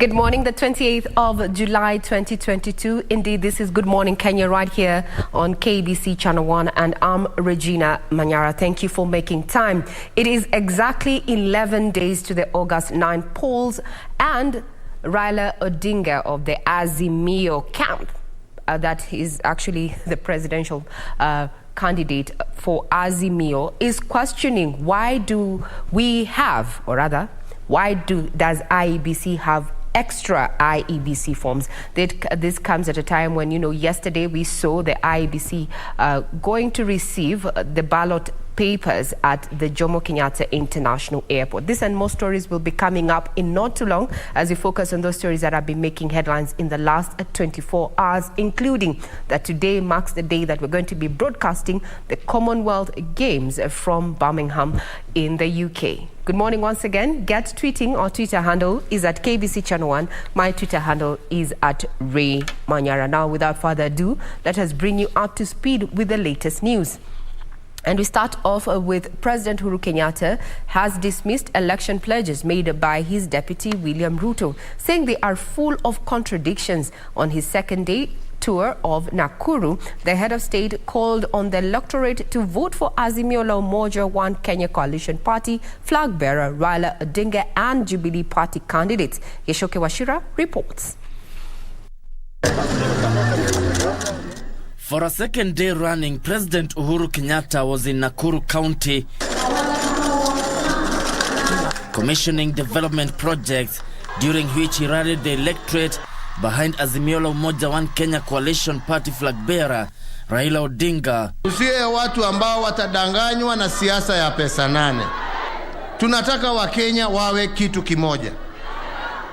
Good morning, the 28th of July 2022. Indeed, this is Good Morning Kenya right here on KBC Channel 1, and I'm Regina Manyara. Thank you for making time. It is exactly 11 days to the August 9 polls, and Raila Odinga of the Azimio camp, that is actually the presidential candidate for Azimio, is questioning why does IEBC have extra IEBC forms. This comes at a time when, yesterday we saw the IEBC going to receive the ballot papers at the Jomo Kenyatta International Airport. This and more stories will be coming up in not too long as we focus on those stories that have been making headlines in the last 24 hours, including that today marks the day that we're going to be broadcasting the Commonwealth Games from Birmingham in the UK. Good morning once again. Get tweeting. Our Twitter handle is at KBC Channel 1. My Twitter handle is at Ray Manyara. Now, without further ado, let us bring you up to speed with the latest news. And we start off with President Uhuru Kenyatta has dismissed election pledges made by his deputy William Ruto, saying they are full of contradictions. On his second day tour of Nakuru, the head of state called on the electorate to vote for Azimio la Umoja One Kenya Coalition Party flag bearer Raila Odinga and Jubilee Party candidates. Yeshoke Washira reports. For a second day running, President Uhuru Kenyatta was in Nakuru County commissioning development projects, during which he rallied the electorate behind Azimio la Umoja One Kenya Coalition Party flag bearer Raila Odinga. Tusiwe watu ambao watadanganywa na siasa ya pesa nane. Tunataka Wakenya wawe kitu kimoja,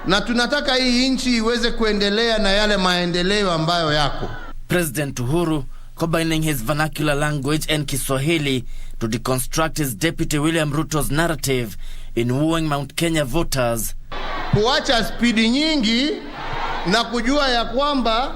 na tunataka hii nchi iweze kuendelea na yale maendeleo ambayo yako. President Uhuru combining his vernacular language and Kiswahili to deconstruct his deputy William Ruto's narrative in wooing Mount Kenya voters. Kuacha spidi nyingi na kujua ya kwamba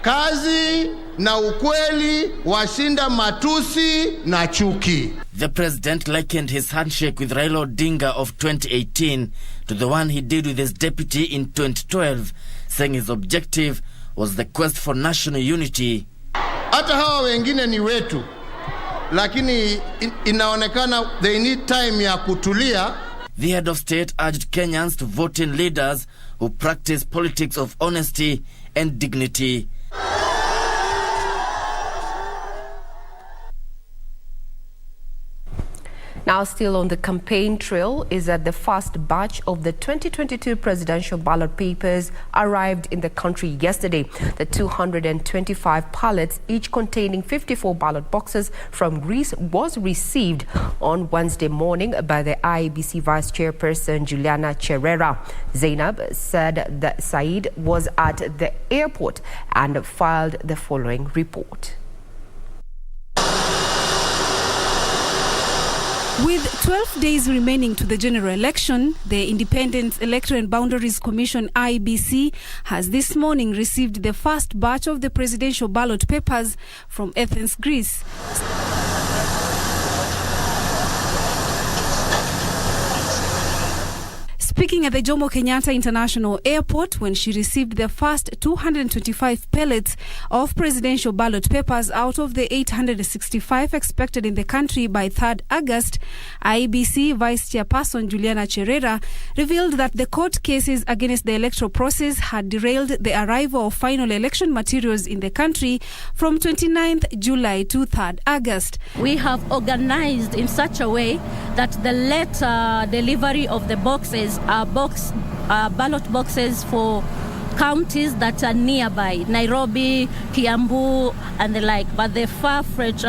kazi na ukweli washinda matusi na chuki. The president likened his handshake with Raila Odinga of 2018 to the one he did with his deputy in 2012, saying his objective was the quest for national unity. Hata hawa wengine ni wetu, lakini inaonekana they need time ya kutulia. The head of state urged Kenyans to vote in leaders who practice politics of honesty and dignity. Now, still on the campaign trail, is that the first batch of the 2022 presidential ballot papers arrived in the country yesterday. The 225 pallets, each containing 54 ballot boxes from Greece, was received on Wednesday morning by the IEBC Vice Chairperson Juliana Cherera. Zainab said that Said was at the airport and filed the following report. With 12 days remaining to the general election, the Independent Electoral and Boundaries Commission (IEBC) has this morning received the first batch of the presidential ballot papers from Athens, Greece. Speaking at the Jomo Kenyatta International Airport when she received the first 225 pellets of presidential ballot papers out of the 865 expected in the country by 3rd August, IEBC Vice Chairperson Juliana Cherera revealed that the court cases against the electoral process had derailed the arrival of final election materials in the country from 29th July to 3rd August. We have organized in such a way that the late delivery of the boxes ballot boxes for counties that are nearby, Nairobi, Kiambu, and the like. But the far-fetched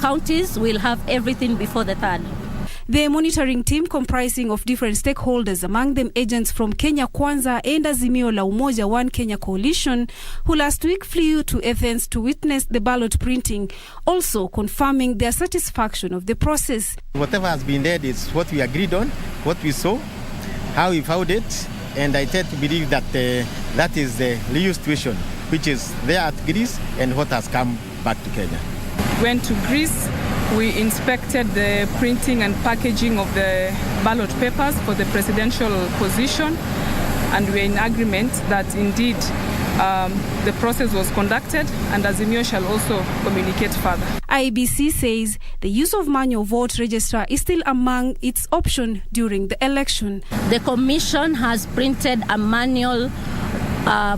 counties will have everything before the 3rd. The monitoring team, comprising of different stakeholders, among them agents from Kenya Kwanza and Azimio la Umoja One Kenya Coalition, who last week flew to Athens to witness the ballot printing, also confirming their satisfaction of the process. Whatever has been there is what we agreed on, what we saw, how we found it, and I tend to believe that that is the real situation, which is there at Greece and what has come back to Kenya. Went to Greece, we inspected the printing and packaging of the ballot papers for the presidential position, and we're in agreement that indeed the process was conducted, and Azimio shall also communicate further. IEBC says the use of manual vote register is still among its option during the election. The Commission has printed a manual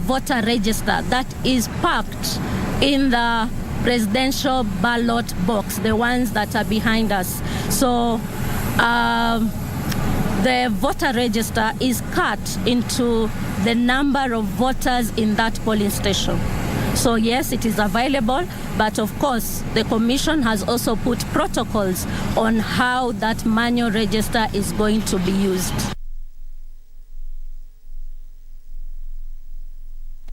voter register that is packed in the presidential ballot box, the ones that are behind us. So the voter register is cut into the number of voters in that polling station. So yes, it is available, but of course the Commission has also put protocols on how that manual register is going to be used.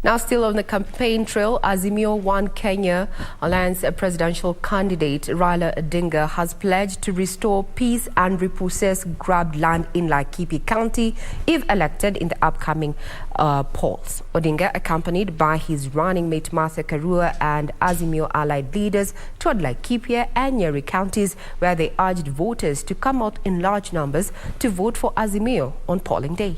Now, still on the campaign trail, Azimio One Kenya Alliance presidential candidate Raila Odinga has pledged to restore peace and repossess grabbed land in Laikipia County if elected in the upcoming polls. Odinga, accompanied by his running mate Martha Karua and Azimio allied leaders, toured Laikipia and Nyeri counties, where they urged voters to come out in large numbers to vote for Azimio on polling day.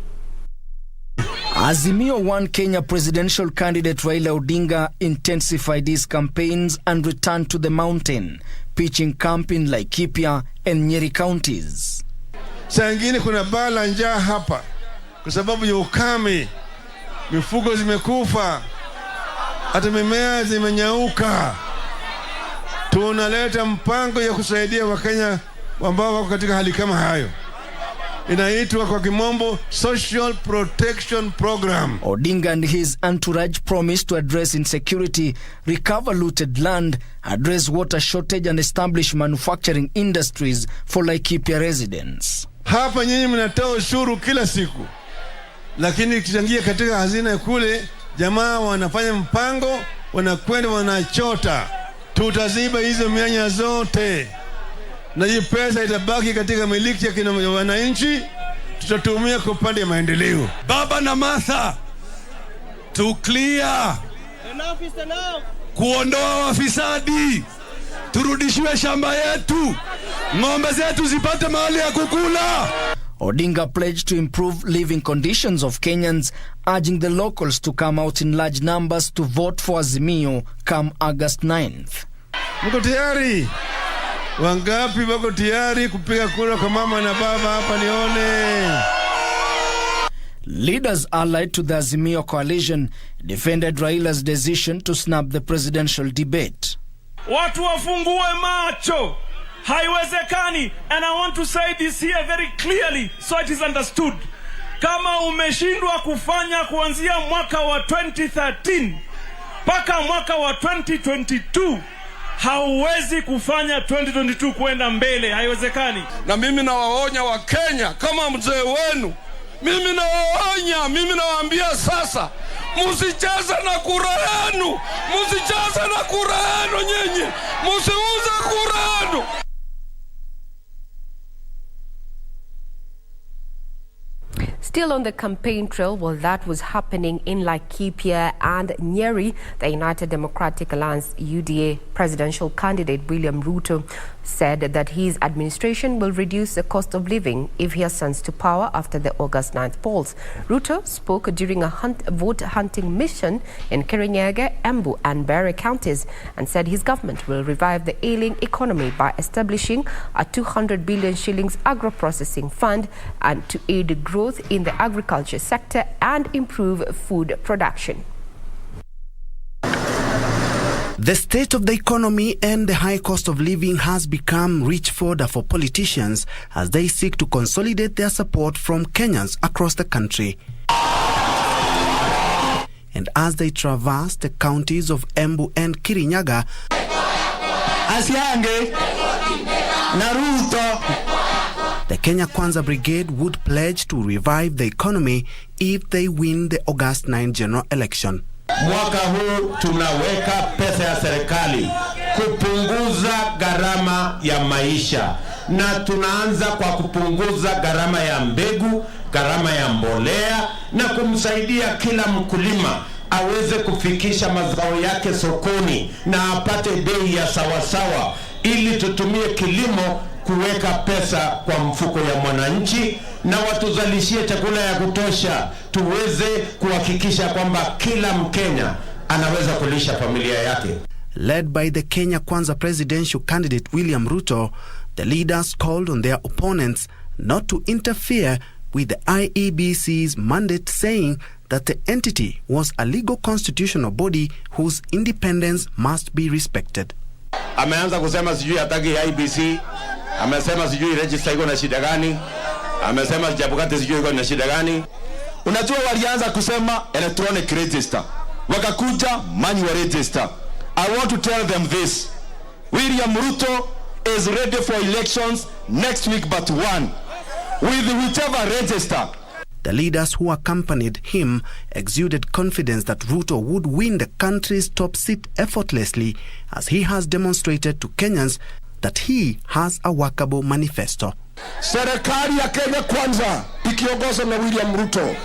Azimio One Kenya presidential candidate Raila Odinga intensified his campaigns and returned to the mountain, pitching camp in Laikipia and Nyeri counties. Saa ingine kuna baa la njaa hapa kwa sababu ya ukame, mifugo zimekufa, hata mimea zimenyauka. Tunaleta mpango ya kusaidia Wakenya ambao wako katika hali kama hayo. Inaitwa kwa kimombo Social Protection Program. Odinga and his entourage promised to address insecurity, recover looted land, address water shortage and establish manufacturing industries for Laikipia residents. Hapa nyinyi mnatoa ushuru kila siku, lakini kichangia katika hazina kule, jamaa wanafanya mpango, wanakwenda wanachota. Tutaziba hizo mianya zote, na hii pesa itabaki katika miliki ya kina wananchi, tutatumia kwa upande wa maendeleo. Baba na Martha, to clear, enough is enough. Kuondoa wafisadi, turudishiwe shamba yetu, ng'ombe zetu zipate mahali ya kukula. Odinga pledged to improve living conditions of Kenyans, urging the locals to come out in large numbers to vote for Azimio come August 9th. Mko tayari? Wangapi wako tayari kupiga kura kwa mama na baba hapa nione? Leaders allied to the Azimio coalition defended Raila's decision to snub the presidential debate. Watu wafungue macho. Haiwezekani, and I want to say this here very clearly so it is understood. Kama umeshindwa kufanya kuanzia mwaka wa 2013 mpaka mwaka wa 2022, hauwezi kufanya 2022 kwenda mbele, haiwezekani. Na mimi nawaonya wa Kenya kama mzee wenu. Mimi nawaonya, mimi nawaambia sasa, msicheze na kura yenu. Msicheze na kura yenu nyinyi. Msiuze kura yenu. Still on the campaign trail, while that was happening in Laikipia and Nyeri, the United Democratic Alliance UDA presidential candidate William Ruto said that his administration will reduce the cost of living if he ascends to power after the August 9th polls. Ruto spoke during a vote hunting mission in Kirinyaga, Embu and Barre counties and said his government will revive the ailing economy by establishing a 200 billion shillings agro-processing fund and to aid growth in the agriculture sector and improve food production. The state of the economy and the high cost of living has become rich fodder for politicians as they seek to consolidate their support from Kenyans across the country. And as they traverse the counties of Embu and Kirinyaga, the Kenya Kwanza Brigade would pledge to revive the economy if they win the August 9 general election. Mwaka huu tunaweka pesa ya serikali kupunguza gharama ya maisha, na tunaanza kwa kupunguza gharama ya mbegu, gharama ya mbolea, na kumsaidia kila mkulima aweze kufikisha mazao yake sokoni na apate bei ya sawasawa, ili tutumie kilimo kuweka pesa kwa mfuko ya mwananchi na watuzalishie chakula ya kutosha, tuweze kuhakikisha kwamba kila Mkenya anaweza kulisha familia yake. Led by the Kenya Kwanza presidential candidate William Ruto, the leaders called on their opponents not to interfere with the IEBC's mandate, saying that the entity was a legal constitutional body whose independence must be respected. Ameanza kusema sijui hataki IEBC, amesema sijui register iko na shida gani, amesema Chebukati sijui iko na shida gani. Unajua walianza kusema electronic register, wakakuja manual register. I want to tell them this: William Ruto is ready for elections next week but one, with whichever register. The leaders who accompanied him exuded confidence that Ruto would win the country's top seat effortlessly, as he has demonstrated to Kenyans that he has a workable manifesto. Serikali ya Kenya Kwanza ikiongozwa na William Ruto,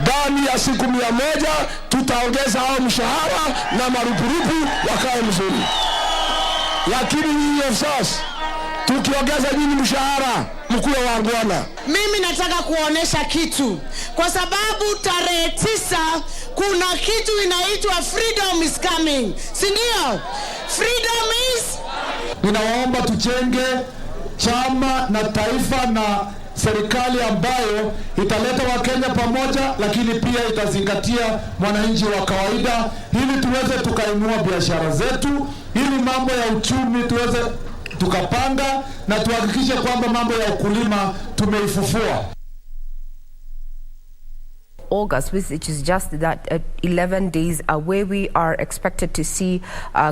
ndani ya siku 100 tutaongeza hao mshahara na marupurupu wakae mzuri. Lakini nyinyi sasa tukiongeza nyinyi mshahara mkuu wa ngwana. Mimi nataka kuonesha kitu, kwa sababu tarehe 9 kuna kitu inaitwa freedom is coming, si ndio? Freedom is. Ninawaomba tujenge chama na taifa na serikali ambayo italeta Wakenya pamoja, lakini pia itazingatia mwananchi wa kawaida, ili tuweze tukainua biashara zetu, ili mambo ya uchumi tuweze tukapanga na tuhakikishe kwamba mambo ya ukulima tumeifufua. August, which is just that 11 days away, we are expected to see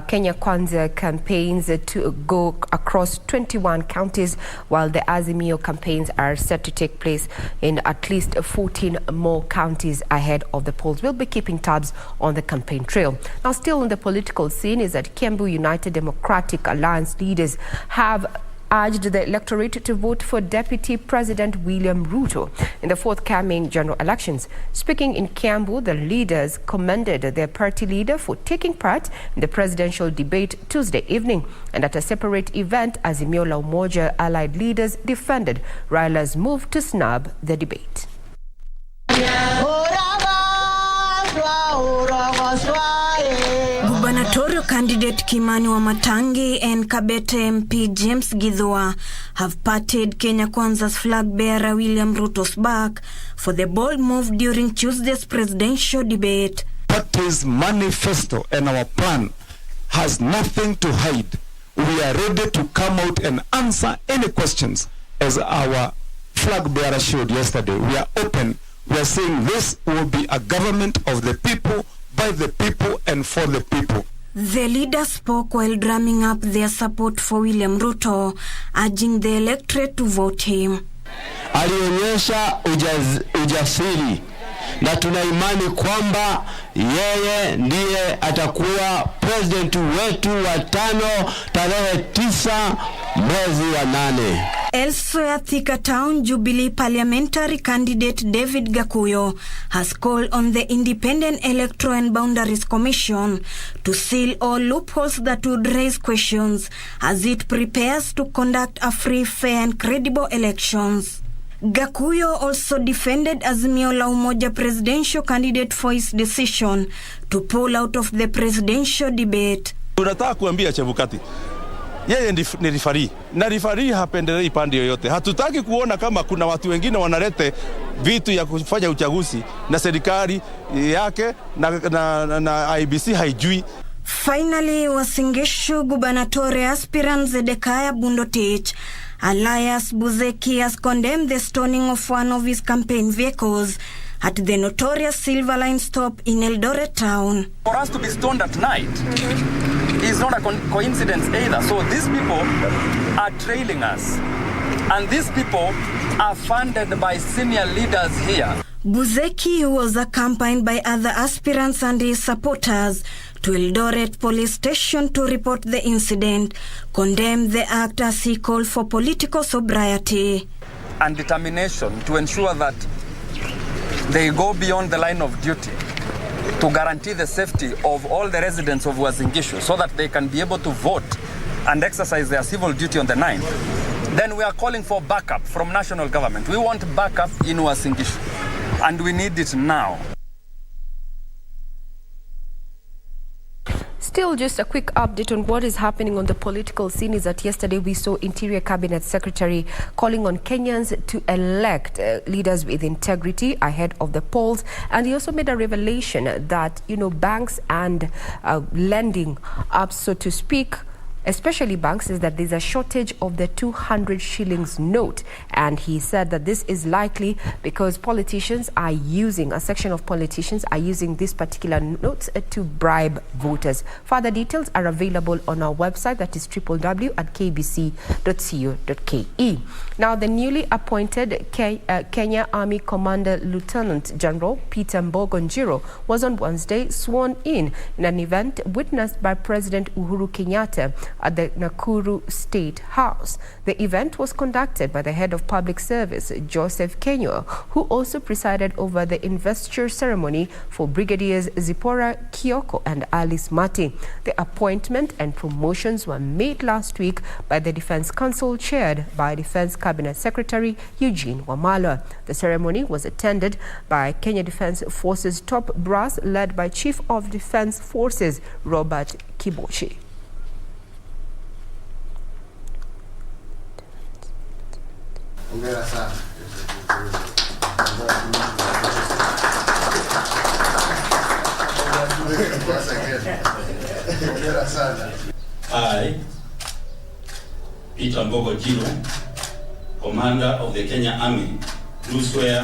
Kenya Kwanza campaigns to go across 21 counties, while the Azimio campaigns are set to take place in at least 14 more counties ahead of the polls. We'll be keeping tabs on the campaign trail. Now, still on the political scene is that Kiambu United Democratic Alliance leaders have urged the electorate to vote for Deputy President William Ruto in the forthcoming general elections. Speaking in Kiambu, the leaders commended their party leader for taking part in the presidential debate Tuesday evening. And at a separate event, Azimio la Umoja allied leaders defended Raila's move to snub the debate. Gubernatorial candidate Kimani Wamatangi and Kabete MP James Githua have patted Kenya Kwanza's flag bearer William Ruto's back for the bold move during Tuesday's presidential debate. Party's manifesto and our plan has nothing to hide. We are ready to come out and answer any questions, as our flag bearer showed yesterday. We are open. We are saying this will be a government of the people, by the people and for the people. The leader spoke while drumming up their support for William Ruto, urging the electorate to vote him. Alionyesha ujasiri na tuna imani kwamba yeye ndiye atakuwa president wetu wa 5 tarehe 9 mwezi wa 8. Elsewhere, Thika Town Jubilee parliamentary candidate David Gakuyo has called on the Independent Electoral and Boundaries Commission to seal all loopholes that would raise questions as it prepares to conduct a free, fair and credible elections. Gakuyo also defended Azimio la Umoja presidential candidate for his decision to pull out of the presidential debate. Tunataka kuambia Chebukati, yeye ni rifari, na rifari hapendelei pande yoyote. Hatutaki kuona kama kuna watu wengine wanalete vitu ya kufanya uchaguzi na serikali yake na IBC haijui. Finally, Uasin Gishu gubernatorial aspirant Zedekiah Bundotich Elias Buzeki has condemned the stoning of one of his campaign vehicles at the notorious Silver Line stop in Eldoret town. For us to be stoned at night is not a coincidence either. So these people are trailing us. And these people are funded by senior leaders here. Buzeki, who was accompanied by other aspirants and his supporters to Eldoret police station to report the incident, condemned the act as he called for political sobriety and determination to ensure that they go beyond the line of duty to guarantee the safety of all the residents of Uasin Gishu so that they can be able to vote and exercise their civil duty on the 9th. then we are calling for backup from national government. We want backup in Uasin Gishu, and we need it now. Still, just a quick update on what is happening on the political scene is that yesterday we saw Interior Cabinet Secretary calling on Kenyans to elect leaders with integrity ahead of the polls. And he also made a revelation that, banks and lending up, so to speak, especially banks, is that there's a shortage of the 200 shillings note. And he said that this is likely because a section of politicians are using this particular notes to bribe voters. Further details are available on our website, that is www.kbc.co.ke. Now, the newly appointed Kenya Army Commander Lieutenant General Peter Mbogonjiro was on Wednesday sworn in an event witnessed by President Uhuru Kenyatta at the Nakuru State House. The event was conducted by the head of public service, Joseph Kenywa, who also presided over the investiture ceremony for Brigadiers Zipporah Kioko and Alice Mati. The appointment and promotions were made last week by the Defense Council, chaired by Defense Cabinet Secretary Eugene Wamalwa. The ceremony was attended by Kenya Defense Forces top brass, led by Chief of Defense Forces Robert Kibochi. I, Peter Mbogonjiro, Commander of the Kenya Army, do swear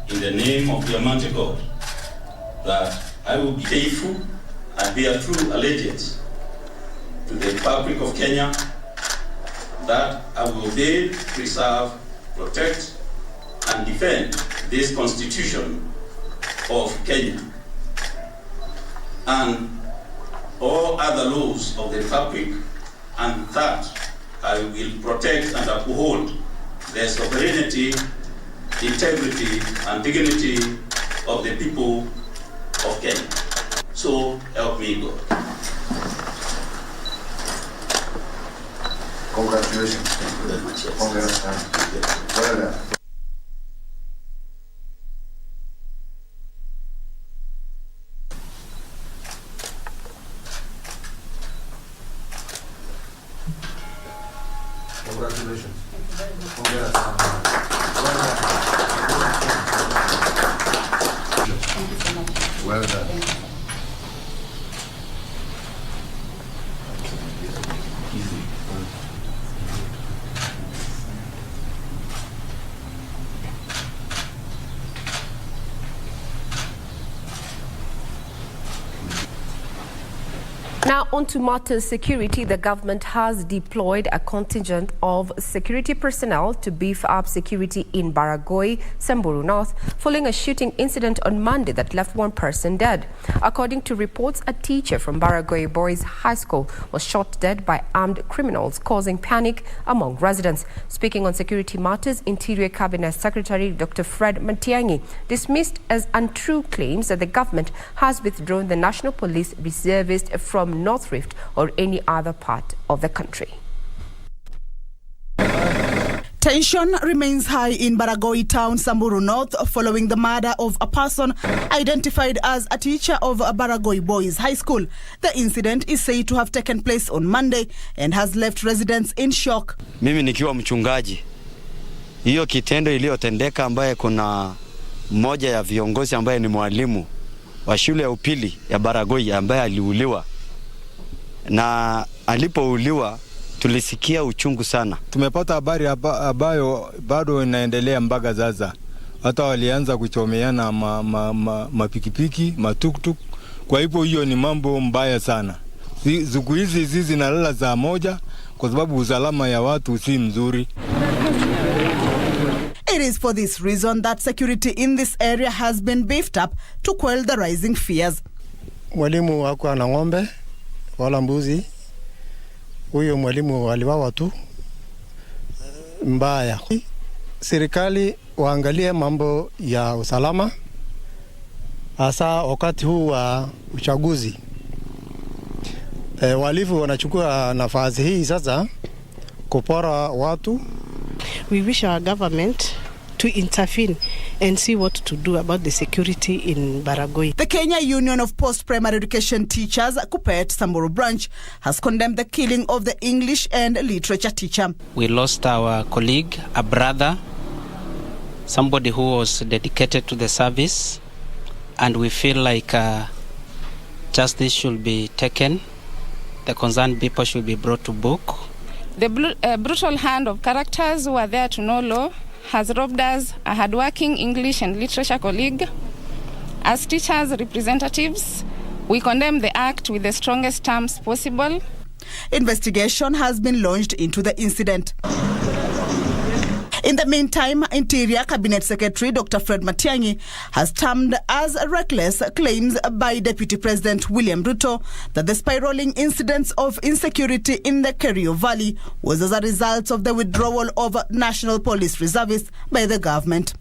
in the name of the Almighty God that I will be faithful and bear true allegiance to the Republic of Kenya, that I will obey, preserve, protect, and defend this Constitution of Kenya and all other laws of the Republic, and that I will protect and uphold the sovereignty, integrity, and dignity of the people of Kenya. So help me God. Congratulations. Thank you very much. Yes. Congratulations. Well done. Congratulations. Well done. Now, on to matters security. The government has deployed a contingent of security personnel to beef up security in Baragoi, Samburu North, following a shooting incident on Monday that left one person dead. According to reports, a teacher from Baragoi Boys High School was shot dead by armed criminals, causing panic among residents. Speaking on security matters, Interior Cabinet Secretary Dr. Fred Matiang'i dismissed as untrue claims that the government has withdrawn the National Police reservist from North Rift or any other part of the country. Tension remains high in Baragoi town, Samburu North, following the murder of a person identified as a teacher of Baragoi Boys High School. The incident is said to have taken place on Monday and has left residents in shock. Mimi nikiwa mchungaji, hiyo kitendo iliyotendeka ambaye kuna mmoja ya viongozi ambaye ni mwalimu wa shule ya upili ya Baragoi ambaye aliuliwa, na alipouliwa tulisikia uchungu sana. Tumepata habari ambayo bado inaendelea mpaka sasa. Hata walianza kuchomeana mapikipiki, matuktuk. Kwa hivyo hiyo ni mambo mbaya sana. Siku hizi zinalala saa moja kwa sababu usalama ya watu si mzuri. It is for this reason that security in this area has been beefed up to quell the rising fears. Mwalimu hakuwa na ng'ombe wala mbuzi. Huyo mwalimu aliwawa tu mbaya. Serikali waangalie mambo ya usalama, hasa wakati huu wa uchaguzi. Walifu wanachukua nafasi hii sasa kupora watu. We wish our government to intervene and see what to do about the security in Baragoi. The Kenya Union of Post-Primary Education Teachers, KUPPET Samburu branch, has condemned the killing of the English and literature teacher. We lost our colleague, a brother, somebody who was dedicated to the service, and we feel like justice should be taken. The concerned people should be brought to book. The brutal hand of characters who are there to know law has robbed us a hardworking English and literature colleague. As teachers' representatives, we condemn the act with the strongest terms possible. Investigation has been launched into the incident. In the meantime, Interior Cabinet Secretary Dr. Fred Matiang'i has termed as reckless claims by Deputy President William Ruto that the spiraling incidents of insecurity in the Kerio Valley was as a result of the withdrawal of National Police Reservists by the government.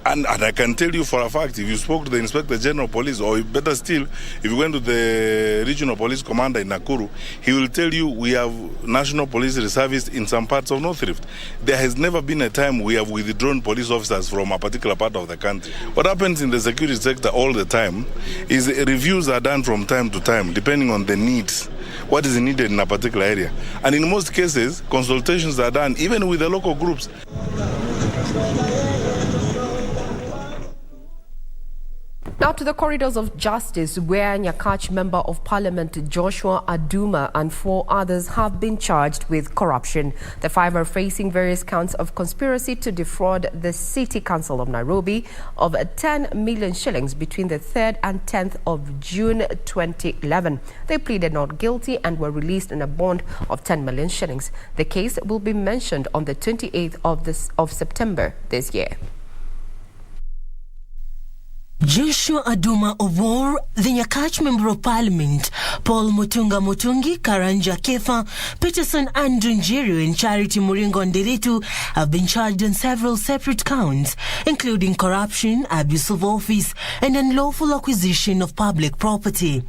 And I can tell you for a fact, if you spoke to the Inspector General of Police, or better still, if you went to the Regional Police Commander in Nakuru, he will tell you we have National Police Reservists in some parts of North Rift. There has never been a time we have withdrawn police officers from a particular part of the country. What happens in the security sector all the time is reviews are done from time to time, depending on the needs, what is needed in a particular area. And in most cases, consultations are done even with the local groups. Now to the corridors of justice, where Nyakach Member of Parliament Joshua Aduma and 4 others have been charged with corruption. The 5 are facing various counts of conspiracy to defraud the City Council of Nairobi of 10 million shillings between the 3rd and 10th of June 2011. They pleaded not guilty and were released on a bond of 10 million shillings. The case will be mentioned on the 28th of September this year. Joshua Aduma Obor, the Nyakach Member of Parliament, Paul Mutunga Mutungi, Karanja Kefa, Peterson Andrew Njiru and Charity Muringo Nderitu have been charged on several separate counts, including corruption, abuse of office, and unlawful acquisition of public property.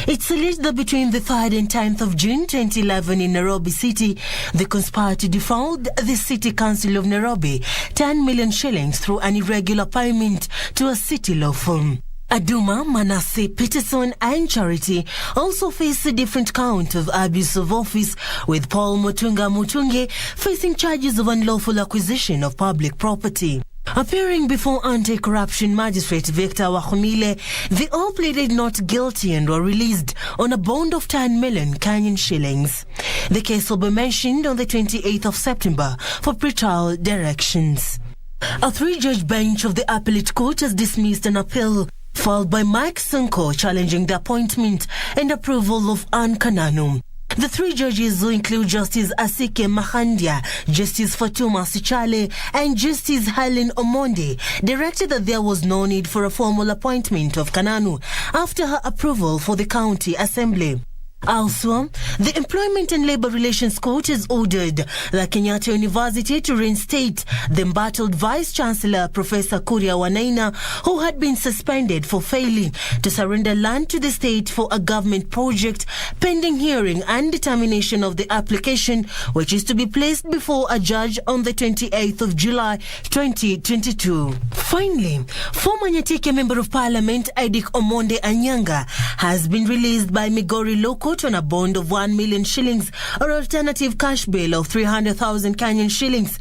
It's alleged that between the 3rd and 10th of June 2011 in Nairobi City, they conspired to defraud the City Council of Nairobi 10 million shillings through an irregular payment to a city law firm. Aduma, Manasseh, Peterson and Charity also face a different count of abuse of office, with Paul Mutunga Mutunge facing charges of unlawful acquisition of public property. Appearing before Anti-Corruption Magistrate Victor Wahumile, they all pleaded not guilty and were released on a bond of 10 million Kenyan shillings. The case will be mentioned on the 28th of September for pretrial directions. A 3-judge bench of the appellate court has dismissed an appeal filed by Mike Sonko challenging the appointment and approval of Anne Kananu. The 3 judges, who include Justice Asike Mahandia, Justice Fatuma Sichale, and Justice Helen Omondi, directed that there was no need for a formal appointment of Kananu after her approval for the county assembly. Also, the Employment and Labour Relations Court has ordered the Kenyatta University to reinstate the embattled Vice-Chancellor Professor Kuria Wanaina, who had been suspended for failing to surrender land to the state for a government project, pending hearing and determination of the application, which is to be placed before a judge on the 28th of July 2022. Finally, former Nyatike Member of Parliament Edick Omonde Anyanga has been released by Migori Law Court on a bond of 1 million shillings or alternative cash bail of 300,000 Kenyan shillings.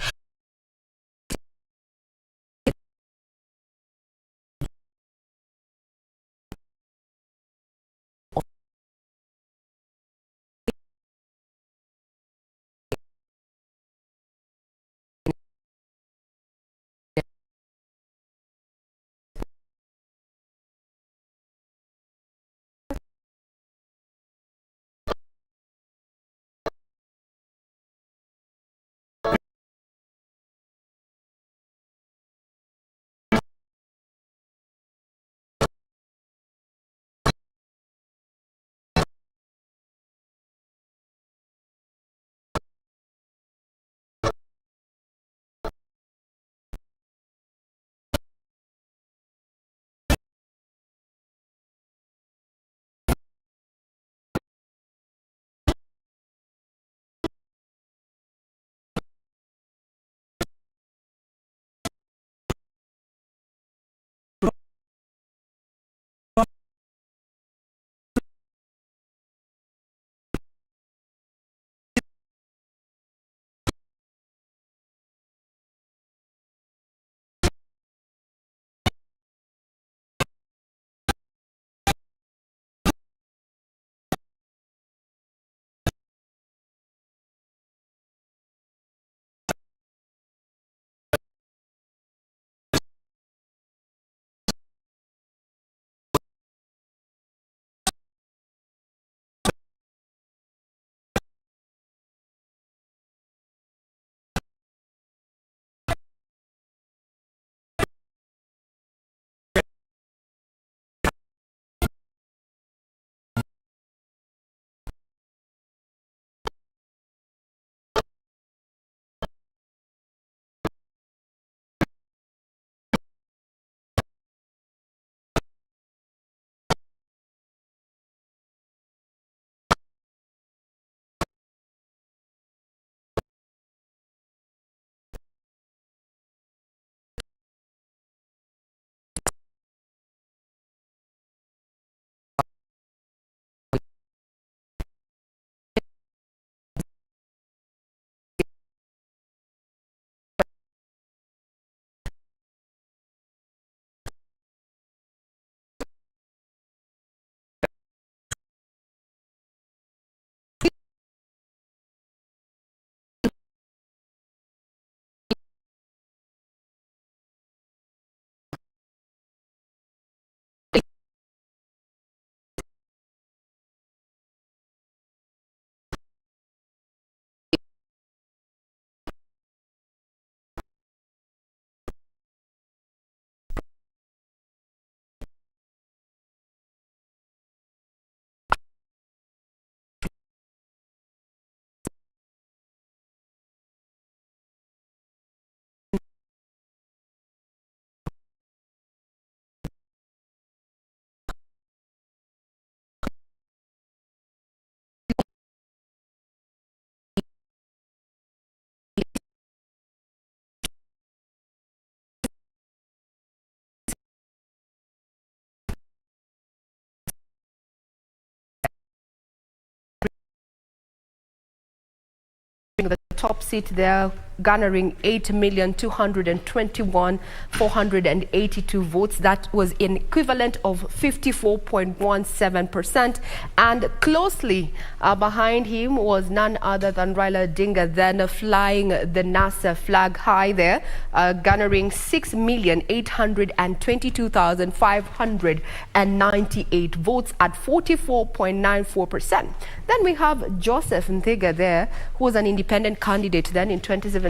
the top seat there, garnering 8,221,482 votes. That was an equivalent of 54.17%. And closely behind him was none other than Raila Odinga, then flying the NASA flag high there, garnering 6,822,598 votes at 44.94%. Then we have Joseph Nthiga there, who was an independent candidate then in 2017,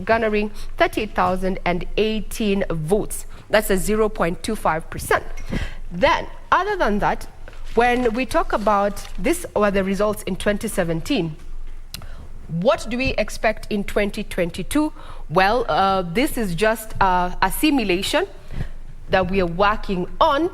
garnering 38,018 votes. That's a 0.25%. Then, other than that, when we talk about this or the results in 2017, what do we expect in 2022? Well, this is just a simulation that we are working on.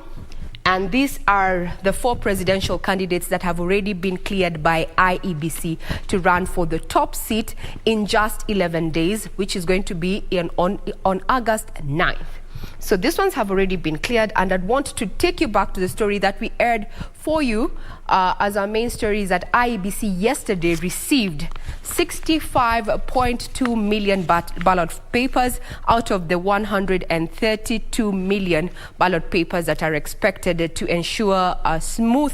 And these are the 4 presidential candidates that have already been cleared by IEBC to run for the top seat in just 11 days, which is going to be on August 9th. So these ones have already been cleared, and I'd want to take you back to the story that we aired for you as our main story is that IEBC yesterday received 65.2 million ballot papers out of the 132 million ballot papers that are expected to ensure a smooth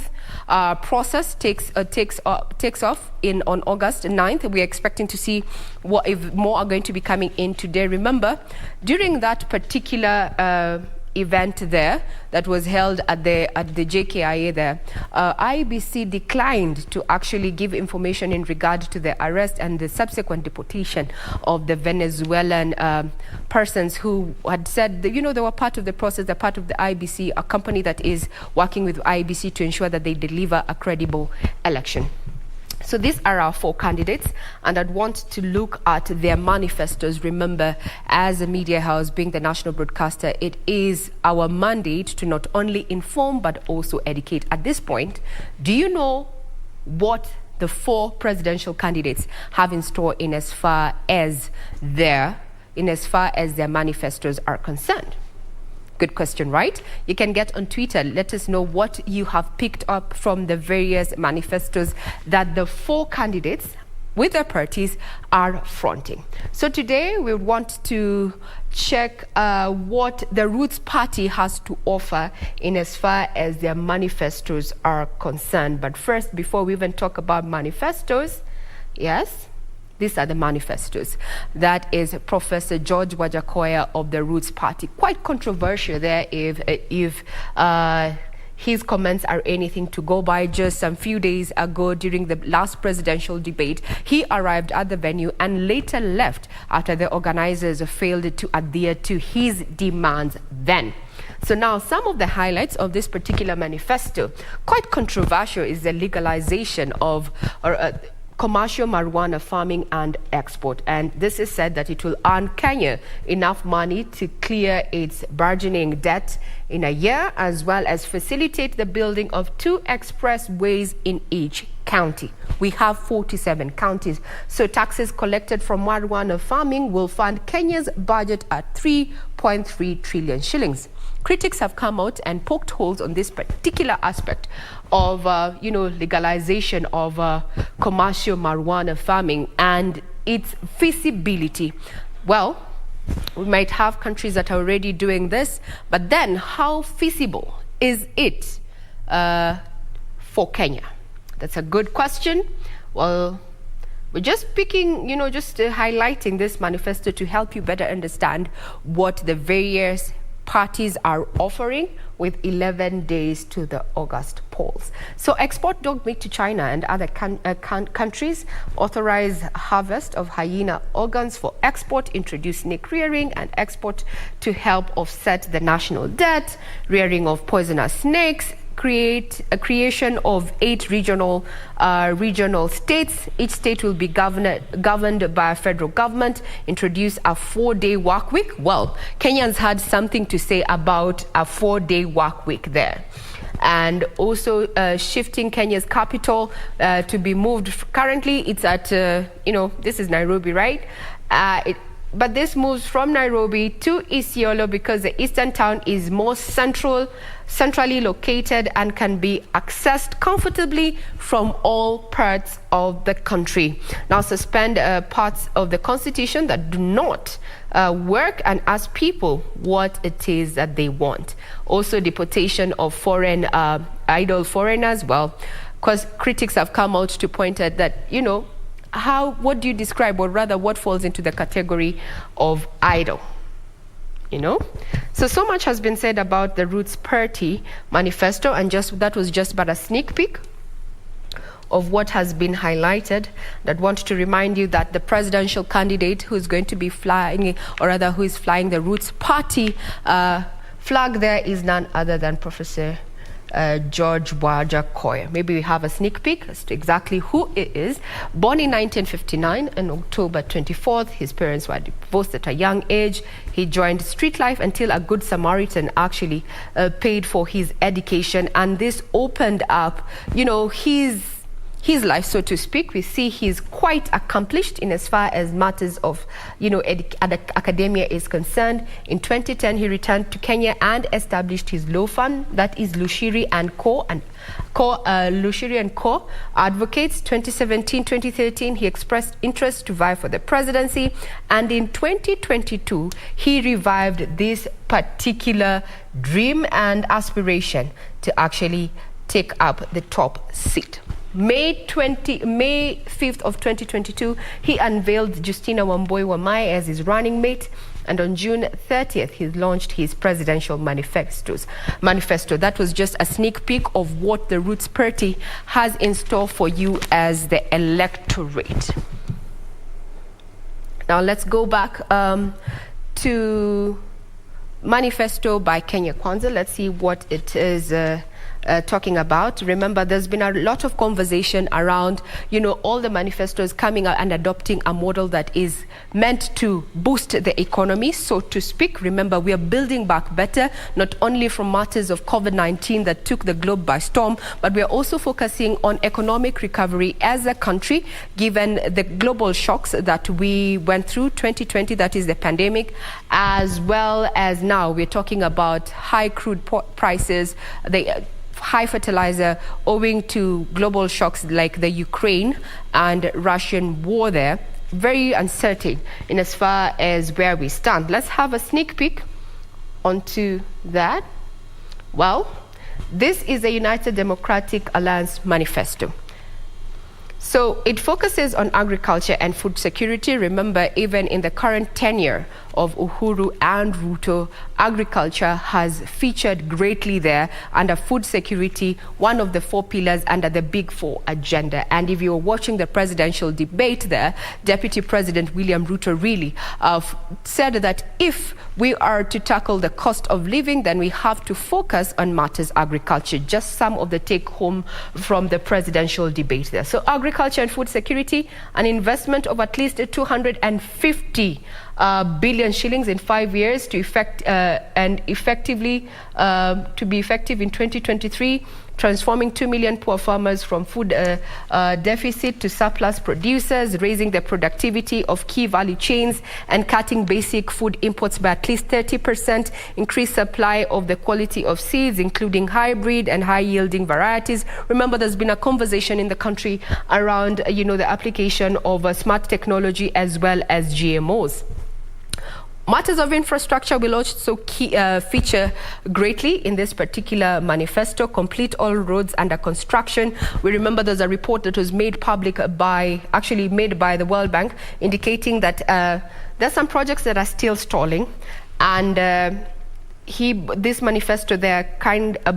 process takes off on August 9th. We're expecting to see what if more are going to be coming in today. Remember, during that particular event there that was held at the JKIA there, IEBC declined to actually give information in regard to the arrest and the subsequent deportation of the Venezuelan persons who had said that, they were part of the process, they're part of the IEBC, a company that is working with IEBC to ensure that they deliver a credible election. So these are our 4 candidates, and I'd want to look at their manifestos. Remember, as a media house, being the national broadcaster, it is our mandate to not only inform but also educate. At this point, do you know what the 4 presidential candidates have in store in as far as their manifestos are concerned? Good question, right? You can get on Twitter. Let us know what you have picked up from the various manifestos that the 4 candidates with their parties are fronting. So today we want to check what the Roots Party has to offer in as far as their manifestos are concerned. But first, before we even talk about manifestos, yes, these are the manifestos. That is Professor George Wajakoya of the Roots Party. Quite controversial there if his comments are anything to go by. Just some few days ago during the last presidential debate, he arrived at the venue and later left after the organizers failed to adhere to his demands then. So now some of the highlights of this particular manifesto, quite controversial, is the legalization of commercial marijuana farming and export. And this is said that it will earn Kenya enough money to clear its burgeoning debt in a year, as well as facilitate the building of 2 expressways in each county. We have 47 counties. So taxes collected from marijuana farming will fund Kenya's budget at 3.3 trillion shillings. Critics have come out and poked holes on this particular aspect of, legalization of commercial marijuana farming and its feasibility. Well, we might have countries that are already doing this, but then how feasible is it for Kenya? That's a good question. Well, we're just picking, just highlighting this manifesto to help you better understand what the various parties are offering with 11 days to the August polls. So export dog meat to China and other countries, authorize harvest of hyena organs for export, introduce snake rearing and export to help offset the national debt, rearing of poisonous snakes, create a creation of 8 regional states. Each state will be governed by a federal government, introduce a 4-day work week. Well, Kenyans had something to say about a 4-day work week there. And also shifting Kenya's capital to be moved. Currently, it's at, this is Nairobi, right? but this moves from Nairobi to Isiolo because the eastern town is more centrally located and can be accessed comfortably from all parts of the country. Now suspend parts of the constitution that do not work and ask people what it is that they want. Also deportation of foreign idle foreigners. Well, because critics have come out to point out that, you know, what do you describe, or rather what falls into the category of idle? You know, so much has been said about the Roots Party manifesto, and that was just but a sneak peek of what has been highlighted. That want to remind you that the presidential candidate who's going to be flying, or rather who is flying the Roots Party flag there, is none other than Professor George Wajakoya. Maybe we have a sneak peek as to exactly who it is. Born in 1959 on October 24th, his parents were divorced at a young age. He joined street life until a good Samaritan actually paid for his education, and this opened up, you know, his life, so to speak. We see he's quite accomplished in as far as matters of, you know, academia is concerned. In 2010, he returned to Kenya and established his law firm, that is Lushiri and Co. Lushiri and Co. Advocates. 2017-2013, he expressed interest to vie for the presidency, and in 2022, he revived this particular dream and aspiration to actually take up the top seat. May 5th of 2022, he unveiled Justina Wambui Wamai as his running mate, and on June 30th, he launched his presidential manifesto. That was just a sneak peek of what the Roots Party has in store for you as the electorate. Now let's go back to manifesto by Kenya Kwanza. Let's see what it is talking about. Remember, there's been a lot of conversation around, you know, all the manifestos coming out and adopting a model that is meant to boost the economy, so to speak. Remember, we are building back better, not only from matters of COVID-19 that took the globe by storm, but we are also focusing on economic recovery as a country, given the global shocks that we went through 2020, that is the pandemic, as well as now we're talking about high crude prices, high fertilizer owing to global shocks like the Ukraine and Russian war there. Very uncertain in as far as where we stand. Let's have a sneak peek onto that. Well, this is a United Democratic Alliance manifesto. So it focuses on agriculture and food security. Remember, even in the current tenure of Uhuru and Ruto, agriculture has featured greatly there under food security, one of the 4 pillars under the Big Four agenda. And if you're watching the presidential debate there, Deputy President William Ruto really said that if we are to tackle the cost of living, then we have to focus on matters agriculture. Just some of the take home from the presidential debate there. So agriculture and food security, an investment of at least 250 billion shillings in 5 years to to be effective in 2023, transforming 2 million poor farmers from food deficit to surplus producers, raising the productivity of key value chains and cutting basic food imports by at least 30%, increase supply of the quality of seeds, including hybrid and high-yielding varieties. Remember, there's been a conversation in the country around, you know, the application of smart technology as well as GMOs. Matters of infrastructure will also feature greatly in this particular manifesto. Complete all roads under construction. We remember there's a report that was made public by the World Bank, indicating that there's some projects that are still stalling, and this manifesto there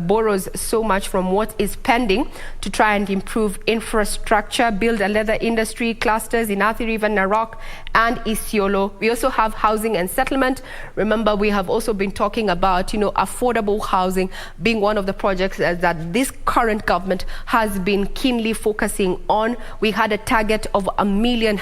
borrows so much from what is pending to try and improve infrastructure, build a leather industry clusters in Athi River, Narok and Isiolo. We also have housing and settlement. Remember, we have also been talking about, you know, affordable housing being one of the projects that this current government has been keenly focusing on. We had a target of a million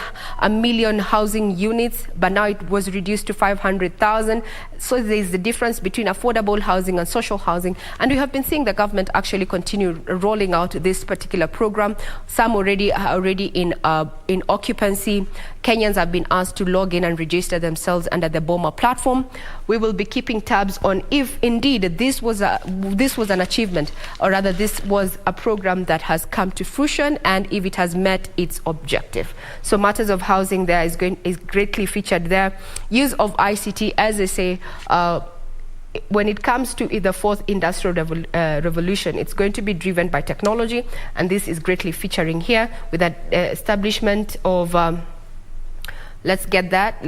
housing units, but now it was reduced to 500,000. So there is the difference between between affordable housing and social housing. And we have been seeing the government actually continue rolling out this particular program. Some already in occupancy. Kenyans have been asked to log in and register themselves under the BOMA platform. We will be keeping tabs on if indeed this was an achievement, or rather this was a program that has come to fruition, and if it has met its objective. So matters of housing there is greatly featured there. Use of ICT, as they say, when it comes to the fourth industrial revolution, it's going to be driven by technology, and this is greatly featuring here with that establishment of let's get that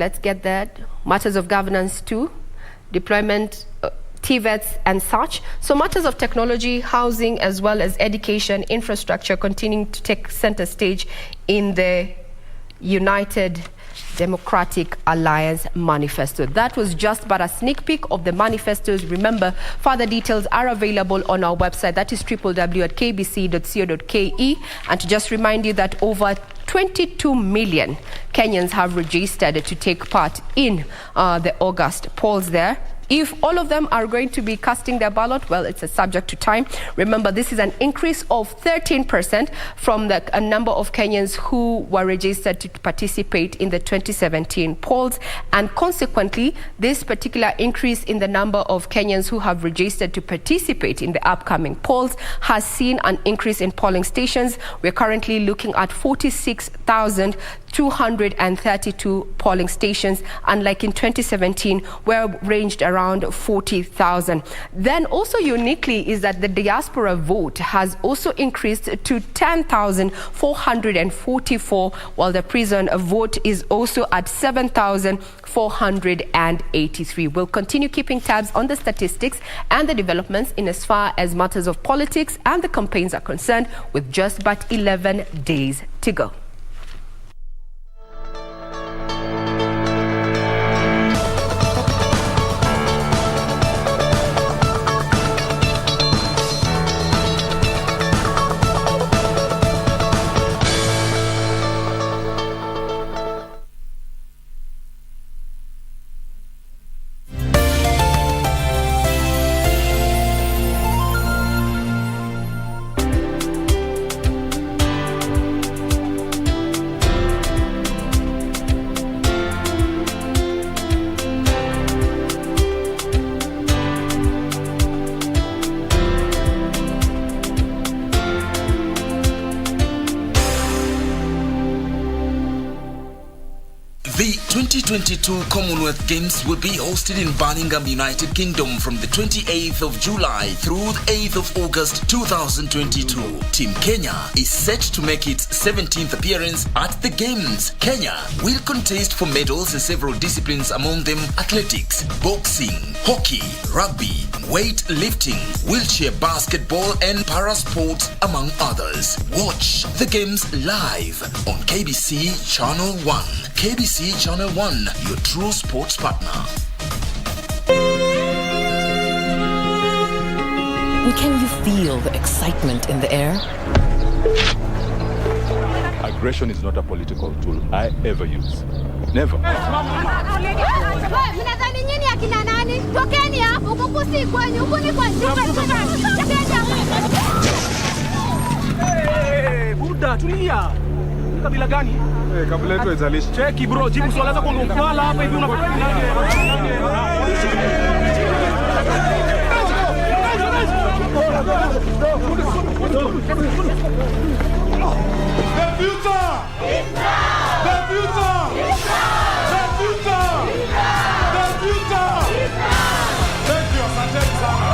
matters of governance too, deployment, TVETs and such. So matters of technology, housing, as well as education, infrastructure continuing to take center stage in the United Democratic Alliance manifesto. That was just but a sneak peek of the manifestos. Remember, further details are available on our website. That is www.kbc.co.ke. And to just remind you that over 22 million Kenyans have registered to take part in the August polls there. If all of them are going to be casting their ballot, well, it's a subject to time. Remember, this is an increase of 13% from the number of Kenyans who were registered to participate in the 2017 polls. And consequently, this particular increase in the number of Kenyans who have registered to participate in the upcoming polls has seen an increase in polling stations. We're currently looking at 46,232 polling stations, unlike in 2017, where ranged around 40,000. Then also uniquely is that the diaspora vote has also increased to 10,444, while the prison vote is also at 7,483. We'll continue keeping tabs on the statistics and the developments in as far as matters of politics and the campaigns are concerned, with just but 11 days to go. The 2022 Commonwealth Games will be hosted in Birmingham, United Kingdom from the 28th of July through the 8th of August 2022. Team Kenya is set to make its 17th appearance at the Games. Kenya will contest for medals in several disciplines, among them athletics, boxing, hockey, rugby, weightlifting, wheelchair basketball and parasports, among others. Watch the Games live on KBC Channel 1. KBC Channel 1, your true sports partner. Can you feel the excitement in the air? Aggression is not a political tool I ever use. Never. Buda, tulia. Kabila gani? Kabila yetu haizalishi. Cheki bro, jibu swali lako ndio ufala hapa hivi unafanya nani? The future! The future! The future! The future! Thank you, asanteni sana.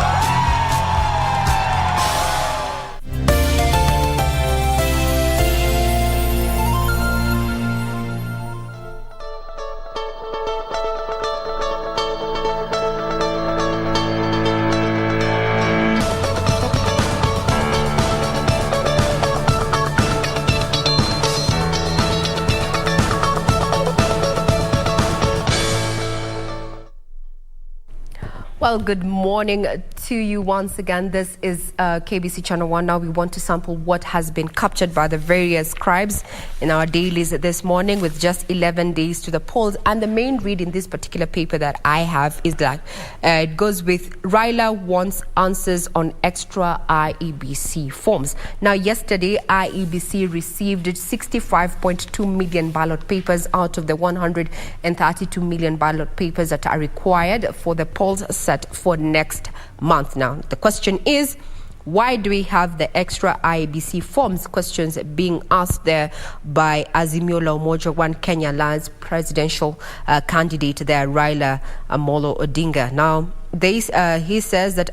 Well, good morning to you once again. This is KBC Channel 1. Now we want to sample what has been captured by the various scribes in our dailies this morning with just 11 days to the polls. And the main read in this particular paper that I have is that it goes with Raila wants answers on extra IEBC forms. Now yesterday, IEBC received 65.2 million ballot papers out of the 132 million ballot papers that are required for the polls set for next month. Now, the question is, why do we have the extra IEBC forms? Questions being asked there by Azimio la Umoja One Kenya Alliance presidential candidate there, Raila Amolo Odinga. Now, he says that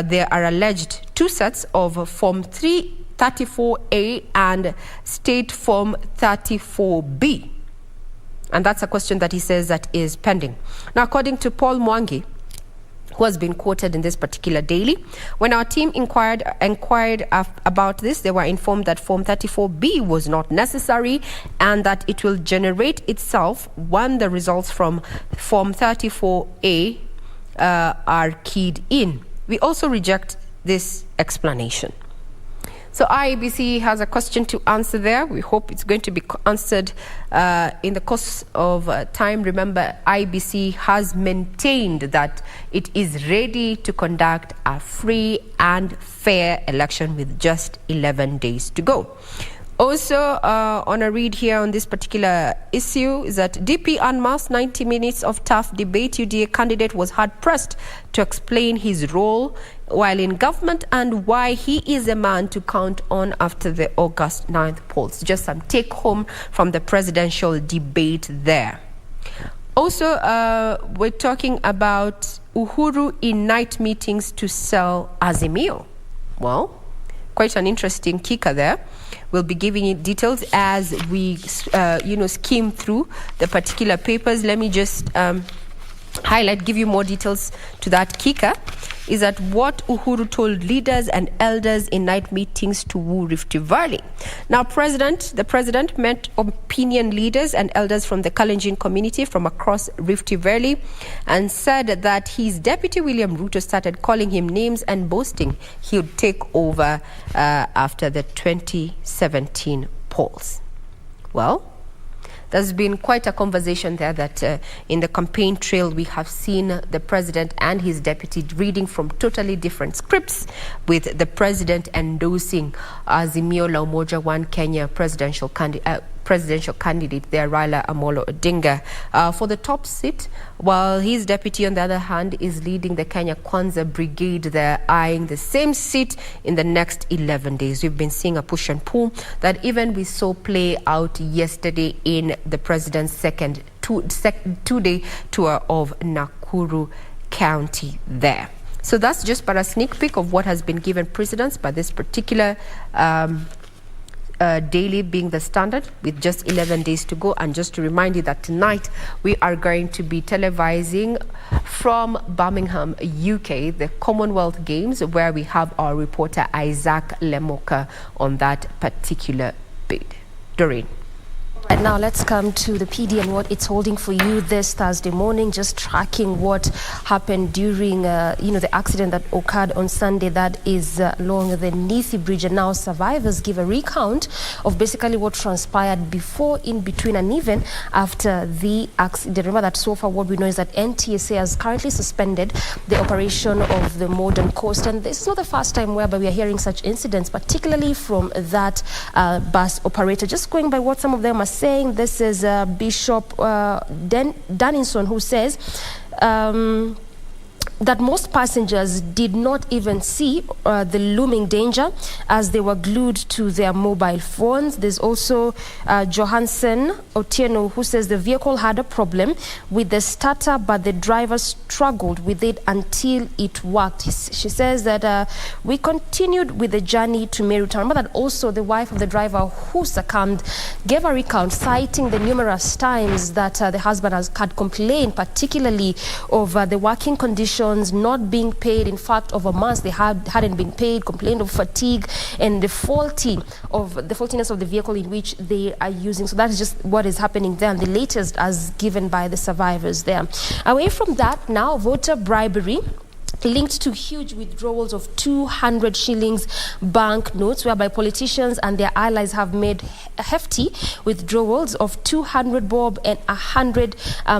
there are alleged two sets of Form 334A and State Form 34B. And that's a question that he says that is pending. Now, according to Paul Mwangi, who has been quoted in this particular daily, when our team inquired about this, they were informed that Form 34B was not necessary and that it will generate itself when the results from Form 34A are keyed in. We also reject this explanation. So IEBC has a question to answer there. We hope it's going to be answered in the course of time. Remember, IEBC has maintained that it is ready to conduct a free and fair election with just 11 days to go. Also, on a read here on this particular issue is that DP unmasked 90 minutes of tough debate. UDA candidate was hard-pressed to explain his role while in government and why he is a man to count on after the August 9th polls. Just some take-home from the presidential debate there. Also, we're talking about Uhuru in night meetings to sell Azimio. Well, quite an interesting kicker there. We'll be giving you details as we, skim through the particular papers. Let me just give you more details to that kicker. Is that what Uhuru told leaders and elders in night meetings to woo Rift Valley? Now, the president met opinion leaders and elders from the Kalenjin community from across Rift Valley and said that his deputy William Ruto started calling him names and boasting he would take over after the 2017 polls. Well, there's been quite a conversation there that in the campaign trail we have seen the president and his deputy reading from totally different scripts, with the president endorsing Azimio la Umoja One Kenya presidential candidate there, Raila Amolo Odinga, for the top seat, while his deputy, on the other hand, is leading the Kenya Kwanza brigade there, eyeing the same seat in the next 11 days. We've been seeing a push and pull that even we saw play out yesterday in the president's second two-day tour of Nakuru County there. So that's just but a sneak peek of what has been given precedence by this particular daily, being the Standard, with just 11 days to go. And just to remind you that tonight we are going to be televising from Birmingham, UK, the Commonwealth Games, where we have our reporter Isaac Lemoka on that particular bid. Doreen. Right now, let's come to the PD and what it's holding for you this Thursday morning, just tracking what happened during, the accident that occurred on Sunday that is along the Nithi Bridge. And now survivors give a recount of basically what transpired before, in between, and even after the accident. Remember that so far what we know is that NTSA has currently suspended the operation of the Modern Coast. And this is not the first time whereby we are hearing such incidents, particularly from that bus operator. Just going by what some of them are saying, this is Bishop Danninson, who says that most passengers did not even see the looming danger as they were glued to their mobile phones. There's also Johansson Otieno, who says the vehicle had a problem with the starter, but the driver struggled with it until it worked. She says that we continued with the journey to Meru. Remember that also the wife of the driver who succumbed gave a recount, citing the numerous times that the husband had complained, particularly over the working conditions, not being paid. In fact, over months they hadn't been paid, complained of fatigue and the faultiness of the vehicle in which they are using. So that is just what is happening there, and the latest as given by the survivors there. Away from that, now voter bribery linked to huge withdrawals of 200 shillings banknotes, whereby politicians and their allies have made hefty withdrawals of 200 bob and 100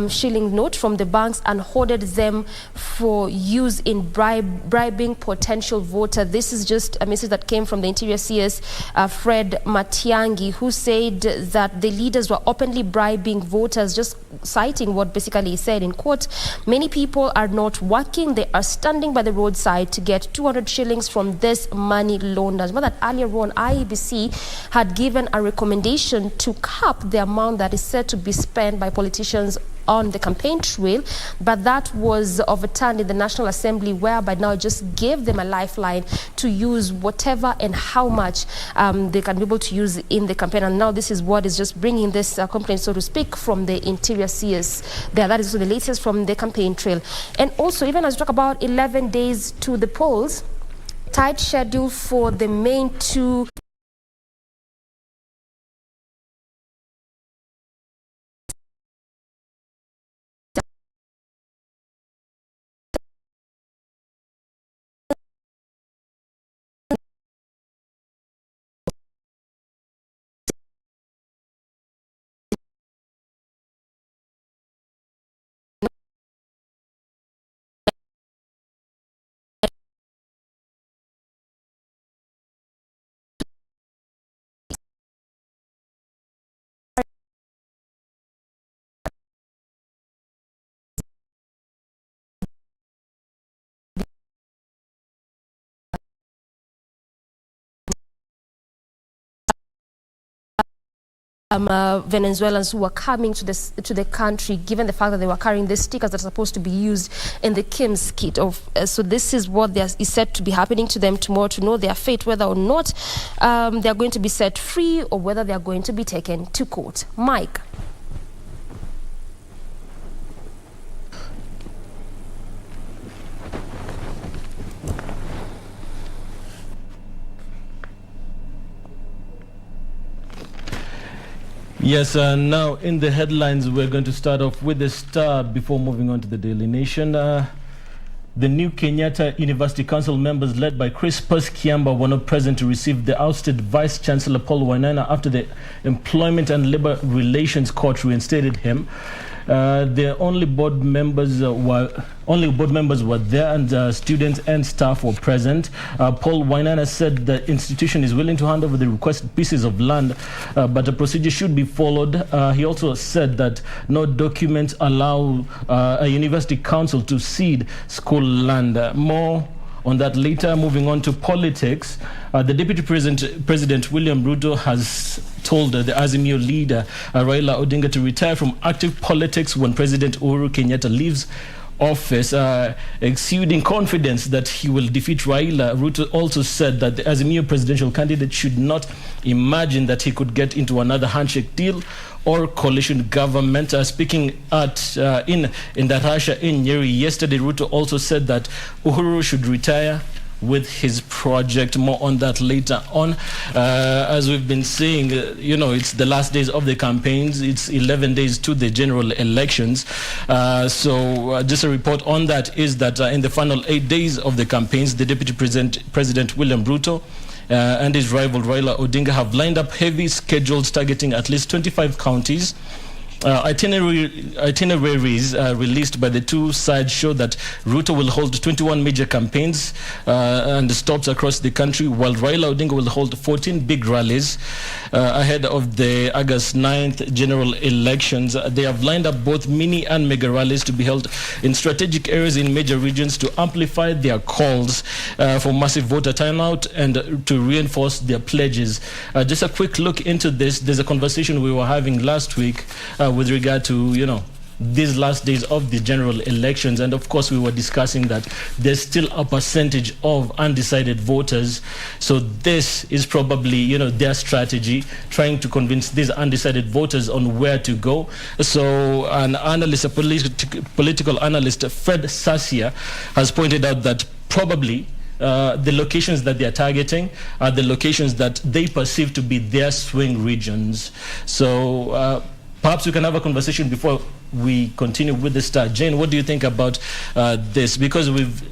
shilling note from the banks and hoarded them for use in bribing potential voter. This is just a message that came from the Interior CS, Fred Matiangi, who said that the leaders were openly bribing voters, just citing what basically he said in court. Many people are not working, they are standing by the roadside to get 200 shillings from this money launderers. But that earlier on, IEBC had given a recommendation to cap the amount that is said to be spent by politicians on the campaign trail, but that was overturned in the National Assembly, whereby now just gave them a lifeline to use whatever and how much they can be able to use in the campaign. And now this is what is just bringing this complaint, so to speak, from the Interior CS there. That is also the latest from the campaign trail. And also, even as we talk about 11 days to the polls, tight schedule for the main two Venezuelans who were coming to the country, given the fact that they were carrying these stickers that are supposed to be used in the KIMS kit. So this is what is said to be happening to them tomorrow, to know their fate, whether or not they are going to be set free or whether they are going to be taken to court. Mike. Yes, now in the headlines, we're going to start off with the Star before moving on to the Daily Nation. The new Kenyatta University Council members led by Crispus Kiamba were not present to receive the ousted Vice Chancellor Paul Wainaina after the Employment and Labour Relations Court reinstated him. The only board members were there, and students and staff were present. Paul Wainaina said the institution is willing to hand over the requested pieces of land, but the procedure should be followed. He also said that no documents allow a university council to cede school land. More on that later. Moving on to politics, the Deputy President William Ruto has told the Azimio leader Raila Odinga to retire from active politics when President Uhuru Kenyatta leaves office, exuding confidence that he will defeat Raila. Ruto also said that the Azimio presidential candidate should not imagine that he could get into another handshake deal or coalition government. Speaking at in Darasha in Nyeri yesterday, Ruto also said that Uhuru should retire with his project. More on that later on. As we've been saying, it's the last days of the campaigns. It's 11 days to the general elections. So just a report on that is that in the final 8 days of the campaigns, the Deputy President William Ruto and his rival Raila Odinga have lined up heavy schedules targeting at least 25 counties. Itineraries released by the two sides show that Ruto will hold 21 major campaigns and stops across the country, while Raila Odinga will hold 14 big rallies ahead of the August 9th general elections. They have lined up both mini and mega rallies to be held in strategic areas in major regions to amplify their calls for massive voter turnout and to reinforce their pledges. Just a quick look into this. There's a conversation we were having last week with regard to, these last days of the general elections. And of course, we were discussing that there's still a percentage of undecided voters. So this is probably, their strategy, trying to convince these undecided voters on where to go. So an analyst, a political analyst, Fred Sasia, has pointed out that probably the locations that they are targeting are the locations that they perceive to be their swing regions. So perhaps we can have a conversation before we continue with the Star. Jane, what do you think about this? Because we've,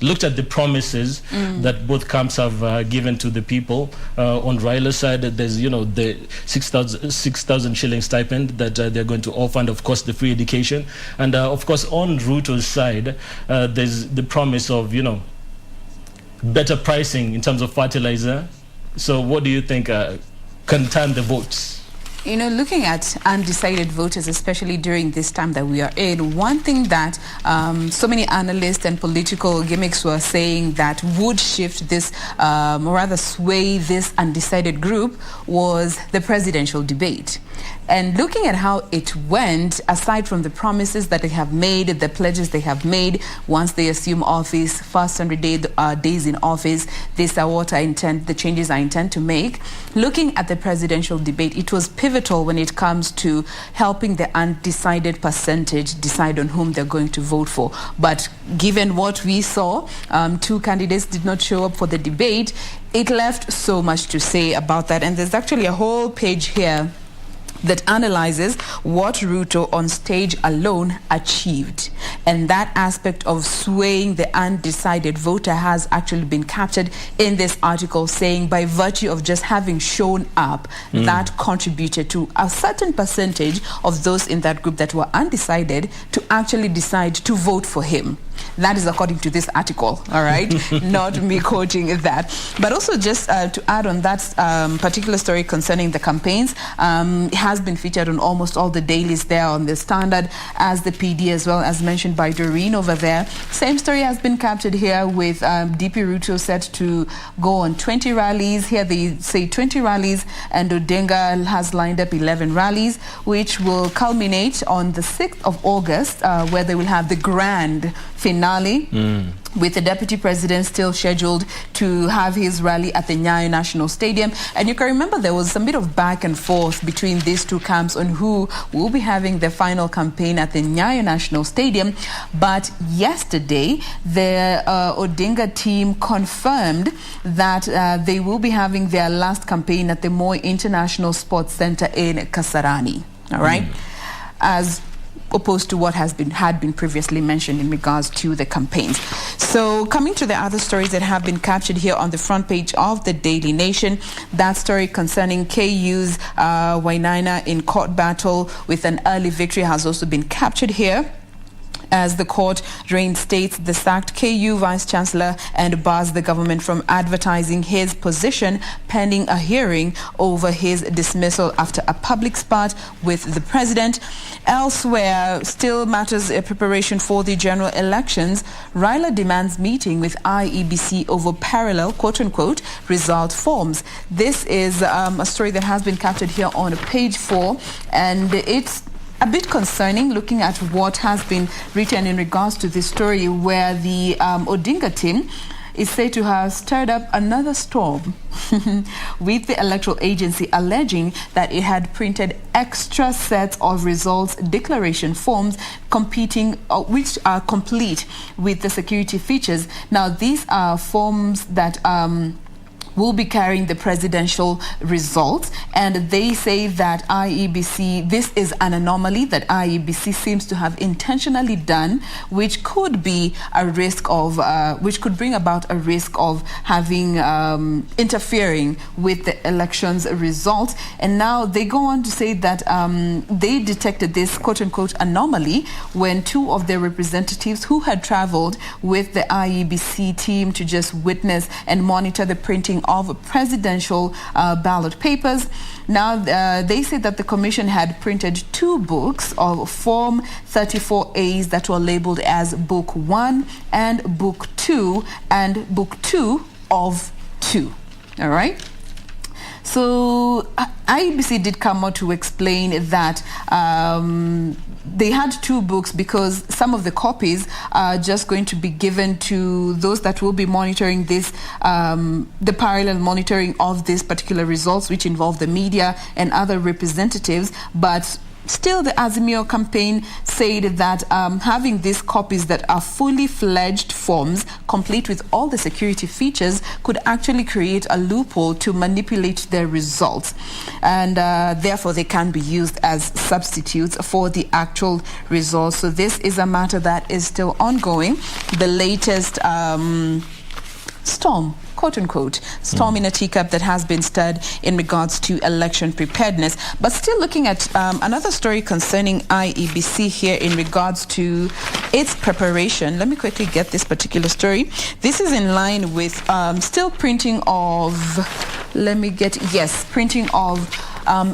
looked at the promises that both camps have given to the people. On Raila's side, there's the 6,000 shilling stipend that they're going to offer, and of course the free education. And of course on Ruto's side, there's the promise of better pricing in terms of fertilizer. So what do you think can turn the votes? Looking at undecided voters, especially during this time that we are in, one thing that so many analysts and political gimmicks were saying that would shift this, or rather sway this undecided group, was the presidential debate. And looking at how it went, aside from the promises that they have made, the pledges they have made once they assume office, first 100 days in office, these are what the changes I intend to make. Looking at the presidential debate, it was pivotal when it comes to helping the undecided percentage decide on whom they're going to vote for. But given what we saw, 2 candidates did not show up for the debate. It left so much to say about that. And there's actually a whole page here that analyzes what Ruto on stage alone achieved. And that aspect of swaying the undecided voter has actually been captured in this article, saying by virtue of just having shown up, that contributed to a certain percentage of those in that group that were undecided to actually decide to vote for him. That is according to this article, all right? Not me quoting that. But also just to add on that particular story concerning the campaigns, it has been featured on almost all the dailies there on the Standard, as the PD, as well as mentioned by Doreen over there. Same story has been captured here with DP Ruto set to go on 20 rallies. Here they say 20 rallies, and Odinga has lined up 11 rallies, which will culminate on the 6th of August, where they will have the grand finale, with the deputy president still scheduled to have his rally at the Nyayo National Stadium. And you can remember there was some bit of back and forth between these two camps on who will be having the final campaign at the Nyayo National Stadium. But yesterday, the Odinga team confirmed that they will be having their last campaign at the Moi International Sports Center in Kasarani. All right? As opposed to what had been previously mentioned in regards to the campaigns. So coming to the other stories that have been captured here on the front page of the Daily Nation, that story concerning KU's Wainaina in court battle with an early victory has also been captured here, as the court reinstates the sacked KU Vice-Chancellor and bars the government from advertising his position pending a hearing over his dismissal after a public spat with the president. Elsewhere, still matters a preparation for the general elections. Raila demands meeting with IEBC over parallel, quote-unquote, result forms. This is a story that has been captured here on page 4, and it's a bit concerning looking at what has been written in regards to this story, where the Odinga team is said to have stirred up another storm with the electoral agency, alleging that it had printed extra sets of results declaration forms which are complete with the security features. Now, these are forms that will be carrying the presidential results, and they say that IEBC, this is an anomaly that IEBC seems to have intentionally done, which could be a risk of, which could bring about a risk of having interfering with the election's results. And now they go on to say that they detected this quote-unquote anomaly when 2 of their representatives who had traveled with the IEBC team to just witness and monitor the printing of presidential ballot papers. Now, they say that the commission had printed 2 books of Form 34As that were labeled as Book 1 and Book 2 and Book 2 of 2. All right? So IEBC did come out to explain that they had 2 books because some of the copies are just going to be given to those that will be monitoring this, the parallel monitoring of these particular results, which involve the media and other representatives. But Still, the Azimio campaign said that having these copies that are fully fledged forms, complete with all the security features, could actually create a loophole to manipulate their results. And therefore, they can be used as substitutes for the actual results. So this is a matter that is still ongoing. The latest storm, quote unquote, storm in a teacup that has been stirred in regards to election preparedness. But still looking at another story concerning IEBC here in regards to its preparation. Let me quickly get this particular story. This is in line with still printing of, printing of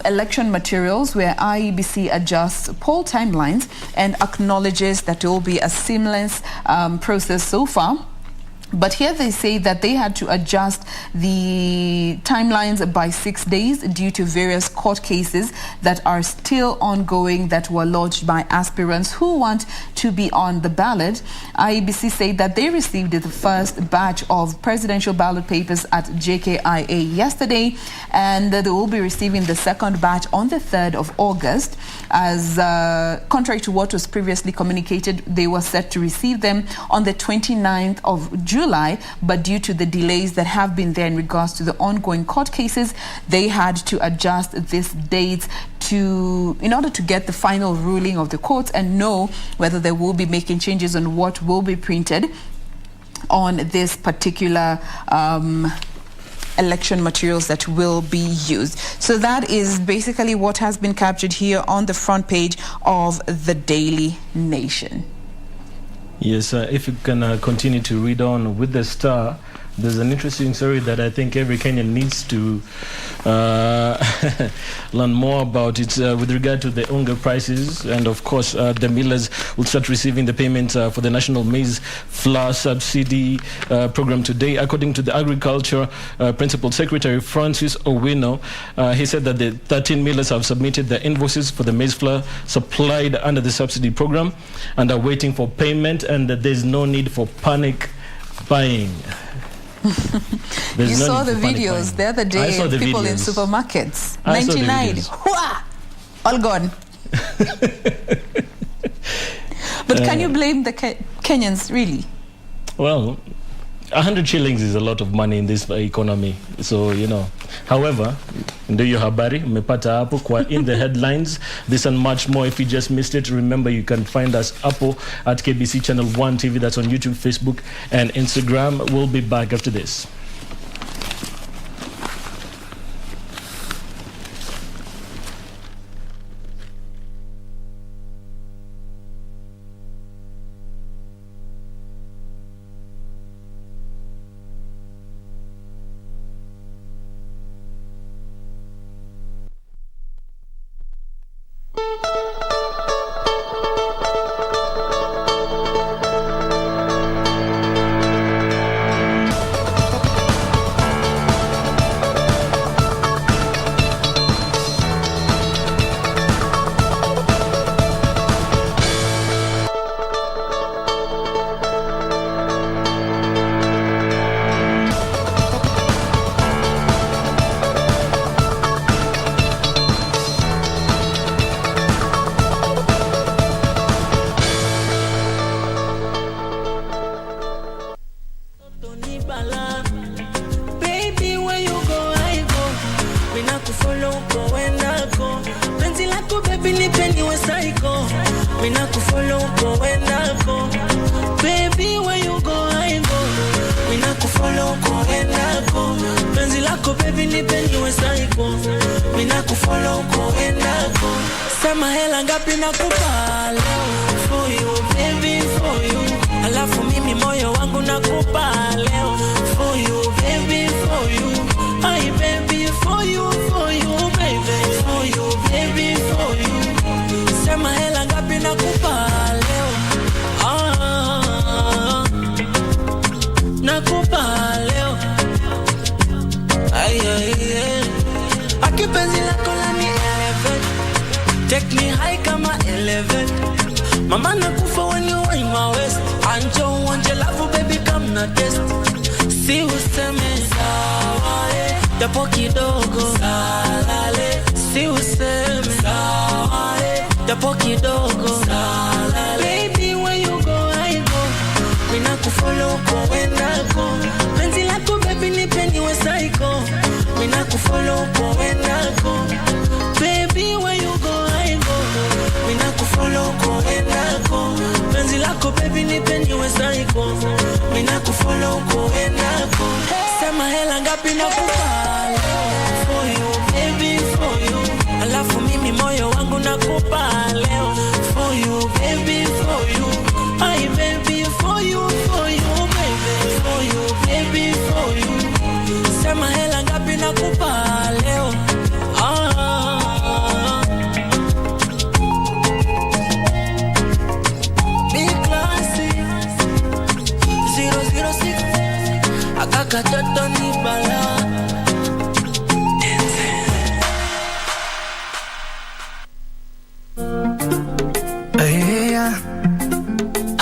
election materials, where IEBC adjusts poll timelines and acknowledges that it will be a seamless process so far. But here they say that they had to adjust the timelines by 6 days due to various court cases that are still ongoing that were lodged by aspirants who want to be on the ballot. IEBC said that they received the first batch of presidential ballot papers at JKIA yesterday, and they will be receiving the second batch on the 3rd of August. As contrary to what was previously communicated, they were set to receive them on the 29th of July, but due to the delays that have been there in regards to the ongoing court cases, they had to adjust this date in order to get the final ruling of the courts and know whether they will be making changes on what will be printed on this particular election materials that will be used. So that is basically what has been captured here on the front page of the Daily Nation. Yes, if you can continue to read on with the Star, there's an interesting story that I think every Kenyan needs to learn more about. It's with regard to the unga prices, and of course the millers will start receiving the payment for the National Maize Flour Subsidy program today. According to the Agriculture Principal Secretary Francis Owino, he said that the 13 millers have submitted their invoices for the maize flour supplied under the subsidy program and are waiting for payment, and that there's no need for panic buying. You saw the videos the other day of people in supermarkets. 99, all gone. But can you blame the Kenyans, really? Well, 100 shillings is a lot of money in this economy. So, you know. However, ndio habari mmepata hapo kwa in the headlines. This and much more. If you just missed it, remember you can find us hapo at KBC Channel 1 TV. That's on YouTube, Facebook, and Instagram. We'll be back after this. Sema hela ngapi nakupa leo for you baby for you, alafu mimi moyo wangu nakupa leo for you baby for you, ay baby for you baby for you baby for you. Sema hela ngapi nakupa leo, nakupa leo, ay ay ay, akipenzi lako la ni take me high kama 11. Mama nakufa when you in my waist. Anjo wanje love baby come na test. Si useme sawa japo kidogo salale. Si useme sawa wako baby nipe niwe saiko. Mina kufollow kuendako. Sema hela ngapi nakupa leo. For you baby for you. Alafu mimi moyo wangu nakupa leo. For you baby for you. Ay baby for you baby. For you baby for you. Sema hela ngapi nakupa leo. Akakatoto ni bala. Yeah,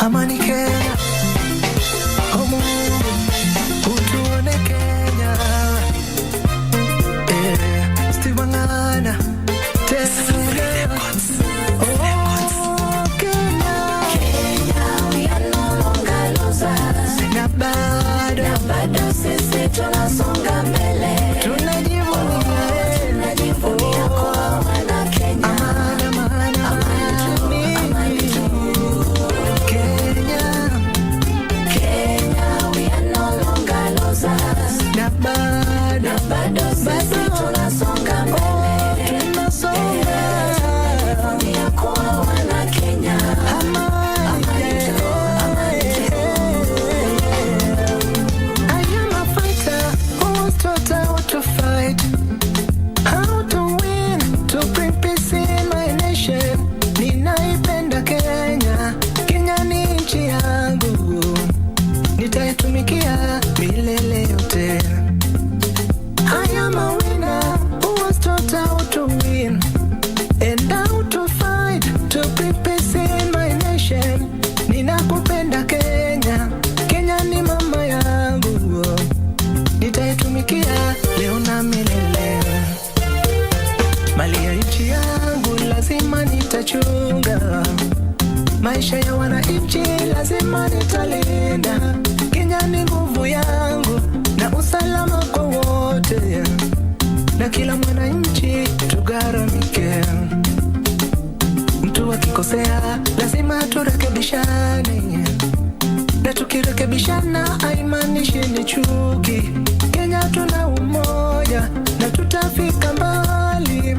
amani Kenya, Mungu utuone Kenya. Steve Mangana, tunasonga mbele, tunajivunia kwa wana Kenya. Amani tu. Kenya, we are no longer losers. Na bado sisi tunasonga mbele, tunajivunia kwa wana Kenya. Maisha ya wananchi lazima nitalinda. Kenya ni nguvu yangu na usalama kwa wote, na kila mwananchi tugaramike. Mtu akikosea lazima turekebishane, na tukirekebishana haimaanishi ni chuki. Kenya tuna umoja na tutafika mbali.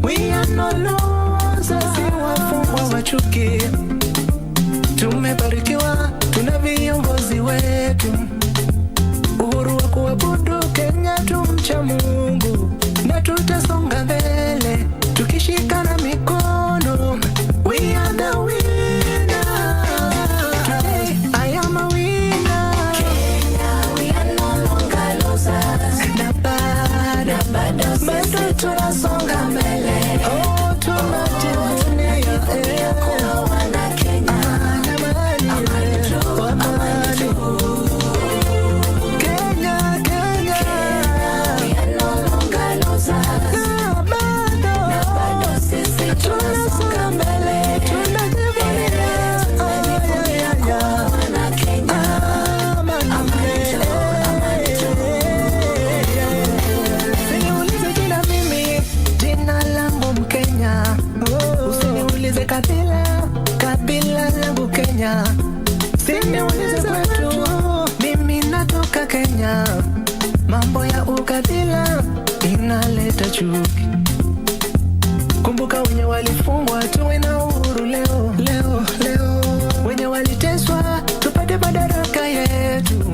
We are no losers, si wafungwa wa chuki. Tumebarikiwa, tuna viongozi wetu, uhuru wa kuabudu Kenya, tumcha Mungu na tutasonga mbele tukishikana mikono. We are the winner. Today I am a winner. Kenya, we are no longer losers. Na bado sisi tunasonga mbele. Oh, tunajivunia kwa wana Kenya. Kabila langu Kenya, siniulize kwetu, mimi natoka Kenya. Mambo ya ukabila inaleta chuki. Kumbuka wenye walifungwa tuwe na uhuru leo. Wenye waliteswa tupate madaraka yetu.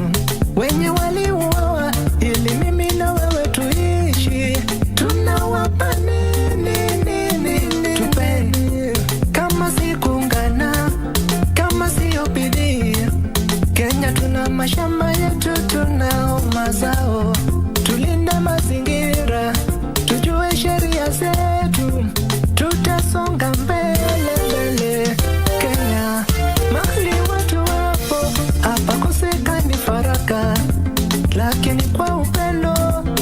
Wenye waliuawa ili mimi na wewe tuishi. Tunawapa nini? Tupeni kama si kuungana, kama sio bidii. Kenya tuna mashamba yetu, tunao mazao. Tulinda mazingira, tujue sheria zetu, tutasonga mbele. Kenya, mahali watu wapo, hapa kosekani faraka, lakini kwa upendo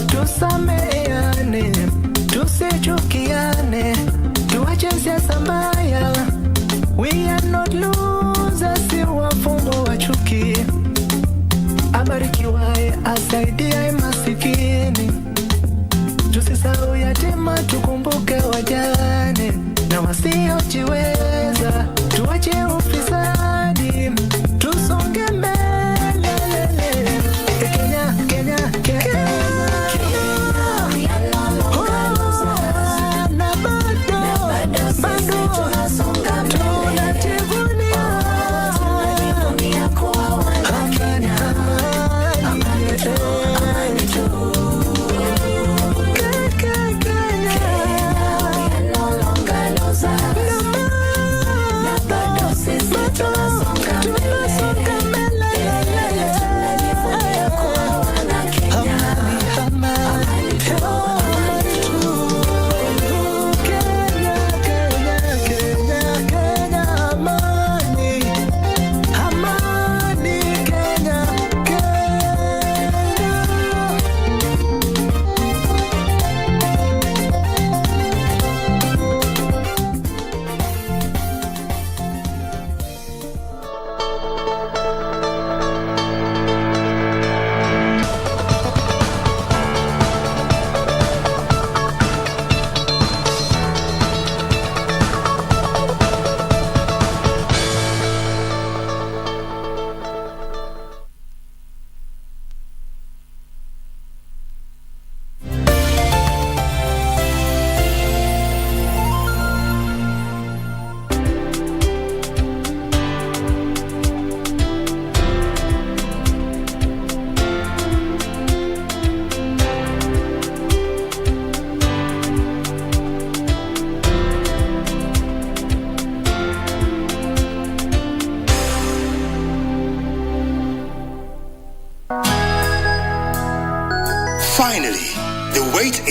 tusameheane, tusichukiane, tuache siasa mbaya. We are not losers, si wafungwa wa chuki. Abarikiwae asaidiae masikini, tusisahau yatima, tukumbuke wajane na wasiojiweza. Tuache ufisadi,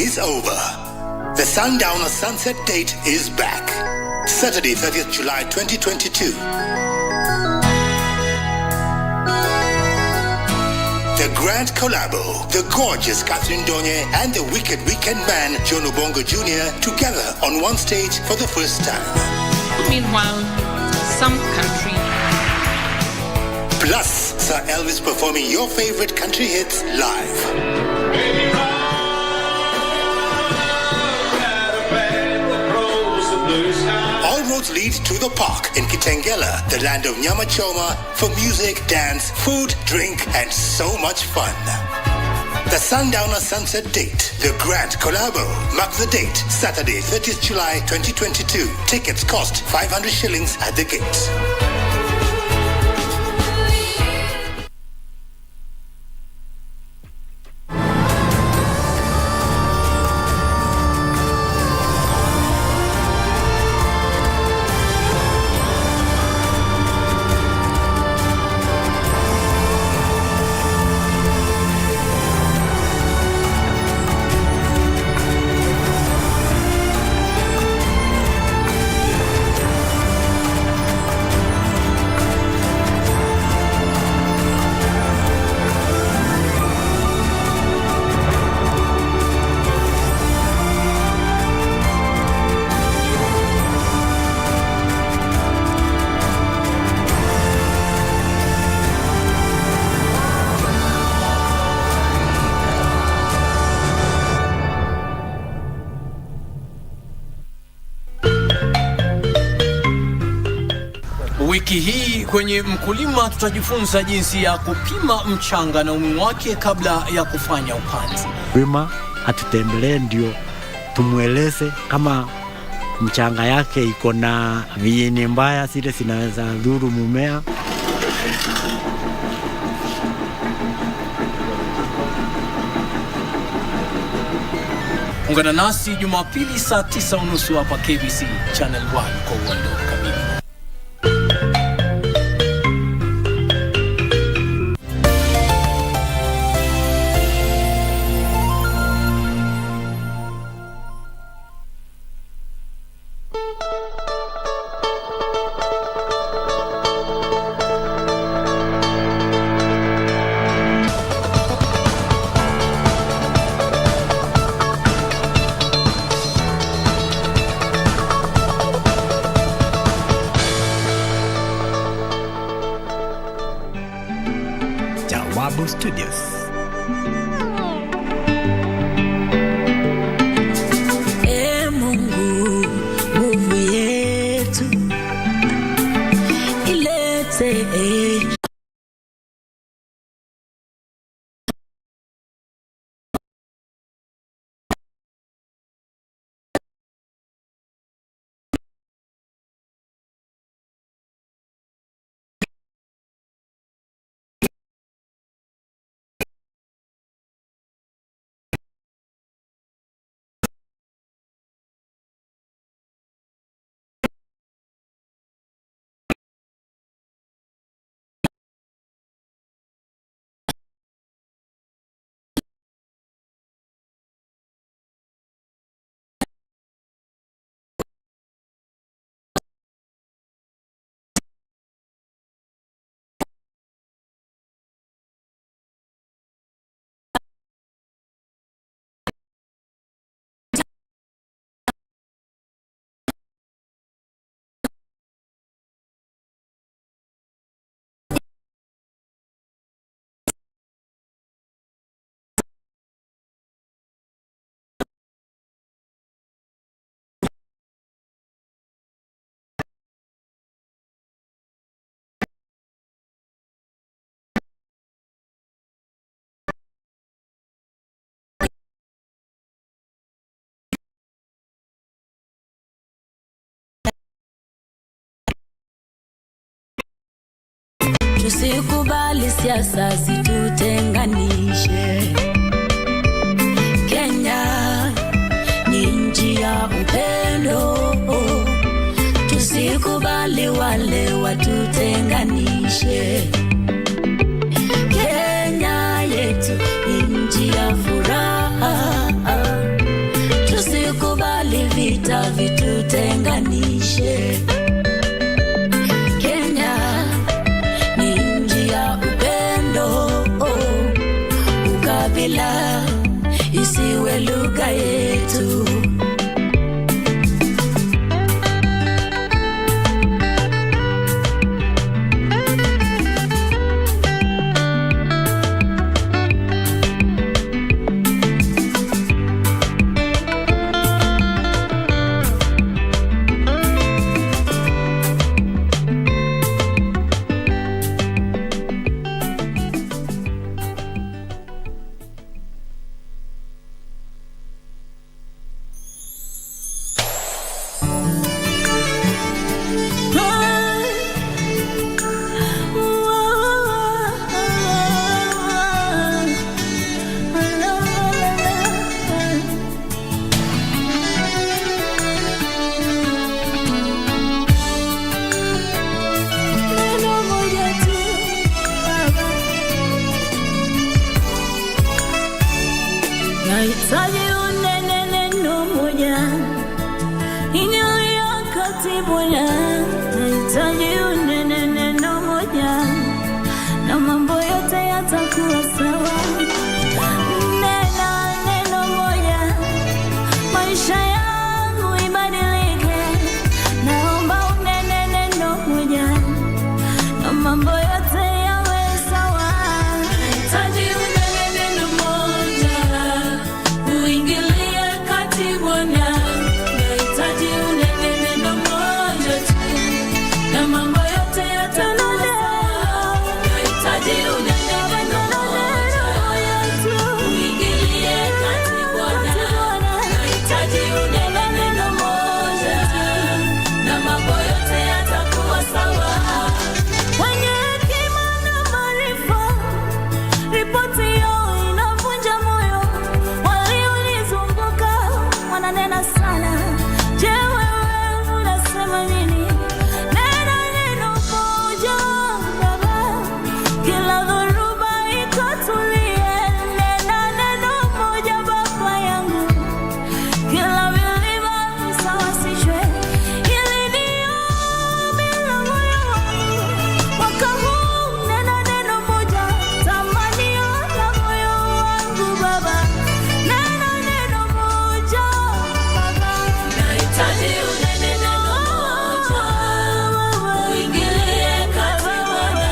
is over. The Sundowner Sunset Date is back. Saturday, 30th July 2022. The Grand Collabo, the gorgeous Catherine Donye and the wicked weekend man John Obongo Jr. together on one stage for the first time. Meanwhile, some country. Plus, Sir Elvis performing your favorite country hits live. All roads lead to the park in Kitengela, the land of Nyama Choma, for music, dance, food, drink, and so much fun. The Sundowner Sunset Date, the Grand Collabo. Mark the date, Saturday, 30th July 2022. Tickets cost 500 shillings at the gate. Wiki hii kwenye mkulima tutajifunza jinsi ya kupima mchanga na umuhimu wake kabla ya kufanya upanzi. Wima atutembelee ndio tumueleze kama mchanga yake iko na viini mbaya zile zinaweza dhuru mumea. Ungana nasi Jumapili saa 9:30 hapa KBC Channel 1 kwa uondo kamili. Studios. Mungu, nguvu yetu ilete tusikubali siasa zitutenganishe. Kenya ni nchi ya upendo, tusikubali wale watutenganishe. Kenya yetu ni nchi ya furaha, tuunganishe. Kenya ni nchi ya upendo, ukabila isiwe lugha yetu. Nahitaji unene neno moja inyoyo katibu ya. Nahitaji unene neno moja na mambo yote yatakuwa sawa. Nena neno moja maisha yangu ibadilike. Naomba unene neno moja na mambo yote yawe sawa. Nahitaji unene neno moja uingilie kati Bwana. Nahitaji unene neno moja tu na mambo yote yatakuwa sawa. Nahitaji unene neno moja tu uingilie kati Bwana. Nahitaji unene neno moja na mambo yote yatakuwa sawa. Wenye hekima na maarifa, ripoti yao inavunja moyo. Walionizunguka wananena sana. Je, wewe unasema nini? Nena neno moja Baba, kila dhoruba ikatulie. Nena neno moja Baba yangu, kila milima isawasishwe. Ili ndio bila moyo wangu mwaka huu. Nena neno moja tamanio la moyo wangu Baba. Nena neno moja Baba. Nahitaji unene neno moja uingilie kati Bwana.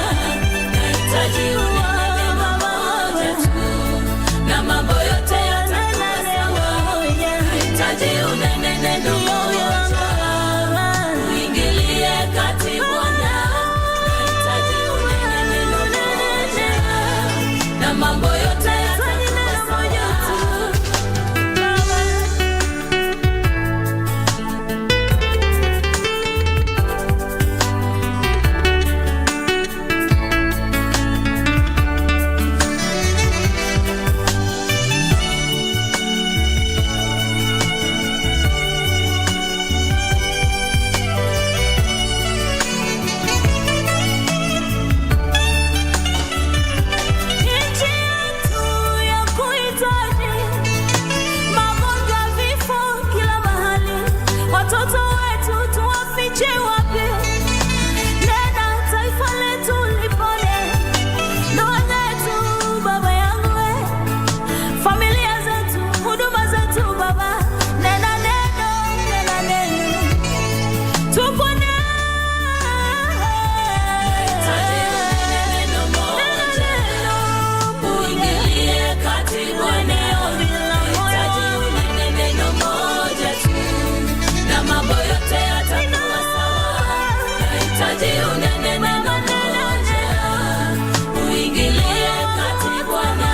Nahitaji unene neno moja tu na mambo yote yatakuwa sawa. Nahitaji unene neno moja uingilie kati Bwana. Nahitaji unene neno moja na mambo yote yatakuwa sawa. Nchi yetu ya kuhitaji, magonjwa, vifo kila mahali. Watoto wetu tuwafiche wapi? Nena taifa letu lipone. Ndoa zetu Baba yangu, familia zetu, huduma zetu Baba. Nena neno, nena neno tupone. Nahitaji unene neno moja uingilie kati Bwana. Nahitaji unene neno moja tu na mambo yote yatakuwa sawa. Nahitaji unene neno moja uingilie kati Bwana.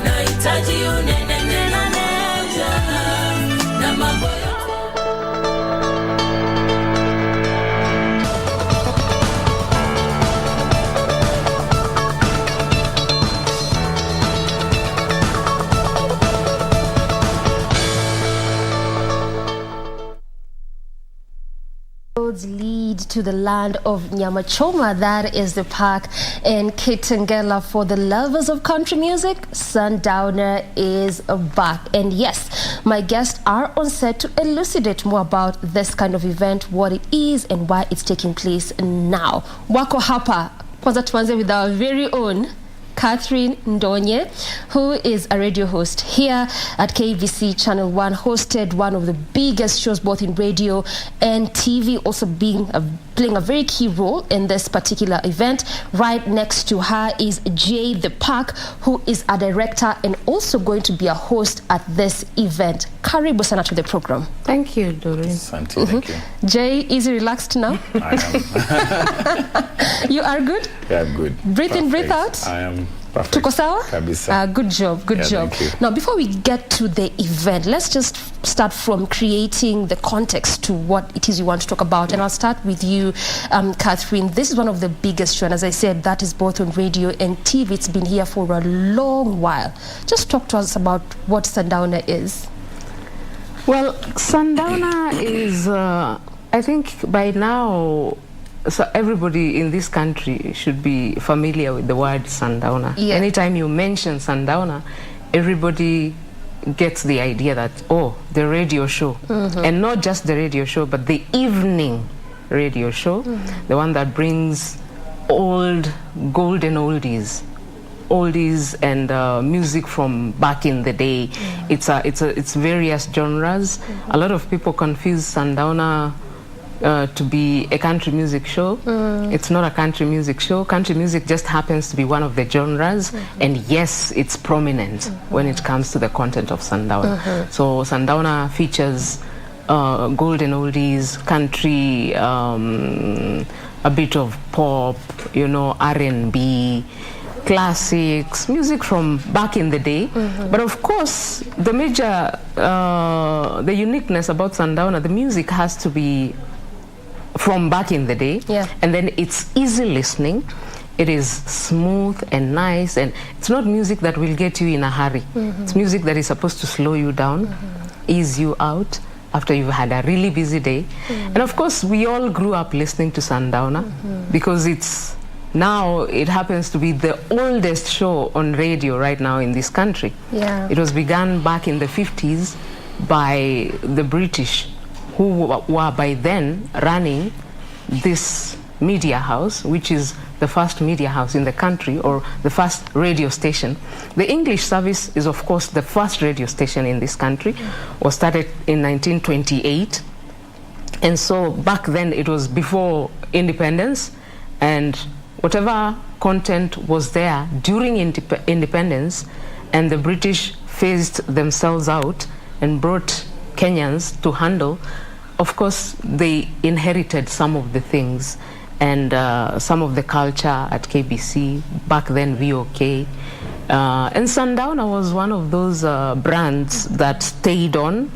Nahitaji unene neno moja na mambo yote. World's leading lead to the land of Nyamachoma. That is the park in Kitengela. For the lovers of country music, Sundowner is back. And yes, my guests are on set to elucidate more about this kind of event, what it is and why it's taking place now. Wako hapa. Kwanza tuanze with our very own Catherine Ndonye, who is a radio host here at KBC Channel 1, hosted one of the biggest shows both in radio and TV, also playing a very key role in this particular event. Right next to her is Jay the Park, who is a director and also going to be a host at this event. Karibu sana to the program. Thank you, Doreen. Thank you. Jay, is you relaxed now? I am. You are good? Yeah, I'm good. Breathe in, breathe out. I am perfect. Tuko sawa? Kabisa. Good job, good job. Thank you. Now, before we get to the event, let's just start from creating the context to what it is you want to talk about. And I'll start with you, Catherine. This is one of the biggest shows, and as I said, that is both on radio and TV. It's been here for a long while. Just talk to us about what Sundowner is. Well, Sundowner is, I think by now, so everybody in this country should be familiar with the word Sundowner. Yeah. Anytime you mention Sundowner, everybody gets the idea that, oh, the radio show. And not just the radio show, but the evening radio show, the one that brings old, golden oldies and music from back in the day. It's various genres. A lot of people confuse Sundowner to be a country music show. It's not a country music show. Country music just happens to be one of the genres, and yes, it's prominent when it comes to the content of Sundowner. So Sundowner features golden oldies, country, a bit of pop, R&B, classics, music from back in the day. But of course, the major, the uniqueness about Sundowner, the music has to be from back in the day. And then it's easy listening. It is smooth and nice, and it's not music that will get you in a hurry. It's music that is supposed to slow you down, ease you out after you've had a really busy day. And of course, we all grew up listening to Sundowner because it happens to be the oldest show on radio right now in this country. It was begun back in the 50s by the British, who were by then running this media house, which is the first media house in the country, or the first radio station. The English service is, of course, the first radio station in this country, was started in 1928. And so back then it was before independence, and whatever content was there during independence, and the British phased themselves out and brought Kenyans to handle, of course, they inherited some of the things and some of the culture at KBC, back then VOK. And Sundowner was one of those brands that stayed on,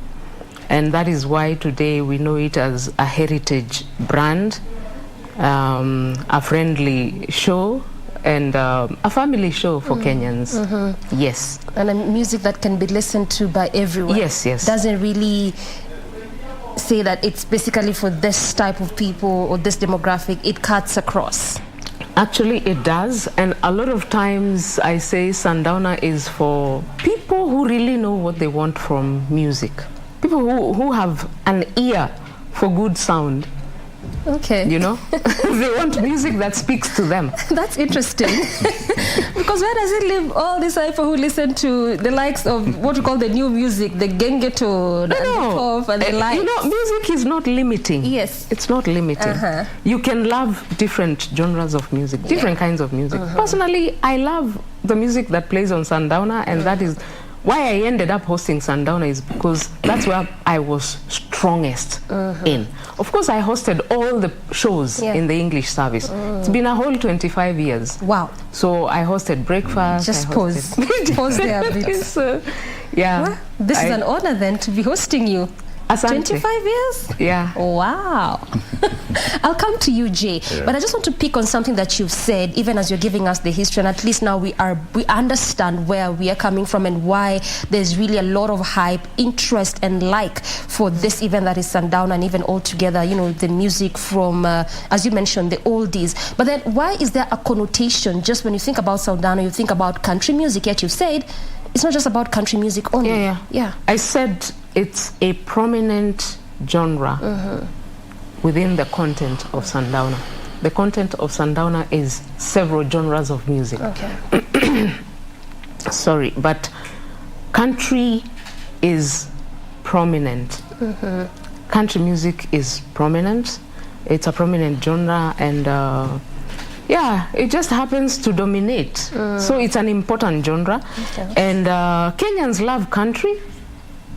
and that is why today we know it as a heritage brand, a friendly show, and a family show for Kenyans. Yes. And a music that can be listened to by everyone. Yes. Doesn't really say that it's basically for this type of people or this demographic. It cuts across. Actually, it does. And a lot of times I say Sundowner is for people who really know what they want from music. People who have an ear for good sound. Okay. They want music that speaks to them. That's interesting. Because where does it live, all these people who listen to the likes of what we call the new music, the gengeto, the pop, and the likes? Music is not limiting. Yes. It's not limiting. You can love different genres of music, different kinds of music. Personally, I love the music that plays on Sundowner, and that is why I ended up hosting Sundowner, is because that's where I was strongest in. Of course, I hosted all the shows in the English service. It's been a whole 25 years. Wow. So I hosted breakfast. Just pause. Pause there a bit. Yeah. Well, this is an honor then to be hosting you. Asante. 25 years? Yeah. Wow. I'll come to you, Jay. Yeah. But I just want to pick on something that you've said, even as you're giving us the history, and at least now we understand where we are coming from and why there's really a lot of hype, interest, and like for this event that is Sundown, and even altogether, you know, the music from, as you mentioned, the oldies. But then why is there a connotation just when you think about Sundown, you think about country music, yet you said it's not just about country music only? Yeah. I said it's a prominent genre within the content of Sundowner. The content of Sundowner is several genres of music. Okay. Sorry, but country is prominent. Country music is prominent. It's a prominent genre, and yeah, it just happens to dominate. So it's an important genre. Okay. And Kenyans love country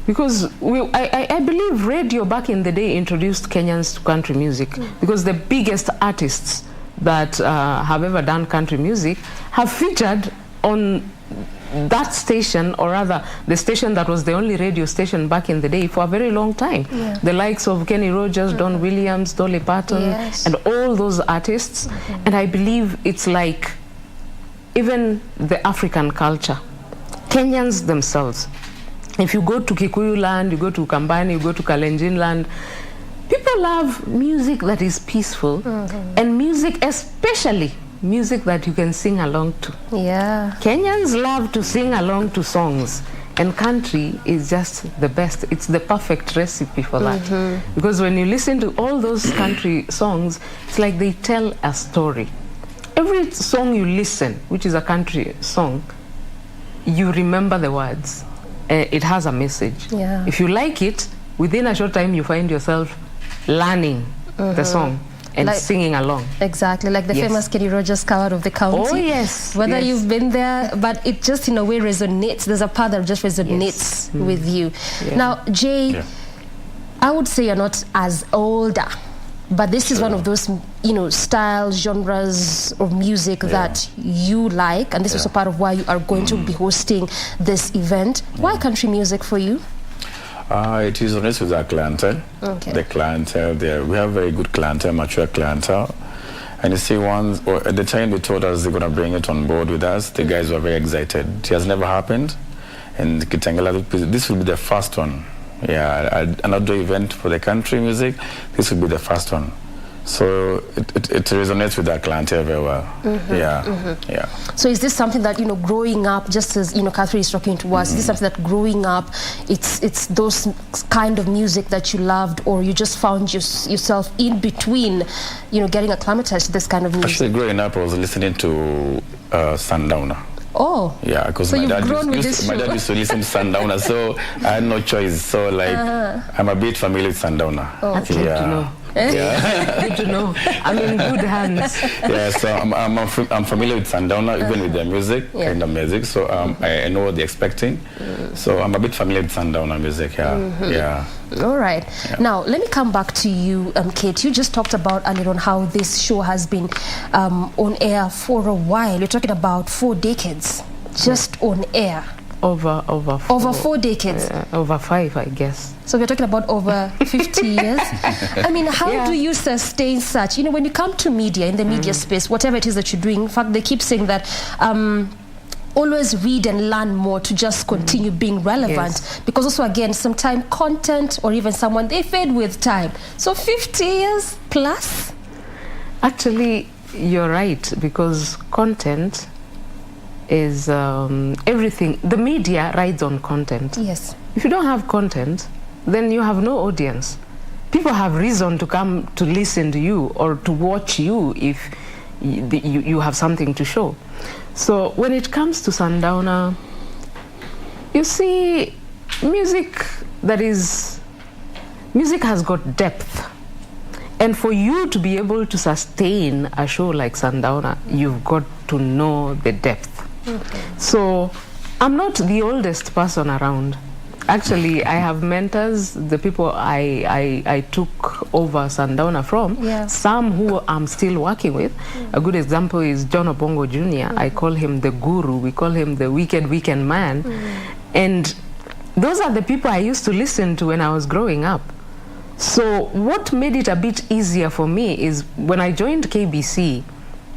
because I believe radio back in the day introduced Kenyans to country music, because the biggest artists that have ever done country music have featured on that station, or rather the station that was the only radio station back in the day for a very long time. Yeah. The likes of Kenny Rogers, Don Williams, Dolly Parton, Yes. and all those artists. And I believe it's like even the African culture, Kenyans themselves. If you go to Kikuyu land, you go to Kambani, you go to Kalenjin land, people love music that is peaceful, and music, especially music that you can sing along to. Yeah. Kenyans love to sing along to songs, and country is just the best. It's the perfect recipe for that. Because when you listen to all those country songs, it's like they tell a story. Every song you listen, which is a country song, you remember the words. It has a message. Yeah. If you like it, within a short time you find yourself learning the song and Like- singing along. Exactly, like the Yes. famous Kenny Rogers cover of the county. Oh, yes. Whether yes. you've been there, but it just in a way resonates. There's a part that just resonates with you. Yeah. Now, Jay, I would say you're not as older, but this is one of those, you know, styles, genres of music that you like, and this is also part of why you are going to be hosting this event. Why country music for you? It is honest with our clientele. Okay. The clientele there, we have very good clientele, mature clientele. And you see, at the time they told us they're going to bring it on board with us, the guys were very excited. It has never happened. And Kitengela, this will be the first one. Yeah, another event for the country music, this will be the first one. So it resonates with our clientele very well. Yeah. So is this something that, you know, growing up, just as, you know, Catherine is talking to us, is this something that growing up, it's those kind of music that you loved, or you just found yourself in between, you know, getting acclimatized to this kind of music? Actually, growing up, I was listening to Sundowner. Oh. Yeah, because So my you've dad grown with used this my show. dad used to listen to Sundowner, so I had no choice. So like, I'm a bit familiar with Sundowner. Oh, That's good to know. Good to know. I'm in good hands. Yeah, so I'm familiar with Sundowner, even with their music, kind of music. So I know what they're expecting. So I'm a bit familiar with Sundowner music. Yeah. All right. Now, let me come back to you, Kate. You just talked about earlier on how this show has been on air for a while. You're talking about 4 decades just on air. Over 4 decades. Over 5, I guess. So we're talking about over 50 years. I mean, how do you sustain such? You know, when you come to media, in the media space, whatever it is that you're doing, in fact, they keep saying that always read and learn more to just continue being relevant. Because also, again, sometimes content or even someone, they fade with time. So 50 years plus? Actually, you're right, because content is everything. The media rides on content. Yes. If you don't have content, then you have no audience. People have reason to come to listen to you or to watch you if you have something to show. So when it comes to Sundowner, you see, music has got depth. And for you to be able to sustain a show like Sundowner, you've got to know the depth. So I'm not the oldest person around. Actually, I have mentors, the people I took over Sundowner from, some who I'm still working with. A good example is John Obongo Jr. I call him the guru. We call him the wicked man. And those are the people I used to listen to when I was growing up. So what made it a bit easier for me is when I joined KBC,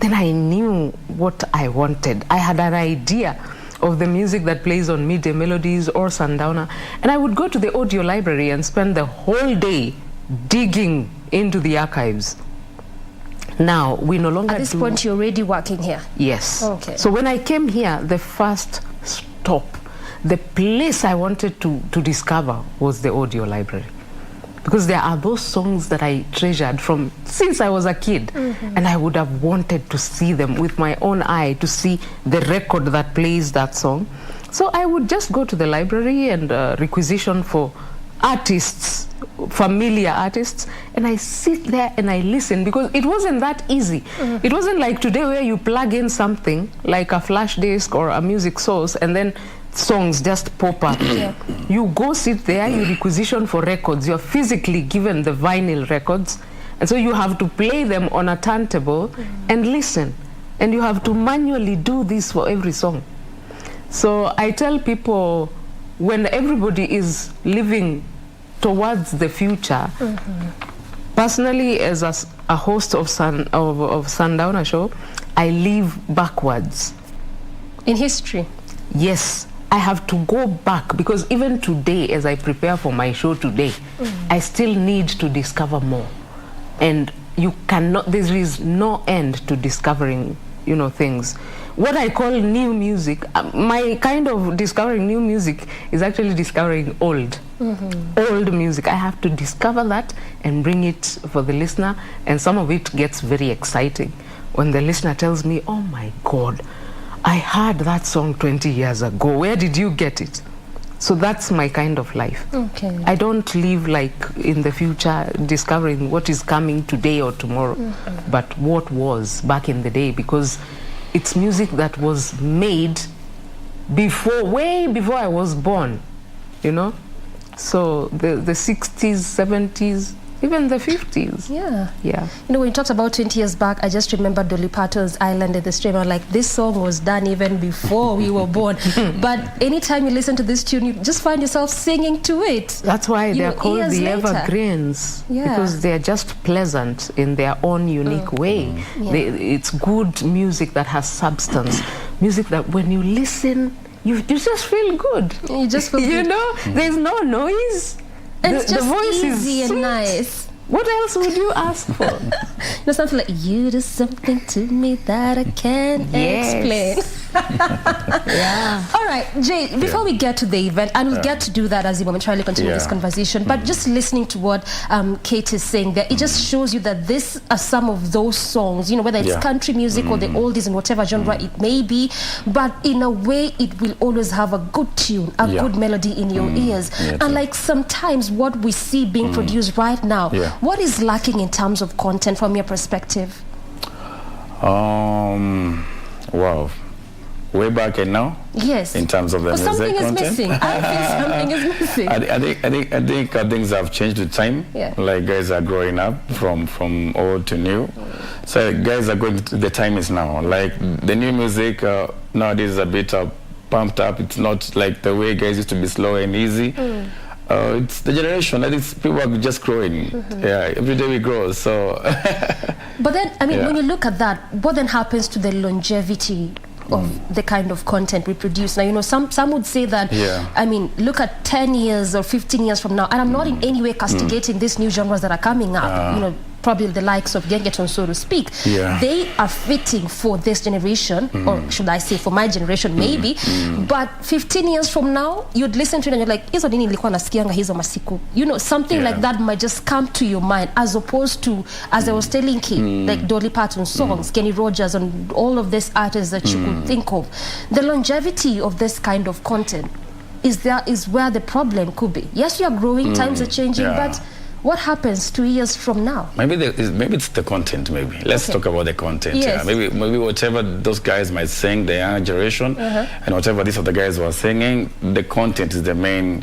then I knew what I wanted. I had an idea of the music that plays on Midday Melodies or Sundowner, and I would go to the audio library and spend the whole day digging into the archives. Now, we no longer At this point, you're already working here? Yes. Okay. So when I came here, the first stop, the place I wanted to discover was the audio library. Because there are those songs that I treasured from since I was a kid. And I would have wanted to see them with my own eye, to see the record that plays that song. So I would just go to the library and requisition for artists, familiar artists, and I sit there and I listen, because it wasn't that easy. It wasn't like today where you plug in something like a flash disk or a music source and then songs just pop up. You go sit there, you requisition for records. You're physically given the vinyl records, and so you have to play them on a turntable and listen. And you have to manually do this for every song. So I tell people, when everybody is living towards the future, personally, as a host of Sundowner Show, I live backwards. In history? Yes. I have to go back, because even today, as I prepare for my show today, I still need to discover more. And you cannot, there is no end to discovering, you know, things. What I call new music, my kind of discovering new music is actually discovering old music. I have to discover that and bring it for the listener, and some of it gets very exciting when the listener tells me, oh my God, I heard that song 20 years ago. Where did you get it? So that's my kind of life. Okay. I don't live like in the future discovering what is coming today or tomorrow, but what was back in the day, because it's music that was made before, way before I was born, you know? So the 60s, 70s, even the 50s. Yeah. Yeah. You know, when you talked about 20 years back, I just remember Dolly Parton's Island in the Stream. I'm like, this song was done even before we were born. But anytime you listen to this tune, you just find yourself singing to it. That's why they're called the later. evergreens. Yeah. Because they're just pleasant in their own unique way. Yeah. It's good music that has substance. Music that when you listen, you just feel good. You just feel you good. know, there's no noise. And it's just the voice easy is and sweet. nice. What else would you ask for? You know, something like, you do something to me that I can't explain. Yeah. All right, Jay, before we get to the event, and we'll get to do that as we momentarily continue this conversation, but just listening to what Kate is saying there, it just shows you that these are some of those songs, you know, whether it's country music or the oldies in whatever genre it may be, but in a way it will always have a good tune, a good melody in your ears. And like sometimes what we see being produced right now, what is lacking in terms of content from your perspective? Wow. Way back and now? Yes. In terms of the music something content? is missing. I think something is missing. I think things have changed with time. Yeah. Like guys are growing up from old to new. So guys are going to, the time is now. Like the new music nowadays is a bit pumped up. It's not like the way guys used to be slow and easy. It's the generation. I think people are just growing. Yeah, every day we grow. So. But then, I mean, when you look at that, what then happens to the longevity of the kind of content we produce? Now, you know, some would say that, I mean, look at 10 years or 15 years from now, and I'm not in any way castigating these new genres that are coming up, you know, probably the likes of Gengeton, so to speak. They are fitting for this generation, or should I say for my generation, maybe. But 15 years from now, you'd listen to it and you're like, hizo nini nilikuwa nasikianga hizo masiku? You know, something like that might just come to your mind, as opposed to, as I was telling Kate, like Dolly Parton songs, Kenny Rogers, and all of these artists that you could think of. The longevity of this kind of content is where the problem could be. Yes, we are growing, times are changing, but what happens 2 years from now? Maybe it's the content. Maybe let's talk about the content. Yes. Maybe whatever those guys might sing, the younger generation, and whatever these other guys were singing, the content is the main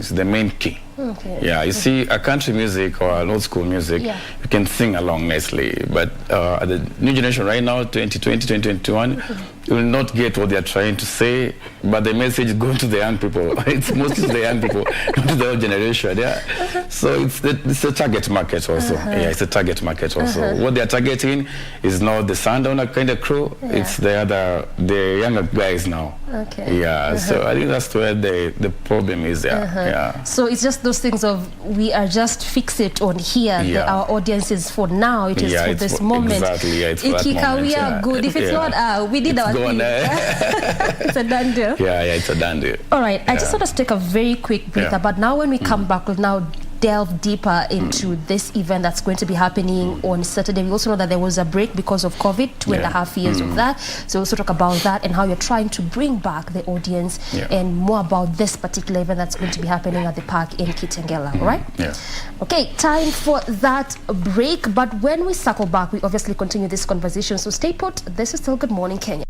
key. Okay. Yeah, you see, a country music or an old school music, you can sing along nicely. But the new generation right now, 2020, 2021, you will not get what they are trying to say, but the message is going to the young people. It's mostly to the young people, not to the old generation. Yeah. So it's a target market also. Yeah, it's a target market also. What they are targeting is not the Sundowner kind of crew. It's the younger guys now. Okay. Yeah. So I think that's where the problem is there. Yeah. So it's just those things of we are just fixate on here. Our audience is for now. It is for this moment. Exactly. Yeah, it's for that moment. We are good. If it's not, we did our thing. It's a done deal. Yeah, it's a done deal. All right. I just want us to take a very quick breather. But now when we come back, we'll now delve deeper into this event that's going to be happening on Saturday. We also know that there was a break because of COVID, 2.5 years of that. So we'll also talk about that and how you're trying to bring back the audience and more about this particular event that's going to be happening at the park in Kitengela, right? Yeah. Okay, time for that break. But when we circle back, we obviously continue this conversation. So stay put. This is still Good Morning Kenya.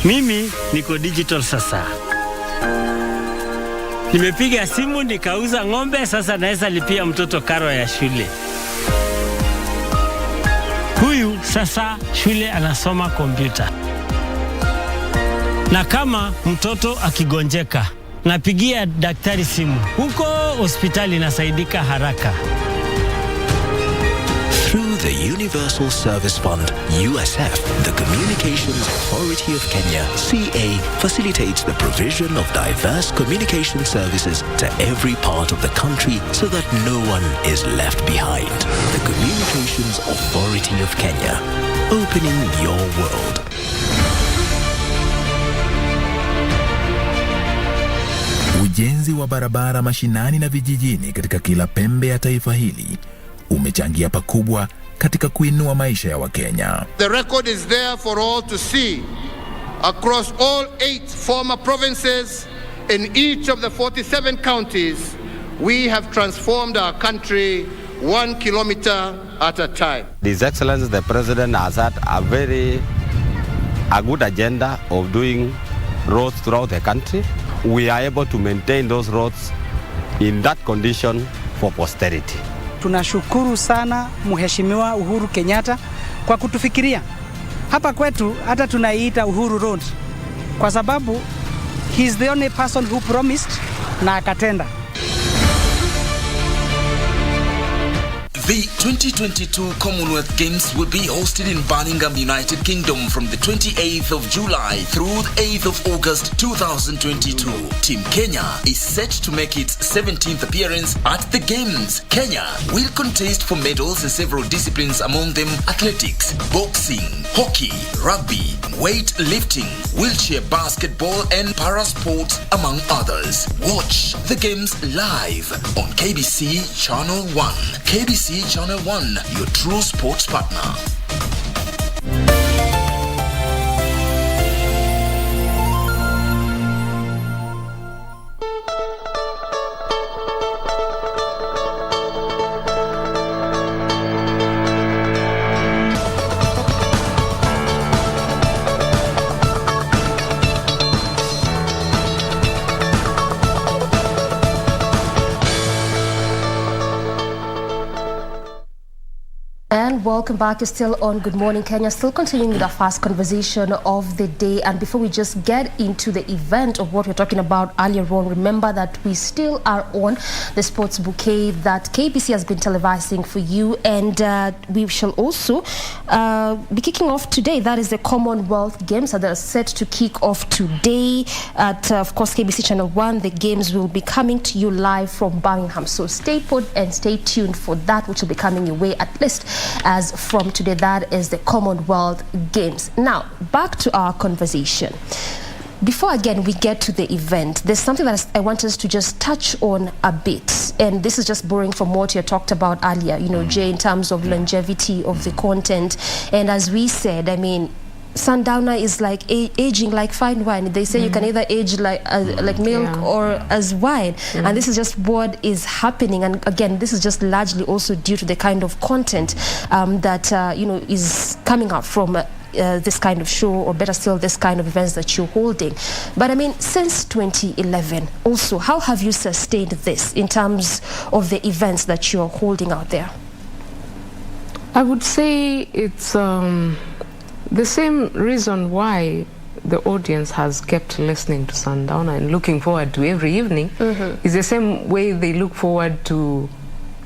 Mimi niko digital sasa. Nimepiga simu nikauza ng'ombe, sasa naweza lipia mtoto karo ya shule. Huyu sasa shule anasoma kompyuta. Na kama mtoto akigonjeka, napigia daktari simu. Huko hospitali nasaidika haraka. Through the Universal Service Fund, USF, the Communications Authority of Kenya, CA, facilitates the provision of diverse communication services to every part of the country so that no one is left behind. The Communications Authority of Kenya, opening your world. Ujenzi wa barabara mashinani na vijijini katika kila pembe ya taifa hili umechangia pakubwa katika kuinua maisha ya Wakenya. The record is there for all to see. Across all 8 former provinces in each of the 47 counties, we have transformed our country 1 kilometer at a time. His Excellency the President has had a good agenda of doing roads throughout the country. We are able to maintain those roads in that condition for posterity. Tunashukuru sana Mheshimiwa Uhuru Kenyatta kwa kutufikiria. Hapa kwetu hata tunaiita Uhuru Road kwa sababu he is the only person who promised na akatenda. The 2022 Commonwealth Games will be hosted in Birmingham, United Kingdom from the 28th of July through the 8th of August 2022. Team Kenya is set to make its 17th appearance at the Games. Kenya will contest for medals in several disciplines, among them athletics, boxing, hockey, rugby, weightlifting, wheelchair basketball and para-sports, among others. Watch the Games live on KBC Channel 1. KBC Channel 1, your true sports partner. again. Welcome back. You're still on Good Morning Kenya. Still continuing with our first conversation of the day. And before we just get into the event of what we're talking about earlier on, remember that we still are on the sports bouquet that KBC has been televising for you. And we shall also be kicking off today. That is the Commonwealth Games that are set to kick off today at, of course, KBC Channel 1. The games will be coming to you live from Birmingham. So stay put and stay tuned for that, which will be coming your way at least as from today. That is the Commonwealth Games. Now, back to our conversation. Before, again, we get to the event, there's something that I want us to just touch on a bit. And this is just borrowing from what you talked about earlier, you know, Jay, in terms of longevity of the content. And as we said, I mean, Sundowner is like aging like fine wine. They say you can either age like milk or as wine. And this is just what is happening. And again, this is just largely also due to the kind of content that, you know, is coming up from this kind of show, or better still, this kind of events that you're holding. But I mean, since 2011, also, how have you sustained this in terms of the events that you're holding out there? I would say it's the same reason why the audience has kept listening to Sundowner and looking forward to every evening is the same way they look forward to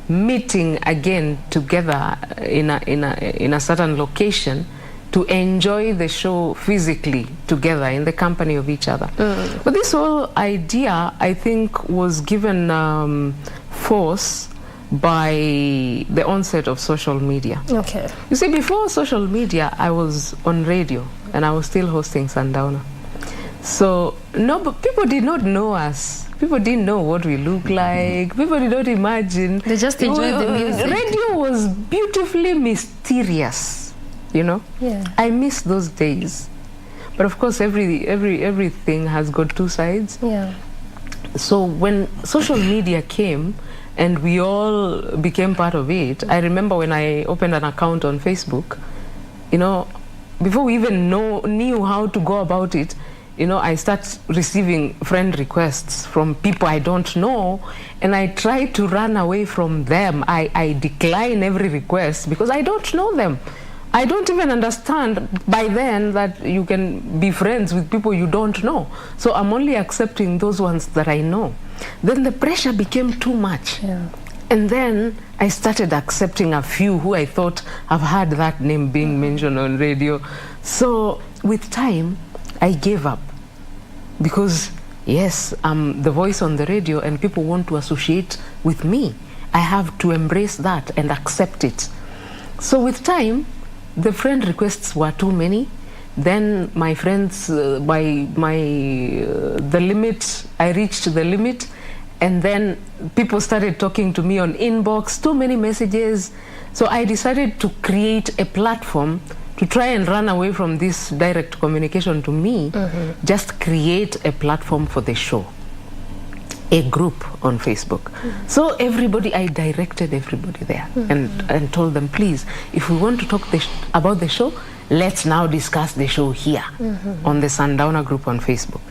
meeting again together in a certain location to enjoy the show physically together in the company of each other. But this whole idea, I think, was given force by the onset of social media. Okay. You see, before social media, I was on radio and I was still hosting Sundowner. So but people did not know us. People didn't know what we look like. People did not imagine. They just enjoyed the music. Radio was beautifully mysterious, you know? Yeah. I miss those days. But of course, everything has got two sides. Yeah. So when social media came, and we all became part of it. I remember when I opened an account on Facebook, you know, before we even knew how to go about it, you know, I start receiving friend requests from people I don't know, and I try to run away from them. I decline every request because I don't know them. I don't even understand by then that you can be friends with people you don't know. So I'm only accepting those ones that I know. Then the pressure became too much. Yeah. And then I started accepting a few who I thought have heard that name being mentioned on radio. So with time, I gave up. Because yes, I'm the voice on the radio and people want to associate with me. I have to embrace that and accept it. So with time, the friend requests were too many. Then my friends, the limit, I reached the limit. And then people started talking to me on inbox, too many messages. So I decided to create a platform to try and run away from this direct communication to me. Just create a platform for the show. A group on Facebook. So I directed everybody there and told them, please, if we want to talk about the show, let's now discuss the show here on the Sundowner group on Facebook.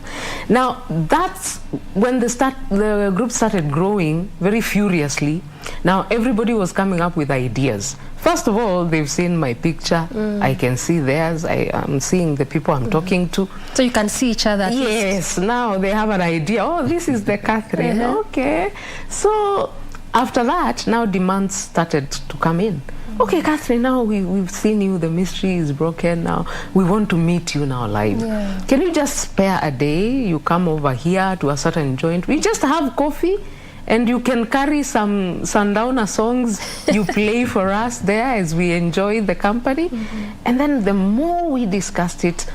Now, that's when the group started growing very furiously. Now, everybody was coming up with ideas. First of all, they've seen my picture. I can see theirs. I'm seeing the people I'm talking to. So you can see each other. Yes, now they have an idea. Oh, this is the Catherine. Okay. So after that, now demands started to come in. Okay, Catherine, now we've seen you. The mystery is broken now. We want to meet you now live. Yeah. Can you just spare a day? You come over here to a certain joint. We just have coffee. And you can carry some Sundowner songs you play for us there as we enjoy the company. And then the more we discussed it,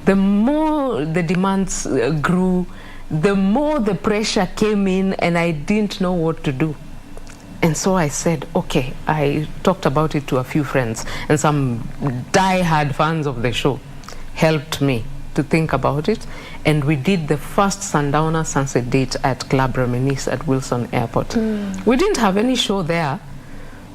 the more the demands grew, the more the pressure came in, and I didn't know what to do. And so I said, okay, I talked about it to a few friends, and some die-hard fans of the show helped me to think about it, and we did the first Sundowner Sunset Date at Club Reminisce at Wilson Airport. We didn't have any show there,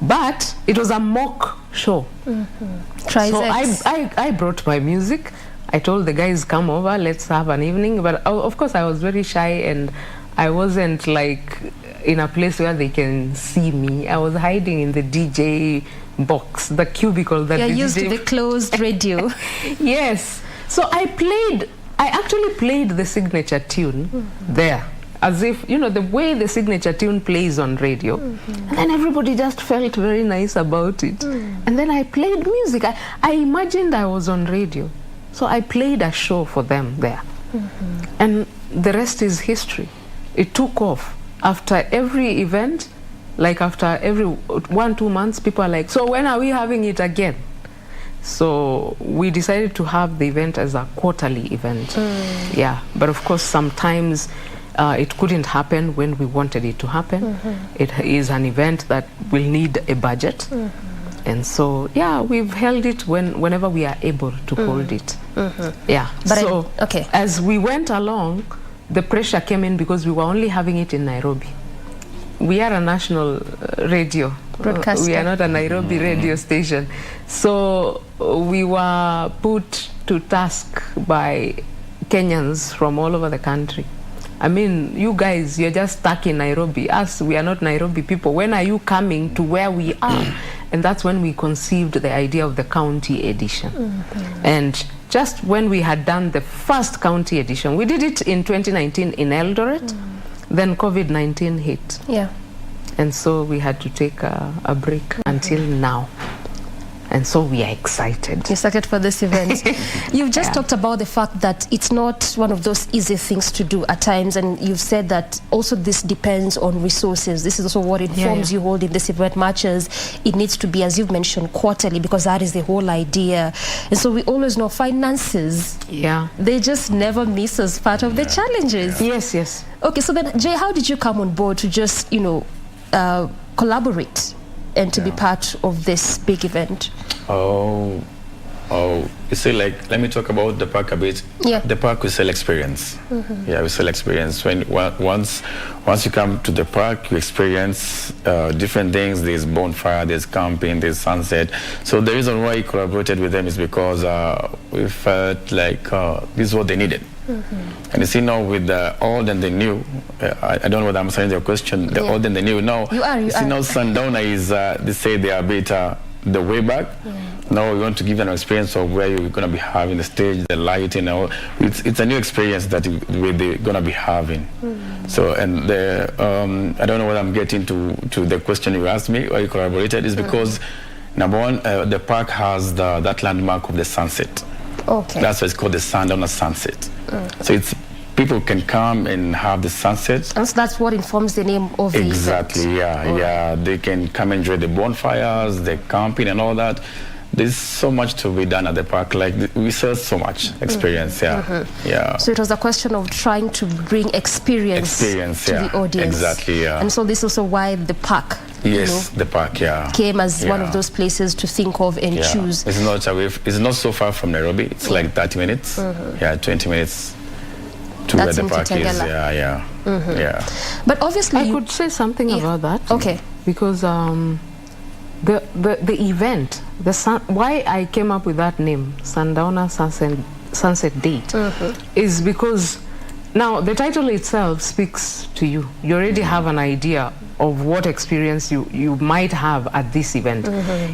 but it was a mock show. So I brought my music. I told the guys, come over, let's have an evening. But of course I was very shy and I wasn't like in a place where they can see me. I was hiding in the DJ box, the cubicle that You're the used to DJ the closed radio. Yes. So I actually played the signature tune there, as if, you know, the way the signature tune plays on radio. And then everybody just felt very nice about it. And then I played music. I imagined I was on radio. So I played a show for them there. And the rest is history. It took off. After every event, like after every 1-2 months, people are like, so when are we having it again? So we decided to have the event as a quarterly event. Yeah, but of course sometimes it couldn't happen when we wanted it to happen. It is an event that will need a budget. And so, yeah, we've held it whenever we are able to hold it. Yeah, but so as we went along, the pressure came in because we were only having it in Nairobi. We are a national radio broadcaster. We are not a Nairobi radio station. So we were put to task by Kenyans from all over the country. I mean, you guys, you're just stuck in Nairobi. Us, we are not Nairobi people. When are you coming to where we are? And that's when we conceived the idea of the county edition. And just when we had done the first county edition, we did it in 2019 in Eldoret. Then COVID-19 hit. Yeah. And so we had to take a break until now. And so we are excited. You're excited for this event. You've just talked about the fact that it's not one of those easy things to do at times, and you've said that also this depends on resources. This is also what informs you holding this event matches. It needs to be, as you've mentioned, quarterly, because that is the whole idea. And so we always know finances, they just never miss as part of the challenges. Yes, yes. Okay, so then, Jay, how did you come on board to just, you know, collaborate and to be part of this big event? You see, like, let me talk about the park a bit. Yeah. The park, we sell experience. Yeah, we sell experience. Once you come to the park, you experience different things. There's bonfire, there's camping, there's sunset. So the reason why we collaborated with them is because we felt like this is what they needed. And you see now with the old and the new, I don't know whether I'm answering your question, the old and the new. Now, you see now Sundowner is, they say they are better the way back. Now we want to give you an experience of where you're going to be having the stage, the lighting. It's a new experience that they're going to be having. So, and I don't know whether I'm getting to the question you asked me, why you collaborated, is because, number one, the park has that landmark of the sunset. Okay. That's why it's called the Sundowner Sunset. So people can come and have the sunset. And so that's what informs the name of the event. Exactly, yeah. They can come enjoy the bonfires, the camping and all that. There's so much to be done at the park. Like, we sell so much experience, yeah. So it was a question of trying to bring experience to the audience. Exactly, yeah. And so this is also why the park, the park, came as one of those places to think of and choose. It's not away. It's not so far from Nairobi. It's like 30 minutes. 20 minutes to where the park is. Yeah. But obviously, I could say something about that. Okay. Because the event, why I came up with that name, Sundowner Sunset Date, is because now the title itself speaks to you. You already have an idea of what experience you might have at this event.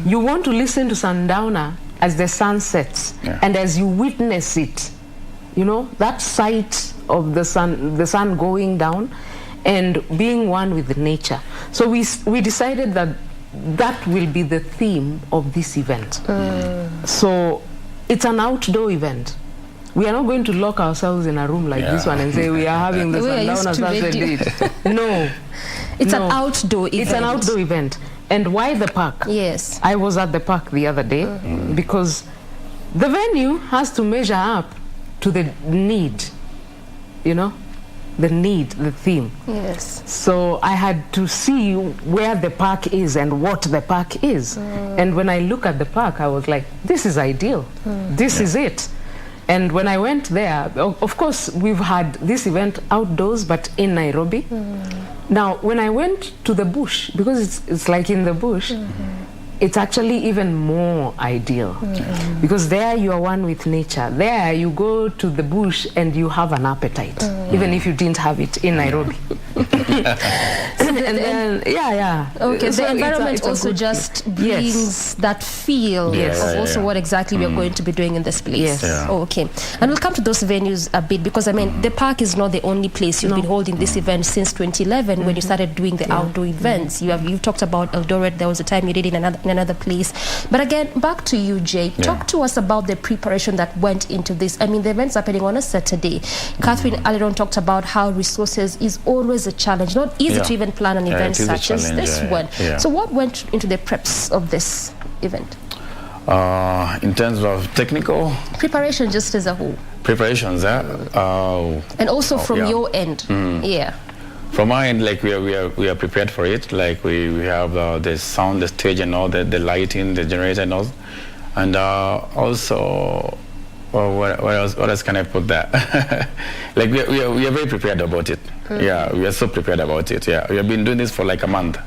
You want to listen to Sundowner as the sun sets and as you witness it, you know, that sight of the sun going down and being one with nature. So we decided that will be the theme of this event. So it's an outdoor event. We are not going to lock ourselves in a room like this one and say we are having the Sundowner Sunset Date. No. It's an outdoor event. It's an outdoor event. And why the park? Yes. I was at the park the other day because the venue has to measure up to the need, you know, the theme. Yes. So I had to see where the park is and what the park is. And when I look at the park, I was like, this is ideal. This is it. And when I went there, of course, we've had this event outdoors, but in Nairobi. Now, when I went to the bush, because it's like in the bush, it's actually even more ideal. Because there you are one with nature. There you go to the bush and you have an appetite, even if you didn't have it in Nairobi. And then, Okay, So the environment it's a also good- just brings that feel of also what exactly we are going to be doing in this place. Yes. Yeah. Oh, okay. And we'll come to those venues a bit, because I mean, the park is not the only place you've been holding this event since 2011 when you started doing the outdoor events. You've talked about Eldoret. There was a time you did it in another place. But again, back to you, Jay. Talk to us about the preparation that went into this. I mean, the event's happening on a Saturday. Catherine earlier on talked about how resources is always a challenge. Not easy to even plan an event such as this one. So what went into the preps of this event? In terms of technical Preparation just as a whole. preparations, And also from your end. From my end, like we are prepared for it. Like we have the sound, the stage, and all the lighting, the generator, and all. And also, what else can I put there? Like we are very prepared about it. Yeah, we are so prepared about it. Yeah, we have been doing this for like a month.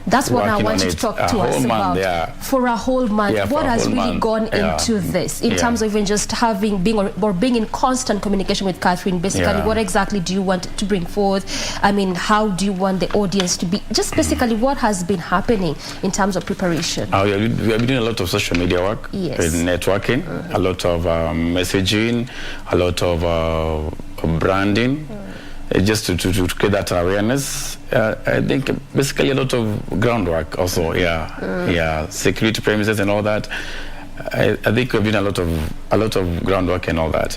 That's what I Working want on you to it. talk A to us whole month, about. For a whole month, Yeah, for what a has whole really month. gone into this in terms of even just being in constant communication with Catherine? Basically, what exactly do you want to bring forth? I mean, how do you want the audience to be? Just basically, what has been happening in terms of preparation? We have been doing a lot of social media work, networking, a lot of messaging, a lot of branding, just to create that awareness. I think basically a lot of groundwork also. Security premises and all that. I think we've been a lot of groundwork and all that.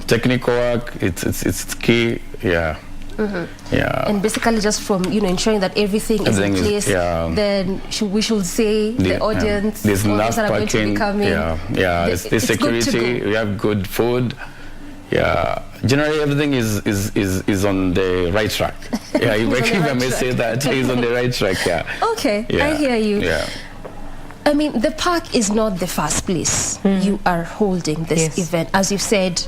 Technical work, it's key. And basically just from ensuring that everything is in place, then we should say the audience, there's enough that are going to be parking. coming. There's security. We have good food. Generally everything is on the right track. If I may say that, he's on the right track. Okay, I hear you. I mean, the park is not the first place you are holding this event. As you've said,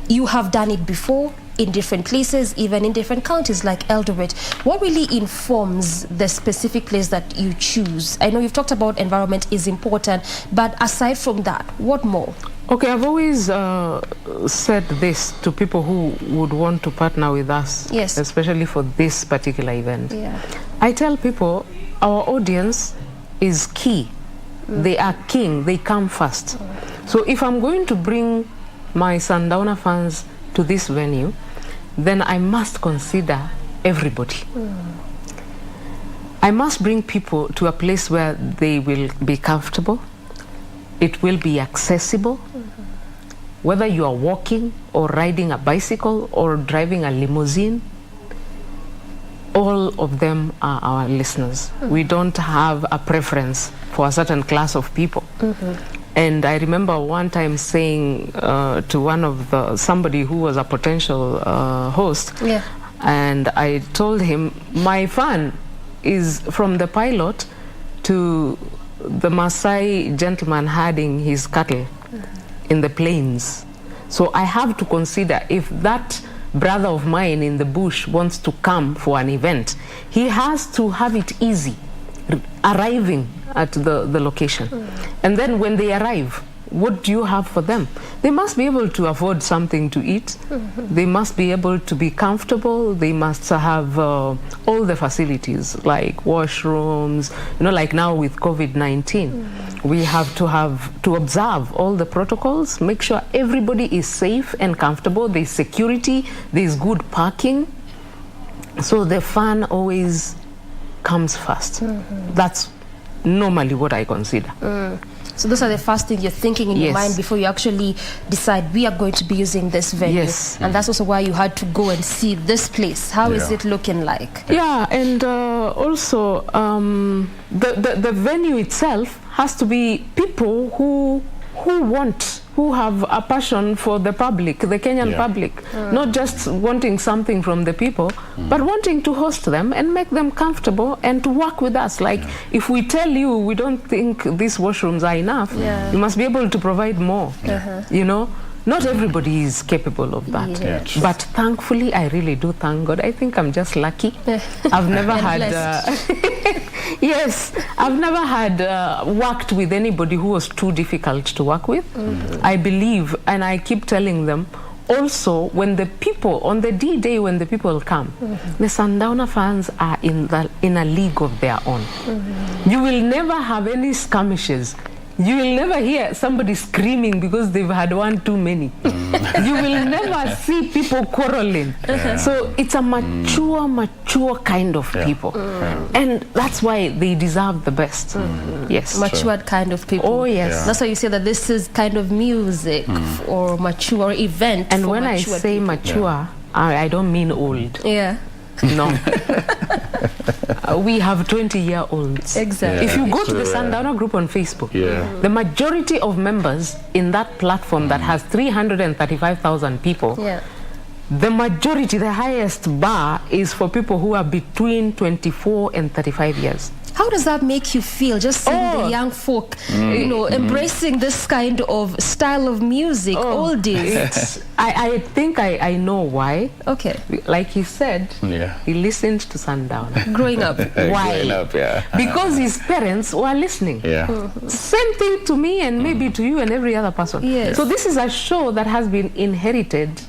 you have done it before in different places, even in different counties like Eldoret. What really informs the specific place that you choose? I know you've talked about environment is important, but aside from that, what more? Okay, I've always said this to people who would want to partner with us, especially for this particular event. I tell people our audience is key. They are king. They come first. So if I'm going to bring my Sundowner fans to this venue, then I must consider everybody. I must bring people to a place where they will be comfortable. It will be accessible. Whether you are walking or riding a bicycle or driving a limousine, all of them are our listeners. We don't have a preference for a certain class of people. And I remember one time saying to one of somebody who was a potential host, and I told him, my fan is from the pilot to the Maasai gentleman herding his cattle in the plains. So I have to consider if that brother of mine in the bush wants to come for an event, he has to have it easy arriving at the location. And then when they arrive, what do you have for them? They must be able to afford something to eat. They must be able to be comfortable. They must have all the facilities like washrooms. Like now with COVID-19, we have to observe all the protocols, make sure everybody is safe and comfortable. There's security, there's good parking. So the fun always comes first. That's normally what I consider. So those are the first things you're thinking in your mind before you actually decide we are going to be using this venue. And that's also why you had to go and see this place. How is it looking like? And also the venue itself has to be people who have a passion for the public, the Kenyan public, not just wanting something from the people, but wanting to host them and make them comfortable and to work with us. Like if we tell you we don't think these washrooms are enough, you must be able to provide more. Not everybody is capable of that. But thankfully, I really do thank God. I think I'm just lucky. I've never had... I've never had worked with anybody who was too difficult to work with. I believe, and I keep telling them, also, when the people, on the D-Day when the people come, the Sundowner fans are in a league of their own. You will never have any skirmishes. You will never hear somebody screaming because they've had one too many. You will never see people quarreling. So it's a mature kind of people. And that's why they deserve the best. Yes. Matured kind of people. Oh, yes. That's why you say that this is kind of music or mature event. And for when I say people. mature, I don't mean old. Yeah. No. We have 20-year-olds. Exactly. If you go to the Sundowner group on Facebook, the majority of members in that platform that has 335,000 people, the majority, the highest bar is for people who are between 24 and 35 years. How does that make you feel, just seeing the young folk, you know, embracing this kind of style of music, oldies? I think I know why. Okay. Like he said, he listened to Sundowner. Growing up. Why? Growing up, Because his parents were listening. Same thing to me and maybe to you and every other person. Yes. So this is a show that has been inherited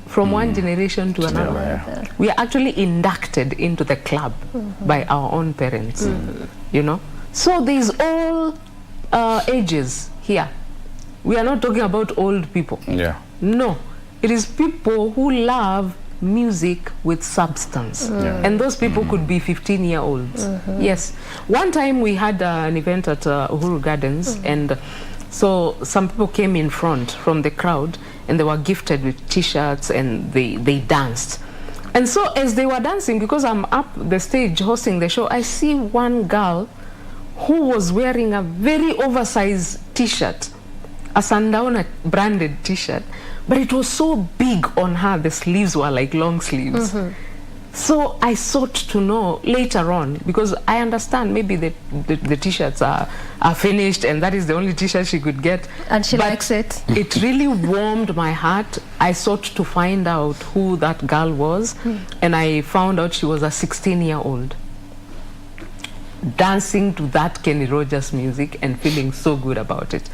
from one generation to another. We are actually inducted into the club by our own parents, you know. So there's all ages here. We are not talking about old people. No, it is people who love music with substance. And those people could be 15-year-olds. Yes. One time we had an event at Uhuru Gardens, and so some people came in front from the crowd and they were gifted with t-shirts and they danced. And so as they were dancing, because I'm up the stage hosting the show, I see one girl who was wearing a very oversized t-shirt, a Sundowner branded t-shirt, but it was so big on her, the sleeves were like long sleeves. So I sought to know later on, because I understand maybe the t-shirts are finished and that is the only t-shirt she could get. And she likes it. It really warmed my heart. I sought to find out who that girl was, and I found out she was a 16-year-old dancing to that Kenny Rogers music and feeling so good about it.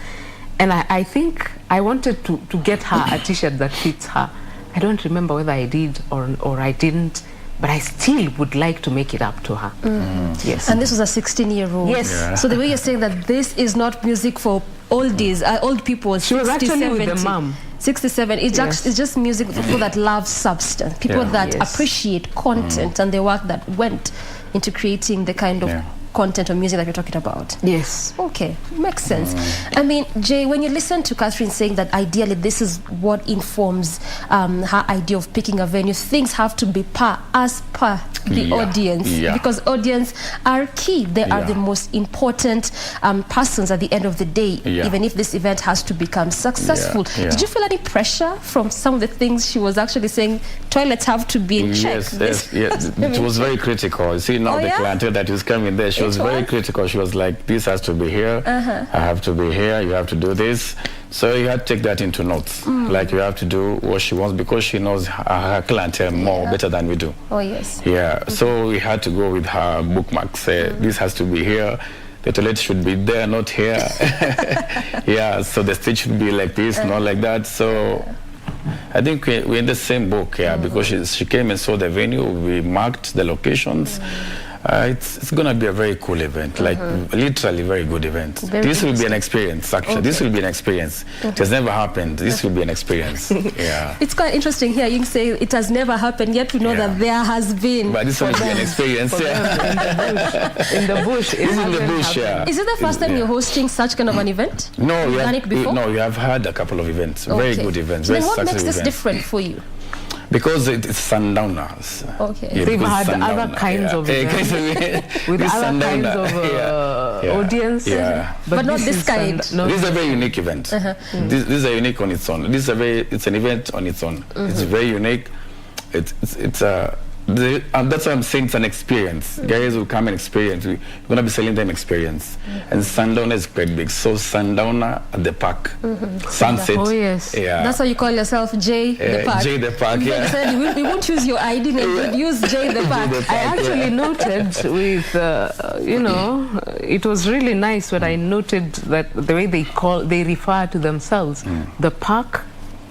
And I think I wanted to get her a t-shirt that fits her. I don't remember whether I did or I didn't, but I still would like to make it up to her. Yes. And this was a 16-year-old. Yes. So the way you're saying that this is not music for oldies, old people, she was 60, actually 70, with the mom. 67. It's just music for people that love substance, people that appreciate content and the work that went into creating the kind of content or music that you're talking about. Yes. Okay, makes sense. I mean, Jay, when you listen to Catherine saying that ideally this is what informs her idea of picking a venue, things have to be as per the audience, because audience are key. They are the most important persons at the end of the day, even if this event has to become successful. Did you feel any pressure from some of the things she was actually saying? Toilets have to be in check. Yes. It was very critical. You see, now the clientele that is coming there, she was very critical. She was like, this has to be here, I have to be here, you have to do this. So you had to take that into notes. Like, you have to do what she wants, because she knows her clientele more better than we do. Oh, yes. So we had to go with her bookmarks. Say, this has to be here. The toilet should be there, not here. So the stage should be like this, not like that. So I think we're in the same book, because she came and saw the venue. We marked the locations. It's going to be a very cool event, like literally very good event. This will be an experience, actually. This will be an experience. It has never happened. This will be an experience. It's quite interesting here. You say it has never happened, yet we know that there has been. But this will be an experience. In the bush. This is in the bush, Is it the first time you're hosting such kind of an event? No, You've done it before? No, you have had a couple of events, very good events. Then what makes this different for you? Because it's Sundowners. They've had other kinds of events with other kinds of audience, but not this kind. This is a very unique event. This is a unique on its own. It's an event on its own. It's very unique. It's a And that's why I'm saying it's an experience. Guys will come and experience. We're going to be selling them experience. And Sundowner is quite big. So Sundowner at the park. Sunset. Oh, yes. Yeah. That's why you call yourself J the Park. J the Park, You said we won't use your ID name, we'll use J the Park. I actually noted with, you know, it was really nice when I noted that the way they refer to themselves, the park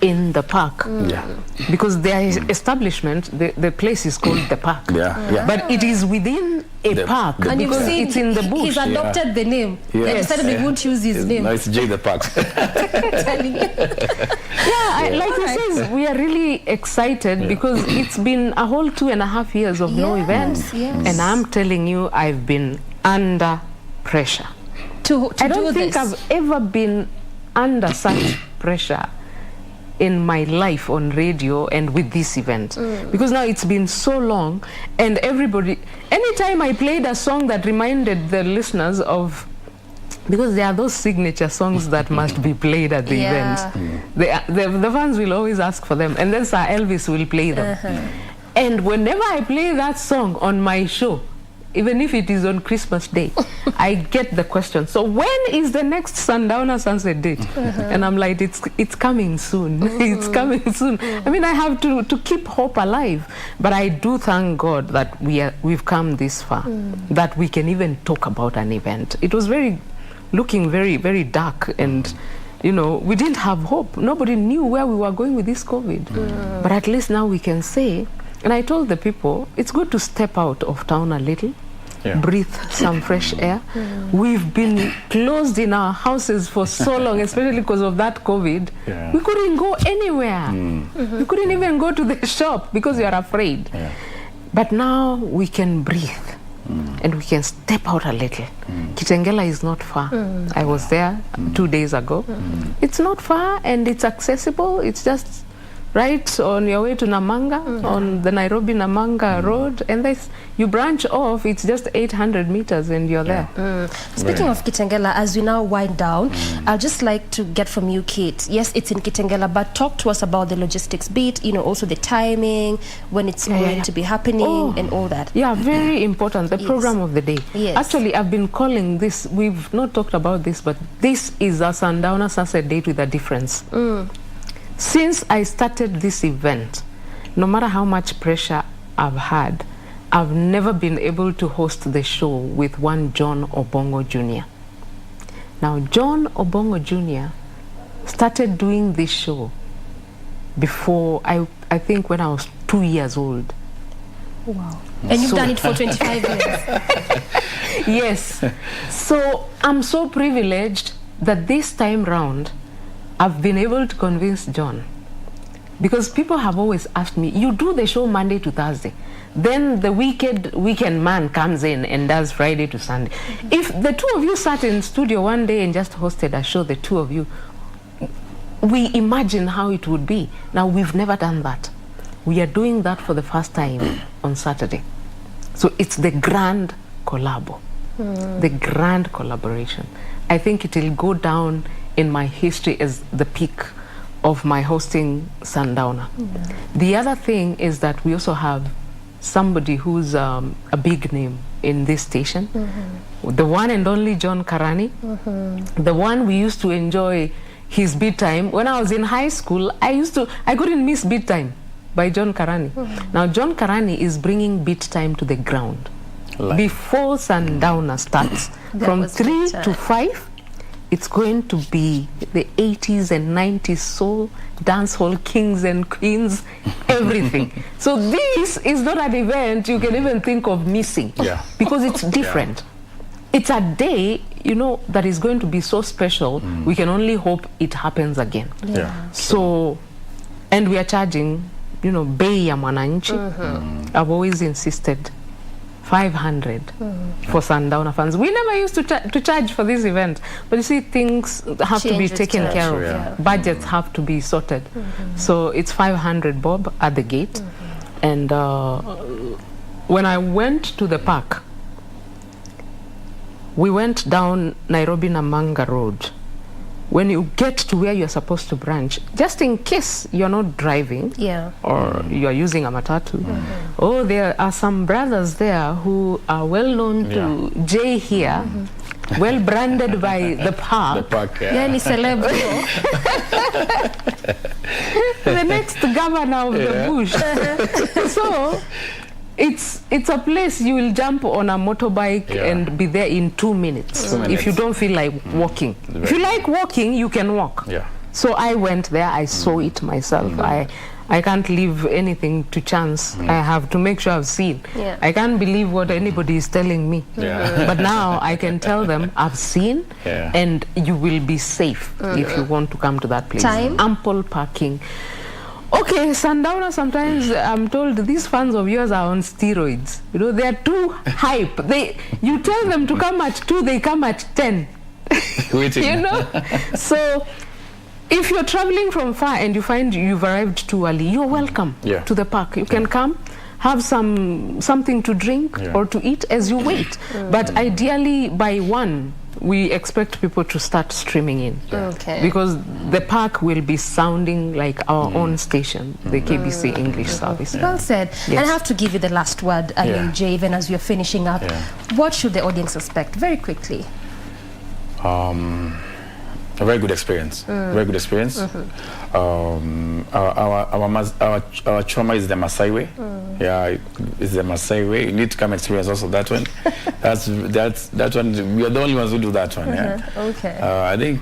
in the park. Yeah. Because their establishment, the place is called the park. Yeah. But it is within a park. And you've because seen it's in the bush. he's adopted the name. Yeah. They decided they won't use his name. No, it's Jay the Park. Telling you. Like he says, we are really excited because it's been a whole 2.5 years of no event. Yes. And I'm telling you, I've been under pressure. I don't think I've ever been under such pressure in my life on radio and with this event, because now it's been so long, and everybody, anytime I played a song that reminded the listeners of, because there are those signature songs that must be played at the event, the fans will always ask for them, and then Sir Elvis will play them. And whenever I play that song on my show, even if it is on Christmas Day, I get the question, so when is the next Sundowner Sunset date? And I'm like, it's coming soon. It's coming soon. I mean, I have to keep hope alive. But I do thank God that we've come this far, that we can even talk about an event. It was looking very, very dark, and you know, we didn't have hope. Nobody knew where we were going with this COVID. But at least now we can say, and I told the people, it's good to step out of town a little, breathe some fresh air. We've been closed in our houses for so long, especially because of that COVID. We couldn't go anywhere. We couldn't even go to the shop because you're afraid. But now we can breathe. And we can step out a little. Kitengela is not far. I was there 2 days ago. It's not far, and it's accessible. It's just right on your way to Namanga, on the Nairobi-Namanga road, and you branch off, it's just 800 meters and you're there. Speaking of Kitengela, as we now wind down, I'd just like to get from you, Kate. Yes, it's in Kitengela, but talk to us about the logistics bit, you know, also the timing, when it's going to be happening, and all that. Yeah, very important, the program of the day. Yes. Actually, I've been calling this, we've not talked about this, but this is a Sundowner Sunset Date with a difference. Since I started this event, no matter how much pressure I've had, I've never been able to host the show with one John Obongo Jr. Now, John Obongo Jr. started doing this show before, I think when I was 2 years old. Wow. And you've done it for 25 years. Yes. So I'm so privileged that this time round, I've been able to convince John, because people have always asked me, you do the show Monday to Thursday, then the weekend man comes in and does Friday to Sunday. If the two of you sat in studio one day and just hosted a show, the two of you, we imagine how it would be. Now, we've never done that. We are doing that for the first time on Saturday. So it's the grand collabo, the grand collaboration. I think it will go down in my history as the peak of my hosting Sundowner. The other thing is that we also have somebody who's a big name in this station, the one and only John Karani, the one we used to enjoy his beat time. When I was in high school, I couldn't miss beat time by John Karani. Now John Karani is bringing beat time to the ground. Before Sundowner starts, from 3 to 5, it's going to be the 80s and 90s soul, dancehall kings and queens, everything. So this is not an event you can even think of missing, because it's different. It's a day, you know, that is going to be so special. We can only hope it happens again. So, and we are charging, you know, bei ya mwananchi. I've always insisted 500 for Sundowner fans. We never used to charge for this event, but you see, things have to be taken care of. Budgets have to be sorted. So it's 500 bob at the gate. And when I went to the park, we went down Nairobi-Namanga Road. When you get to where you're supposed to branch, just in case you're not driving or you're using a matatu, there are some brothers there who are well known to Jay here, well branded by the park. Yani celeb. The next governor of the bush. So it's a place you will jump on a motorbike and be there in 2 minutes if you don't feel like walking. If you like walking, you can walk. So I went there, I saw it myself. I can't leave anything to chance. I have to make sure I've seen. Yeah. I can't believe what anybody is telling me. Yeah. But now I can tell them I've seen, and you will be safe if you want to come to that place. Time? Ample parking. Okay, Sundowner, sometimes I'm told these fans of yours are on steroids. You know, they are too hype. You tell them to come at 2, they come at 10. Waiting. You know? So if you're traveling from far and you find you've arrived too early, you're welcome to the park. You can come, have something to drink or to eat as you wait. But ideally by 1, we expect people to start streaming in. Okay. Because the park will be sounding like our own station, the KBC English service. Well said. Yes. And I have to give you the last word, Jay, even as you're finishing up. What should the audience expect? Very quickly. A very good experience. Very good experience. Our trauma is the Maasai way. Yeah, it's the Maasai way. You need to come experience also that one. That one. We are the only ones who do that one. Yeah. Okay. I think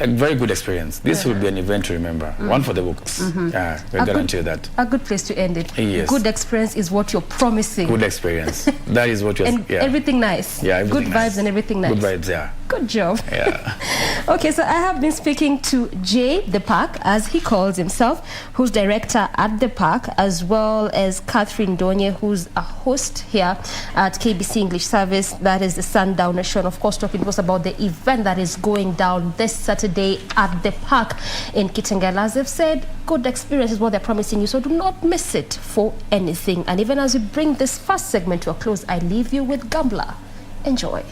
a very good experience. This will be an event to remember. One for the books. Yeah, I guarantee you that. A good place to end it. Yes. Good experience is what you're promising. Good experience. That is what you're. And everything nice. Yeah, everything good nice. vibes and everything nice. Good vibes. Yeah. Good job. Yeah. Okay, so I have been speaking to Jay the Park, as he calls himself, who's director at the park, as well as Catherine Donye, who's a host here at KBC English Service. That is the Sundowner Show. And of course, talking to us about the event that is going down this Saturday at the park in Kitengela. As they've said, good experience is what they're promising you, so do not miss it for anything. And even as we bring this first segment to a close, I leave you with Gambler. Enjoy.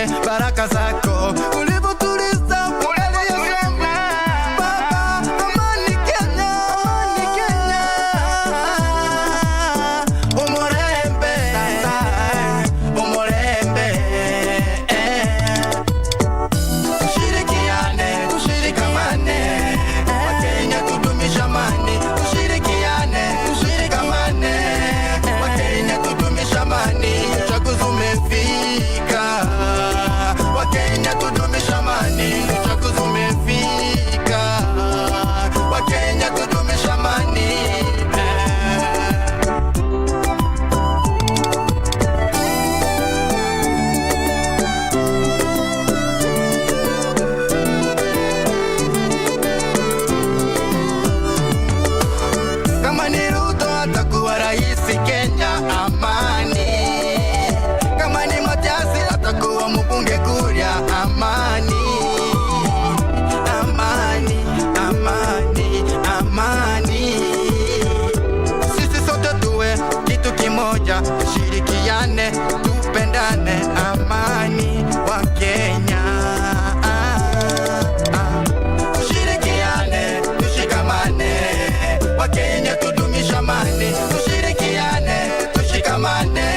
tuone baraka zako ulivyotuliza ulele ya Kenya. Baba, amani Kenya, amani Kenya. Umurembe, umurembe. Tushirikiane, tushirikamane, Wakenya tudumisha amani. Tushirikiane, tushirikamane, Wakenya tudumisha amani. Uchaguzi umefika, Wakenya tudumisha amani. Uchaguzi umefika, Wakenya tudumisha amani. Kama ni Ruto atakuwa rais Kenya, amani. Kama ni Matiasi atakuwa mbunge Kuria, amani. Amani, amani, amani. Sisi sote tuwe kitu kimoja, tushirikiane, tupendane, amani wa Kenya. Tushirikiane, tushikamane, Wakenya tudumisha amani. Tushirikiane, tushikamane,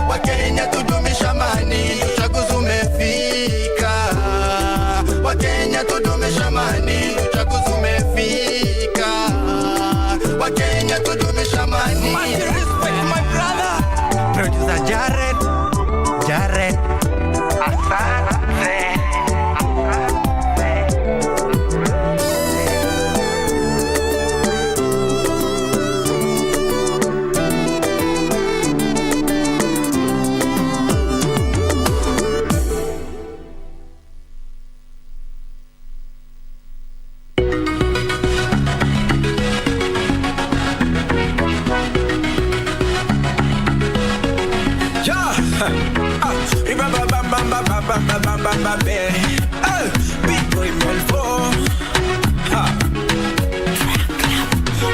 Wakenya tudumisha amani. Uchaguzi umefika, Wakenya tudumisha amani. Uchaguzi umefika, Wakenya tudumisha amani. Much respect my brother, producer Jared. Asante.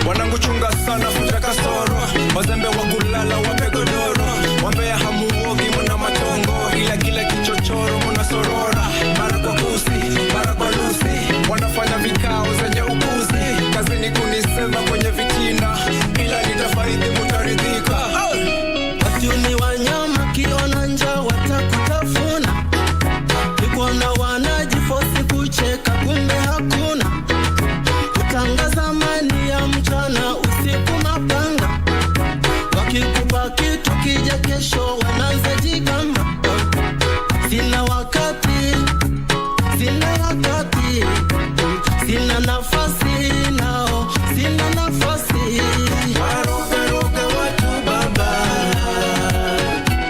Wanangu chunga sana futa kasoro, wazembe wa kulala wape godoro, wambea hamuogi muna matongo, ila kila kichochoro muna sorora, mara kwa kusi, mara kwa lusi, wanafanya vikao zenye upuzi, kazini kunisema kwenye vitina, ila nitafaidi mutaridhika. Watu ni wanyama kiona njaa watakutafuna, nikuona wanajifosi kucheka kumbe hakuna, kutangaza amani ya mchana usiku mapanga, wakikupa kitu kija kesho wanaanza jigamba. Sina wakati, sina wakati, sina nafasi nao, sina nafasi. Waroga watu baba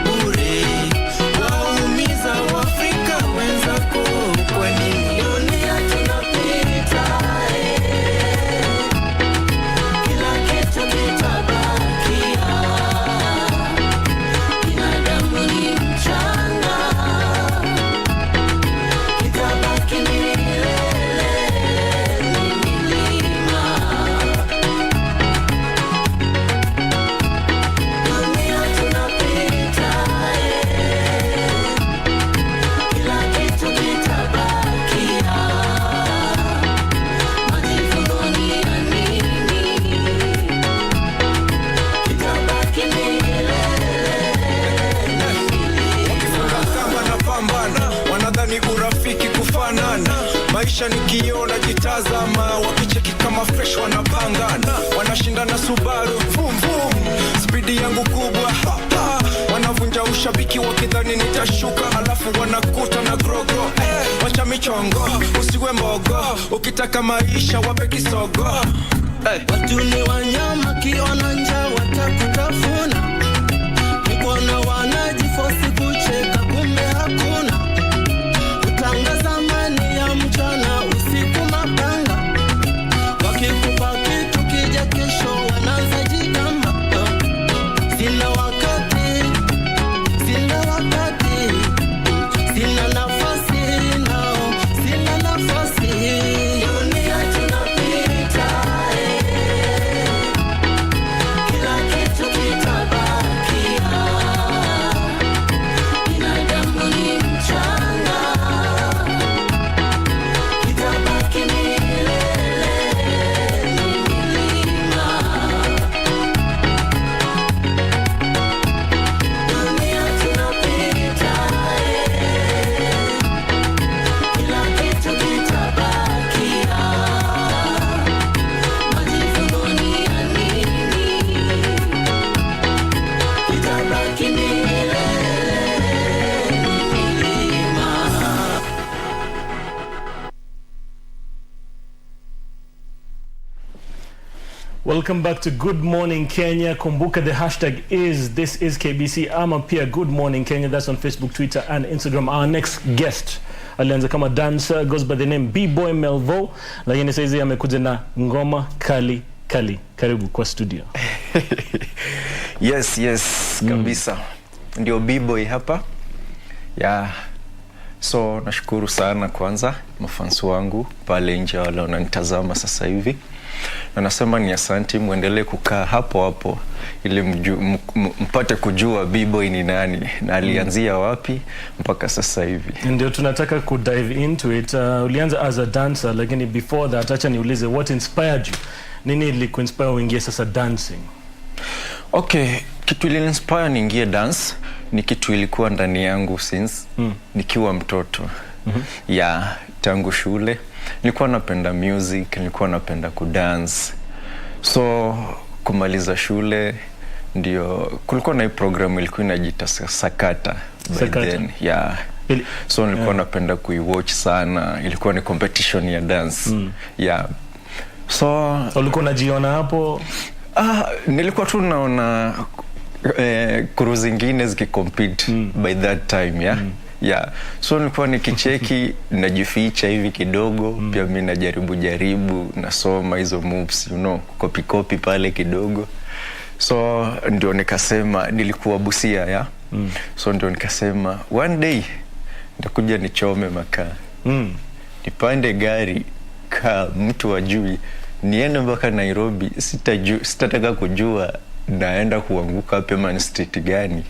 bure, waumiza Waafrika wenzako kwa nini? Dunia tunapita, kila kitu kitabakia, binadamu ni mchanga, kitabaki milele ni milima. Dunia tunapita, kila kitu kitabakia, majivuno ni ya nini? Kitabaki milele Wakifunga kamba na pambana, wanadhani urafiki kufanana, maisha nikiona jitazama, wakicheki kama fresh wanapangana, wanashindana Subaru vum vum, spidi yangu kubwa hapa, wanavunja ushabiki wakidhani nitashuka, alafu wanakuta na grogo. Wacha michongo, usiwe mbogo, ukitaka maisha wape kisogo. Watu ni wanyama kiona njaa watakutafuna, nikuona wanajifosi kucheka kumbe hakuna, kutangaza amani ya mchana usiku mapanga, wakikupa kitu kija kesho wanaanza jigamba. Sina wakati, sina wakati, sina nafasi nao, sina nafasi. Dunia tunapita, kila kitu kitabakia, Welcome back to Good Morning Kenya. Kumbuka the hashtag is This is KBC ama pia Good Morning Kenya. That's on Facebook, Twitter and Instagram. Our next guest alianza kama dancer, goes by the name B-Boy Melvo, lakini saizi amekuja na ngoma kali kali. Karibu kwa studio. Yes kabisa. Ndio B-Boy hapa. Yeah. So nashukuru sana kwanza mafansi wangu pale nje wale wananitazama sasa hivi. Na nasema ni asante, muendelee kukaa hapo hapo ili mpate kujua B-Boy ni nani na alianzia wapi mpaka sasa hivi. Ndio tunataka ku dive into it. Ulianza as a dancer, lakini before that acha niulize what inspired you? Nini ilikuinspire uingie sasa dancing? Okay, kitu ilinspire niingie dance ni kitu ilikuwa ndani yangu since nikiwa mtoto. Ya tangu shule nilikuwa napenda music, nilikuwa napenda kudance. So kumaliza shule ndio kulikuwa na hii program ilikuwa inajiita Sakata by then. Yeah. So nilikuwa napenda kuiwatch sana. Ilikuwa ni competition ya dance. Yeah. So ulikuwa unajiona hapo? Nilikuwa tu naona kuru zingine zikikompete by that time, yeah. Yeah. So nilikuwa nikicheki najificha hivi kidogo, pia mimi najaribu nasoma hizo moves, you know, copy pale kidogo. So ndio nikasema nilikuwa Busia, yeah. So ndio nikasema one day nitakuja nichome makaa. Nipande gari ka mtu ajui, niende mpaka Nairobi, sitataka kujua naenda kuanguka Pema Street gani.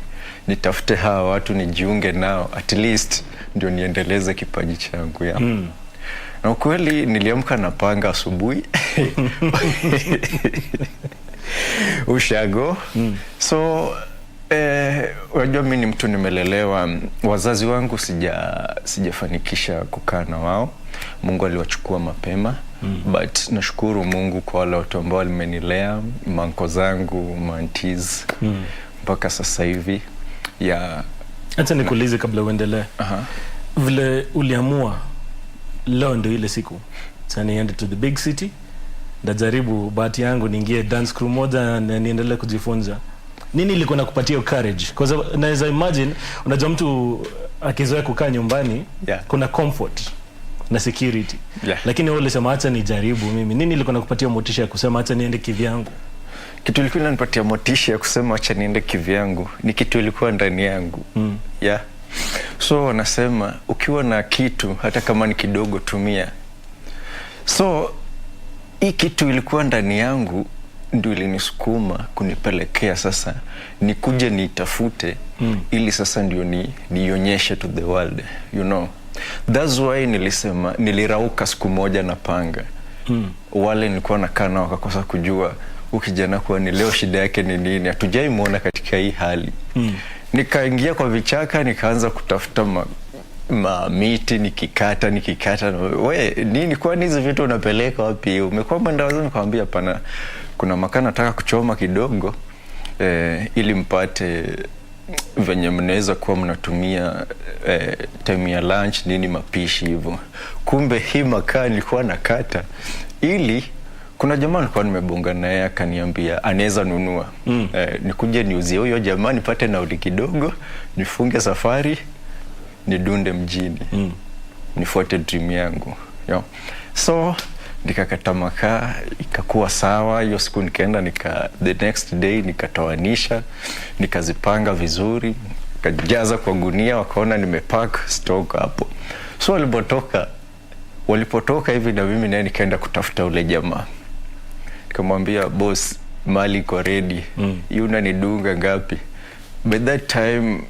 Nitafute hawa watu nijiunge nao, at least ndio niendeleze kipaji changu ya. Na kweli niliamka na panga asubuhi. Ushago. So wajua mimi ni mtu nimelelewa, wazazi wangu sijafanikisha kukaa na wao. Mungu aliwachukua mapema. But nashukuru Mungu kwa wale watu ambao wamenilea, manko zangu, mantis mpaka sasa hivi. Yeah. Acha nikuulize kabla uendelee. Vile uliamua leo ndio ile siku sasa niende to the big city, ndajaribu bahati yangu niingie dance crew moja na niendelee kujifunza. Nini ilikuwa nakupatia courage? Because naweza imagine unajua mtu akizoea kukaa nyumbani, kuna comfort na security. Lakini wewe ulisema acha nijaribu mimi. Nini ilikuwa nakupatia motisha ya kusema acha niende kivyangu? Kitu ilikuwa inanipatia motisha ya kusema acha niende kivyangu ni kitu ilikuwa ndani yangu. Yeah. So wanasema ukiwa na kitu hata kama ni kidogo tumia. So hii kitu ilikuwa ndani yangu ndio ilinisukuma kunipelekea sasa nikuje niitafute ili sasa ndio nionyeshe to the world, you know. That's why nilisema nilirauka siku moja na panga. Wale nilikuwa nakaa nao wakakosa kujua ukijana kwa ni leo shida yake ni nini, hatujai muona katika hii hali. Nikaingia kwa vichaka nikaanza kutafuta miti nikikata we nini kwa hizi vitu unapeleka wapi, umekuwa mwenda wazo? Nikamwambia pana kuna makaa nataka kuchoma kidogo ili mpate venye mnaweza kuwa mnatumia time ya lunch nini mapishi hivyo. Kumbe hii makaa nilikuwa nakata ili kuna jamaa nilikuwa nimebonga naye akaniambia anaweza nunua nikuje niuzie huyo jamaa nipate nauli kidogo nifunge safari nidunde mjini nifuate dream yangu. So nikakata makaa ikakuwa sawa. Hiyo siku nikaenda the next day nikatoanisha nikazipanga vizuri nikajaza kwa gunia, wakaona nimepack stock hapo. So walipotoka hivi na mimi naye nikaenda kutafuta ule jamaa. Nikamwambia boss mali iko ready. Yuna nidunga ngapi? By that time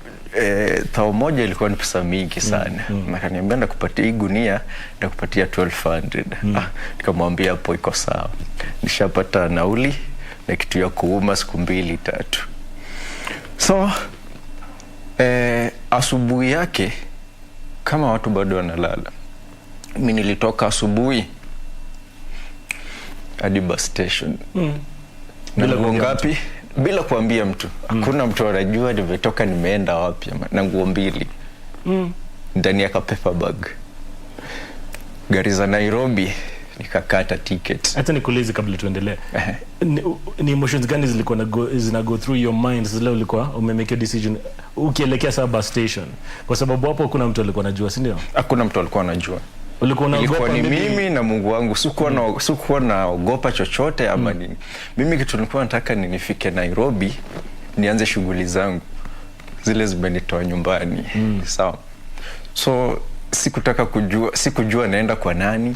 thao moja ilikuwa ni pesa mingi sana. Akaniambia ndakupatia hii gunia ndakupatia 1200. Nikamwambia hapo iko sawa. Nishapata nauli na kitu ya kuuma siku 2-3. So asubuhi yake kama watu bado wanalala, mimi nilitoka asubuhi hadi bus station. Na nguo ngapi? Bila kuambia mtu. Hakuna mtu anajua nimetoka nimeenda wapi, na nguo 2 ndani ya paper bag. Gari za Nairobi nikakata ticket. Hata nikuulize kabla tuendelee. Ni emotions gani zilikuwa zina go through your mind sasa ulikuwa umemake a decision ukielekea Saba station? Kwa sababu hapo kuna mtu alikuwa anajua, si ndio? Hakuna mtu alikuwa anajua. Ulikuwa unaogopa? Ni mimi na Mungu wangu. Sikuwa naogopa chochote ama nini. Mimi kitu nilikuwa nataka ni nifike Nairobi nianze shughuli zangu zile zimenitoa nyumbani. Sawa. So sikujua naenda kwa nani,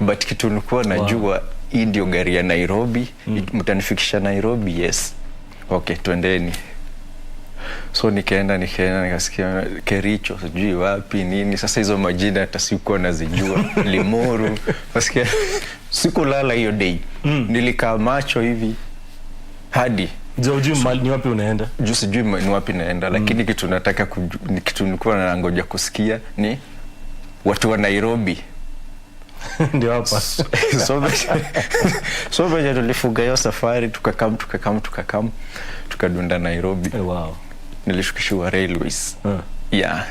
but kitu nilikuwa najua hii ndio gari ya Nairobi, mtanifikisha Nairobi. Yes, okay, twendeni. So nikaenda nikasikia Kericho sijui wapi nini. Sasa hizo majina hata sikuwa nazijua. Limuru nasikia. Sikulala hiyo day. Nilikaa macho hivi hadi Juu ni wapi unaenda? Juu sijui ni wapi naenda, lakini kitu nataka kitu nilikuwa nangoja kusikia ni watu wa Nairobi. Ndio hapa. So baada tulifunga hiyo safari tukadunda Nairobi. Wow. Nilishukishwa railways. Yeah.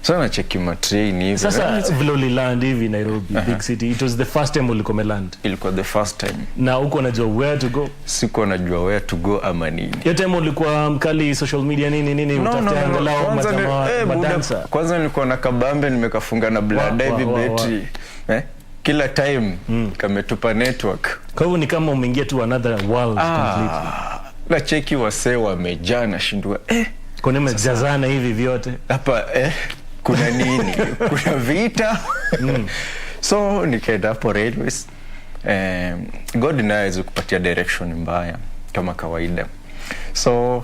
So na check my train hivi. Sasa vile uliland hivi Nairobi, big city, it was the first time ulikuwa land? Ilikuwa the first time. Na uko unajua where to go? Sikuwa najua where to go ama nini. Hiyo time ulikuwa mkali social media nini utafuta angalau madansa? Kwanza nilikuwa na kabambe nimekafunga na blood hivi battery. Kila time kametupa network. Kwa hivyo ni kama umeingia tu another world completely. Na cheki wasee wamejaa na shindwa kwa nini mjazana hivi vyote? Hapa kuna nini? Kuna vita. So nikaenda hapo railways. God knows kupatia direction mbaya kama kawaida. So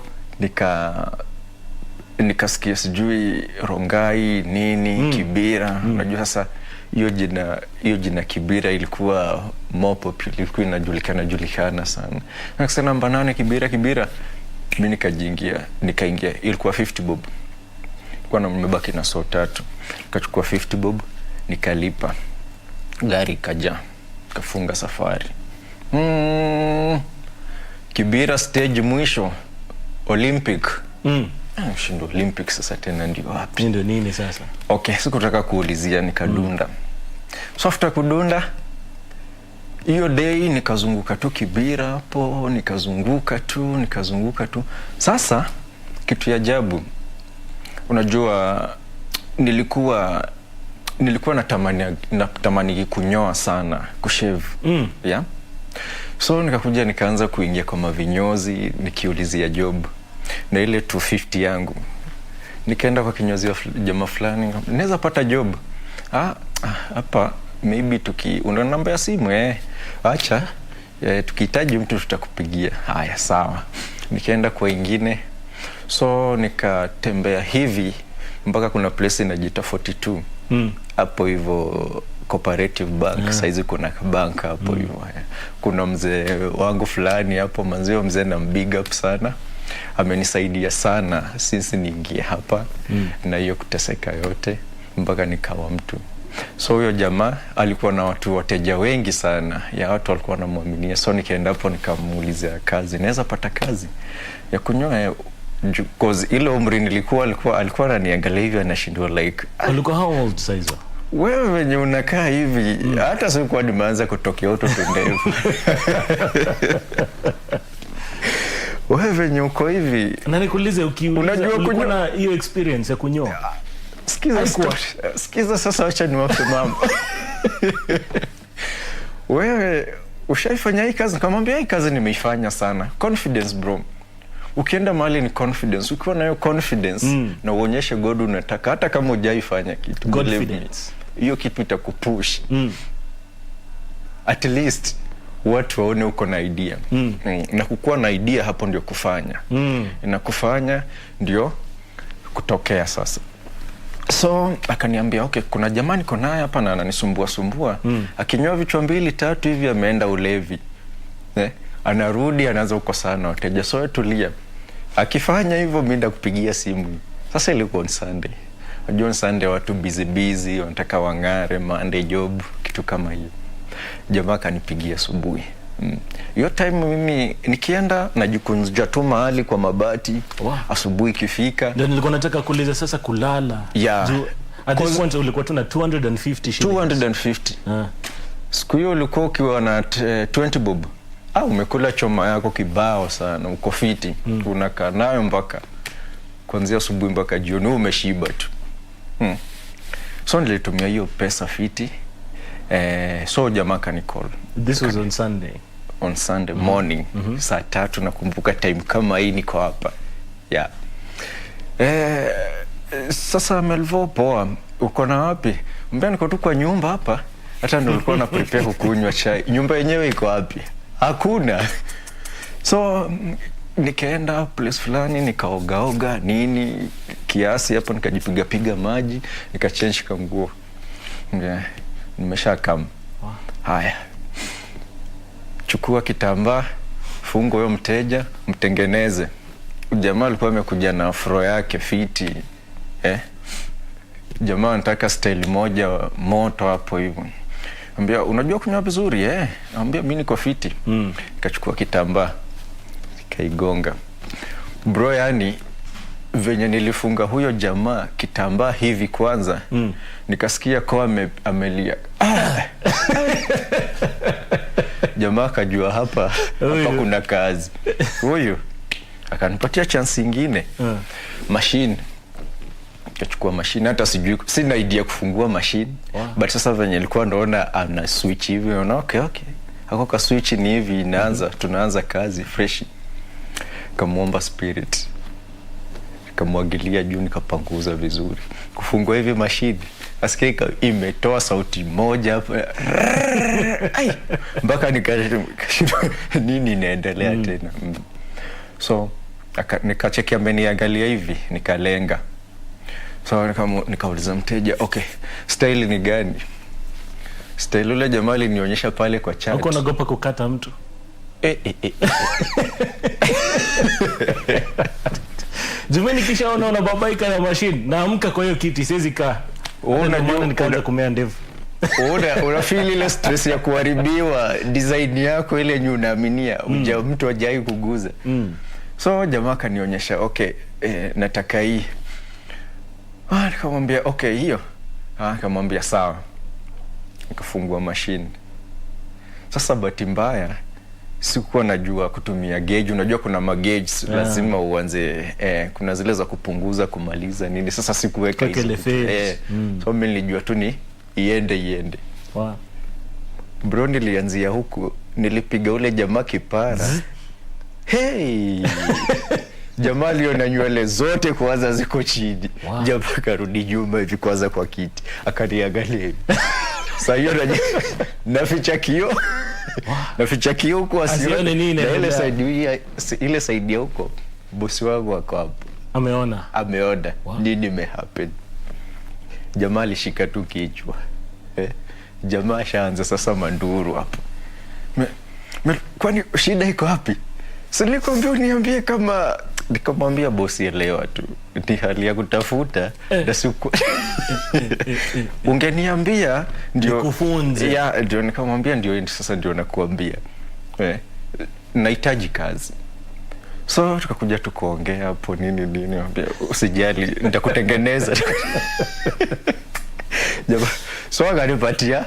nikasikia sijui Rongai nini Kibera. Unajua sasa hiyo jina Kibera ilikuwa more popular, ilikuwa inajulikana sana. Nikasema namba 8 Kibera. Mimi nikaingia ilikuwa 50 bob. Kwa na nimebaki na so 3. Nikachukua 50 bob, nikalipa. Gari kaja, kafunga safari. Kibera stage mwisho Olympic. Mshindo Olympic sasa tena ndio wapi? Ndio nini sasa? Okay, sikutaka kuulizia nikadunda. So after kudunda hiyo day nikazunguka tu Kibera hapo, nikazunguka tu. Sasa kitu ya ajabu, unajua nilikuwa natamani kunyoa sana, kushave. Yeah. So nikaanza kuingia kwa mavinyozi nikiulizia job. Na ile 250 yangu nikaenda kwa kinyozi wa jamaa fulani, naweza pata job? Hapa maybe una namba ya simu acha tukihitaji mtu tutakupigia. Haya sawa. Nikaenda kwa ingine. So nikatembea hivi mpaka kuna place inajiita 42. Hapo hivyo Cooperative Bank. Saizi kuna bank hapo hivyo. Kuna mzee wangu fulani hapo, mzee na big up sana. Amenisaidia sana since niingie hapa na hiyo kuteseka yote mpaka nikawa mtu. So huyo jamaa alikuwa na wateja wengi sana. Ya watu walikuwa wanamuaminia. So nikaenda hapo nikamuulizia kazi. Naweza pata kazi ya kunyoa? Cause ile umri alikuwa ananiangalia hivi anashindwa like. Ulikuwa how old sasa? Wewe wenye unakaa hivi hata sikuwa nimeanza kutokea utoto ndefu. Wewe venye uko hivi. Na nikuulize unajua kunyoa hiyo experience ya kunyoa? Sikiza sasa, acha niwape mama. Wewe ushaifanya hii kazi? Nikamwambia hii kazi nimeifanya sana. Confidence bro. Ukienda mahali ni confidence. Ukiwa na hiyo confidence na uonyeshe God unataka, hata kama hujaifanya kitu. Confidence. Hiyo kitu itakupush. At least watu waone uko na idea. Na kukuwa na idea hapo ndio kufanya. Na kufanya ndio kutokea sasa. So akaniambia okay, kuna jamaa niko naye hapa na ananisumbua. Akinyoa vichwa 2-3 hivi ameenda ulevi. Anarudi anaanza kukosana wateja. So tulia. Akifanya hivyo mimi ndakupigia simu. Sasa ilikuwa on Sunday. Unajua on Sunday watu busy wanataka wangare, Monday job, kitu kama hiyo. Jamaa kanipigia asubuhi. Hiyo time mimi nikienda najikunja tu mahali kwa mabati. Asubuhi ikifika ndio nilikuwa nataka kuuliza sasa kulala. Yeah. At this point ulikuwa tu na 250 shillings. 250. Siku hiyo ulikuwa ukiwa na 20 bob. Umekula choma yako kibao sana, uko fiti. Unakaa nayo mpaka kuanzia asubuhi mpaka jioni umeshiba tu. So nilitumia hiyo pesa fiti. So jamaa kanicall. This was on Sunday. On Sunday morning. Saa 3 nakumbuka time kama hii niko hapa. Yeah. Sasa Melvo, poa, uko na wapi? Mbona niko tu kwa nyumba hapa. Hata ndio nilikuwa na prepare kukunywa chai. Nyumba yenyewe iko wapi? Hakuna. So nikaenda place fulani, nikaoga nini kiasi hapo, nikajipiga piga maji, nikachange kanguo. Nimesha kama. Haya. Chukua kitambaa, fungo huyo mteja, mtengeneze. Jamaa alikuwa amekuja na afro yake fiti. Jamaa anataka style moja moto hapo hivyo. Ambia unajua kunywa vizuri Ambia mimi niko fiti. Nikachukua kitambaa, kaigonga. Bro, yani venye nilifunga huyo jamaa kitambaa hivi kwanza, nikasikia kwa amelia. Jamaa kajua hapa kuna kazi. Huyo akanipatia chance nyingine. Machine. Nikachukua machine, hata sijui, sina idea kufungua machine. But sasa venye nilikuwa naona ana switch hivi, naona okay. Hako ka switch ni hivi inaanza, tunaanza kazi fresh. Kamuomba spirit. Nikamwagilia juu, nikapanguza vizuri. Kufungua hivi machine, asikika imetoa sauti moja hapo. Mpaka nikashindwa nini inaendelea tena. So nikachekia ameniangalia hivi, nikalenga. So nikauliza mteja, okay, style ni gani? Style ule jamaa alinionyesha pale kwa chat. Uko nagopa kukata mtu? Jumeni kisha unaona babaika na machine, naamka kwa hiyo kiti siwezi kaa. Unajua nikaanza kumea ndevu. Una feel ile stress ya kuharibiwa design yako ile yenye unaaminia mtu hajai kuguza. So jamaa kanionyesha, okay, nataka hii. Nikamwambia okay hiyo. Nikamwambia sawa. Nikafungua machine. Sasa bahati mbaya sikuwa najua kutumia gauge. Unajua kuna magauges lazima uanze kuna zile za kupunguza, kumaliza nini. Sasa sikuweka hizo. So mimi nilijua tu ni iende. Wow. Bro, nilianzia huku, nilipiga ule jamaa kipara. Jamaa aliona nywele zote kwanza ziko chini. Jamaa karudi nyuma hivi kwanza kwa kiti. Akaniangalia. Sasa hiyo naficha kioo. Naficha kioo huko asione nini. Ile side huko bosi wangu ako hapo. Ameona. Nini imehappen. Jamaa alishika tu kichwa. Jamaa shaanza sasa manduru hapo. Kwani shida iko wapi? Silikwambia uniambie kama. Nikamwambia bosi, elewa tu, ni hali ya kutafuta na siku. Ungeniambia ndio nikufunze. Ndio nikamwambia ndio sasa ndio nakuambia. Nahitaji kazi. So tukakuja tukaongea hapo nini, niambia usijali nitakutengeneza. Jamaa so akanipatia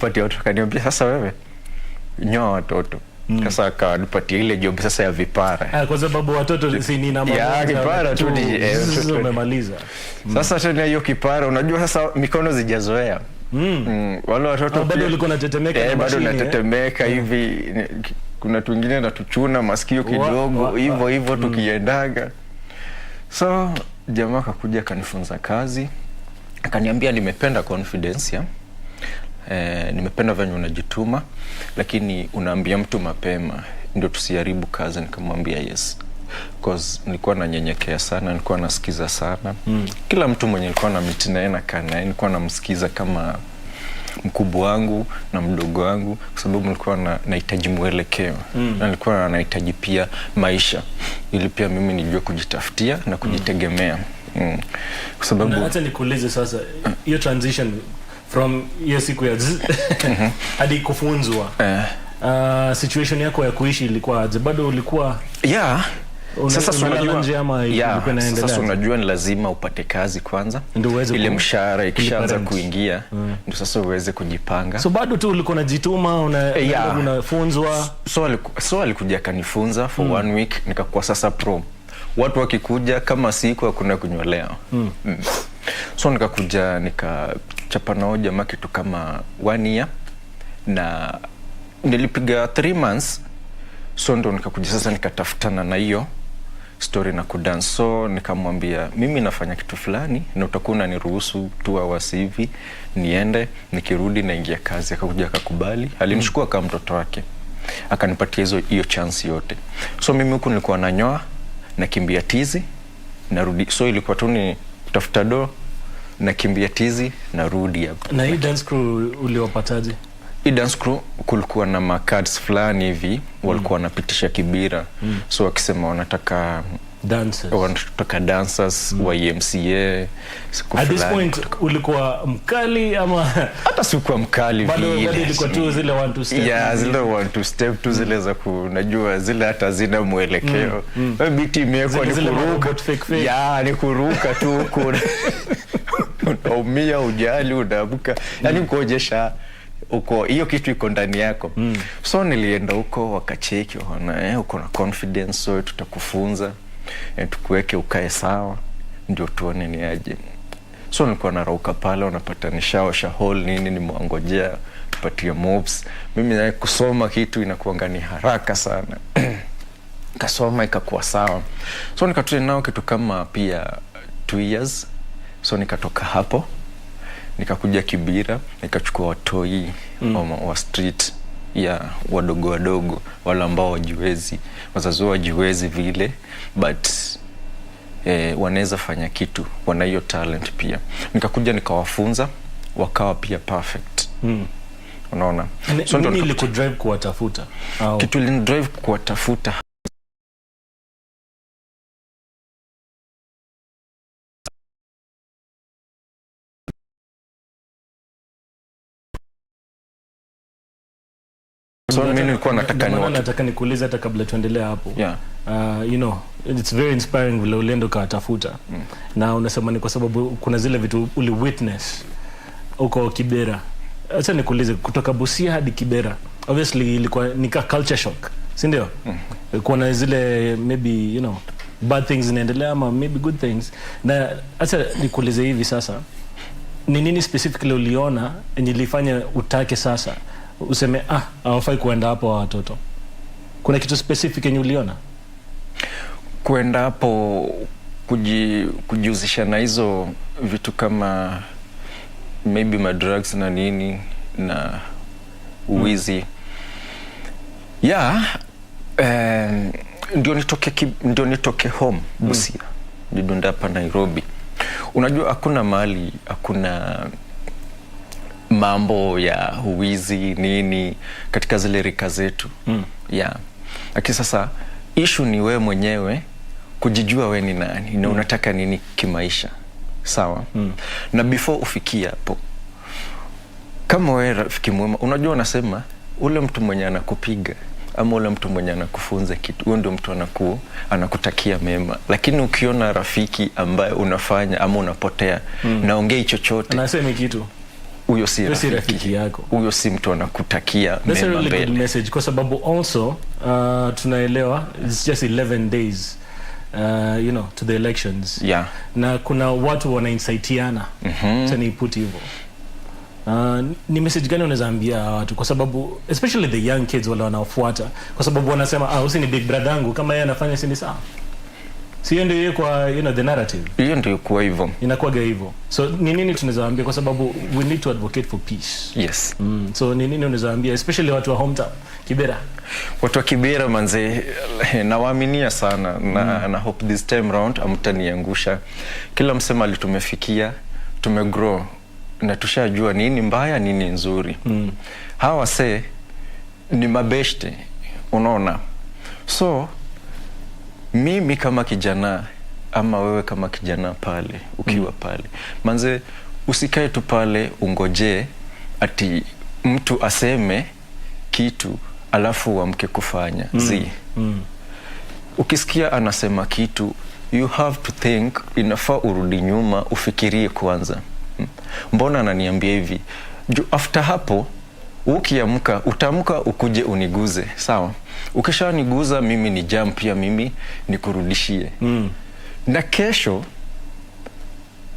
watu, akaniambia sasa wewe nyoa watoto. Sasa akanipatia ile job sasa ya vipara. Kwa sababu watoto si nina mambo ya vipara tu umemaliza. Sasa tena hiyo kipara, unajua sasa mikono zijazoea. Wale watoto bado walikuwa natetemeka, bado natetemeka hivi. Kuna wengine natuchuna masikio kidogo hivyo tukiendaga. So jamaa akakuja akanifunza kazi. Akaniambia nimependa confidence nimependa venye unajituma, lakini unaambia mtu mapema ndio tusiharibu kazi. Nikamwambia yes, because nilikuwa nanyenyekea sana, nilikuwa nasikiza sana. Kila mtu mwenye nilikuwa na meet naye na kana nilikuwa namsikiza kama mkubwa wangu na mdogo wangu, kwa sababu nilikuwa nahitaji mwelekeo. Na nilikuwa nahitaji pia maisha ili pia mimi nijue kujitafutia na kujitegemea. Kwa sababu hata nikuulize sasa hiyo transition from hiyo siku ya hadi kufunzwa. Situation yako ya kuishi ilikuwa aje? Bado ulikuwa Sasa unajua ni lazima upate kazi kwanza, ile mshahara ikishaanza kuingia ndio sasa uweze kujipanga. So bado tu ulikuwa unajituma, unafunzwa. So alikuja kanifunza for 1 week, nikakuwa sasa pro. Watu wakikuja kama siku hakuna kunyolea. So nikakuja nikachapa nao jamaa kitu kama 1 year na nilipiga 3 months. So ndo nikakuja sasa nikatafutana na hiyo story na kudance. So nikamwambia mimi nafanya kitu fulani na utakuwa unaniruhusu 2 hours hivi niende, nikirudi naingia kazi. Akakuja akakubali, alinishukua kama mtoto wake, akanipatia hiyo chance yote. So mimi huku nilikuwa nanyoa, nakimbia tizi, narudi. So ilikuwa tu ni kutafuta do, nakimbia tizi, narudi hapo. Na hii dance crew uliwapataje? Hii dance crew kulikuwa na macards fulani hivi walikuwa wanapitisha Kibera. So wakisema wanataka dancers wa MCA. At this point ulikuwa mkali ama hata sikuwa mkali vile? Bado ilikuwa tu zile 1 2 step. Yeah, zile 1 2 step tu zile za kunajua zile hata zina mwelekeo. Biti imekuwa ni kuruka. Yeah, ni kuruka tu huko. Unaumia, ujali, unaamka. Yaani kuonyesha uko hiyo kitu iko ndani yako. So nilienda huko wakacheki, wana uko na confidence, so tutakufunza tukuweke ukae sawa ndio tuone ni aje. So nilikuwa narauka pale, unapata nishaosha hall nini, nimwangojea tupatie moves. Mimi na kusoma kitu inakuanga ni haraka sana. Kasoma ikakuwa sawa. So nikatrain nao kitu kama pia 2 years. So nikatoka hapo nikakuja Kibera, nikachukua watoi wa street wadogo wala ambao wajiwezi, wazazi wajiwezi vile, but wanaweza fanya kitu, wana hiyo talent pia. Nikakuja nikawafunza, wakawa pia perfect. Unaona? So nini ilikudrive kuwatafuta? Kitu ilinidrive kuwatafuta so mimi nilikuwa nataka nikuulize hata kabla tuendelee hapo. You know, it's very inspiring vile ulienda ukatafuta. Na unasema ni kwa sababu kuna zile vitu uli witness uko Kibera. Acha nikuulize, kutoka Busia hadi Kibera obviously ilikuwa ni culture shock, si ndio? Kuna zile maybe you know bad things inaendelea ama maybe good things. Na acha nikuulize hivi sasa, ni nini specifically uliona nilifanya utake sasa useme hawafai kuenda hapo watoto? Kuna kitu specific yenye uliona? Kuenda hapo kujihusisha na hizo vitu kama maybe madrugs na nini na uwizi. Ndio nitoke home Busia. Nidunda hapa Nairobi. Unajua hakuna mahali hakuna mambo ya uwizi nini katika zile rika zetu. Lakini sasa issue ni wewe mwenyewe kujijua wewe ni nani na unataka nini kimaisha. Sawa? Na before ufikia hapo, kama wewe rafiki mwema, unajua unasema ule mtu mwenye anakupiga ama ule mtu mwenye anakufunza kitu, huyo ndio mtu anakutakia mema. Lakini ukiona rafiki ambaye unafanya ama unapotea naongei chochote, anasema kitu, huyo si rafiki yako. Huyo si mtu anakutakia mema mbele. That's a really good message kwa sababu also tunaelewa it's just 11 days you know to the elections. Na kuna watu wanainsaitiana. Tani put hivyo. Ni message gani unaweza ambia watu, kwa sababu especially the young kids wale wanaofuata, kwa sababu wanasema usi ni big brother yangu, kama yeye anafanya si ni sawa? Si ndio kwa you know the narrative. Hiyo ndio kwa hivyo. Inakuwa hivyo. So ni nini tunaweza ambia, kwa sababu we need to advocate for peace. Yes. So ni nini unaweza ambia especially watu wa hometown Kibera? Watu wa Kibera manze, nawaaminia sana na hope this time round amtaniangusha. Kila msema tumefikia, tumegrow na tushajua nini mbaya nini nzuri. Hawa ni mabeshte, unaona. So mimi kama kijana ama wewe kama kijana pale ukiwa pale manze, usikae tu pale ungoje ati mtu aseme kitu alafu uamke kufanya. ukisikia anasema kitu, you have to think, inafaa urudi nyuma ufikirie kwanza. Mbona ananiambia hivi? After hapo ukiamka, utaamka ukuje uniguze, sawa? Ukisha niguza mimi ni jump pia mimi nikurudishie. Na kesho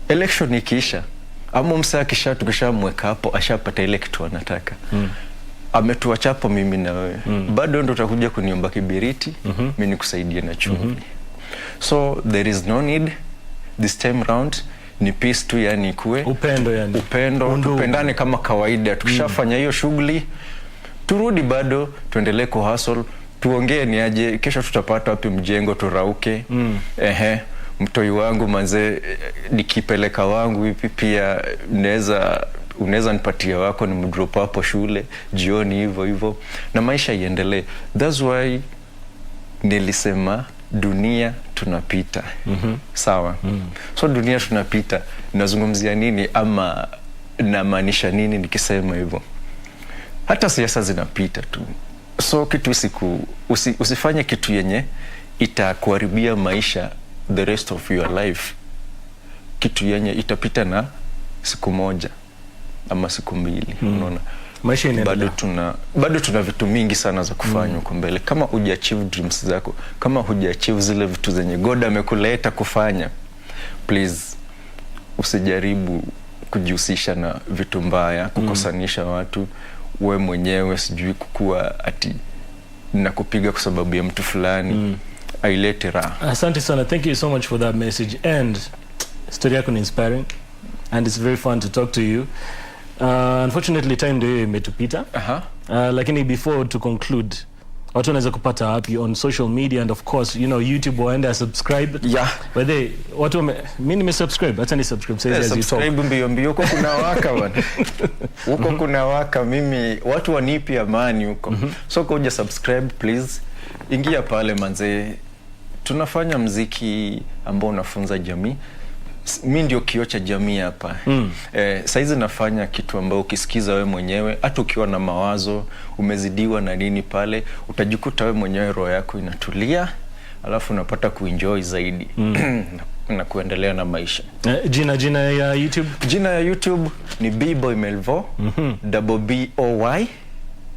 election ikiisha, ama msaa kisha tukishamweka hapo ashapata ile kitu anataka. Ametuacha hapo mimi na wewe. Bado ndo utakuja kuniomba kibiriti, mimi nikusaidie na chumvi. So there is no need this time round, ni peace tu, yani kuwe upendo, yani upendo, tupendane kama kawaida. Tukishafanya hiyo shughuli turudi, bado tuendelee ku hustle, tuongee ni aje kesho tutapata wapi mjengo turauke. Mtoi wangu manze nikipeleka wangu hivi pia unaweza nipatia wako ni mdrop hapo shule jioni hivyo na maisha iendelee. That's why nilisema dunia tunapita. Sawa? So dunia tunapita, nazungumzia nini ama namaanisha nini nikisema hivyo? Hata siasa zinapita tu. So kitu usifanye kitu yenye itakuharibia maisha the rest of your life. Kitu yenye itapita na siku moja ama siku mbili. Unaona? Maisha inaendelea. Bado tuna vitu mingi sana za kufanya huko mbele. Kama huja-achieve dreams zako, kama huja-achieve zile vitu zenye God amekuleta kufanya, please usijaribu kujihusisha na vitu mbaya, kukosanisha watu, we mwenyewe sijui kukua ati na kupiga kwa sababu ya mtu fulani. Ailete raha. Asante sana. Thank you so much for that message, and story yako ni inspiring and it's very fun to talk to you. Unfortunately time ndio imetupita. Lakini before to conclude, watu wanaweza kupata wapi on social media, and of course you know YouTube, waende subscribe. But they watu mimi nimesubscribe, hata ni subscribe sasa hivi. Subscribe mbio huko kuna waka bwana. Huko kuna waka, mimi watu wanipi amani huko. So kuja subscribe please. Ingia pale manze. Tunafanya muziki ambao unafunza jamii. Mimi ndio kioo cha jamii hapa. Saizi nafanya kitu ambao ukisikiza wewe mwenyewe, hata ukiwa na mawazo, umezidiwa na nini pale, utajikuta wewe mwenyewe roho yako inatulia, alafu unapata kuenjoy zaidi na kuendelea na maisha. Jina ya YouTube? Jina ya YouTube ni B-Boy Melvo, B-O-Y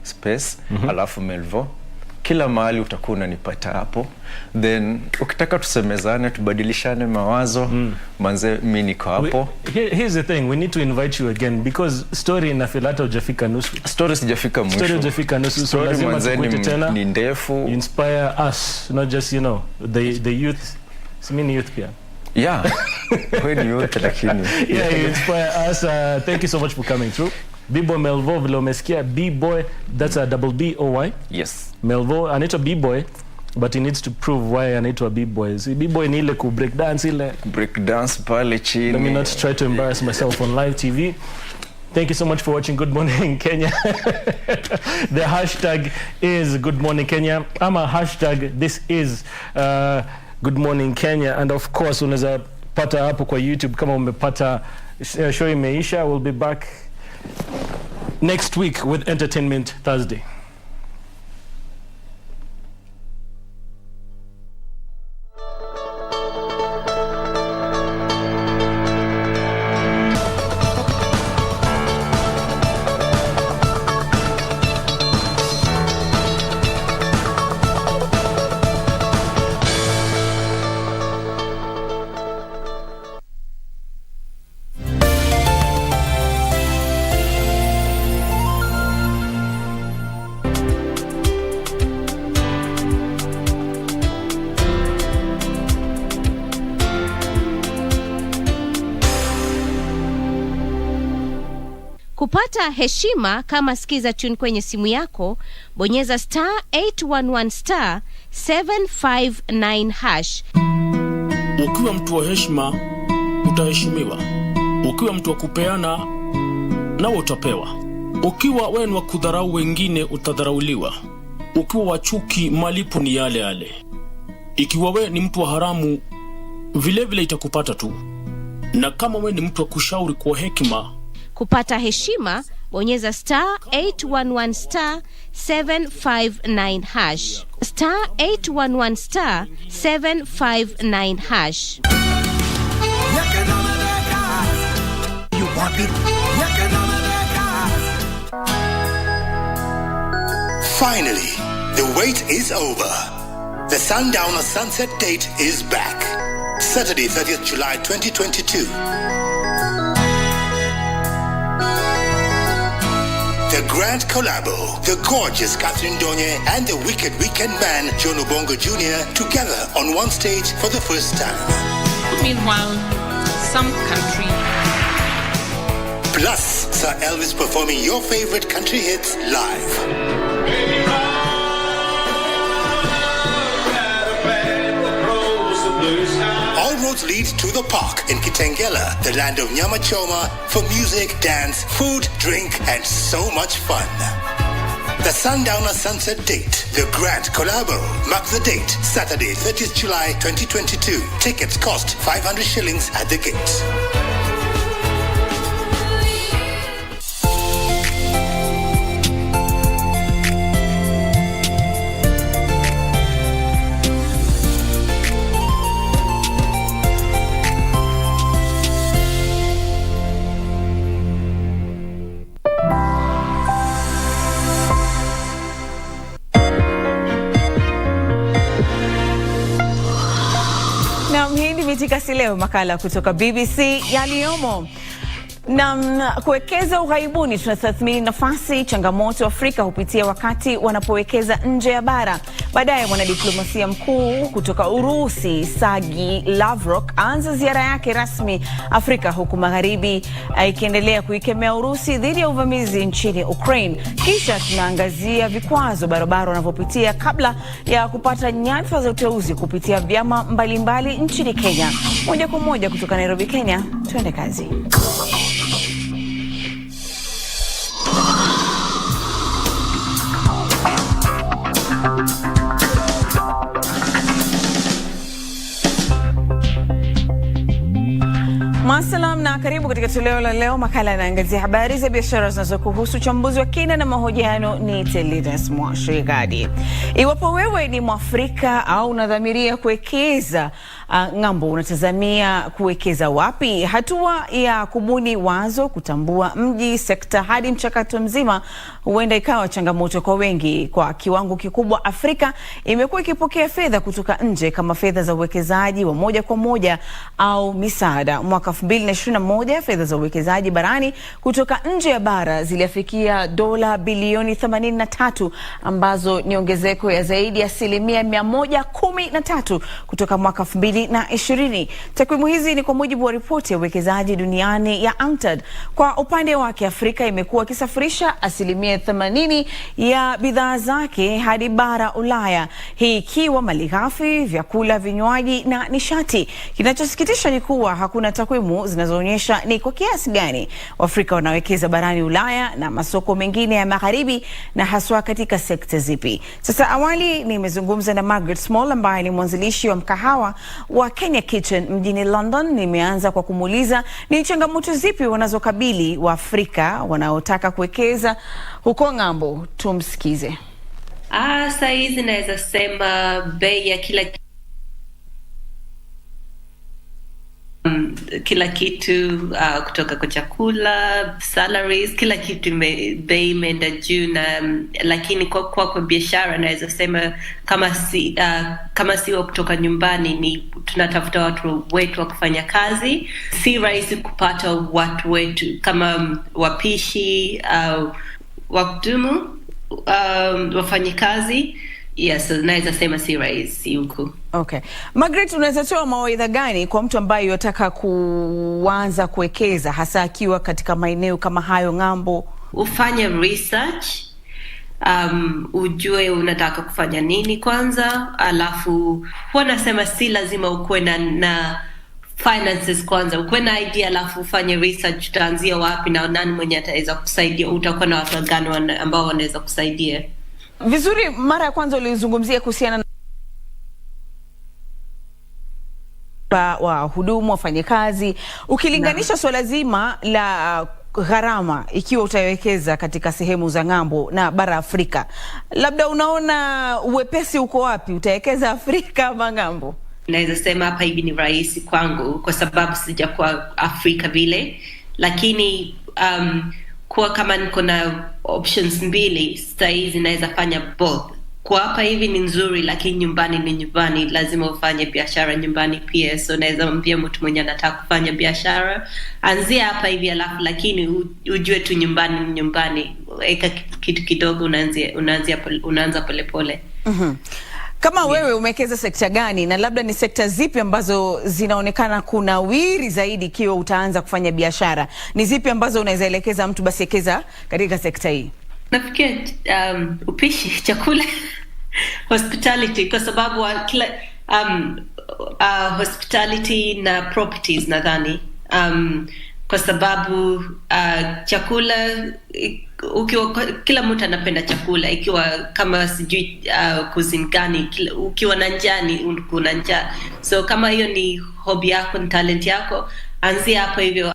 space, alafu Melvo. Kila mahali utakuwa unanipata hapo. Then ukitaka tusemezane, tubadilishane mawazo, manze mimi niko hapo. Here's the thing, we need to invite you again because story inafilata hujafika nusu. Story sijafika mwisho. Story hujafika nusu. So lazima tukuite tena. Ni ndefu. Inspire us, not just you know the youth. Mimi youth pia. Yeah. When you lakini. Yeah, you inspire us. Thank you so much for coming through. B-Boy Melvo, vile umesikia B-Boy, that's a B-O-Y. Yes. Melvo anaitwa B-Boy, but he needs to prove why anaitwa B-Boy. See, B-Boy ni ile ku break dance ile. Break dance pale chini. Let me not try to embarrass myself on live TV. Thank you so much for watching Good Morning Kenya. The hashtag is Good Morning Kenya. Ama hashtag this is Good Morning Kenya. And of course, unaweza pata hapo kwa YouTube kama umepata show imeisha. We'll be back next week with Entertainment Thursday. Kupata heshima kama sikiza tune kwenye simu yako, bonyeza *811 *759 hash. Ukiwa mtu wa heshima utaheshimiwa. Ukiwa mtu wa kupeana nawe utapewa. Ukiwa wewe ni wa kudharau wengine utadharauliwa. Ukiwa wa chuki malipo ni yale yale. Ikiwa wewe ni mtu wa haramu vile vile itakupata tu. Na kama wewe ni mtu wa kushauri kwa hekima, kupata heshima bonyeza *811 *759 hash. *811 *759 hash. You want it? Finally, the wait is over. The Sundowner Sunset date is back. Saturday, 30th July 2022. The Grand Collabo, the gorgeous Catherine Donye and the wicked weekend man John Obongo Jr. together on one stage for the first time. Meanwhile, some country. Plus, Sir Elvis performing your favorite country hits live. All roads lead to the park in Kitengela, the land of Nyama Choma, for music, dance, food, drink, and so much fun. The Sundowner Sunset Date, the Grand Collabo. Mark the date, Saturday, 30th July 2022. Tickets cost 500 shillings at the gate. Mitikasi leo, makala kutoka BBC yaliyomo. Na kuwekeza ughaibuni, tunatathmini nafasi, changamoto Afrika hupitia wakati wanapowekeza nje ya bara. Baadaye mwanadiplomasia mkuu kutoka Urusi Sergei Lavrov anza ziara yake rasmi Afrika, huku magharibi ikiendelea kuikemea Urusi dhidi ya uvamizi nchini Ukraine. Kisha tunaangazia vikwazo barabara wanavyopitia kabla ya kupata nyadhifa za uteuzi kupitia vyama mbalimbali nchini Kenya. Moja kwa moja kutoka Nairobi, Kenya, tuende kazi. Masalam na karibu katika toleo la leo. Makala yanaangazia habari za biashara zinazokuhusu. Uchambuzi wa kina na mahojiano ni Telidas Mwashigadi. Iwapo wewe ni Mwafrika au unadhamiria kuwekeza ng'ambo, unatazamia kuwekeza wapi? Hatua ya kubuni wazo, kutambua mji, sekta hadi mchakato mzima huenda ikawa changamoto kwa wengi. Kwa kiwango kikubwa Afrika imekuwa ikipokea fedha kutoka nje kama fedha za uwekezaji wa moja kwa moja au misaada. Mwaka 2021 fedha za uwekezaji barani kutoka nje ya bara zilifikia dola bilioni 83, ambazo ni ongezeko ya zaidi ya 113% kutoka mwaka 2020. Takwimu hizi ni kwa mujibu wa ripoti ya uwekezaji duniani ya UNCTAD. Kwa upande wake, Afrika imekuwa ikisafirisha 80% ya bidhaa zake hadi bara Ulaya, hii ikiwa malighafi, vyakula, vinywaji na nishati. Kinachosikitisha ni kuwa hakuna takwimu zinazoonyesha ni kwa kiasi gani Waafrika wanawekeza barani Ulaya na masoko mengine ya magharibi, na haswa katika sekta zipi. Sasa awali nimezungumza na Margaret Small ambaye ni mwanzilishi wa mkahawa wa Kenya Kitchen mjini London. Nimeanza kwa kumuuliza ni changamoto zipi wanazokabili Waafrika wanaotaka kuwekeza huko ng'ambo. Tumsikize. Saa hizi naweza sema bei ya kila kitu, kutoka kwa chakula, salaries, kila kitu bei imeenda juu, na lakini kwa biashara naweza sema kama si wa kutoka nyumbani, ni tunatafuta watu wetu wa kufanya kazi. Si rahisi kupata watu wetu kama wapishi au wakudumu, wafanyikazi. Yes, naweza sema si rahisi huku. Okay. Margaret, unaweza toa mawaidha gani kwa mtu ambaye yataka kuanza kuwekeza, hasa akiwa katika maeneo kama hayo ng'ambo? Ufanye research, ujue unataka kufanya nini kwanza, alafu wanasema si lazima ukuwe na finances kwanza. Ukuwe na idea, alafu ufanye research, utaanzia wapi na nani mwenye ataweza kusaidia, utakuwa na watu gani ambao wanaweza kusaidia. Vizuri, mara ya kwanza ulizungumzia kuhusiana na wahudumu, wafanyakazi, ukilinganisha swala zima la gharama ikiwa utawekeza katika sehemu za ng'ambo na bara Afrika, labda unaona uwepesi uko wapi? Utawekeza Afrika ama ng'ambo? Naweza sema hapa hivi ni rahisi kwangu kwa sababu sijakuwa Afrika vile, lakini kwa kama niko na options mbili saizi naweza fanya both. Kwa hapa hivi ni nzuri, lakini nyumbani ni nyumbani, lazima ufanye biashara nyumbani pia. So naweza mwambia mtu mwenye anataka kufanya biashara anzia hapa hivi, alafu lakini ujue tu nyumbani ni nyumbani, weka kitu kidogo, unaanza polepole. Kama wewe umewekeza sekta gani, na labda ni sekta zipi ambazo zinaonekana kunawiri zaidi ikiwa utaanza kufanya biashara? Ni zipi ambazo unaweza elekeza mtu basi ekeza katika sekta hii? Nafikiri upishi, chakula, hospitality, kwa sababu kila hospitality na properties nadhani, kwa sababu chakula, ukiwa kila mtu anapenda chakula, ikiwa kama sijui cuisine gani, ukiwa na njaa kuna njaa. So kama hiyo ni hobby yako, ni talent yako, anzia hapo hivyo.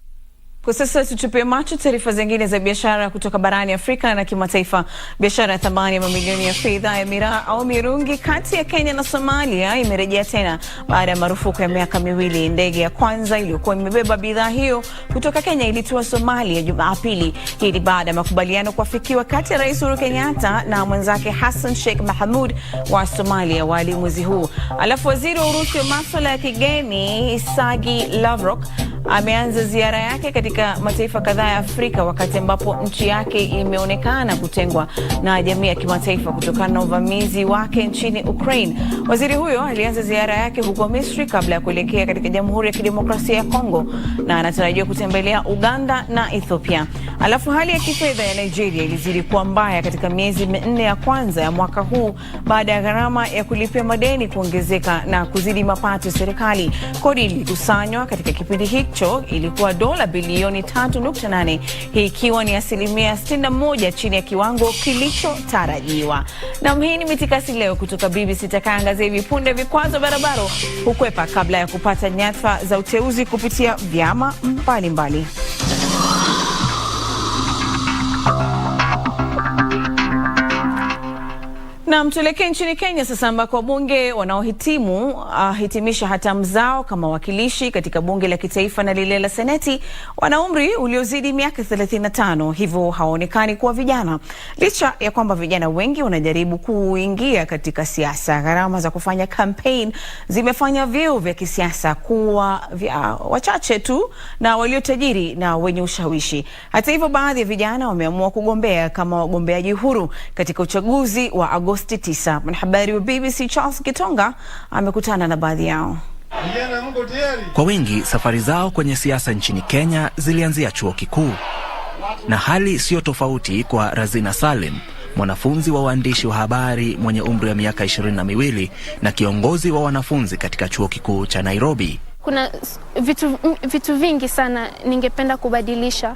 Kwa sasa tutupie macho taarifa zingine za biashara kutoka barani Afrika na kimataifa. Biashara ya thamani ya mamilioni ya fedha ya miraa au mirungi kati ya Kenya na Somalia imerejea tena baada ya marufuku ya miaka miwili. Ndege ya kwanza iliyokuwa imebeba bidhaa hiyo kutoka Kenya ilitua Somalia Jumapili. Hii ni baada ya makubaliano kuafikiwa kati ya Rais Uhuru Kenyatta na mwenzake Hassan Sheikh Mohamud wa Somalia wali mwezi huu. Alafu waziri wa Urusi wa masuala ya kigeni Sergey Lavrov ameanza ziara yake katika mataifa kadhaa ya Afrika wakati ambapo nchi yake imeonekana kutengwa na jamii ya kimataifa kutokana na uvamizi wake nchini Ukraine. Waziri huyo alianza ziara yake huko Misri kabla ya kuelekea katika Jamhuri ya Kidemokrasia ya Kongo na anatarajiwa kutembelea Uganda na Ethiopia. Alafu hali ya kifedha ya Nigeria ilizidi kuwa mbaya katika miezi 4 ya kwanza ya mwaka huu baada ya gharama ya kulipia madeni kuongezeka na kuzidi mapato ya serikali. Kodi ilikusanywa katika kipindi hicho ilikuwa dola bilioni 3.8, hii ikiwa ni 61% chini ya kiwango kilichotarajiwa. Na hii ni Mitikasi leo kutoka BBC. Takaangazia hivi punde vikwazo barabara hukwepa kabla ya kupata nyadhifa za uteuzi kupitia vyama mbalimbali. Na mtuleke nchini Kenya sasa ambako wabunge wanaohitimisha hatamu zao kama wakilishi katika bunge la kitaifa na lile la seneti wana umri uliozidi miaka 35, hivyo hawaonekani kuwa vijana. Licha ya kwamba vijana wengi wanajaribu kuingia katika siasa, gharama za kufanya campaign zimefanya vyeo vya kisiasa kuwa vya wachache tu na waliotajiri na wenye ushawishi. Hata hivyo, baadhi ya vijana wameamua kugombea kama wagombeaji huru katika uchaguzi wa Agosti 9. Mwanahabari wa BBC Charles Kitonga amekutana na baadhi yao. Kwa wengi, safari zao kwenye siasa nchini Kenya zilianzia chuo kikuu. Na hali sio tofauti kwa Razina Salim, mwanafunzi wa uandishi wa habari mwenye umri wa miaka 22 na kiongozi wa wanafunzi katika chuo kikuu cha Nairobi. Kuna vitu vingi sana ningependa kubadilisha.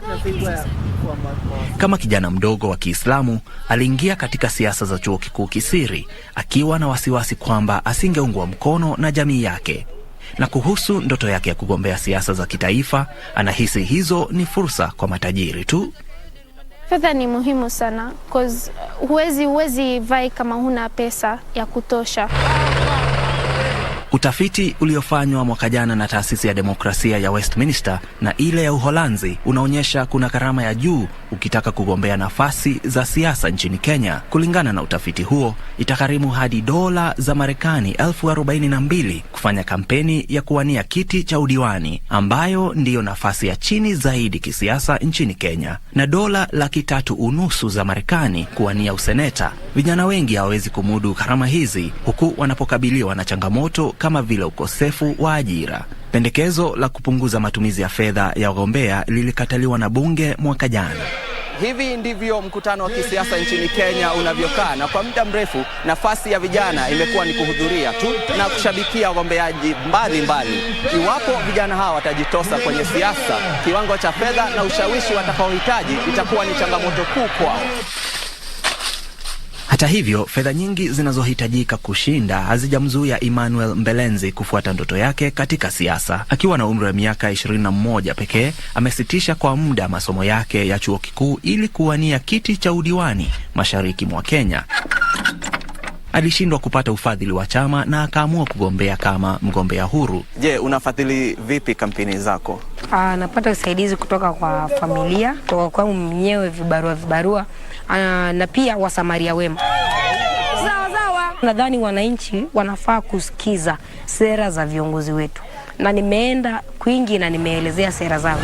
Kama kijana mdogo wa Kiislamu, aliingia katika siasa za chuo kikuu kisiri, akiwa na wasiwasi kwamba asingeungwa mkono na jamii yake. Na kuhusu ndoto yake ya kugombea siasa za kitaifa, anahisi hizo ni fursa kwa matajiri tu. Fedha ni muhimu sana, cause huwezi vai kama huna pesa ya kutosha. Utafiti uliofanywa mwaka jana na taasisi ya demokrasia ya Westminster na ile ya Uholanzi unaonyesha kuna gharama ya juu ukitaka kugombea nafasi za siasa nchini Kenya. Kulingana na utafiti huo, itagharimu hadi dola za Marekani 42,000 kufanya kampeni ya kuwania kiti cha udiwani, ambayo ndiyo nafasi ya chini zaidi kisiasa nchini Kenya, na dola 350,000 za Marekani kuwania useneta. Vijana wengi hawawezi kumudu gharama hizi, huku wanapokabiliwa na changamoto kama vile ukosefu wa ajira. Pendekezo la kupunguza matumizi ya fedha ya wagombea lilikataliwa na bunge mwaka jana. Hivi ndivyo mkutano wa kisiasa nchini Kenya unavyokaa, na kwa muda mrefu nafasi ya vijana imekuwa ni kuhudhuria tu na kushabikia wagombeaji mbalimbali. Iwapo vijana hawa watajitosa kwenye siasa, kiwango cha fedha na ushawishi watakaohitaji itakuwa ni changamoto kuu kwao. Hata hivyo, fedha nyingi zinazohitajika kushinda hazijamzuia Emmanuel Mbelenzi kufuata ndoto yake katika siasa. Akiwa na umri wa miaka 21 pekee, amesitisha kwa muda masomo yake ya chuo kikuu ili kuwania kiti cha udiwani mashariki mwa Kenya. Alishindwa kupata ufadhili wa chama na akaamua kugombea kama mgombea huru. Je, unafadhili vipi kampeni zako? Napata usaidizi kutoka kwa familia, kutoka kwa mwenyewe, vibarua na pia wasamaria wema. Nadhani wananchi wanafaa kusikiza sera za viongozi wetu, na nimeenda kwingi na nimeelezea sera zangu.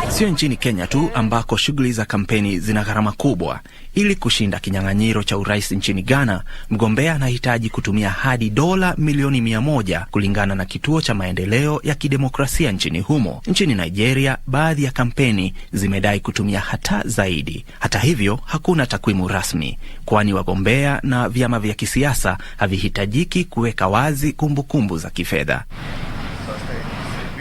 Sio nchini Kenya tu ambako shughuli za kampeni zina gharama kubwa. Ili kushinda kinyang'anyiro cha urais nchini Ghana, mgombea anahitaji kutumia hadi dola milioni 100 kulingana na kituo cha maendeleo ya kidemokrasia nchini humo. Nchini Nigeria, baadhi ya kampeni zimedai kutumia hata zaidi. Hata hivyo, hakuna takwimu rasmi, kwani wagombea na vyama vya kisiasa havihitajiki kuweka wazi kumbukumbu za kifedha.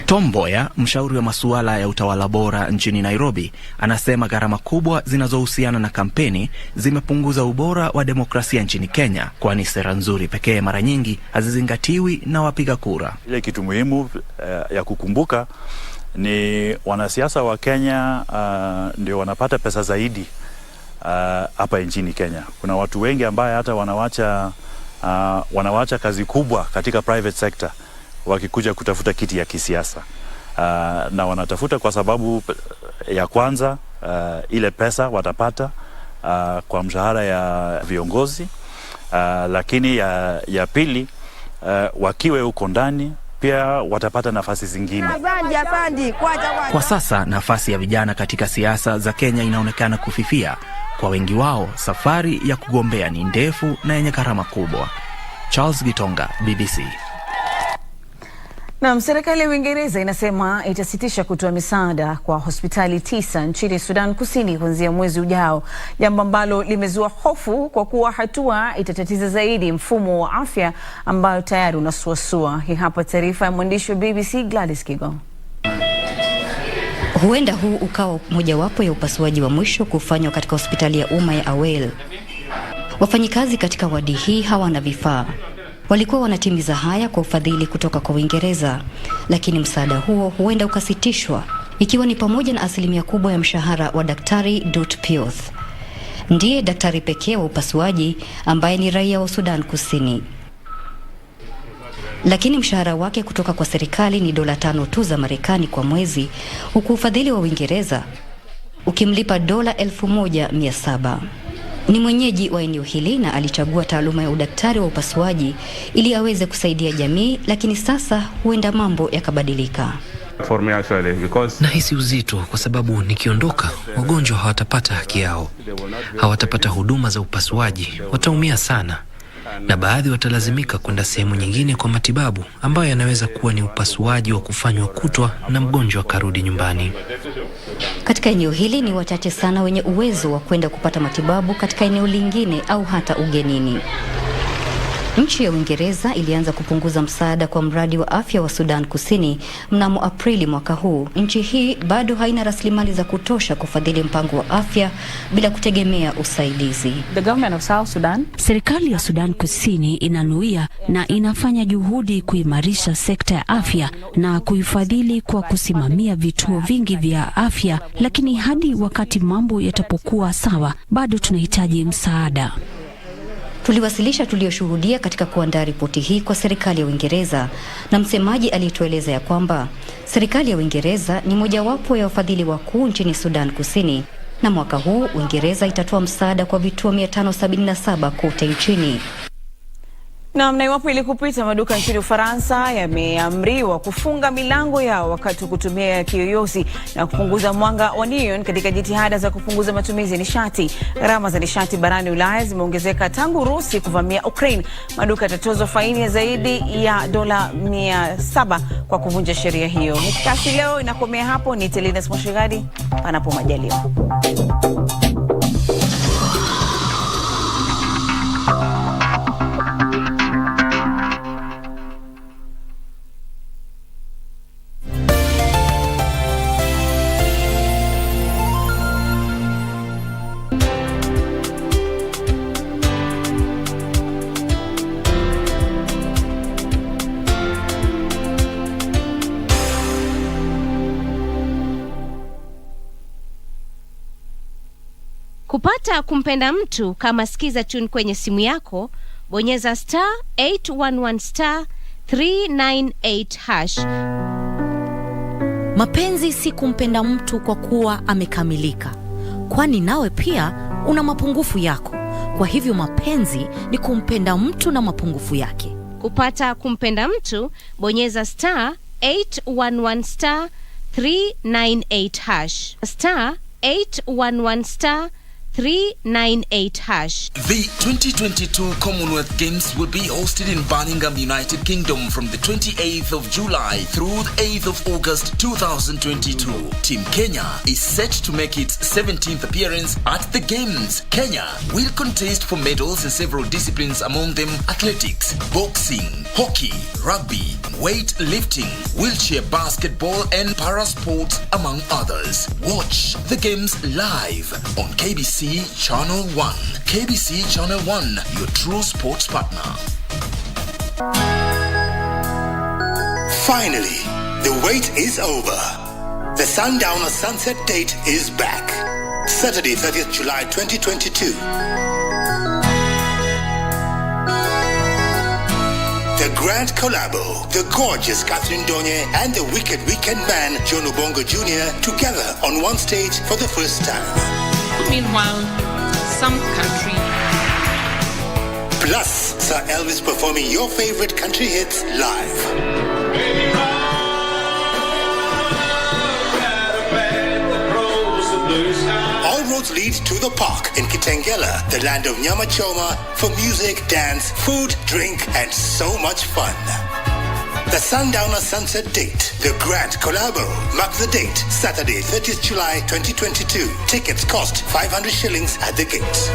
Tom Mboya, mshauri wa masuala ya utawala bora nchini Nairobi, anasema gharama kubwa zinazohusiana na kampeni zimepunguza ubora wa demokrasia nchini Kenya, kwani sera nzuri pekee mara nyingi hazizingatiwi na wapiga kura. Ile kitu muhimu ya kukumbuka ni wanasiasa wa Kenya ndio wanapata pesa zaidi hapa nchini Kenya. Kuna watu wengi ambaye hata wanawacha kazi kubwa katika private sector wakikuja kutafuta kiti ya kisiasa. Na wanatafuta kwa sababu ya kwanza, ile pesa watapata kwa mshahara ya viongozi, lakini ya pili, wakiwe huko ndani pia watapata nafasi zingine. Kwa sasa nafasi ya vijana katika siasa za Kenya inaonekana kufifia. Kwa wengi wao, safari ya kugombea ni ndefu na yenye gharama kubwa. Charles Gitonga, BBC. Na serikali ya Uingereza inasema itasitisha kutoa misaada kwa hospitali 9 nchini Sudan Kusini kuanzia mwezi ujao, jambo ambalo limezua hofu kwa kuwa hatua itatatiza zaidi mfumo wa afya ambao tayari unasuasua. Hii hapa taarifa ya mwandishi wa BBC Gladys Kigo. Huenda huu ukawa mojawapo ya upasuaji wa mwisho kufanywa katika hospitali ya umma ya Awel. Wafanyikazi katika wadi hii hawana vifaa. Walikuwa wanatimiza haya kwa ufadhili kutoka kwa Uingereza, lakini msaada huo huenda ukasitishwa, ikiwa ni pamoja na asilimia kubwa ya mshahara wa Daktari Dut Pioth. Ndiye daktari pekee wa upasuaji ambaye ni raia wa Sudan Kusini. Lakini mshahara wake kutoka kwa serikali ni $5 tu za Marekani kwa mwezi, huku ufadhili wa Uingereza ukimlipa $1,700. Ni mwenyeji wa eneo hili na alichagua taaluma ya udaktari wa upasuaji ili aweze kusaidia jamii, lakini sasa huenda mambo yakabadilika. Nahisi uzito kwa sababu nikiondoka, wagonjwa hawatapata haki yao, hawatapata huduma za upasuaji, wataumia sana, na baadhi watalazimika kwenda sehemu nyingine kwa matibabu ambayo yanaweza kuwa ni upasuaji wa kufanywa kutwa na mgonjwa akarudi nyumbani. Katika eneo hili ni wachache sana wenye uwezo wa kwenda kupata matibabu katika eneo lingine au hata ugenini. Nchi ya Uingereza ilianza kupunguza msaada kwa mradi wa afya wa Sudan Kusini mnamo Aprili mwaka huu. Nchi hii bado haina rasilimali za kutosha kufadhili mpango wa afya bila kutegemea usaidizi. The government of South Sudan, serikali ya Sudan Kusini inanuia na inafanya juhudi kuimarisha sekta ya afya na kuifadhili kwa kusimamia vituo vingi vya afya, lakini hadi wakati mambo yatapokuwa sawa, bado tunahitaji msaada. Tuliwasilisha tulioshuhudia katika kuandaa ripoti hii kwa serikali ya Uingereza, na msemaji alitueleza ya kwamba serikali ya Uingereza ni mojawapo ya wafadhili wakuu nchini Sudan Kusini, na mwaka huu Uingereza itatoa msaada kwa vituo 577 kote nchini. Na iwapo ili kupita, maduka nchini Ufaransa yameamriwa kufunga milango yao wakati kutumia kiyoyozi na kupunguza mwanga wa neon katika jitihada za kupunguza matumizi ya nishati. Gharama za nishati barani Ulaya zimeongezeka tangu Urusi kuvamia Ukraine. Maduka yatatozwa faini ya zaidi ya $700 kwa kuvunja sheria hiyo. Mikakati leo inakomea hapo. Ni Telina Smoshigadi, panapo majaliwa. Kupata kumpenda mtu kama skiza tune kwenye simu yako, bonyeza *811 *398#. Mapenzi si kumpenda mtu kwa kuwa amekamilika, kwani nawe pia una mapungufu yako. Kwa hivyo mapenzi ni kumpenda mtu na mapungufu yake. Kupata kumpenda mtu, bonyeza *811 *398#. *811 *398#. The 2022 Commonwealth Games will be hosted in Birmingham, United Kingdom from the 28th of July through the 8th of August 2022. Team Kenya is set to make its 17th appearance at the Games. Kenya will contest for medals in several disciplines, among them athletics, boxing, hockey, rugby, weightlifting, wheelchair basketball and parasports, among others. Watch the Games live on KBC Channel 1. KBC Channel 1, your true sports partner. Finally, the wait is over. The Sundowner Sunset date is back. Saturday, 30th July 2022. The Grand Collabo, the gorgeous Catherine Donye and the wicked weekend man John Obongo Jr. together on one stage for the first time. Meanwhile, some country. Plus, Sir Elvis performing your favorite country hits live. All roads lead to the park in Kitengela, the land of Nyama Choma, for music, dance, food, drink, and so much fun. The Sundowner Sunset date, the Grand Collabo. Mark the date, Saturday, 30th July 2022. Tickets cost 500 shillings at the gate.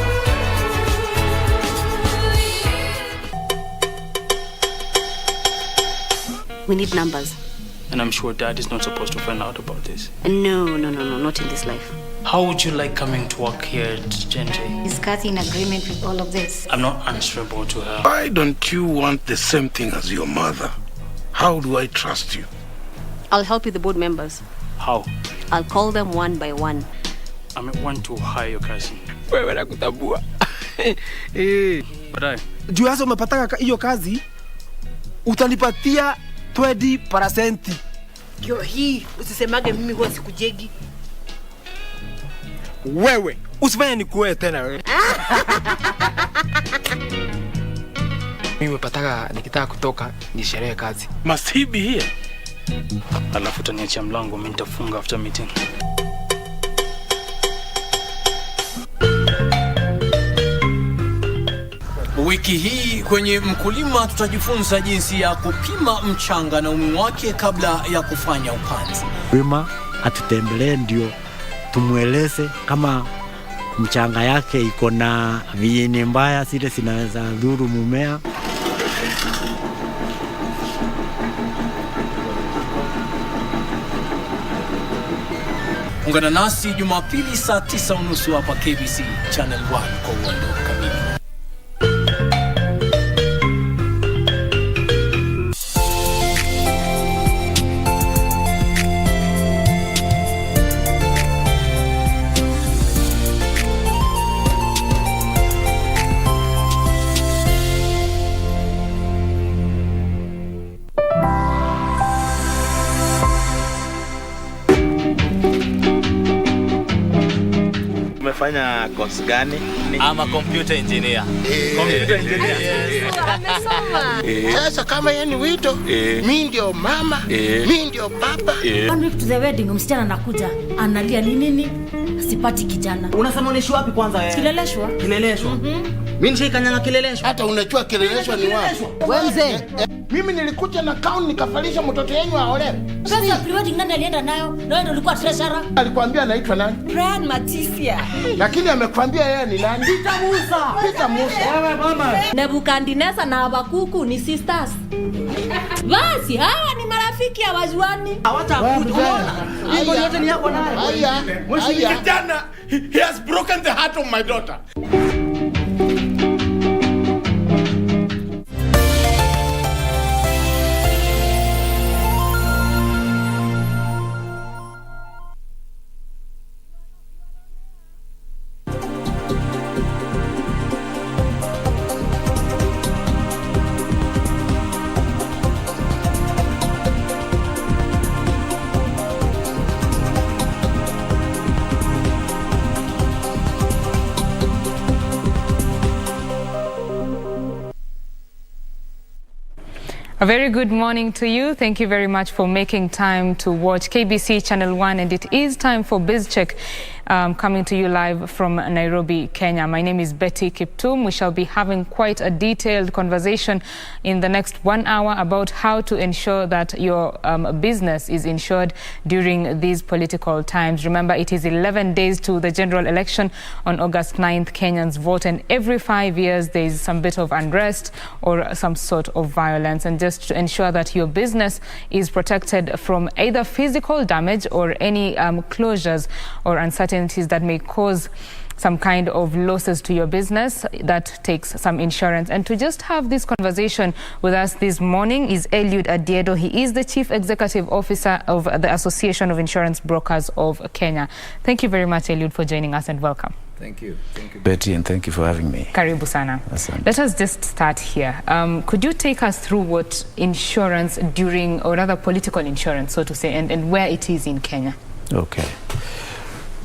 We need numbers. And I'm sure Dad is not supposed to find out about this. No, not in this life. How would you like coming to work here at JNJ? Is Kathy in agreement with all of this? I'm not answerable to her. Why don't you want the same thing as your mother? How do I trust you? I'll help you, the board members. How? I'll call them one by one. I want to hire your cousin. Wewe nakutambua. Baadaye. Juu sasa umepata hiyo kazi, utanipatia 20%. Kio hii usisemage mimi huwa sikujegi. Wewe usifanye nikuwe tena wewe. Mimi nimepataka nikitaka kutoka ni sherehe kazi. Must he be here? Alafu utaniachia mlango, mimi nitafunga after meeting. Wiki hii kwenye Mkulima tutajifunza jinsi ya kupima mchanga na umi wake kabla ya kufanya upanzi. Wima atutembelee ndio tumueleze kama mchanga yake iko na viini mbaya zile zinaweza dhuru mumea. Ungana nasi Jumapili saa 9:30 hapa KBC Channel 1 kwa uondo kamili. Umefanya course gani? I'm a computer engineer. Computer engineer. Yes. Amesoma. Sasa kama yeye ni wito, mimi ndio mama, mimi ndio baba. One week to the wedding, msichana anakuja. Analia ni nini? Sipati kijana. Unasema unaishi wapi kwanza wewe? Kileleshwa. Kileleshwa. Mimi nishikanyanga kileleshwa. Hata unajua kileleshwa ni wapi? Wewe mzee. Mimi nilikuja na kauni nikafalisha mtoto yenu aolewe. Sasa pre-wedding nani alienda nayo? Na wewe ndio ulikuwa treasurer. Alikwambia anaitwa nani? Brian Matisia. Lakini amekwambia yeye ni nani? Peter Musa. Peter Musa. Wewe mama. Nebukadneza na Habakuku ni sisters. Basi hawa ni marafiki ya wajuani. Hawatakuja. Unaona? Hiyo yote ni yako nayo. Haya. Kijana, he has broken the heart of my daughter. A very good morning to you. Thank you very much for making time to watch KBC Channel 1, and it is time for BizCheck, coming to you live from Nairobi, Kenya. My name is Betty Kiptum. We shall be having quite a detailed conversation in the next 1 hour about how to ensure that your business is insured during these political times. Remember, it is 11 days to the general election on August 9th. Kenyans vote, and every 5 years there is some bit of unrest or some sort of violence. And just to ensure that your business is protected from either physical damage or any closures or uncertainties that may cause some kind of losses to your business, that takes some insurance. And to just have this conversation with us this morning is Eliud Adiedo. He is the Chief Executive Officer of the Association of Insurance Brokers of Kenya. Thank you very much, Eliud, for joining us, and welcome. Thank you, Betty, and thank you for having me. Karibu sana. Asante. Let us just start here. Could you take us through what insurance during, or rather political insurance, so to say, and where it is in Kenya? Okay.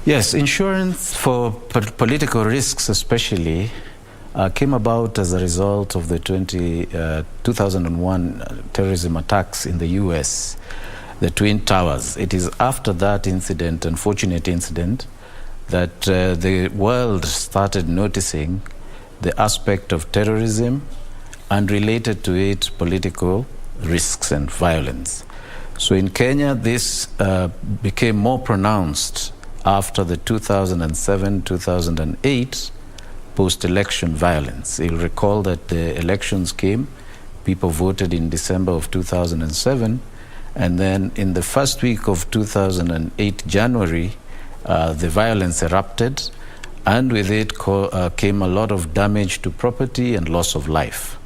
Yes, insurance for political risks especially came about as a result of the 2001 terrorism attacks in the US, the Twin Towers. It is after that incident, unfortunate incident, that the world started noticing the aspect of terrorism and related to it political risks and violence. So in Kenya, this became more pronounced after the 2007-2008 post-election violence. You'll recall that the elections came, people voted in December of 2007, and then in the first week of 2008, January, the violence erupted, and with it came a lot of damage to property and loss of life.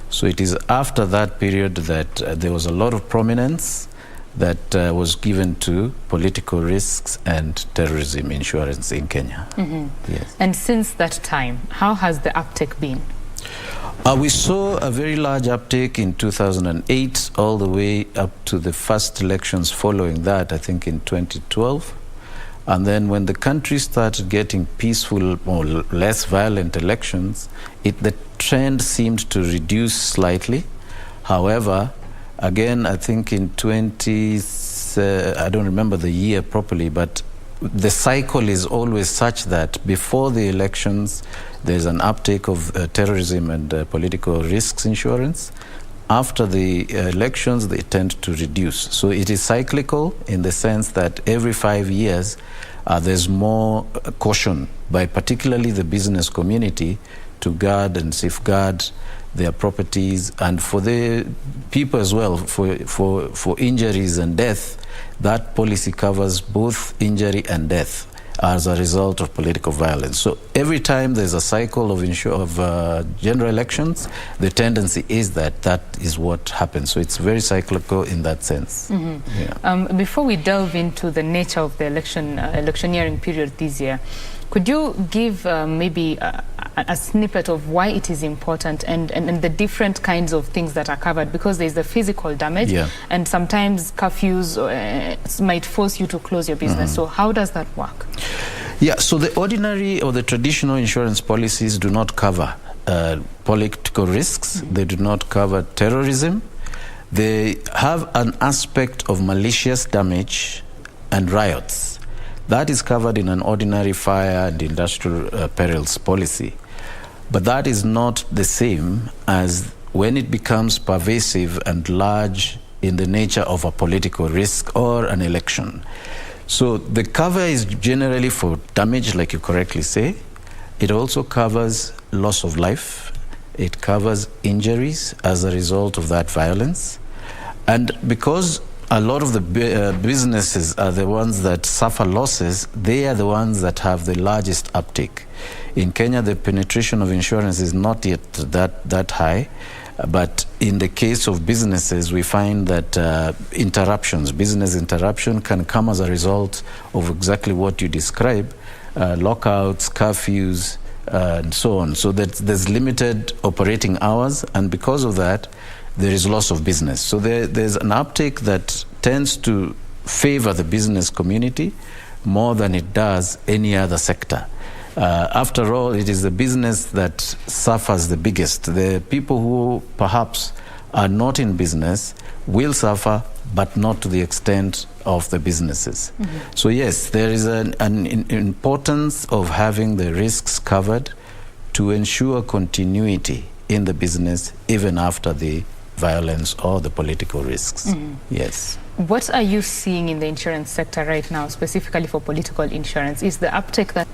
So it is after that period that there was a lot of prominence that was given to political risks and terrorism insurance in Kenya. Mm-hmm. Yes. And since that time, how has the uptake been? We saw a very large uptake in 2008 all the way up to the first elections following that, I think in 2012. And then when the country started getting peaceful or less violent elections, the trend seemed to reduce slightly. However, again, I think in I don't remember the year properly, but the cycle is always such that before the elections, there's an uptake of terrorism and political risks insurance. After the elections, they tend to reduce. So it is cyclical in the sense that every 5 years, there's more caution by particularly the business community to guard and safeguard their properties, and for the people as well, for injuries and death. That policy covers both injury and death as a result of political violence. So every time there's a cycle of general elections, the tendency is that is what happens. So it's very cyclical in that sense. Mm-hmm. Yeah. Before we delve into the nature of the electioneering period this year, could you give maybe a snippet of why it is important and the different kinds of things that are covered? Because there's the physical damage, yeah, and sometimes curfews might force you to close your business. Mm-hmm. So how does that work? Yeah, so the ordinary or the traditional insurance policies do not cover political risks. Mm-hmm. They do not cover terrorism. They have an aspect of malicious damage and riots. That is covered in an ordinary fire and industrial perils policy. But that is not the same as when it becomes pervasive and large in the nature of a political risk or an election. So the cover is generally for damage, like you correctly say. It also covers loss of life. It covers injuries as a result of that violence. And because a lot of the businesses are the ones that suffer losses, they are the ones that have the largest uptake. In Kenya, the penetration of insurance is not yet that high, but in the case of businesses, we find that business interruption can come as a result of exactly what you describe, lockouts, curfews, and so on. So that there's limited operating hours, and because of that, there is loss of business. So there's an uptake that tends to favor the business community more than it does any other sector. After all, it is the business that suffers the biggest. The people who perhaps are not in business will suffer, but not to the extent of the businesses. So yes, there is an importance of having the risks covered to ensure continuity in the business even after the violence or the political risks. Yes. What are you seeing in the insurance sector right now, specifically for political insurance? Is the uptake that...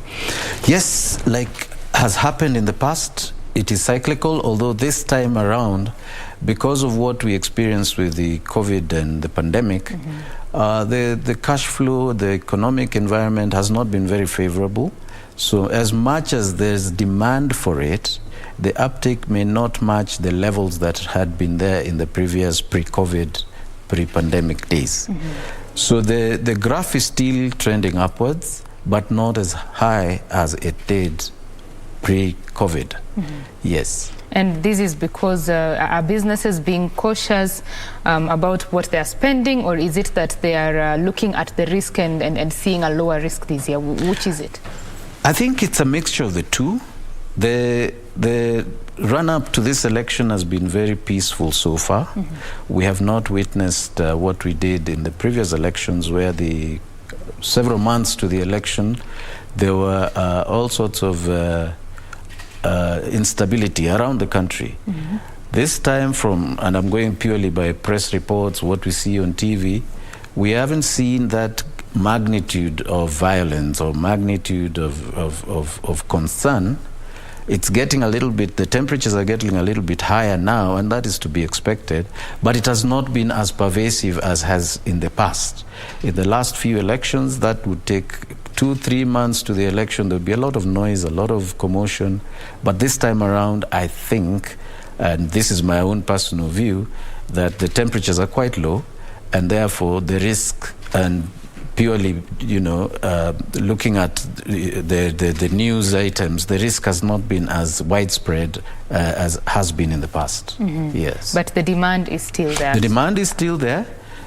Yes, like has happened in the past, it is cyclical, although this time around, because of what we experienced with the COVID and the pandemic, the cash flow, the economic environment has not been very favorable. So as much as there's demand for it, the uptake may not match the levels that had been there in the previous pre-COVID, pre-pandemic days. So the graph is still trending upwards, but not as high as it did pre-COVID. Yes. And this is because are businesses being cautious about what they are spending, or is it that they are looking at the risk and seeing a lower risk this year? Which is it? I think it's a mixture of the two. The run-up to this election has been very peaceful so far. We have not witnessed what we did in the previous elections, where the several months to the election, there were all sorts of instability around the country. This time, and I'm going purely by press reports, what we see on TV, we haven't seen that magnitude of violence or magnitude of concern. It's getting a little bit, the temperatures are getting a little bit higher now, and that is to be expected, but it has not been as pervasive as has in the past. In the last few elections, that would take 2-3 months to the election. There would be a lot of noise, a lot of commotion, but this time around, I think, and this is my own personal view, that the temperatures are quite low, and therefore the risk, and purely, looking at the news items, the risk has not been as widespread as has been in the past. Yes. But the demand is still there. The demand is still there.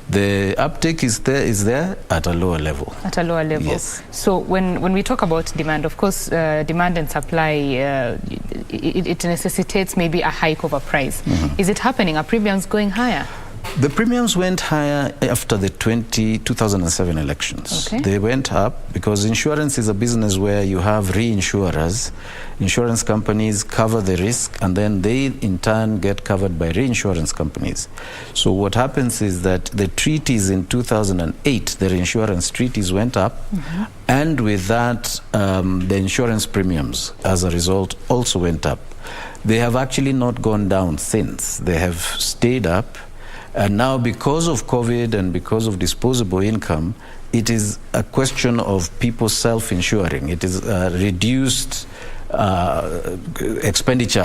The uptake is there at a lower level. At a lower level. Yes. So when we talk about demand, of course, demand and supply, it necessitates maybe a hike of a price. Is it happening? Are premiums going higher? The premiums went higher after the 2007 elections. Okay. They went up because insurance is a business where you have reinsurers. Insurance companies cover the risk, and then they in turn get covered by reinsurance companies. So what happens is that the treaties in 2008, the reinsurance treaties went up, and with that, the insurance premiums as a result also went up. They have actually not gone down since. They have stayed up. And now, because of COVID and because of disposable income, it is a question of people self-insuring. It is reduced expenditure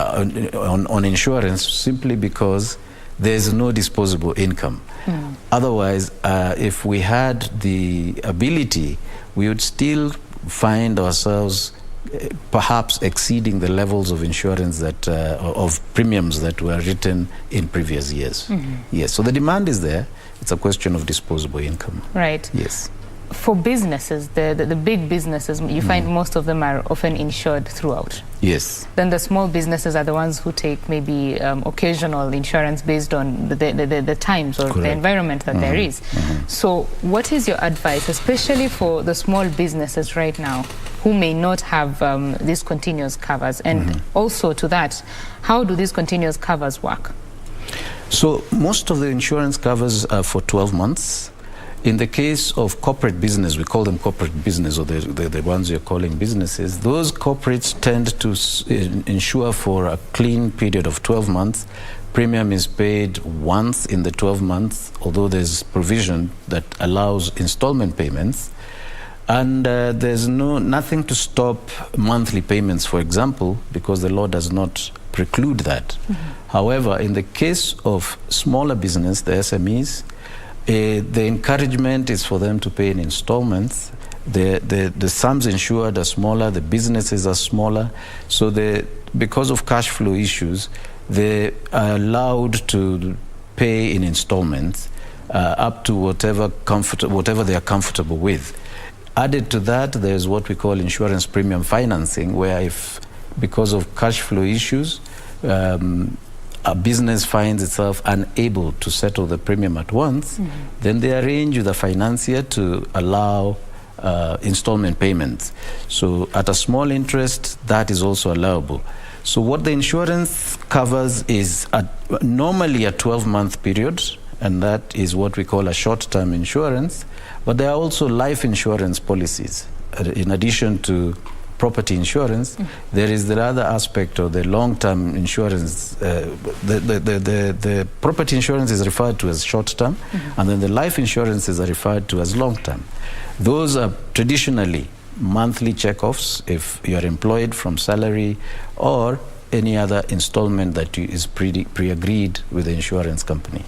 on insurance simply because there's no disposable income. Otherwise, if we had the ability, we would still find ourselves perhaps exceeding the levels of insurance that of premiums that were written in previous years. Yes, so the demand is there. It's a question of disposable income. Right. Yes. For businesses, the big businesses, you find most of them are often insured throughout. Yes. Then the small businesses are the ones who take maybe occasional insurance based on the times or the environment that there is. So what is your advice, especially for the small businesses right now who may not have these continuous covers? And also to that, how do these continuous covers work? So most of the insurance covers are for 12 months. In the case of corporate business, we call them corporate business, or the ones you're calling businesses, those corporates tend to insure for a clean period of 12 months. Premium is paid once in the 12 months, although there's provision that allows installment payments. And there's nothing to stop monthly payments, for example, because the law does not preclude that. However, in the case of smaller business, the SMEs, the encouragement is for them to pay in installments. The sums insured are smaller, the businesses are smaller, so because of cash flow issues, they are allowed to pay in installments up to whatever they are comfortable with. Added to that, there's what we call insurance premium financing, where if because of cash flow issues, a business finds itself unable to settle the premium at once, then they arrange with a financier to allow installment payments. So at a small interest, that is also allowable. So what the insurance covers is normally a 12-month period, and that is what we call a short-term insurance. But there are also life insurance policies. In addition to property insurance, there is the other aspect of the long-term insurance. The property insurance is referred to as short-term, and then the life insurance is referred to as long-term. Those are traditionally monthly check-offs if you're employed from salary or any other installment that is pre-agreed with the insurance company.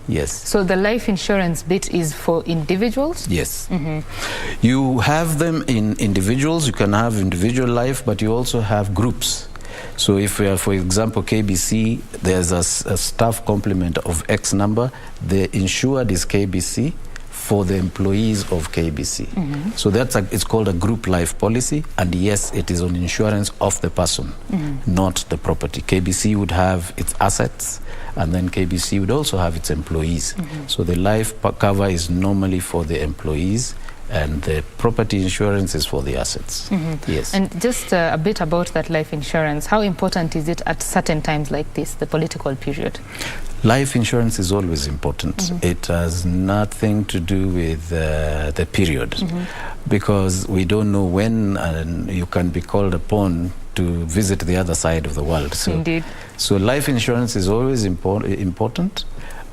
Yes. So the life insurance bit is for individuals? Yes. You have them in individuals. You can have individual life, but you also have groups. So if we are, for example, KBC, there's a staff complement of X number. The insured is KBC for the employees of KBC. So it's called a group life policy, and yes, it is on insurance of the person, not the property. KBC would have its assets, and then KBC would also have its employees. So the life cover is normally for the employees, and the property insurance is for the assets. Yes. And just a bit about that life insurance, how important is it at certain times like this, the political period? Life insurance is always important. It has nothing to do with the period, because we don't know when you can be called upon to visit the other side of the world. So, indeed. So life insurance is always important.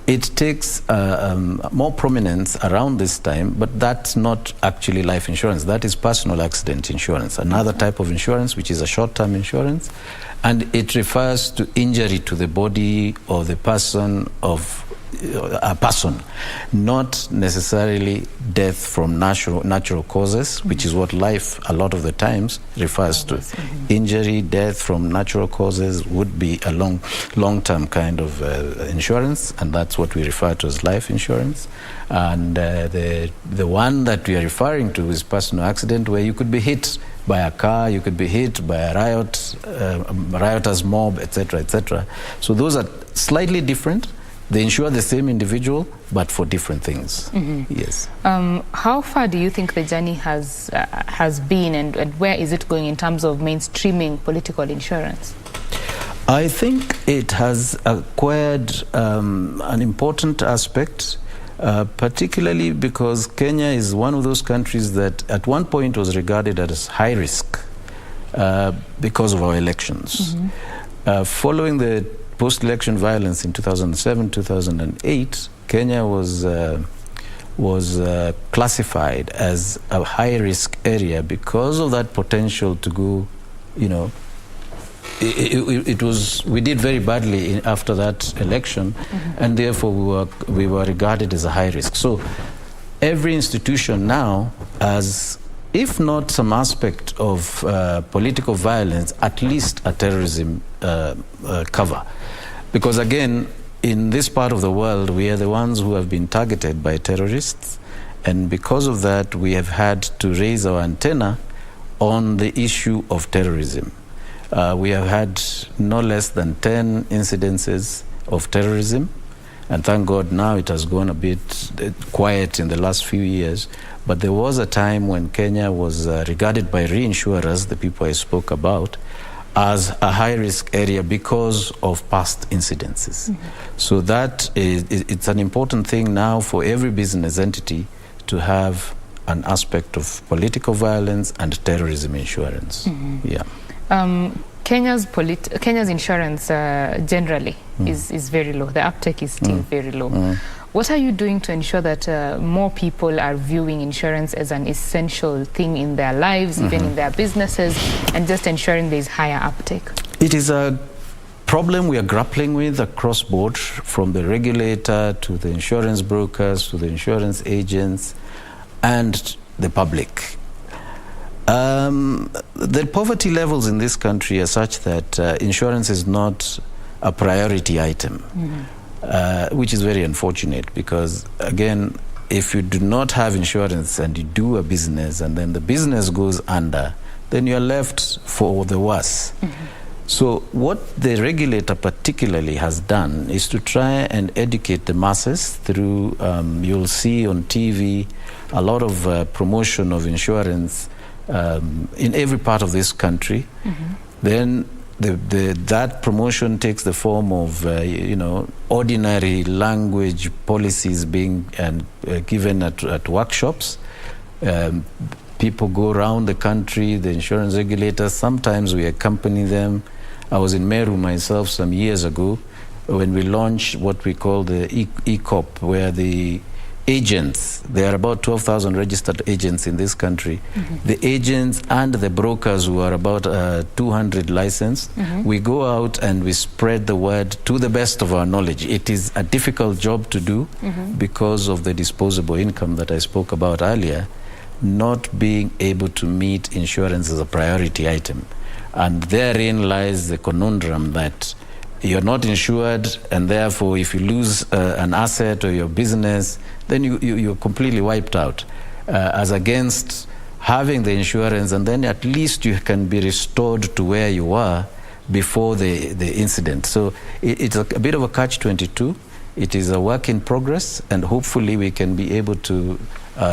It takes more prominence around this time, but that's not actually life insurance. That is personal accident insurance, another type of insurance, which is a short-term insurance. And it refers to injury to the body or the person of a person, not necessarily death from natural causes, which is what life a lot of the times refers to. Injury, death from natural causes would be a long-term kind of insurance, and that's what we refer to as life insurance. And the one that we are referring to is personal accident, where you could be hit by a car, you could be hit by a riotous mob, etc., etc. So those are slightly different. They insure the same individual, but for different things. Yes. How far do you think the journey has been, and where is it going in terms of mainstreaming political insurance? I think it has acquired an important aspect, particularly because Kenya is one of those countries that at one point was regarded as high risk because of our elections. Following the post-election violence in 2007, 2008, Kenya was classified as a high-risk area because of that potential to go, we did very badly after that election, and therefore we were regarded as a high risk. So every institution now has, if not some aspect of political violence, at least a terrorism cover. Because again, in this part of the world, we are the ones who have been targeted by terrorists, and because of that, we have had to raise our antenna on the issue of terrorism. We have had no less than 10 incidences of terrorism, and thank God now it has gone a bit quiet in the last few years. But there was a time when Kenya was regarded by reinsurers, the people I spoke about, as a high-risk area because of past incidences. So that it's an important thing now for every business entity to have an aspect of political violence and terrorism insurance. Yeah. Kenya's insurance generally is very low. The uptake is still very low. What are you doing to ensure that more people are viewing insurance as an essential thing in their lives, even in their businesses, and just ensuring there is higher uptake? It is a problem we are grappling with across board, from the regulator to the insurance brokers to the insurance agents and the public. The poverty levels in this country are such that insurance is not a priority item. Which is very unfortunate, because again, if you do not have insurance and you do a business and then the business goes under, then you're left for the worse. So what the regulator particularly has done is to try and educate the masses through, you'll see on TV, a lot of promotion of insurance in every part of this country. Then that promotion takes the form of, ordinary language policies being given at workshops. People go around the country, the insurance regulators, sometimes we accompany them. I was in Meru myself some years ago when we launched what we call the ECOP, where the agents, there are about 12,000 registered agents in this country. The agents and the brokers, who are about 200 licensed, we go out and we spread the word to the best of our knowledge. It is a difficult job to do because of the disposable income that I spoke about earlier, not being able to meet insurance as a priority item. And therein lies the conundrum that you're not insured, and therefore if you lose an asset or your business, then you're completely wiped out, as against having the insurance, and then at least you can be restored to where you were before the incident. So it's a bit of a catch-22. It is a work in progress, and hopefully we can be able to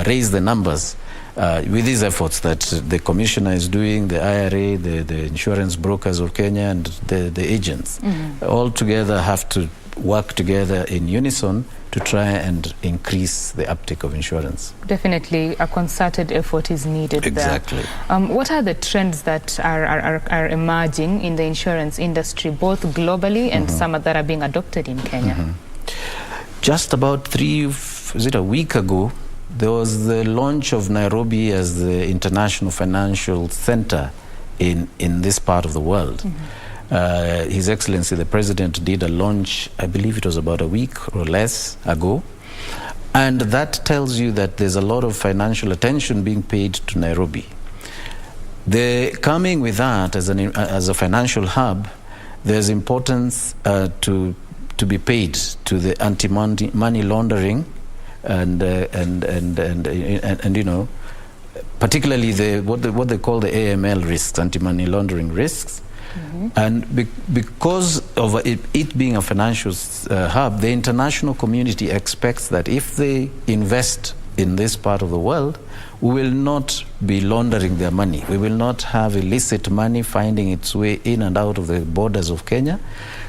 raise the numbers with these efforts that the commissioner is doing, the IRA, the insurance brokers of Kenya, and the agents. All together have to work together in unison to try and increase the uptake of insurance. Definitely a concerted effort is needed. Exactly. There. What are the trends that are emerging in the insurance industry, both globally and some that are being adopted in Kenya? Just about a week ago, there was the launch of Nairobi as the international financial center in this part of the world. His Excellency, the President, did a launch, I believe it was about a week or less ago. And that tells you that there's a lot of financial attention being paid to Nairobi. Coming with that as a financial hub, there's importance to be paid to the anti-money laundering and particularly what they call the AML risks, anti-money laundering risks. And because of it being a financial hub, the international community expects that if they invest in this part of the world, we will not be laundering their money. We will not have illicit money finding its way in and out of the borders of Kenya.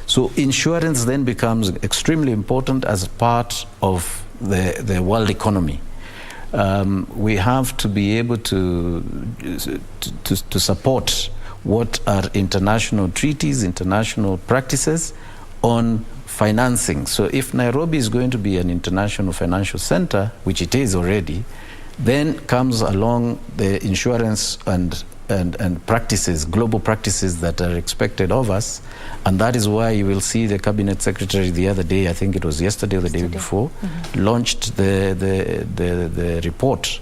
So insurance then becomes extremely important as part of the world economy. We have to be able to support what are international treaties, international practices on financing. So if Nairobi is going to be an international financial center, which it is already, then comes along the insurance and practices, global practices that are expected of us. And that is why you will see the Cabinet Secretary the other day, I think it was yesterday or the day before, launched the report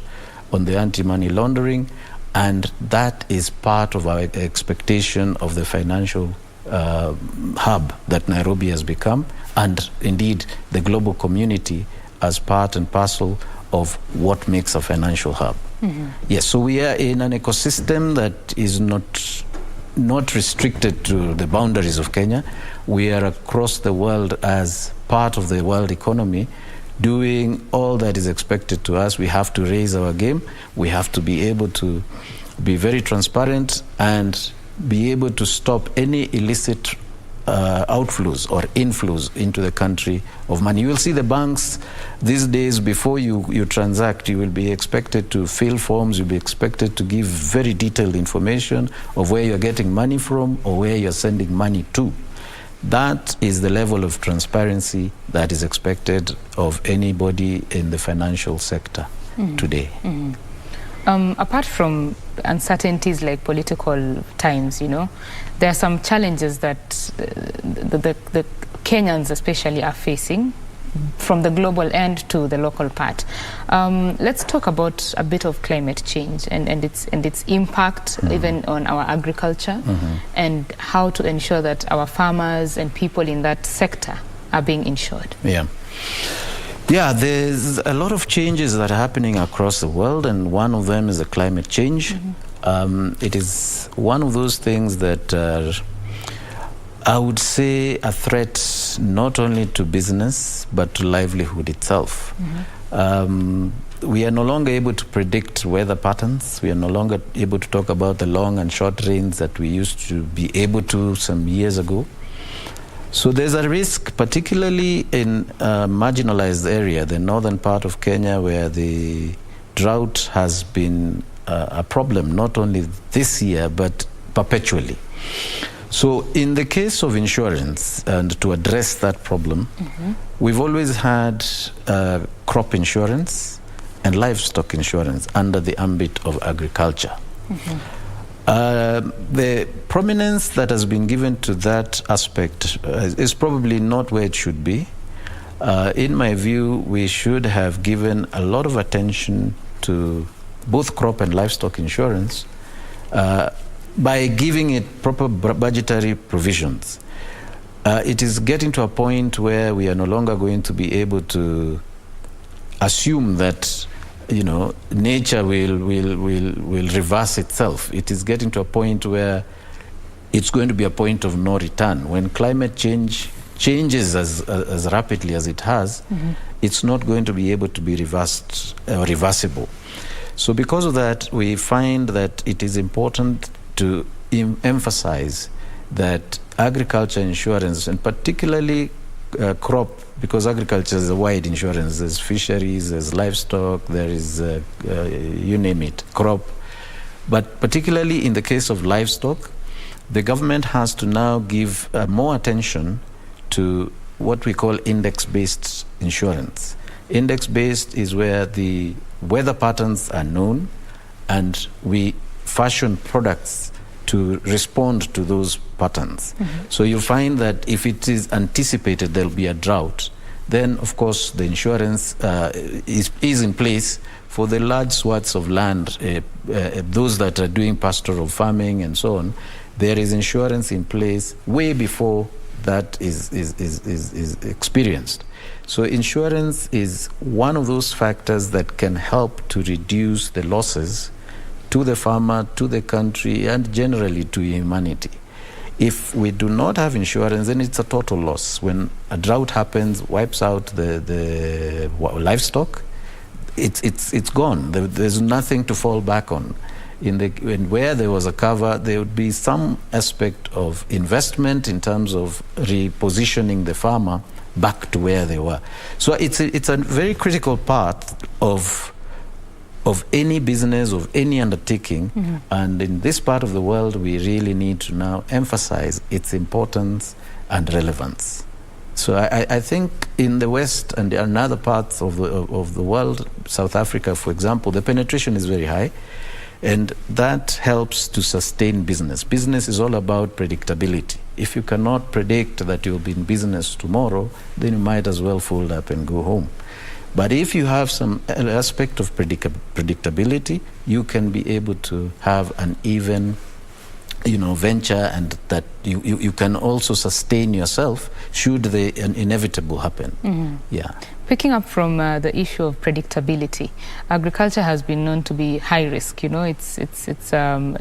on the anti-money laundering, and that is part of our expectation of the financial hub that Nairobi has become, and indeed the global community as part and parcel of what makes a financial hub. Yes, so we are in an ecosystem that is not restricted to the boundaries of Kenya. We are across the world as part of the world economy, doing all that is expected to us. We have to raise our game. We have to be able to be very transparent and be able to stop any illicit outflows or inflows into the country of money. You will see the banks these days, before you transact, you will be expected to fill forms, you'll be expected to give very detailed information of where you're getting money from or where you're sending money to. That is the level of transparency that is expected of anybody in the financial sector today. Apart from uncertainties like political times, there are some challenges that the Kenyans especially are facing, from the global end to the local part. Let's talk about a bit of climate change and its impact even on our agriculture, and how to ensure that our farmers and people in that sector are being insured. Yeah, there's a lot of changes that are happening across the world, and one of them is the climate change. It is one of those things that I would say a threat not only to business but to livelihood itself. We are no longer able to predict weather patterns. We are no longer able to talk about the long and short rains that we used to be able to some years ago. So there's a risk, particularly in a marginalized area, the northern part of Kenya, where the drought has been a problem, not only this year, but perpetually. So in the case of insurance, and to address that problem, we've always had crop insurance and livestock insurance under the ambit of agriculture. The prominence that has been given to that aspect is probably not where it should be. In my view, we should have given a lot of attention to both crop and livestock insurance by giving it proper budgetary provisions. It is getting to a point where we are no longer going to be able to assume that nature will reverse itself. It is getting to a point where it's going to be a point of no return. When climate changes as rapidly as it has, it's not going to be able to be reversed or reversible. So because of that, we find that it is important to emphasize that agriculture insurance, and particularly crop, because agriculture is a wide insurance. There's fisheries, there's livestock, there is, you name it, crop. But particularly in the case of livestock, the government has to now give more attention to what we call index-based insurance. Index-based is where the weather patterns are known and we fashion products to respond to those patterns. So you find that if it is anticipated there'll be a drought, then of course the insurance is in place for the large swaths of land, those that are doing pastoral farming and so on. There is insurance in place way before that is experienced. So insurance is one of those factors that can help to reduce the losses to the farmer, to the country, and generally to humanity. If we do not have insurance, then it's a total loss. When a drought happens, wipes out the livestock, it's gone. There's nothing to fall back on. Where there was a cover, there would be some aspect of investment in terms of repositioning the farmer back to where they were. So it's a very critical part of any business, of any undertaking, and in this part of the world we really need to now emphasize its importance and relevance. So I think in the West and in other parts of the world, South Africa for example, the penetration is very high, and that helps to sustain business. Business is all about predictability. If you cannot predict that you'll be in business tomorrow, then you might as well fold up and go home. But if you have some aspect of predictability, you can be able to have an even, venture, and that you can also sustain yourself should the inevitable happen. Yeah. Picking up from the issue of predictability, agriculture has been known to be high risk. It's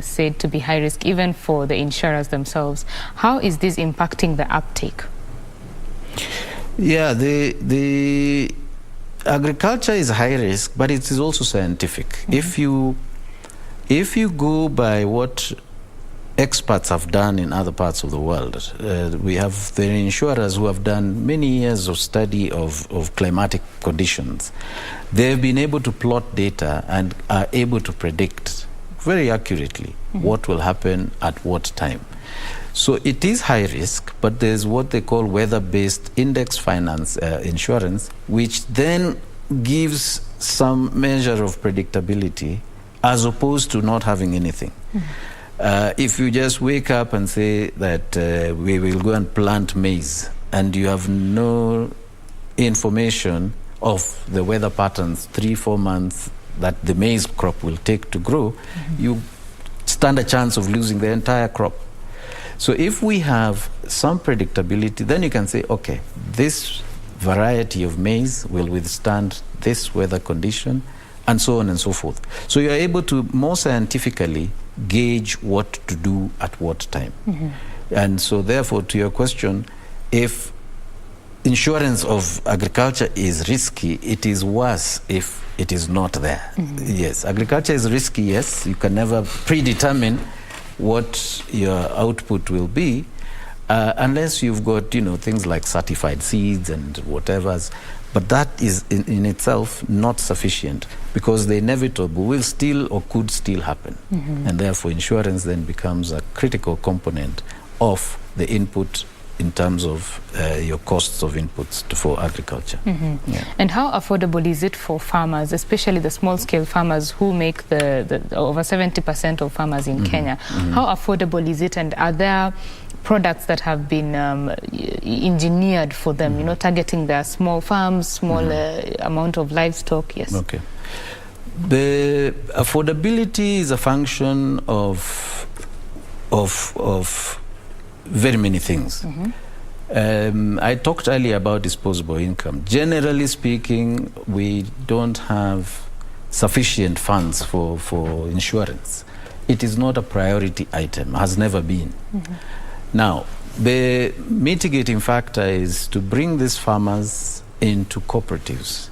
said to be high risk even for the insurers themselves. How is this impacting the uptake? Yeah, the agriculture is high risk, but it is also scientific. If you go by what experts have done in other parts of the world, we have the insurers who have done many years of study of climatic conditions. They've been able to plot data and are able to predict very accurately what will happen at what time. So it is high risk, but there's what they call weather-based index finance insurance, which then gives some measure of predictability as opposed to not having anything. If you just wake up and say that we will go and plant maize, and you have no information of the weather patterns 3-4 months that the maize crop will take to grow, you stand a chance of losing the entire crop. So if we have some predictability, then you can say, okay, this variety of maize will withstand this weather condition, and so on and so forth. So you're able to more scientifically gauge what to do at what time. And so therefore, to your question, if insurance of agriculture is risky, it is worse if it is not there. Yes, agriculture is risky, yes. You can never predetermine what your output will be unless you've got, things like certified seeds and whatever's. But that is in itself not sufficient, because the inevitable will still or could still happen. And therefore insurance then becomes a critical component of the input in terms of your costs of inputs for agriculture. Yeah. And how affordable is it for farmers, especially the small-scale farmers who make the over 70% of farmers in Kenya? How affordable is it, and are there products that have been engineered for them, targeting their small farms, small amount of livestock? Yes. Okay. The affordability is a function of very many things. I talked earlier about disposable income. Generally speaking, we don't have sufficient funds for insurance. It is not a priority item, has never been. Now, the mitigating factor is to bring these farmers into cooperatives.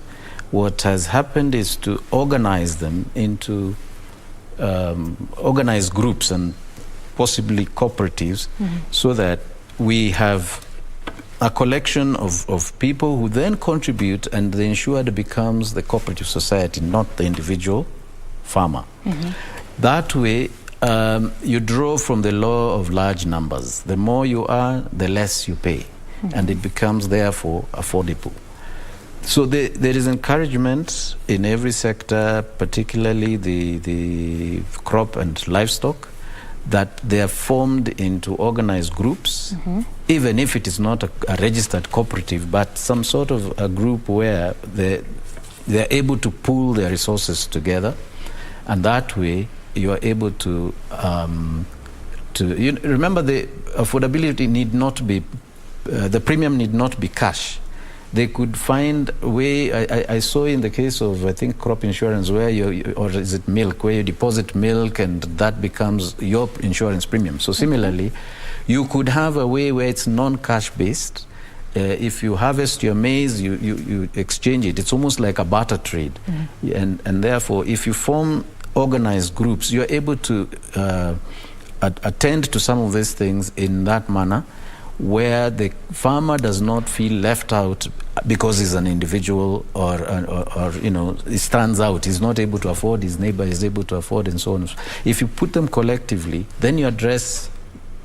What has happened is to organize them into organized groups and possibly cooperatives, so that we have a collection of people who then contribute, and the insured becomes the cooperative society, not the individual farmer. That way, you draw from the law of large numbers. The more you are, the less you pay, and it becomes therefore affordable. So there is encouragement in every sector, particularly the crop and livestock, that they are formed into organized groups, even if it is not a registered cooperative, but some sort of a group where they're able to pool their resources together, and that way you are able to remember, the affordability need not be, the premium need not be cash. They could find a way. I saw in the case of, I think, crop insurance, where or is it milk, where you deposit milk and that becomes your insurance premium. So similarly, you could have a way where it's non-cash based. If you harvest your maize, you exchange it. It's almost like a barter trade. And therefore, if you form organized groups, you're able to attend to some of these things in that manner, where the farmer does not feel left out because he's an individual or he stands out. He's not able to afford, his neighbor is able to afford, and so on. If you put them collectively, then you address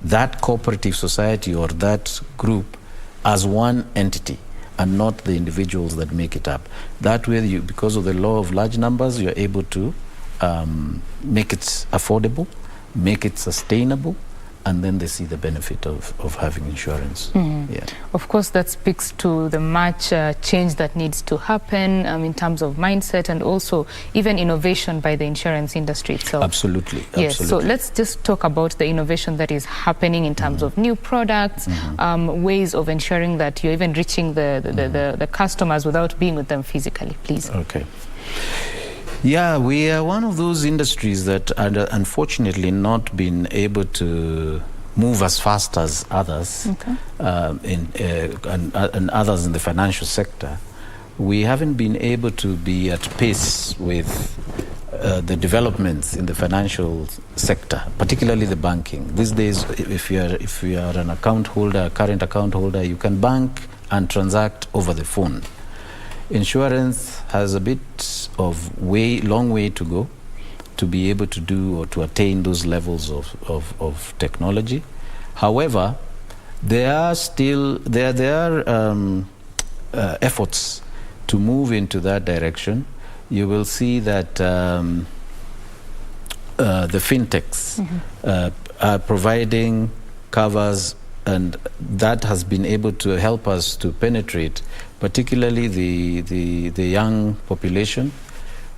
that cooperative society or that group as one entity and not the individuals that make it up. That way, because of the law of large numbers, you're able to make it affordable, make it sustainable, and then they see the benefit of having insurance. Yeah. Of course, that speaks to the much change that needs to happen in terms of mindset, and also even innovation by the insurance industry itself. Absolutely. Yes. So let's just talk about the innovation that is happening in terms of new products, ways of ensuring that you're even reaching the customers without being with them physically, please. Okay. Yeah, we are one of those industries that are unfortunately not been able to move as fast as others, and others in the financial sector. We haven't been able to be at pace with the developments in the financial sector, particularly the banking. These days, if you are an account holder, a current account holder, you can bank and transact over the phone. Insurance has a bit of long way to go to be able to do or to attain those levels of technology. However, there are efforts to move into that direction. You will see that the fintechs are providing covers, and that has been able to help us to penetrate, particularly the young population.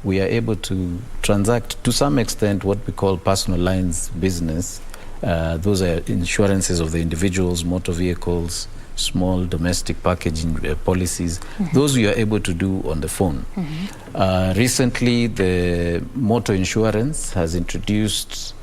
We are able to transact to some extent what we call personal lines business. Those are insurances of the individuals, motor vehicles, small domestic packaging policies. Those we are able to do on the phone. Recently, the motor insurance has introduced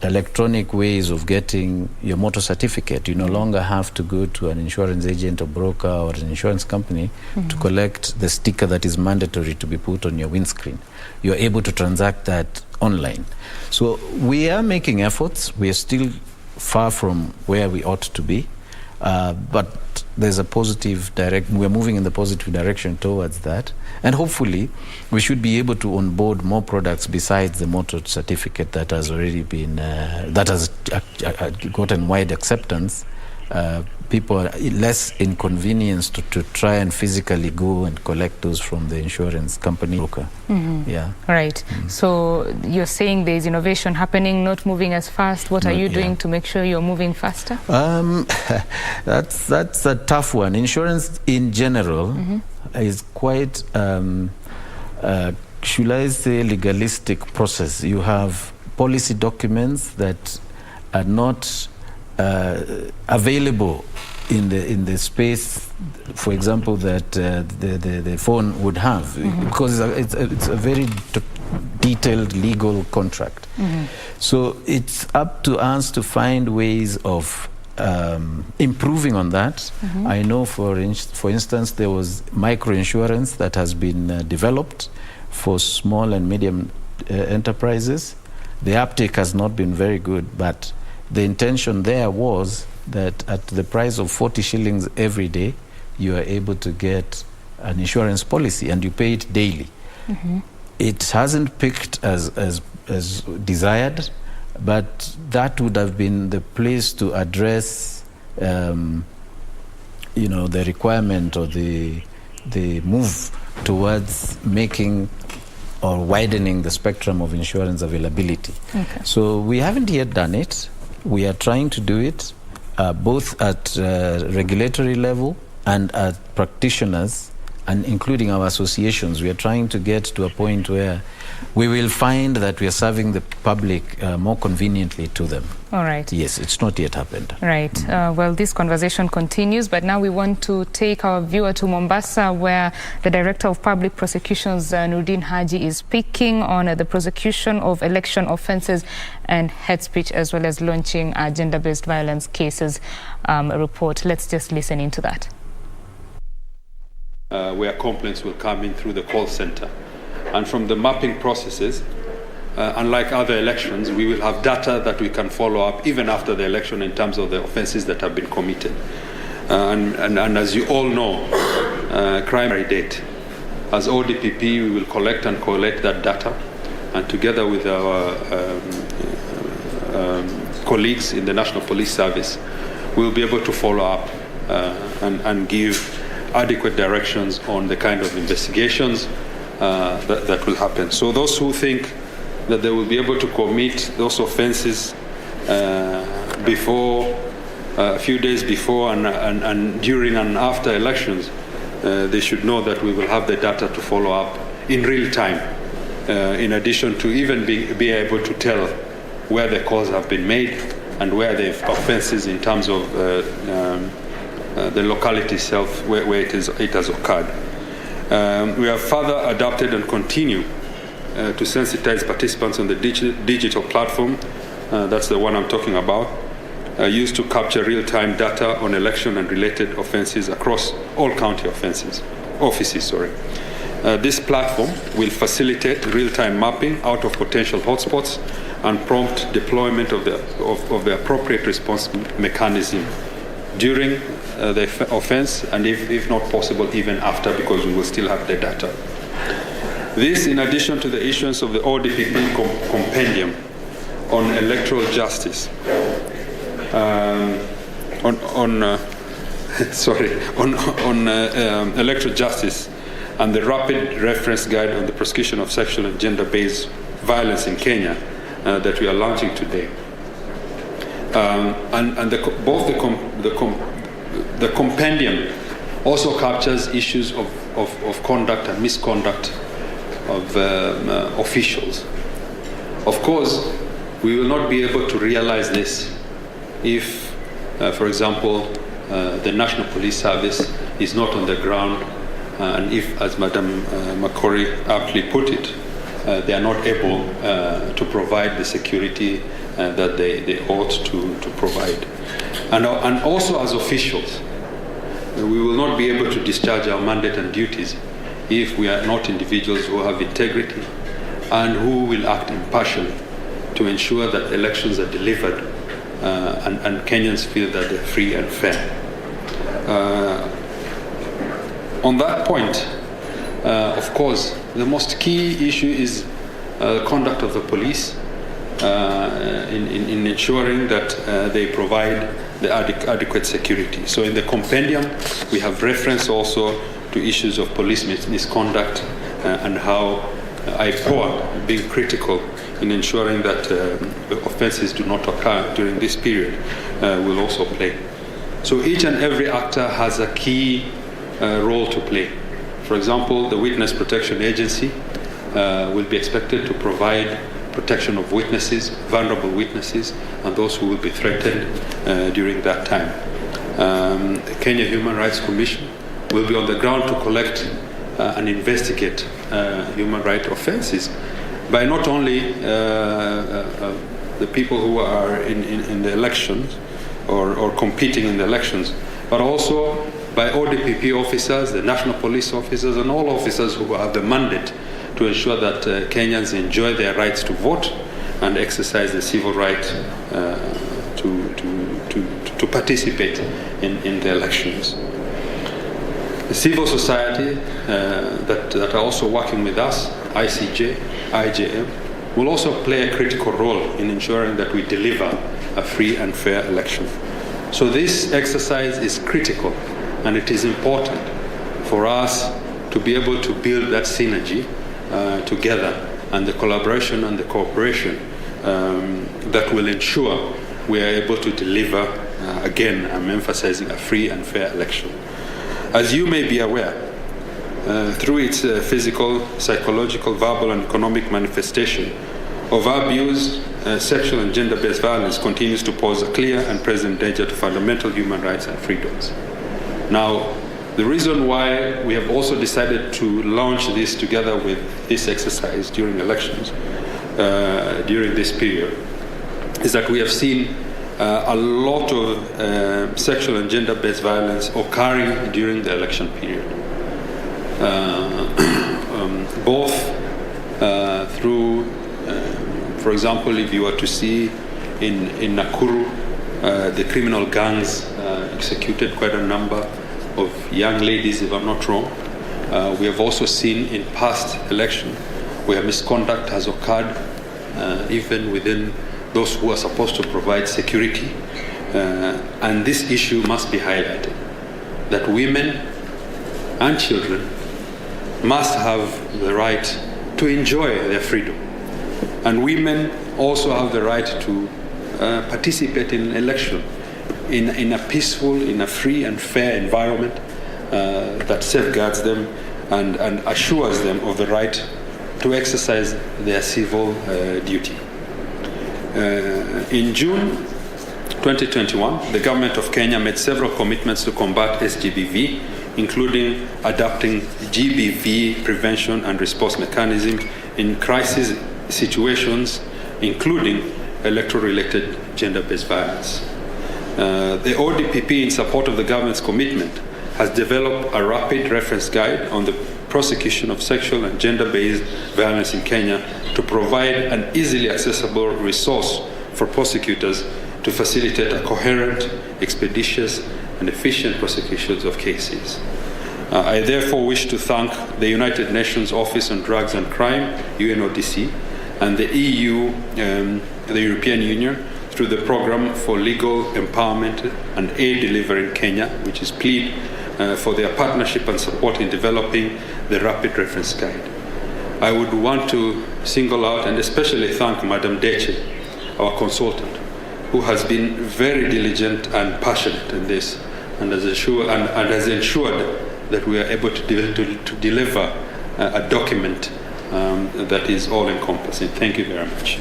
electronic ways of getting your motor certificate. You no longer have to go to an insurance agent or broker or an insurance company to collect the sticker that is mandatory to be put on your windscreen. You're able to transact that online. So we are making efforts. We are still far from where we ought to be, but there's a positive we're moving in the positive direction towards that, and hopefully we should be able to onboard more products besides the motor certificate that has already been that has gotten wide acceptance. People are less inconvenienced to try and physically go and collect those from the insurance company broker. Yeah. Right. So you're saying there's innovation happening, not moving as fast. What are you doing to make sure you're moving faster? That's a tough one. Insurance in general is quite, should I say, legalistic process. You have policy documents that are not available in the space, for example, that the phone would have, because it's a very detailed legal contract. So it's up to us to find ways of improving on that. I know, for instance, there was microinsurance that has been developed for small and medium enterprises. The uptake has not been very good, but the intention there was that at the price of 40 shillings every day, you are able to get an insurance policy, and you pay it daily. It hasn't picked as desired, but that would have been the place to address, the requirement or the move towards making or widening the spectrum of insurance availability. So we haven't yet done it. We are trying to do it, both at regulatory level and at practitioners, and including our associations. We are trying to get to a point where we will find that we are serving the public more conveniently to them. All right. Yes, it's not yet happened. Right. Well, this conversation continues, but now we want to take our viewer to Mombasa, where the Director of Public Prosecutions, Nurdin Haji, is speaking on the prosecution of election offences and hate speech, as well as launching a gender-based violence cases report. Let's just listen into that. Where complaints will come in through the call center. And from the mapping processes, unlike other elections, we will have data that we can follow up even after the election in terms of the offences that have been committed. And as you all know, crime date. As ODPP, we will collect and collate that data, and together with our colleagues in the National Police Service, we will be able to follow up and give adequate directions on the kind of investigations that will happen. So those who think that they will be able to commit those offences before, a few days before and during and after elections, they should know that we will have the data to follow up in real time, in addition to even be able to tell where the calls have been made and where the offences in terms of the locality itself where it has occurred. We have further adapted and continue to sensitize participants on the digital platform, that's the one I'm talking about, used to capture real-time data on election and related offences across all county offices. This platform will facilitate real-time mapping out of potential hotspots and prompt deployment of the appropriate response mechanism during the offence, and if not possible, even after, because we will still have the data. This, in addition to the issuance of the ODPP compendium on electoral justice, electoral justice, and the rapid reference guide on the prosecution of sexual and gender-based violence in Kenya that we are launching today. The compendium also captures issues of conduct and misconduct of officials. Of course, we will not be able to realize this if, for example, the National Police Service is not on the ground, and if, as Madam Makori aptly put it, they are not able to provide the security that they ought to provide. And also as officials, we will not be able to discharge our mandate and duties if we are not individuals who have integrity and who will act impartially to ensure that elections are delivered and Kenyans feel that they're free and fair. On that point, of course, the most key issue is conduct of the police in ensuring that they provide the adequate security. So in the compendium, we have reference also to issues of police misconduct and how IPOA, being critical in ensuring that offences do not occur during this period, will also play. So each and every actor has a key role to play. For example, the Witness Protection Agency will be expected to provide protection of witnesses, vulnerable witnesses, and those who will be threatened during that time. The Kenya Human Rights Commission will be on the ground to collect and investigate human rights offences by not only the people who are in the elections or competing in the elections, but also by ODPP officers, the national police officers, and all officers who have the mandate to ensure that Kenyans enjoy their rights to vote and exercise the civil right to participate in the elections. The civil society that are also working with us, ICJ, IJM, will also play a critical role in ensuring that we deliver a free and fair election. So this exercise is critical, and it is important for us to be able to build that synergy together, and the collaboration and the cooperation that will ensure we are able to deliver, again, I'm emphasizing, a free and fair election. As you may be aware, through its physical, psychological, verbal, and economic manifestation of abuse, sexual and gender-based violence continues to pose a clear and present danger to fundamental human rights and freedoms. Now, the reason why we have also decided to launch this together with this exercise during elections, during this period, is that we have seen a lot of sexual and gender-based violence occurring during the election period. Both through, for example, if you were to see in Nakuru, the criminal gangs executed quite a number of young ladies, if I'm not wrong. We have also seen in past election where misconduct has occurred even within those who are supposed to provide security. And this issue must be highlighted, that women and children must have the right to enjoy their freedom. And women also have the right to participate in election in a peaceful, in a free and fair environment that safeguards them and assures them of the right to exercise their civil duty. In June 2021, the government of Kenya made several commitments to combat SGBV, including adopting GBV prevention and response mechanism in crisis situations, including electoral-related gender-based violence. The ODPP, in support of the government's commitment, has developed a rapid reference guide on the prosecution of sexual and gender-based violence in Kenya to provide an easily accessible resource for prosecutors to facilitate a coherent, expeditious, and efficient prosecutions of cases. I therefore wish to thank the United Nations Office on Drugs and Crime, UNODC, and the EU, the European Union, through the Programme for Legal Empowerment and Aid Delivery in Kenya, which is PLEAD, for their partnership and support in developing the Rapid Reference Guide. I would want to single out and especially thank Madam Deche, our consultant, who has been very diligent and passionate in this and has ensured that we are able to deliver a document that is all-encompassing. Thank you very much.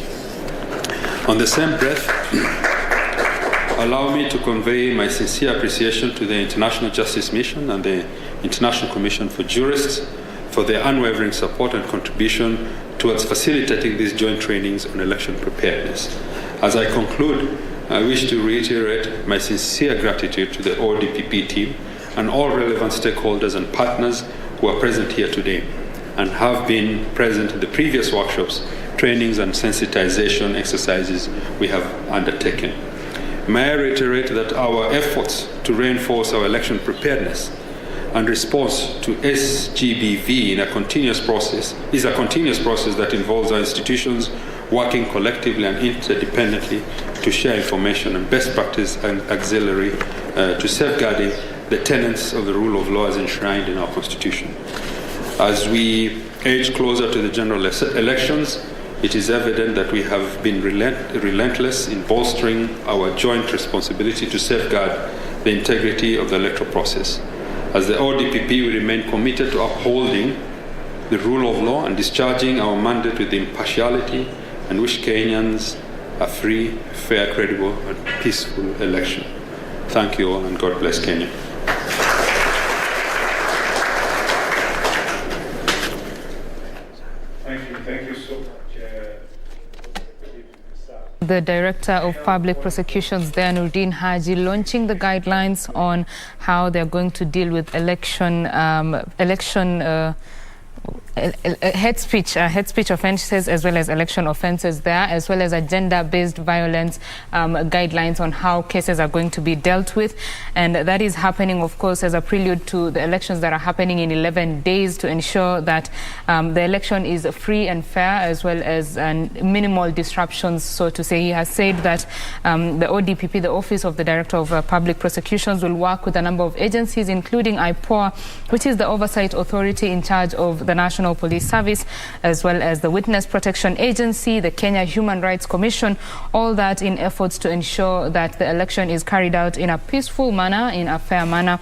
On the same breath, allow me to convey my sincere appreciation to the International Justice Mission and the International Commission for Jurists for their unwavering support and contribution towards facilitating these joint trainings on election preparedness. As I conclude, I wish to reiterate my sincere gratitude to the ODPP team and all relevant stakeholders and partners who are present here today and have been present in the previous workshops, trainings and sensitization exercises we have undertaken. May I reiterate that our efforts to reinforce our election preparedness and response to SGBV is a continuous process that involves our institutions working collectively and interdependently to share information and best practice and auxiliary to safeguarding the tenets of the rule of law as enshrined in our Constitution. As we age closer to the general elections, it is evident that we have been relentless in bolstering our joint responsibility to safeguard the integrity of the electoral process. As the ODPP, we remain committed to upholding the rule of law and discharging our mandate with impartiality and wish Kenyans a free, fair, credible and peaceful election. Thank you all and God bless Kenya. Thank you so much. The Director of Public Prosecutions there, Nurdin Haji, launching the guidelines on how they're going to deal with hate speech offences as well as election offences there, as well as a gender-based violence guidelines on how cases are going to be dealt with. And that is happening, of course, as a prelude to the elections that are happening in 11 days to ensure that the election is free and fair, as well as minimal disruptions, so to say. He has said that the ODPP, the Office of the Director of Public Prosecutions, will work with a number of agencies, including IPOA, which is the oversight authority in charge of the National Police Service, as well as the Witness Protection Agency, the Kenya Human Rights Commission, all that in efforts to ensure that the election is carried out in a peaceful manner, in a fair manner,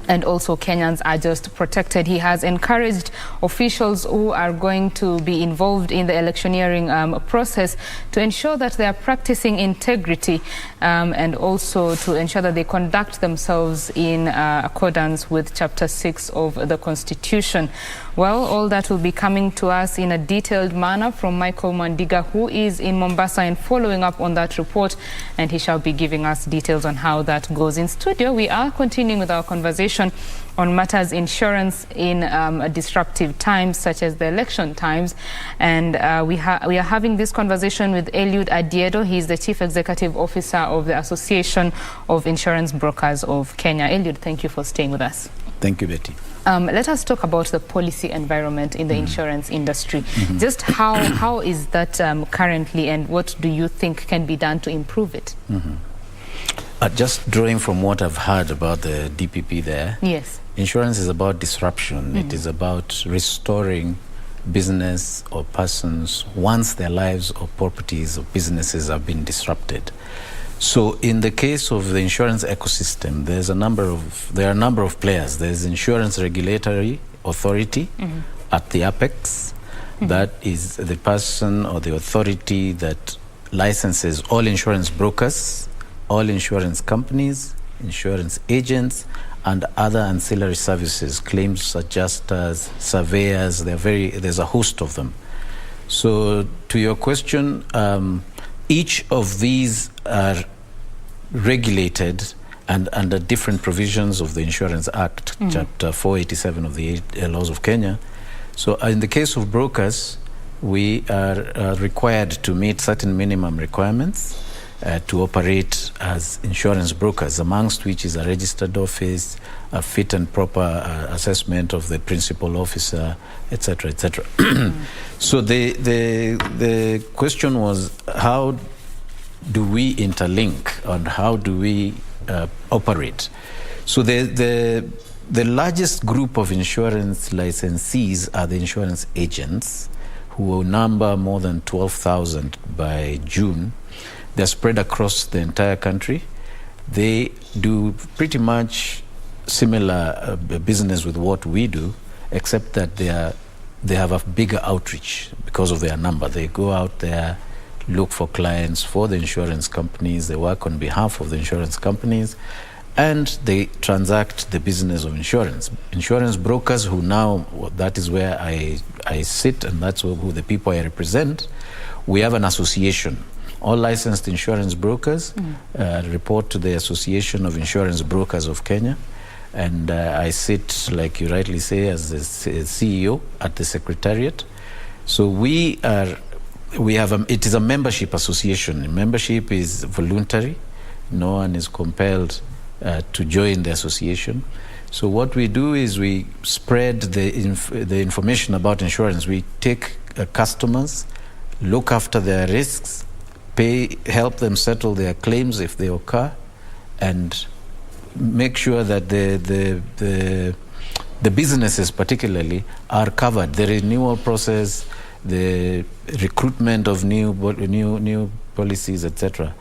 and also Kenyans are just protected. He has encouraged officials who are going to be involved in the electioneering process to ensure that they are practicing integrity and also to ensure that they conduct themselves in accordance with Chapter 6 of the Constitution. Well, all that will be coming to us in a detailed manner from Michael Mandiga, who is in Mombasa and following up on that report, and he shall be giving us details on how that goes. In studio, we are continuing with our conversation on matters insurance in disruptive times such as the election times, and we are having this conversation with Eliud Adiedo. He is the Chief Executive Officer of the Association of Insurance Brokers of Kenya. Eliud, thank you for staying with us. Thank you, Betty. Let us talk about the policy environment in the insurance industry. Just how is that currently, and what do you think can be done to improve it? Just drawing from what I've heard about the DPP there, yes, insurance is about disruption. It is about restoring business or persons once their lives or properties or businesses have been disrupted. So in the case of the insurance ecosystem, there are a number of players. There's Insurance Regulatory Authority at the apex. That is the person or the authority that licenses all insurance brokers, all insurance companies, insurance agents, and other ancillary services, claims adjusters, surveyors. There's a host of them. So to your question, each of these are regulated and under different provisions of the Insurance Act, Chapter 487 of the Laws of Kenya. So in the case of brokers, we are required to meet certain minimum requirements to operate as insurance brokers, amongst which is a registered office, a fit and proper assessment of the principal officer, etc., etc. So the question was, how do we interlink and how do we operate? So the largest group of insurance licensees are the insurance agents, who will number more than 12,000 by June. They're spread across the entire country. They do pretty much similar business with what we do, except that they have a bigger outreach because of their number. They go out there, look for clients for the insurance companies, they work on behalf of the insurance companies, and they transact the business of insurance. Insurance brokers, who now, that is where I sit, and that's who the people I represent, we have an association All licensed insurance brokers report to the Association of Insurance Brokers of Kenya. And I sit, like you rightly say, as the CEO at the Secretariat. So it is a membership association. Membership is voluntary. No one is compelled to join the association. So what we do is we spread the information about insurance. We take customers, look after their risks, help them settle their claims if they occur, and make sure that the businesses particularly are covered. The renewal process, the recruitment of new policies, etc.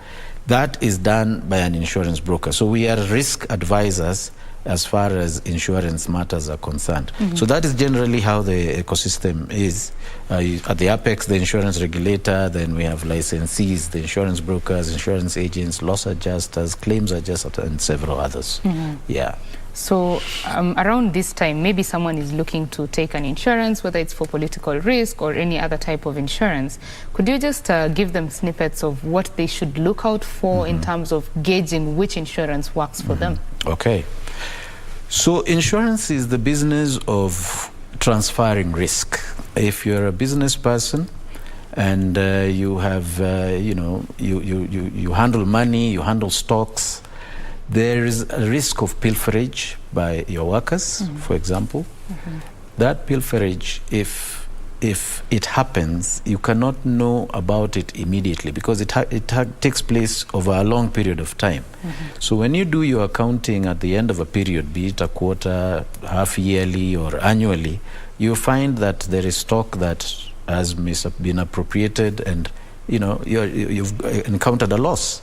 That is done by an insurance broker. So we are risk advisors as far as insurance matters are concerned. So that is generally how the ecosystem is. At the apex, the insurance regulator, then we have licensees, the insurance brokers, insurance agents, loss adjusters, claims adjusters, and several others. Yeah. So around this time, maybe someone is looking to take an insurance, whether it's for political risk or any other type of insurance. Could you just give them snippets of what they should look out for in terms of gauging which insurance works for them? Okay. So insurance is the business of transferring risk. If you're a business person and you have, you handle money, you handle stocks, there is a risk of pilferage by your workers, for example. That pilferage, if it happens, you cannot know about it immediately because it takes place over a long period of time. So when you do your accounting at the end of a period, be it a quarter, half yearly or annually, you find that there is stock that has been appropriated and you've encountered a loss.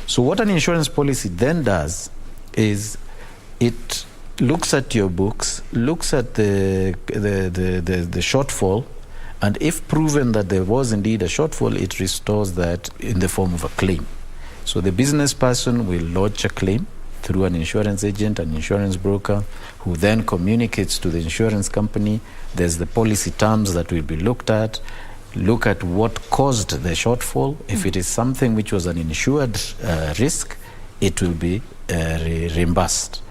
So what an insurance policy then does is it looks at your books, looks at the shortfall, and if proven that there was indeed a shortfall, it restores that in the form of a claim. So the business person will lodge a claim through an insurance agent, an insurance broker, who then communicates to the insurance company. There's the policy terms that will be looked at. Look at what caused the shortfall. If it is something which was an insured risk, it will be reimbursed.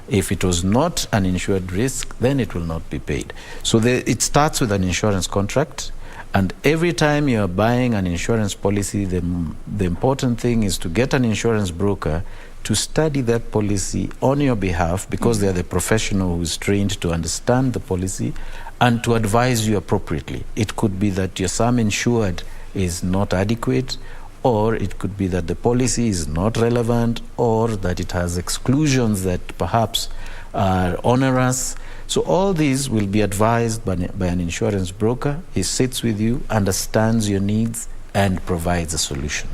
If it was not an insured risk, then it will not be paid. So it starts with an insurance contract, and every time you are buying an insurance policy, the important thing is to get an insurance broker to study that policy on your behalf, because they are the professional who is trained to understand the policy and to advise you appropriately. It could be that your sum insured is not adequate, or it could be that the policy is not relevant, or that it has exclusions that perhaps are onerous. So all these will be advised by an insurance broker. He sits with you, understands your needs, and provides a solution.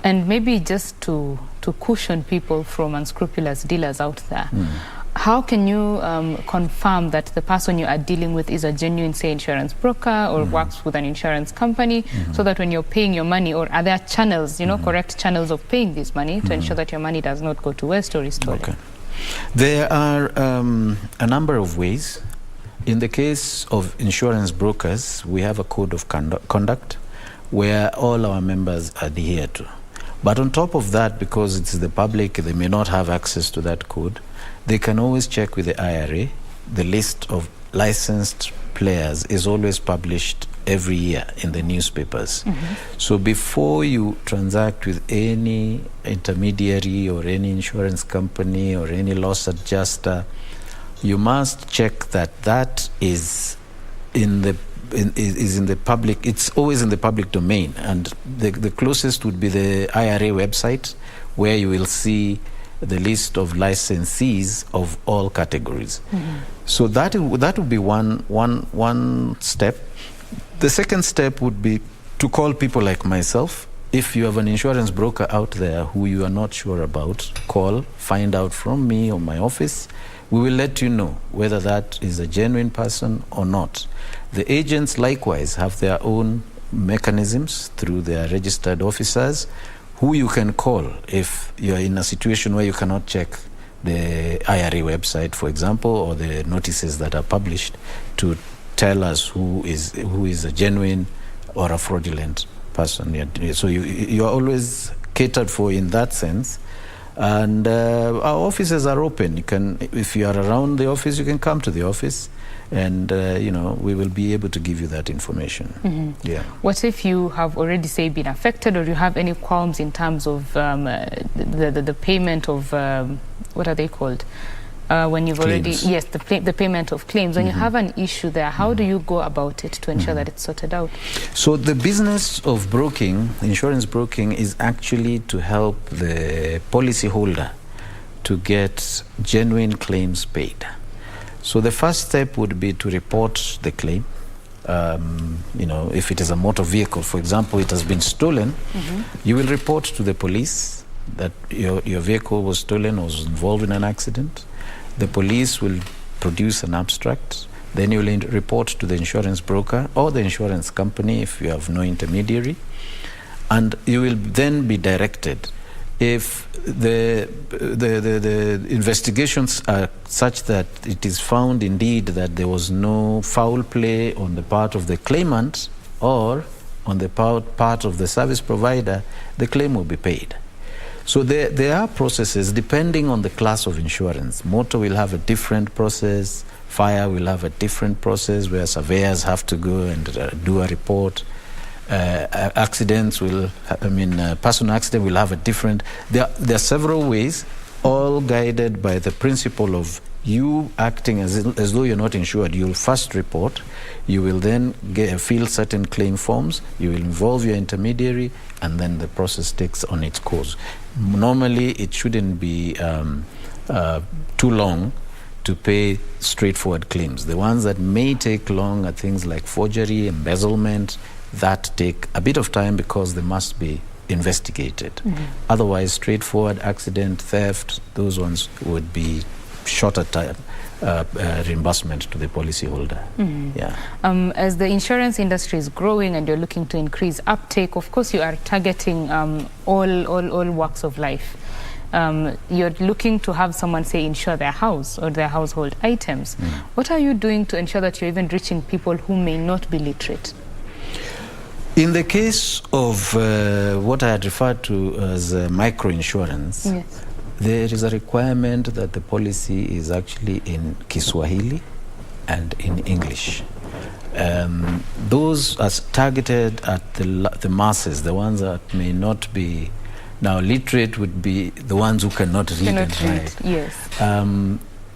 And maybe just to caution people from unscrupulous dealers out there, how can you confirm that the person you are dealing with is a genuine, say, insurance broker or works with an insurance company, so that when you're paying your money, or are there channels, correct channels of paying this money to ensure that your money does not go to waste or is stolen? Okay. There are a number of ways. In the case of insurance brokers, we have a code of conduct where all our members adhere to. But on top of that, because it's the public, they may not have access to that code, they can always check with the IRA. The list of licensed players is always published every year in the newspapers. So before you transact with any intermediary or any insurance company or any loss adjuster, you must check that is in the public. It's always in the public domain, and the closest would be the IRA website, where you will see the list of licensees of all categories. So that would be one step. The second step would be to call people like myself. If you have an insurance broker out there who you are not sure about, call, find out from me or my office. We will let you know whether that is a genuine person or not. The agents likewise have their own mechanisms through their registered officers who you can call if you're in a situation where you cannot check the IRA website, for example, or the notices that are published, to tell us who is a genuine or a fraudulent person. So you are always catered for in that sense. And our offices are open. You can, if you are around the office, you can come to the office, and we will be able to give you that information. Yeah. What if you have already, say, been affected, or you have any qualms in terms of the payment of what are they called? When you've Claims. already, yes, the payment of claims. When you have an issue there, how do you go about it to ensure that it's sorted out? So the business of broking, insurance broking, is actually to help the policyholder to get genuine claims paid. So the first step would be to report the claim. If it is a motor vehicle, for example, it has been stolen, you will report to the police that your vehicle was stolen or was involved in an accident. The police will produce an abstract. Then you will report to the insurance broker or the insurance company if you have no intermediary. And you will then be directed. If the investigations are such that it is found indeed that there was no foul play on the part of the claimant or on the part of the service provider, the claim will be paid. So there are processes depending on the class of insurance. Motor will have a different process. Fire will have a different process where surveyors have to go and do a report. Accidents personal accident will have a different. There are several ways, all guided by the principle of you acting as though you're not insured. You'll first report. You will then fill certain claim forms. You will involve your intermediary, and then the process takes on its course. Normally, it shouldn't be too long to pay straightforward claims. The ones that may take long are things like forgery, embezzlement, that take a bit of time because they must be investigated. Otherwise, straightforward accident, theft, those ones would be shorter time reimbursement to the policyholder. Yeah. As the insurance industry is growing and you're looking to increase uptake, of course you are targeting all walks of life. You're looking to have someone, say, insure their house or their household items. What are you doing to ensure that you're even reaching people who may not be literate? In the case of what I had referred to as microinsurance, yes, there is a requirement that the policy is actually in Kiswahili and in English. Those are targeted at the masses, the ones that may not be. Now, literate would be the ones who cannot read and write. Yes.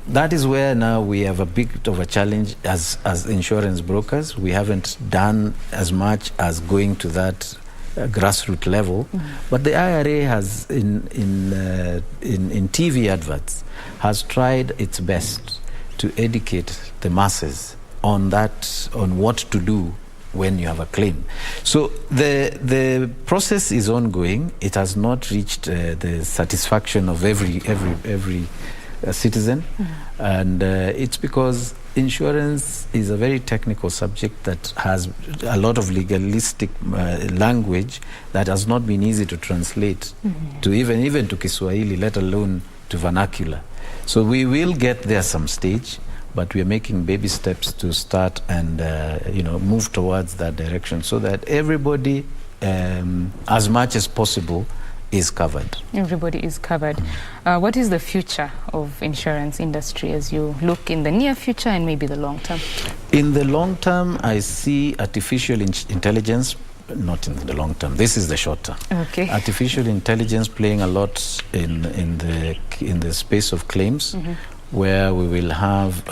That is where now we have a bit of a challenge as insurance brokers. We haven't done as much as going to that grassroots level, but the IRA has in TV adverts has tried its best to educate the masses on what to do when you have a claim. So the process is ongoing. It has not reached the satisfaction of every citizen, and it's because insurance is a very technical subject that has a lot of legalistic language that has not been easy to translate to even to Kiswahili, let alone to vernacular. So we will get there some stage, but we are making baby steps to start and move towards that direction so that everybody, as much as possible, is covered. Everybody is covered. What is the future of insurance industry as you look in the near future and maybe the long term? In the long term, I see artificial intelligence, not in the long term. This is the short term. Okay. Artificial intelligence playing a lot in the space of claims, where we will have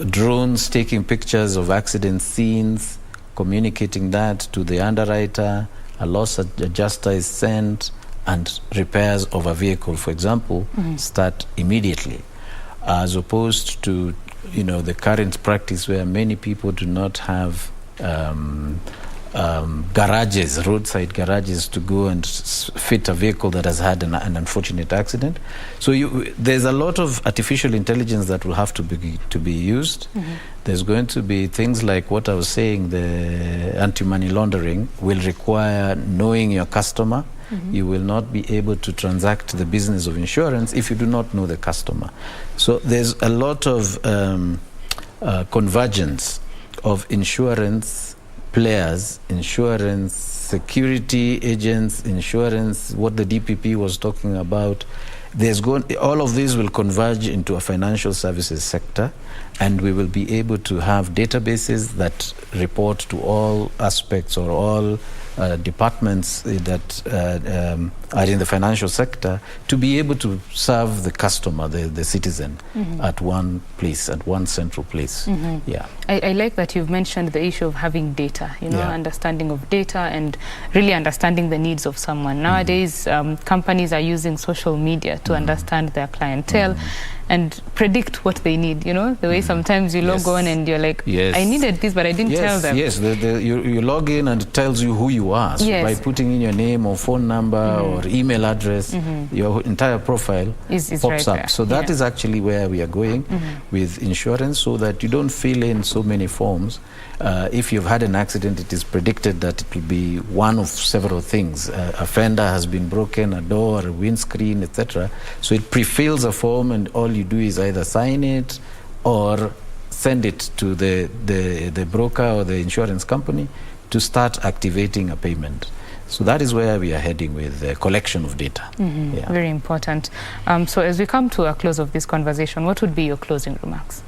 drones taking pictures of accident scenes, communicating that to the underwriter. A loss adjuster is sent, and repairs of a vehicle, for example, start immediately, as opposed to the current practice where many people do not have garages, roadside garages, to go and fit a vehicle that has had an unfortunate accident. So there's a lot of artificial intelligence that will have to be used. There's going to be things like what I was saying, the anti-money laundering will require knowing your customer. You will not be able to transact the business of insurance if you do not know the customer. So there's a lot of convergence of insurance players, insurance, security agents, insurance, what the DPP was talking about, all of these will converge into a financial services sector, and we will be able to have databases that report to all aspects or all departments that are in the financial sector, to be able to serve the customer, the citizen, at one place, at one central place. Yeah. I like that you've mentioned the issue of having data, understanding of data and really understanding the needs of someone. Nowadays, companies are using social media to understand their clientele and predict what they need, the way sometimes you log on and you're like, I needed this, but I didn't tell them. Yes, you log in and it tells you who you are. So by putting in your name or phone number or email address, your entire profile pops right up. there. So that is actually where we are going with insurance, so that you don't fill in so many forms. If you've had an accident, it is predicted that it will be one of several things. A fender has been broken, a door, a windscreen, etc. So it pre-fills a form, and all you do is either sign it or send it to the broker or the insurance company to start activating a payment. So that is where we are heading with the collection of data. Very important. So as we come to a close of this conversation, what would be your closing remarks?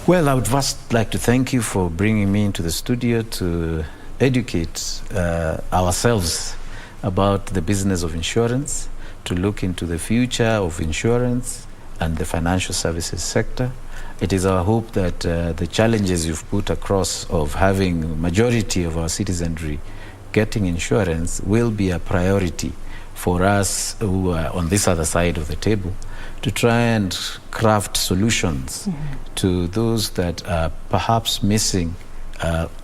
Well, I would first like to thank you for bringing me into the studio to educate ourselves about the business of insurance, to look into the future of insurance and the financial services sector. It is our hope that the challenges you've put across of having majority of our citizenry getting insurance will be a priority for us who are on this other side of the table, to try and craft solutions to those that are perhaps missing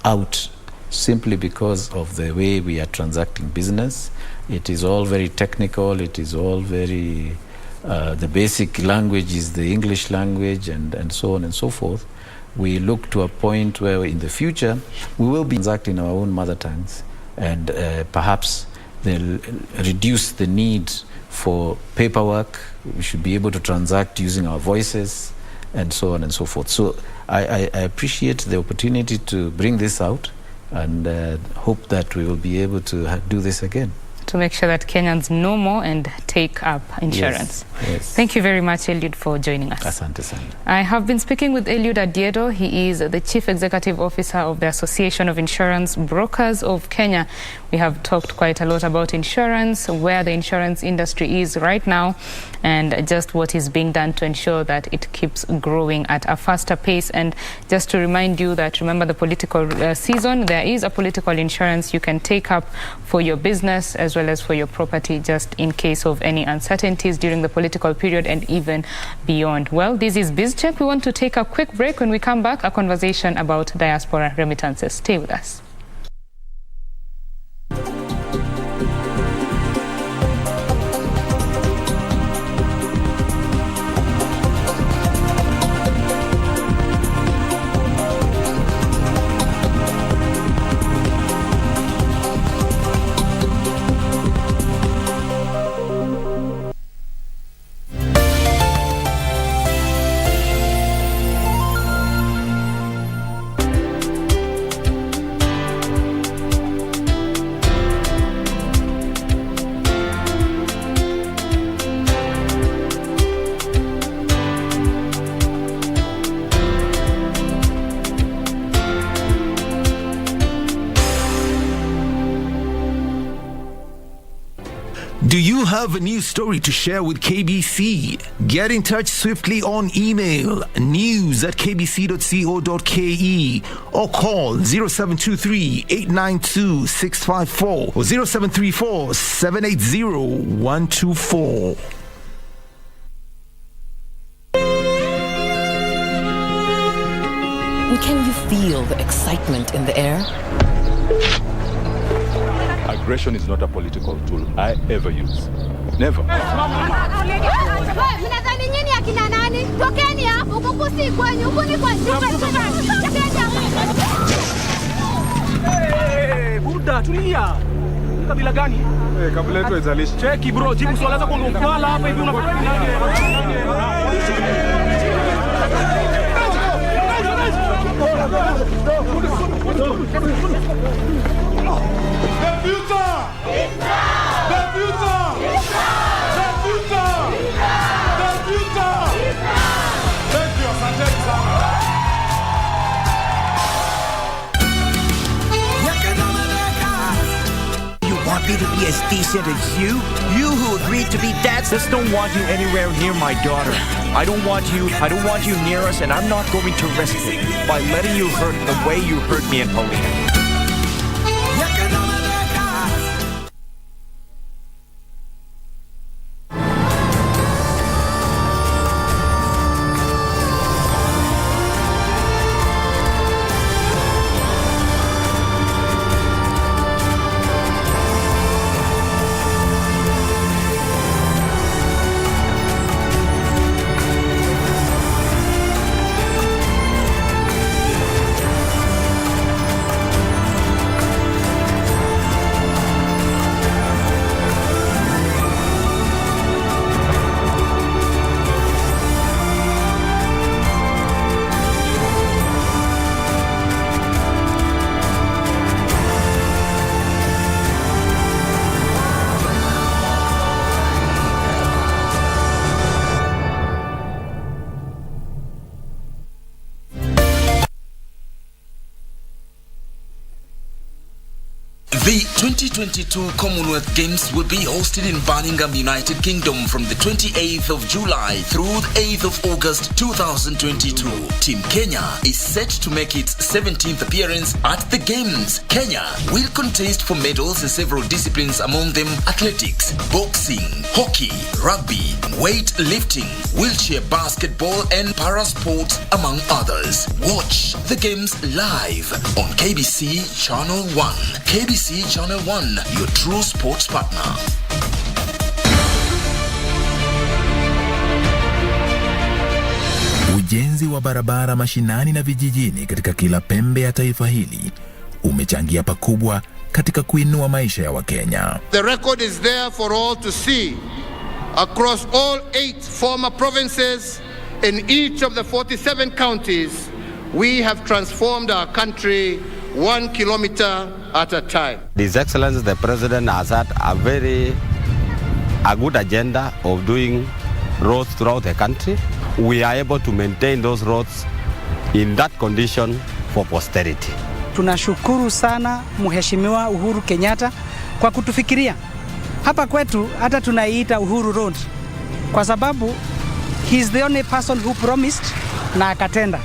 out simply because of the way we are transacting business. It is all very technical, it is all very, the basic language is the English language, and so on and so forth. We look to a point where in the future we will be transacting our own mother tongues, and perhaps they'll reduce the need for paperwork. We should be able to transact using our voices, and so on and so forth. So I appreciate the opportunity to bring this out, and hope that we will be able to do this again. To make sure that Kenyans know more and take up insurance. Yes. Thank you very much, Eliud, for joining us. Asante sana. I have been speaking with Eliud Adiedo. He is the Chief Executive Officer of the Association of Insurance Brokers of Kenya. We have talked quite a lot about insurance, where the insurance industry is right now, and just what is being done to ensure that it keeps growing at a faster pace. And just to remind you that, remember the political season, there is a political insurance you can take up for your business as well as for your property, just in case of any uncertainties during the political period and even beyond. Well, this is BizCheck. We want to take a quick break. When we come back, a conversation about diaspora remittances. Stay with us. Do you have a news story to share with KBC? Get in touch swiftly on email news@kbc.co.ke or call 0723-892-654 or 0734-780-124. Can you feel the excitement in the air? Aggression is not a political tool I ever use. Never. Buda, tulia. Kabila gani? Kabila yetu haizalishi. Cheki bro, jibu swala zako ndo ufala hapa hivi unafanya nani? Want me to be as decent as you? You who agreed to be dads? Just don't want you anywhere near my daughter. I don't want you near us, and I'm not going to risk it by letting you hurt the way you hurt me and Paulina. The 2022 Commonwealth Games will be hosted in Birmingham, United Kingdom from the 28th of July through the 8th of August 2022. Team Kenya is set to make its 17th appearance at the Games. Kenya will contest for medals in several disciplines, among them athletics, boxing, hockey, rugby, weightlifting, wheelchair basketball and para-sports, among others. Watch the Games live on KBC Channel 1. KBC Channel 1, your true sports partner. Ujenzi wa barabara mashinani na vijijini katika kila pembe ya taifa hili umechangia pakubwa katika kuinua maisha ya Wakenya. The record is there for all to see. Across all 8 former provinces in each of the 47 counties, we have transformed our country 1 kilometer at a time. His Excellency the President has had a good agenda of doing roads throughout the country. We are able to maintain those roads in that condition for posterity. Tunashukuru sana Mheshimiwa Uhuru Kenyatta kwa kutufikiria. Hapa kwetu hata tunaiita Uhuru Road kwa sababu he is the only person who promised na akatenda.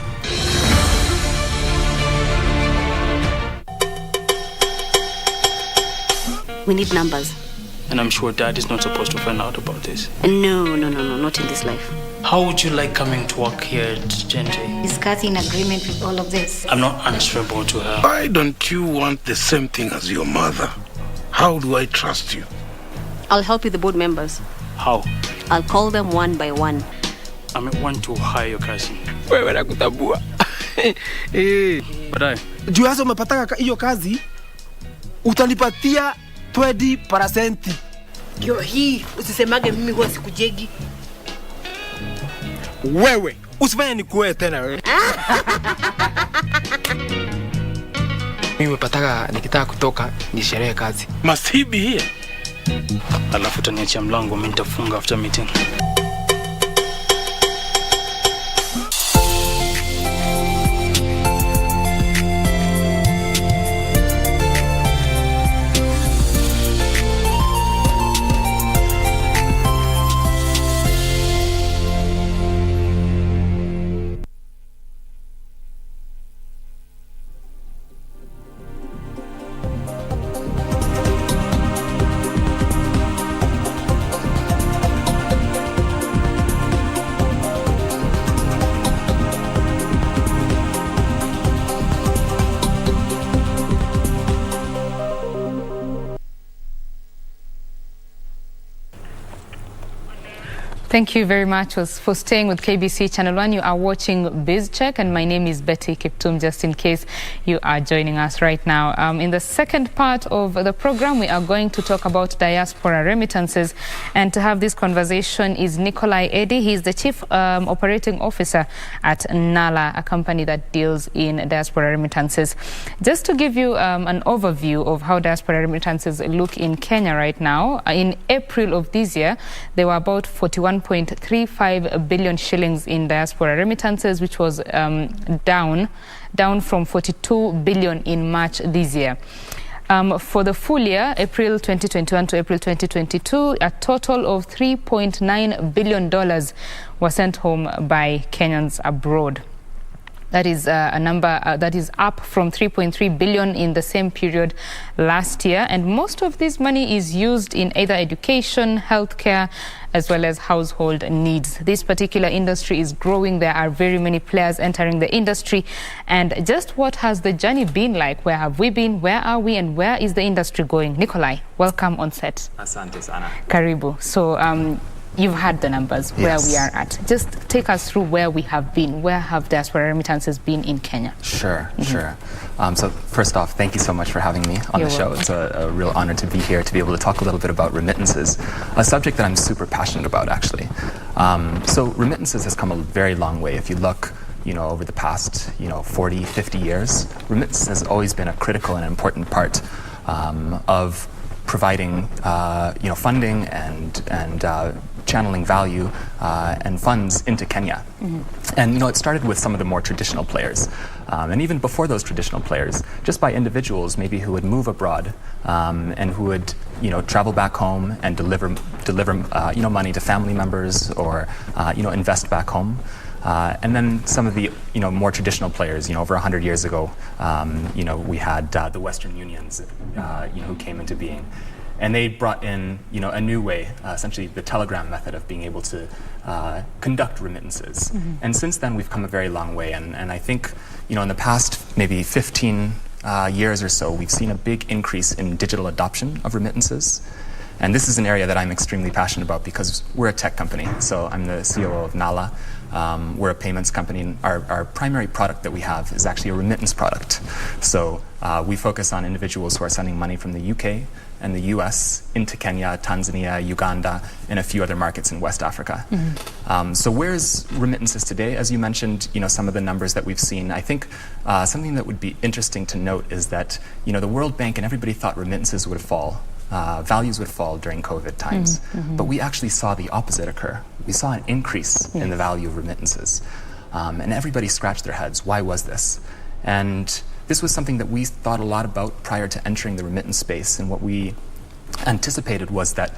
We need numbers. And I'm sure Dad is not supposed to find out about this. No, not in this life. How would you like coming to work here at JNJ? Is Kathy in agreement with all of this? I'm not answerable to her. Why don't you want the same thing as your mother? How do I trust you? I'll help you the board members. How? I'll call them one by one. I may want to hire your cousin. Wewe nakutambua. Baadaye. Juu hasa umepataka hiyo kazi, utanipatia 20%. Kio hii usisemage mimi huwa sikujegi. Wewe usifanye nikuwe tena wewe. Mimi nimepataka nikitaka kutoka ni sherehe kazi. Must he be here? Alafu utaniachia mlango, mimi nitafunga after meeting. Thank you very much for staying with KBC Channel 1. You are watching BizCheck, and my name is Betty Kiptum, just in case you are joining us right now. In the second part of the program, we are going to talk about diaspora remittances. And to have this conversation is Nikolai Eddy. He is the Chief Operating Officer at NALA, a company that deals in diaspora remittances. Just to give you an overview of how diaspora remittances look in Kenya right now, in April of this year, there were about 41.35 billion shillings in diaspora remittances, which was down from 42 billion in March this year. For the full year, April 2021 to April 2022, a total of $3.9 billion was sent home by Kenyans abroad. That is a number that is up from 3.3 billion in the same period last year. And most of this money is used in either education, healthcare, as well as household needs. This particular industry is growing. There are very many players entering the industry. And just what has the journey been like? Where have we been? Where are we? And where is the industry going? Nikolai, welcome on set. Asante sana. Karibu. So, you've had the numbers, where we are at. Just take us through where we have been. Where have diaspora remittances been in Kenya? Sure. So first off, thank you so much for having me on the show. It's a real honor to be here, to be able to talk a little bit about remittances, a subject that I'm super passionate about, actually. So remittances has come a very long way. If you look, over the past, 40, 50 years, remittance has always been a critical and important part of providing, funding and channeling value and funds into Kenya. And it started with some of the more traditional players. And even before those traditional players, just by individuals maybe who would move abroad and who would travel back home and deliver money to family members or invest back home. And then some of the more traditional players, over 100 years ago, we had the Western Unions, who came into being. And they brought in, a new way, essentially the telegram method of being able to conduct remittances. And since then, we've come a very long way. And I think, in the past maybe 15 years or so, we've seen a big increase in digital adoption of remittances. And this is an area that I'm extremely passionate about because we're a tech company. So I'm the COO of NALA. We're a payments company, and our primary product that we have is actually a remittance product. So we focus on individuals who are sending money from the UK and the US into Kenya, Tanzania, Uganda, and a few other markets in West Africa. So where's remittances today? As you mentioned, some of the numbers that we've seen. I think something that would be interesting to note is that, the World Bank and everybody thought remittances would fall. Values would fall during COVID times. But we actually saw the opposite occur. We saw an increase in the value of remittances. And everybody scratched their heads. Why was this? And this was something that we thought a lot about prior to entering the remittance space. And what we anticipated was that,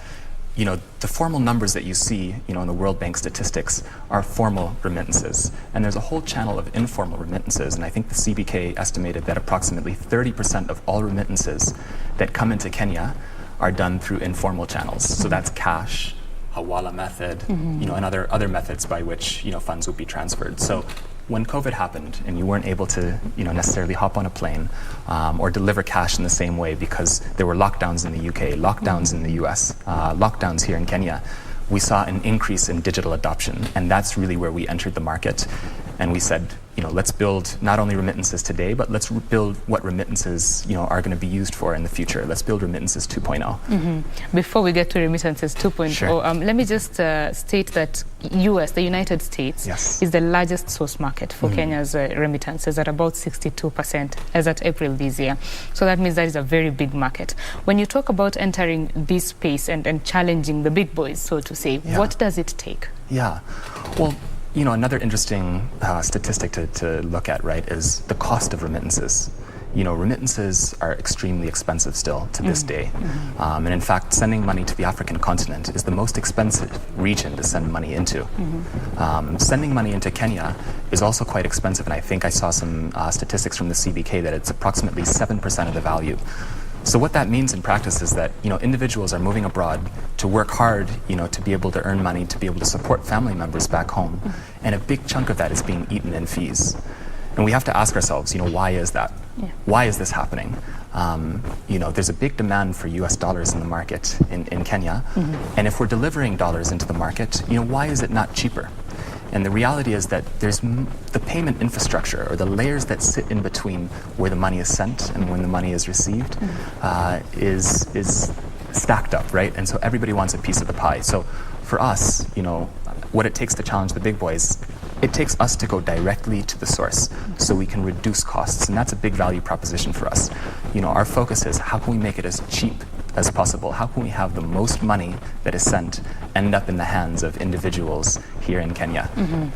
the formal numbers that you see, in the World Bank statistics are formal remittances. And there's a whole channel of informal remittances. And I think the CBK estimated that approximately 30% of all remittances that come into Kenya are done through informal channels. So that's cash, Hawala method, and other methods by which, funds would be transferred. So when COVID happened and you weren't able to, necessarily hop on a plane or deliver cash in the same way because there were lockdowns in the UK, lockdowns in the US, lockdowns here in Kenya, we saw an increase in digital adoption. And that's really where we entered the market. And we said, let's build not only remittances today, but let's build what remittances, are going to be used for in the future. Let's build remittances 2.0. Before we get to remittances 2.0, Sure. Let me just state that the United States, is the largest source market for Kenya's remittances at about 62% as at April this year. So that means that is a very big market. When you talk about entering this space and challenging the big boys, so to say, what does it take? Well, another interesting statistic to look at, right, is the cost of remittances. Remittances are extremely expensive still to this day. And in fact, sending money to the African continent is the most expensive region to send money into. Sending money into Kenya is also quite expensive. And I think I saw some statistics from the CBK that it's approximately 7% of the value. So what that means in practice is that, individuals are moving abroad to work hard, to be able to earn money, to be able to support family members back home. And a big chunk of that is being eaten in fees. And And we have to ask ourselves, why is that? Yeah. Why is this happening? There's a big demand for US dollars in the market in Kenya. And if we're delivering dollars into the market, why is it not cheaper? And the reality is that there's the payment infrastructure, or the layers that sit in between where the money is sent and when the money is received, is stacked up, right? And so everybody wants a piece of the pie. So for us, what it takes to challenge the big boys, it takes us to go directly to the source so we can reduce costs. And that's a big value proposition for us. Our focus is, how can we make it as cheap as possible? How can we have the most money that is sent end up in the hands of individuals here in Kenya?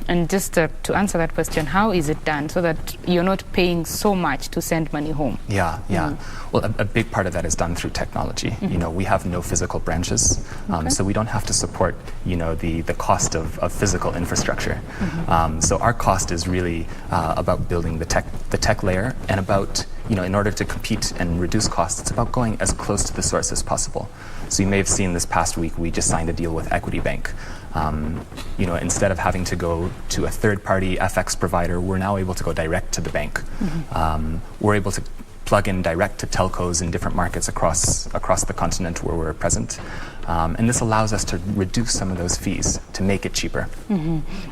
And just to answer that question, how is it done so that you're not paying so much to send money home? Yeah. Well, a big part of that is done through technology. We have no physical branches, so we don't have to support, the cost of physical infrastructure. So our cost is really about building the tech layer, and about, in order to compete and reduce costs, it's about going as close to the source as possible. So you may have seen this past week, we just signed a deal with Equity Bank. Instead of having to go to a third-party FX provider, we're now able to go direct to the bank. We're able to plug in direct to telcos in different markets across the continent where we're present. And this allows us to reduce some of those fees to make it cheaper.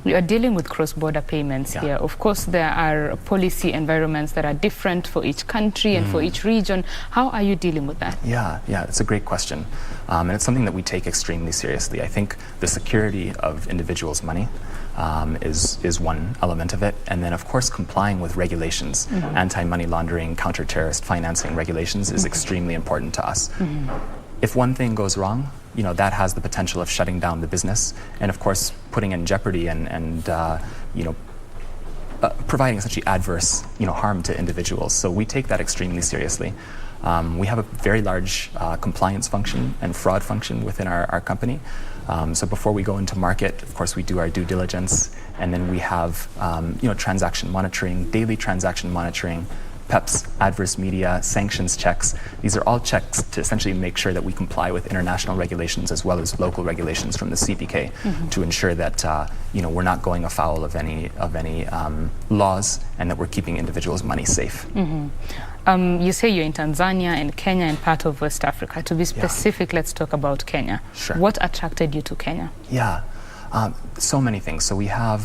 We are dealing with cross-border payments here. Of course, there are policy environments that are different for each country and for each region. How are you dealing with that? Yeah, it's a great question. And it's something that we take extremely seriously. I think the security of individuals' money is one element of it. And then, of course, complying with regulations, anti-money laundering, counter-terrorist financing regulations is extremely important to us. If one thing goes wrong, that has the potential of shutting down the business and, of course, putting in jeopardy and providing essentially adverse, harm to individuals. So we take that extremely seriously. We have a very large compliance function and fraud function within our company. So before we go into market, of course, we do our due diligence, and then we have transaction monitoring, daily transaction monitoring, PEPs, adverse media, sanctions checks. These are all checks to essentially make sure that we comply with international regulations as well as local regulations from the CPK to ensure that we're not going afoul of any laws, and that we're keeping individuals' money safe. You say you're in Tanzania and Kenya and part of West Africa. To be specific, let's talk about Kenya. Sure. What attracted you to Kenya? Yeah. So many things. So we have,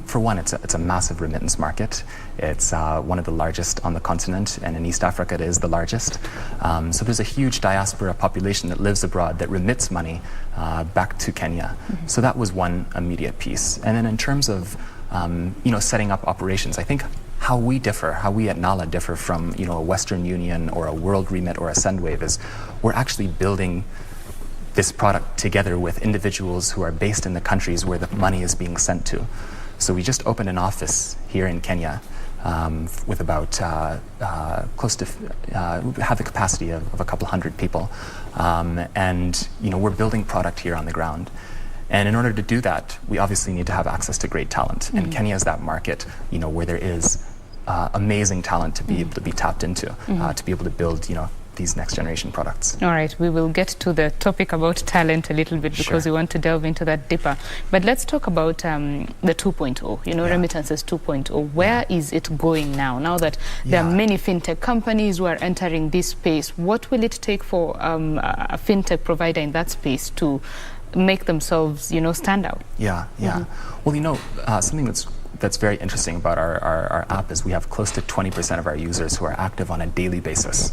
for one, it's a massive remittance market. It's one of the largest on the continent, and in East Africa it is the largest. So there's a huge diaspora population that lives abroad that remits money back to Kenya. So that was one immediate piece. And then in terms of setting up operations, I think how we at Nala differ from a Western Union or a World Remit or a Sendwave is we're actually building this product together with individuals who are based in the countries where the money is being sent to. So we just opened an office here in Kenya with about close to have the capacity of a couple hundred people, and we're building product here on the ground. And in order to do that, we obviously need to have access to great talent. And Kenya is that market, where there is amazing talent to be able to be tapped into, to be able to build, these next generation products. All right, we will get to the topic about talent a little bit because we want to delve into that deeper. But let's talk about the 2.0, remittances 2.0. Where is it going now? Now that there are many fintech companies who are entering this space, what will it take for a fintech provider in that space to make themselves, stand out? Well, something that's very interesting about our app is we have close to 20% of our users who are active on a daily basis.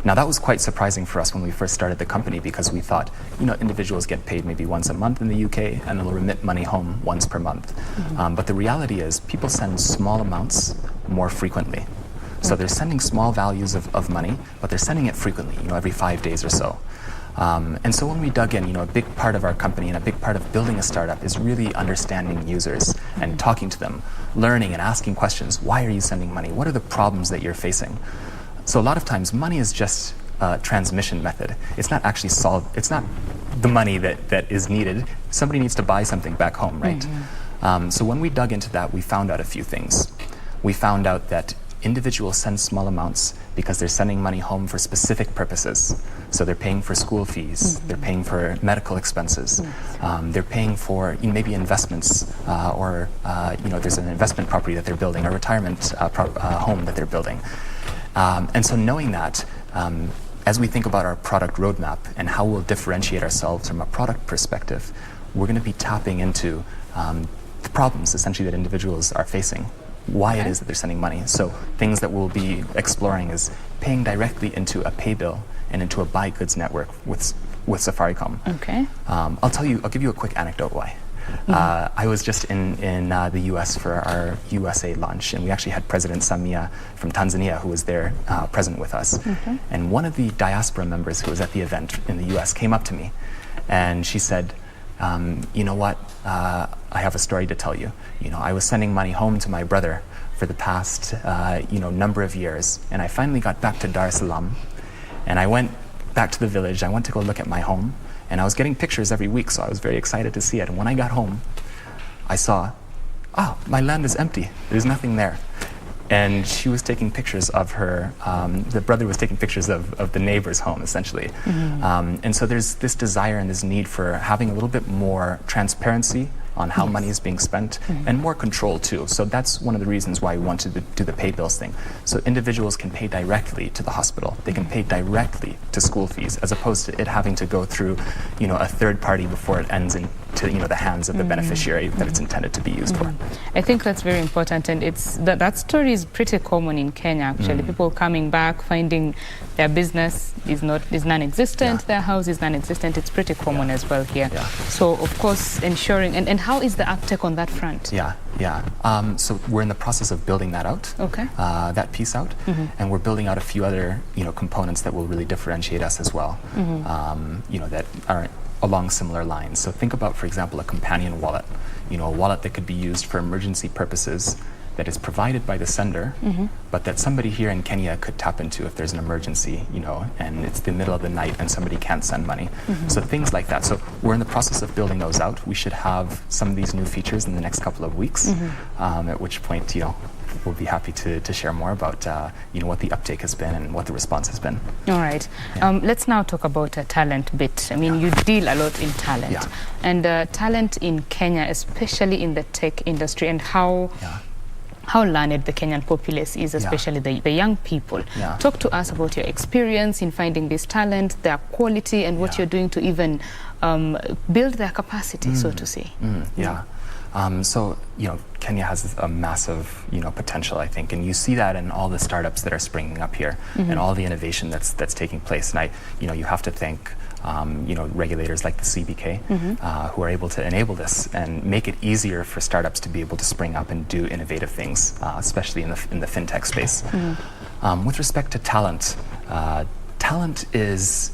Now, that was quite surprising for us when we first started the company, because we thought, individuals get paid maybe once a month in the UK and they'll remit money home once per month. But the reality is people send small amounts more frequently. So they're sending small values of money, but they're sending it frequently, every 5 days or so. And so when we dug in, a big part of our company and a big part of building a startup is really understanding users and talking to them, learning and asking questions. Why are you sending money? What are the problems that you're facing? So a lot of times money is just a transmission method. It's not actually it's not the money that is needed. Somebody needs to buy something back home, right? So when we dug into that, we found out a few things. We found out that individuals send small amounts because they're sending money home for specific purposes. So they're paying for school fees, they're paying for medical expenses, they're paying for maybe investments, or there's an investment property that they're building, a retirement home that they're building. And so knowing that, as we think about our product roadmap and how we'll differentiate ourselves from a product perspective, we're going to be tapping into the problems essentially that individuals are facing, why it is that they're sending money. So things that we'll be exploring is paying directly into a pay bill and into a buy goods network with Safaricom. Okay. I'll give you a quick anecdote why. I was just in the US for our USA launch, and we actually had President Samia from Tanzania who was there present with us. Okay. And one of the diaspora members who was at the event in the US came up to me and she said, you know what, I have a story to tell you. I was sending money home to my brother for the past number of years, and I finally got back to Dar es Salaam, and I went back to the village. I went to go look at my home, and I was getting pictures every week, so I was very excited to see it. And when I got home, I saw, my land is empty. There's nothing there. And she was taking pictures of her, the brother was taking pictures of the neighbor's home, essentially. And so there's this desire and this need for having a little bit more transparency on how money is being spent, and more control too. So that's one of the reasons why we wanted to do the pay bills thing. So individuals can pay directly to the hospital. They can pay directly to school fees, as opposed to it having to go through, a third party before it ends into the hands of the beneficiary that it's intended to be used for. I think that's very important, and that story is pretty common in Kenya actually. People coming back, finding their business is non-existent, their house is non-existent. It's pretty common as well here. So of course ensuring, and how is the uptake on that front? So we're in the process of building that out, that piece out, and we're building out a few other components that will really differentiate us as well, that are along similar lines. So think about, for example, a companion wallet, a wallet that could be used for emergency purposes, that is provided by the sender, but that somebody here in Kenya could tap into if there's an emergency, and it's the middle of the night and somebody can't send money. So things like that. So we're in the process of building those out. We should have some of these new features in the next couple of weeks, at which point, we'll be happy to share more about, what the uptake has been and what the response has been. All right. Let's now talk about a talent bit. I mean, you deal a lot in talent. And talent in Kenya, especially in the tech industry, and how learned the Kenyan populace is, especially the young people. Talk to us about your experience in finding this talent, their quality, and what you're doing to even build their capacity, so to say. So, Kenya has a massive, potential, I think, and you see that in all the startups that are springing up here, and all the innovation that's taking place. And you have to thank, regulators like the CBK, who are able to enable this and make it easier for startups to be able to spring up and do innovative things, especially in the fintech space. With respect to talent, talent is,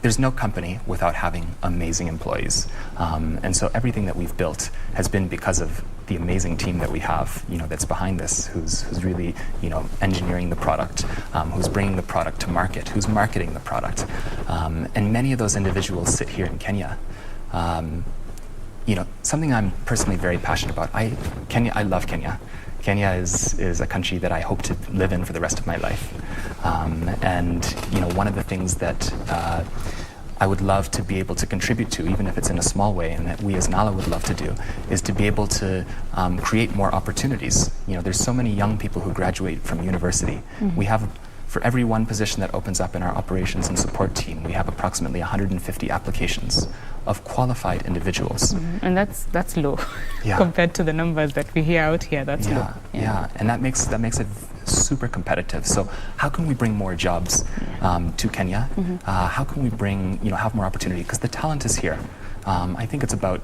there's no company without having amazing employees. And so everything that we've built has been because of the amazing team that we have, that's behind this, who's really, engineering the product, who's bringing the product to market, who's marketing the product. And many of those individuals sit here in Kenya. Something I'm personally very passionate about. I love Kenya. Kenya is a country that I hope to live in for the rest of my life. And one of the things that I would love to be able to contribute to, even if it's in a small way, and that we as NALA would love to do, is to be able to create more opportunities. There's so many young people who graduate from university. We have, for every one position that opens up in our operations and support team, we have approximately 150 applications of qualified individuals. And that's low compared to the numbers that we hear out here. That's low. And that makes it super competitive. So how can we bring more jobs to Kenya? How can we bring, have more opportunity? Because the talent is here. I think it's about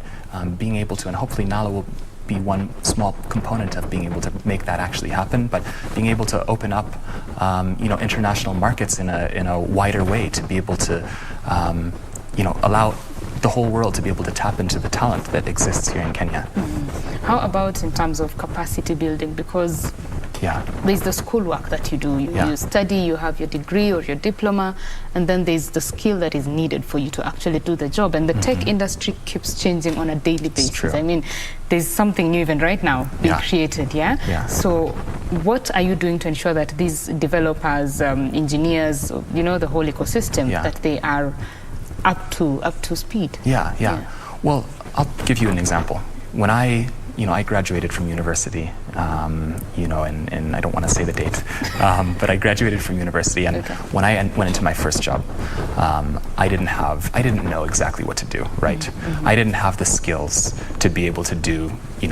being able to, and hopefully NALA will be one small component of being able to make that actually happen, but being able to open up, international markets in a wider way to be able to, allow the whole world to be able to tap into the talent that exists here in Kenya. How about in terms of capacity building? Because There's the schoolwork that you do. You study, you have your degree or your diploma, and then there's the skill that is needed for you to actually do the job. And the tech industry keeps changing on a daily basis. I mean, there's something new even right now being created, So what are you doing to ensure that these developers, engineers, you know, the whole ecosystem, that they are up to speed? Well, I'll give you an example. When I graduated from university, and I don't want to say the date, but I graduated from university, and when I went into my first job, I didn't know exactly what to do, right? I didn't have the skills to be able to do,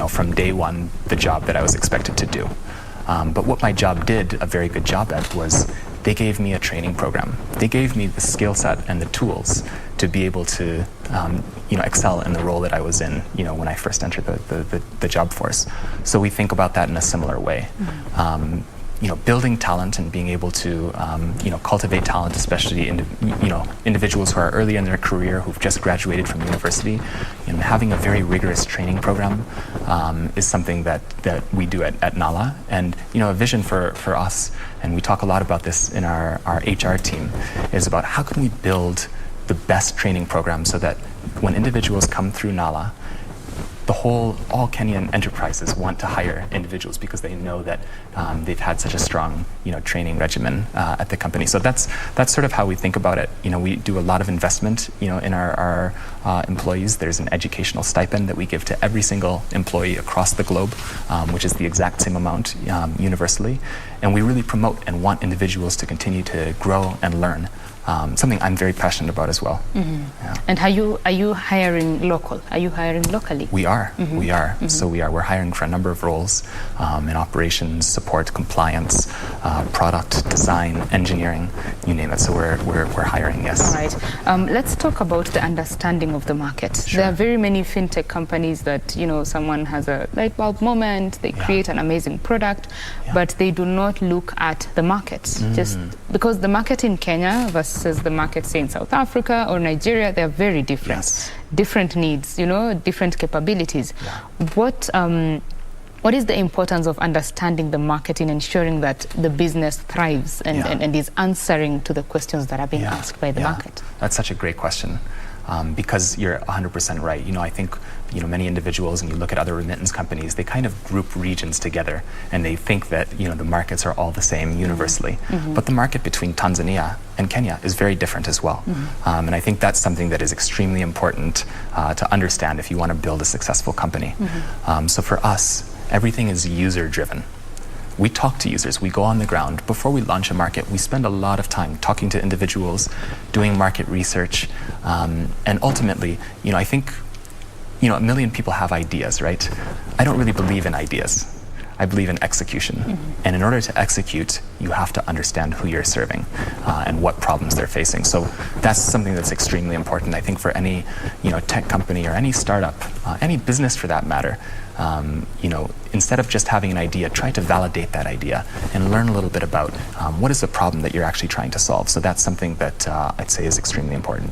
from day one, the job that I was expected to do. But what my job did a very good job at was they gave me a training program. They gave me the skill set and the tools to be able to, excel in the role that I was in, when I first entered the job force. So we think about that in a similar way. Building talent and being able to, cultivate talent, especially individuals who are early in their career, who've just graduated from university, and having a very rigorous training program is something that we do at NALA. And a vision for us, and we talk a lot about this in our HR team, is about how can we build the best training program so that when individuals come through NALA, all Kenyan enterprises want to hire individuals because they know that they've had such a strong, training regimen at the company. So that's sort of how we think about it. We do a lot of investment, in our employees. There's an educational stipend that we give to every single employee across the globe, which is the exact same amount universally. And we really promote and want individuals to continue to grow and learn. Something I'm very passionate about as well. And are you hiring local? Are you hiring locally? We are. We are. So we are. We're hiring for a number of roles in operations, support, compliance, product, design, engineering, you name it. So we're hiring. Yes. All right. Let's talk about the understanding of the market. There are very many fintech companies that someone has a light bulb moment. They create an amazing product, but they do not look at the market. Just because the market in Kenya versus the market, say, in South Africa or Nigeria, they're very different. Different needs, different capabilities. What is the importance of understanding the market in ensuring that the business thrives and is answering to the questions that are being asked by the market? That's such a great question. Because you're 100% right. I think, many individuals, and you look at other remittance companies, they kind of group regions together and they think that, the markets are all the same universally. But the market between Tanzania and Kenya is very different as well. And I think that's something that is extremely important to understand if you want to build a successful company. So for us, everything is user driven. We talk to users, we go on the ground. Before we launch a market, we spend a lot of time talking to individuals, doing market research, and ultimately, I think, a million people have ideas, right? I don't really believe in ideas. I believe in execution. And in order to execute, you have to understand who you're serving and what problems they're facing. So that's something that's extremely important, I think, for any, tech company or any startup, any business for that matter. Instead of just having an idea, try to validate that idea and learn a little bit about what is the problem that you're actually trying to solve. So that's something that I'd say is extremely important.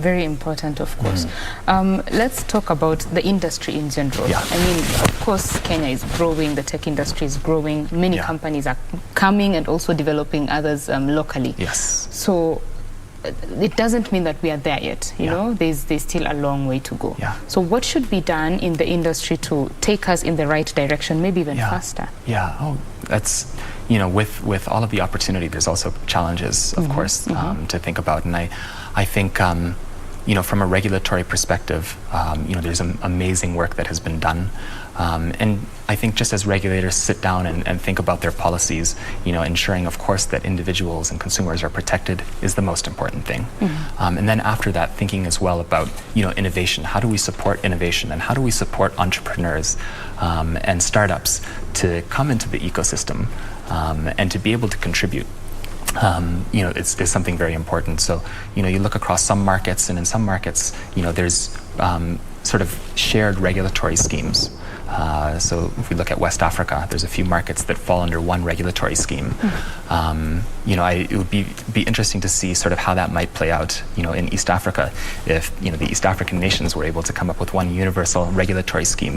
Very important, of course. Let's talk about the industry in general. I mean, of course, Kenya is growing, the tech industry is growing. Many companies are coming and also developing others locally. So it doesn't mean that we are there yet, you know, there's still a long way to go. So what should be done in the industry to take us in the right direction, maybe even faster? That's, with all of the opportunity, there's also challenges, of course, to think about. And I think, from a regulatory perspective, there's amazing work that has been done. And I think just as regulators sit down and think about their policies, ensuring, of course, that individuals and consumers are protected is the most important thing. And then after that, thinking as well about, innovation. How do we support innovation, and how do we support entrepreneurs and startups to come into the ecosystem and to be able to contribute? It's something very important. So, you look across some markets, and in some markets, there's sort of shared regulatory schemes. So if we look at West Africa, there's a few markets that fall under one regulatory scheme. It would be interesting to see sort of how that might play out, in East Africa, if, the East African nations were able to come up with one universal regulatory scheme.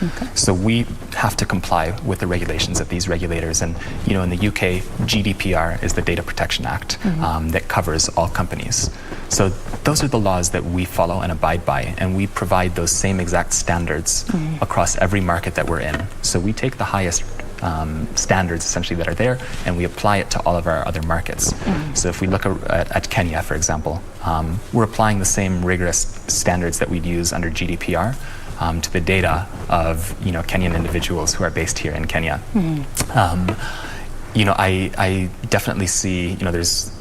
Okay. So we have to comply with the regulations of these regulators. And, in the UK, GDPR is the Data Protection Act that covers all companies. So those are the laws that we follow and abide by, and we provide those same exact standards across every market that we're in. So we take the highest standards essentially that are there, and we apply it to all of our other markets. So if we look at Kenya, for example, we're applying the same rigorous standards that we'd use under GDPR to the data of Kenyan individuals who are based here in Kenya. I definitely see there's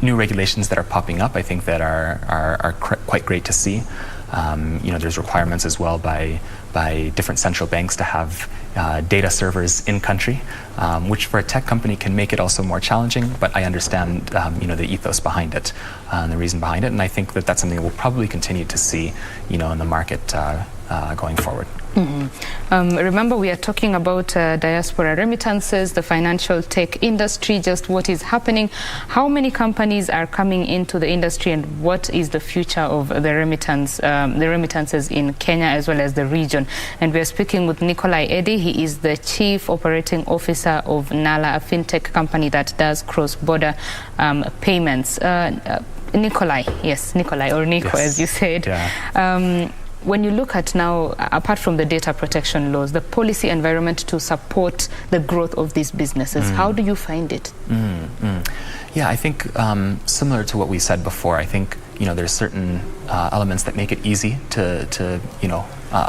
new regulations that are popping up. I think that are quite great to see. There's requirements as well by different central banks to have data servers in country, which for a tech company can make it also more challenging. But I understand, the ethos behind it, and the reason behind it, and I think that that's something that we'll probably continue to see, in the market going forward. Remember, we are talking about diaspora remittances, the financial tech industry, just what is happening, how many companies are coming into the industry, and what is the future of the remittances in Kenya as well as the region. And we are speaking with Nikolai Eddy. He is the Chief Operating Officer of Nala, a fintech company that does cross-border payments. Nikolai, or Nico, as you said. Yeah. When you look at now, apart from the data protection laws, the policy environment to support the growth of these businesses, how do you find it? Yeah, I think similar to what we said before, I think there's certain elements that make it easy to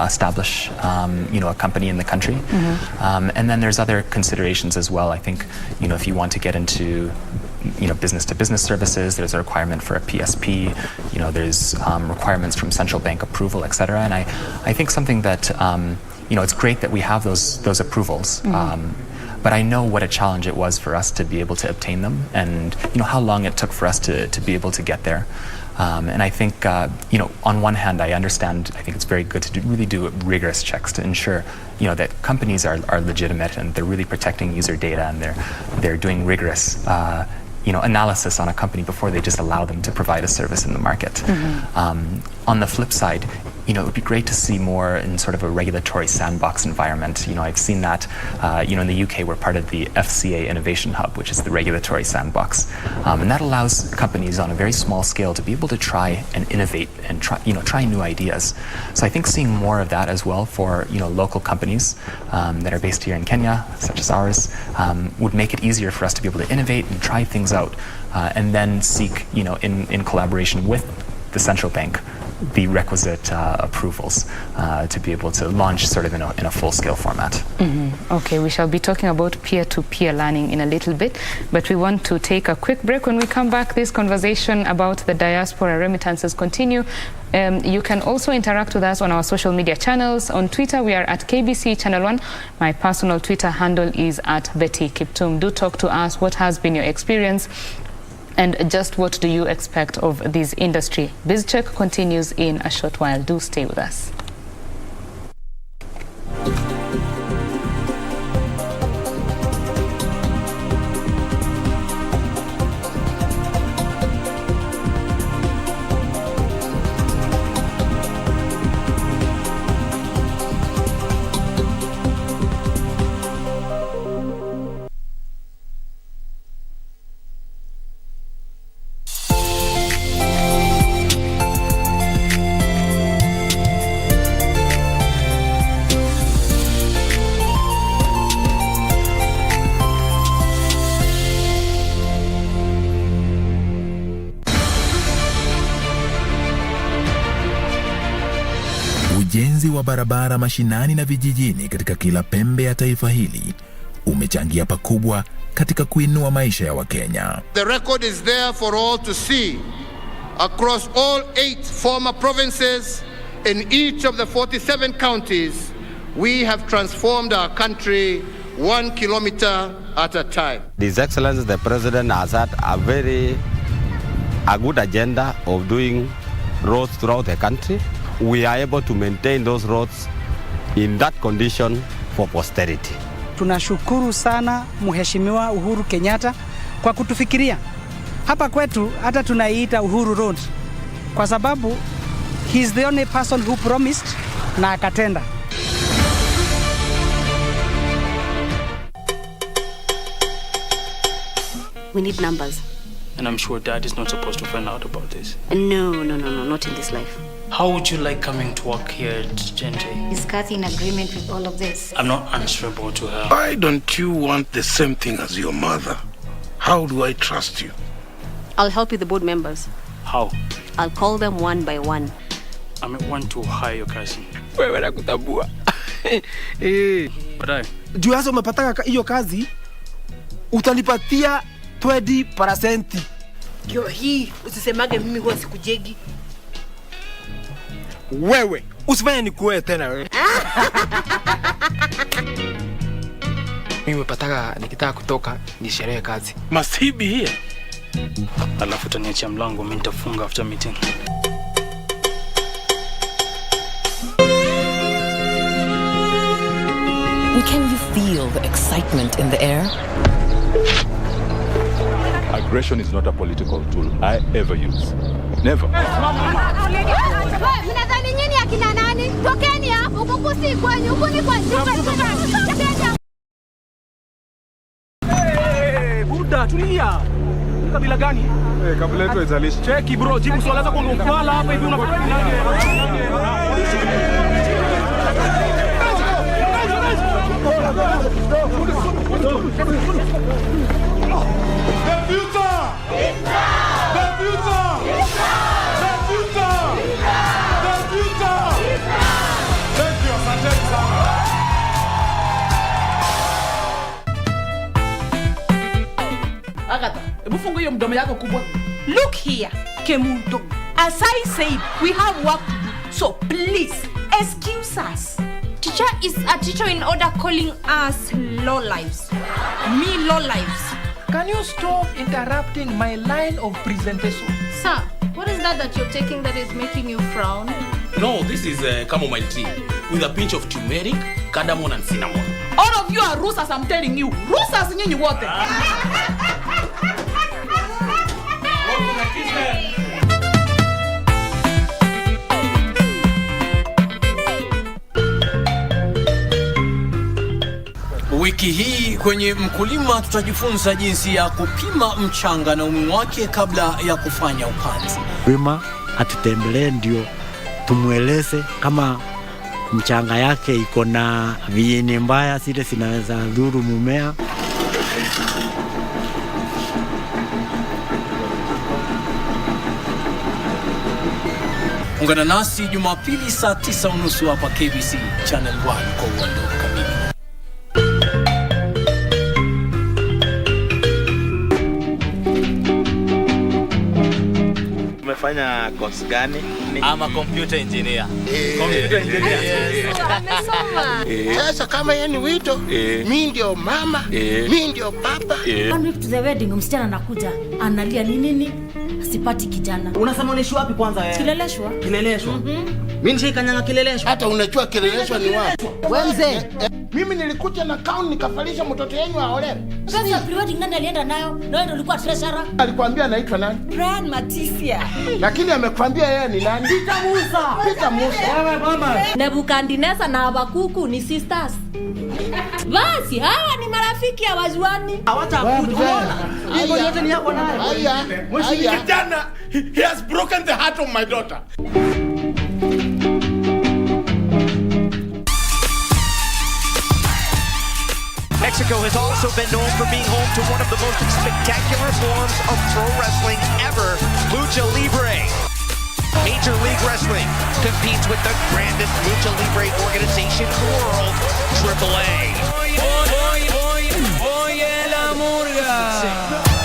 establish a company in the country, and then there's other considerations as well. I think if you want to get into business-to-business services, there's a requirement for a PSP, there's requirements from central bank approval, etc. And I think something that, it's great that we have those approvals, but I know what a challenge it was for us to be able to obtain them, and how long it took for us to be able to get there. And I think, on one hand, I understand, I think it's very good to really do rigorous checks to ensure, that companies are legitimate and they're really protecting user data, and they're doing rigorous analysis on a company before they just allow them to provide a service in the market. On the flip side, it would be great to see more in sort of a regulatory sandbox environment. I've seen that, in the UK, we're part of the FCA Innovation Hub, which is the regulatory sandbox. And that allows companies on a very small scale to be able to try and innovate and try new ideas. So I think seeing more of that as well for, local companies that are based here in Kenya, such as ours, would make it easier for us to be able to innovate and try things out, and then seek, in collaboration with the central bank, the requisite approvals to be able to launch sort of in a full-scale format. Okay, we shall be talking about peer-to-peer learning in a little bit, but we want to take a quick break. When we come back, this conversation about the diaspora remittances continue. You can also interact with us on our social media channels. On Twitter, we are at KBC Channel 1. My personal Twitter handle is at Betty Kiptum. Do talk to us. What has been your experience? And just what do you expect of this industry? BizCheck continues in a short while. Do stay with us. Ujenzi wa barabara mashinani na vijijini katika kila pembe ya taifa hili umechangia pakubwa katika kuinua maisha ya Wakenya. The record is there for all to see. Across all 8 former provinces in each of the 47 counties, we have transformed our country 1 kilometer at a time. His Excellency the President has had a good agenda of doing roads throughout the country. We are able to maintain those roads in that condition for posterity. Tunashukuru sana Mheshimiwa Uhuru Kenyatta kwa kutufikiria. Hapa kwetu hata tunaiita Uhuru Road kwa sababu he is the only person who promised na akatenda. We need numbers. And I'm sure Dad is not supposed to find out about this. No, not in this life. How would you like coming to work here at JNJ? Is Kathy in agreement with all of this? I'm not answerable to her. Why don't you want the same thing as your mother? How do I trust you? I'll help you, the board members. How? I'll call them one by one. I may want to hire your cousin. Wewe nakutambua. Baadaye. Juu sasa umepata hiyo kazi, utanipatia 20%. Kio hii usisemage mimi huwa sikujegi. Wewe usifanye nikuwe tena wewe. Mimi nimepataka nikitaka kutoka ni sherehe kazi. Must he be here? Alafu utaniachia mlango, mimi nitafunga after meeting. Can you feel the excitement in the air? Aggression is not a political tool I ever use. Never. Mnadhani nyinyi akina nani? Tokeni hapo, huko si kwenyu, huko ni kwa Buda, tulia. Kabila gani? Kabila yetu haizalishi. Cheki bro, jibu swali lako kwa mkwala hapa hivi unapatikanaje? Agatha, hebu funga hiyo mdomo yako kubwa. Look here, Kemuto. As I said, we have work to do. So please, excuse us. Teacher is a teacher in order calling us low lives. Me low lives. Can you stop interrupting my line of presentation? Sir, what is that you're taking that is making you frown? No, this is chamomile tea with a pinch of turmeric, cardamom and cinnamon. All of you are rusas, I'm telling you. Rusas nyinyi wote. Wiki hii kwenye mkulima tutajifunza jinsi ya kupima mchanga na umuhimu wake kabla ya kufanya upanzi. Wima atutembelee ndio tumueleze kama mchanga yake iko na viini mbaya zile zinaweza dhuru mumea. Ungana nasi Jumapili saa 9:30 hapa KBC Channel 1 kwa uondo kamili. Umefanya course gani? I'm a computer engineer. Computer engineer. Sasa kama yeye ni wito, mimi ndio mama, mimi ndio baba. One week to the wedding, msichana anakuja, analia ni nini? Sipati kijana. Unasema unaishi wapi kwanza wewe? Kileleshwa. Kileleshwa. Mimi nishikanyanga Kileleshwa. Hata unajua Kileleshwa ni wapi? Wewe mzee. Mimi nilikuja na account nikafalisha mtoto yenu aolewe. Sasa pre-wedding nani alienda nayo? Na wewe ndio ulikuwa treasurer. Alikwambia anaitwa nani? Brian Matisia. Lakini amekwambia yeye ni nani? Peter Musa. Peter Musa. Wewe mama. Nebukadneza na Habakuku ni sisters. Basi hawa ni marafiki hawajuani. Hawatakuona. Hiyo yote ni yako nayo. Haya. Kijana, he has broken the heart of my daughter. Mexico has also been known for being home to one of the most spectacular forms of pro wrestling ever, Lucha Libre. Major League Wrestling competes with the grandest Lucha Libre organization in the world, AAA. Oye la murga.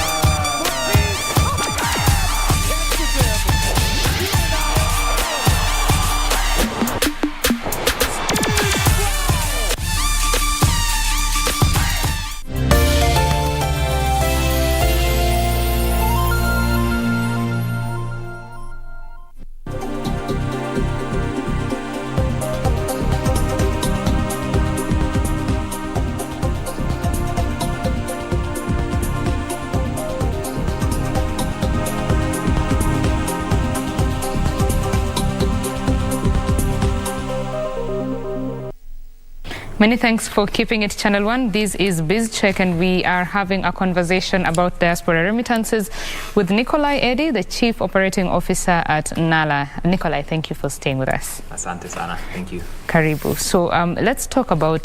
Many thanks for keeping it Channel 1. This is BizCheck, and we are having a conversation about diaspora remittances with Nikolai Eddy, the Chief Operating Officer at NALA. Nikolai, thank you for staying with us. Asante sana. Thank you. Karibu. So let's talk about,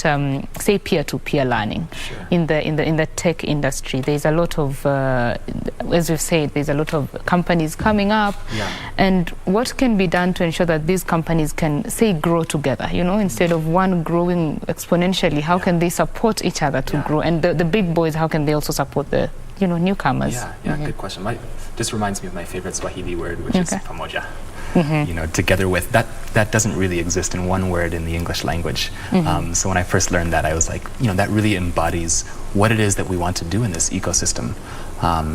say, peer-to-peer learning. Sure. In the tech industry. There's a lot of, as we've said, there's a lot of companies coming up. Yeah. And what can be done to ensure that these companies can, say, grow together? You know, instead of one growing exponentially, how can they support each other to grow? And the big boys, how can they also support the, you know, newcomers? Yeah, good question. Just reminds me of my favorite Swahili word, which is pamoja. You know, together with, that doesn't really exist in one word in the English language. So when I first learned that, I was like, you know, that really embodies what it is that we want to do in this ecosystem.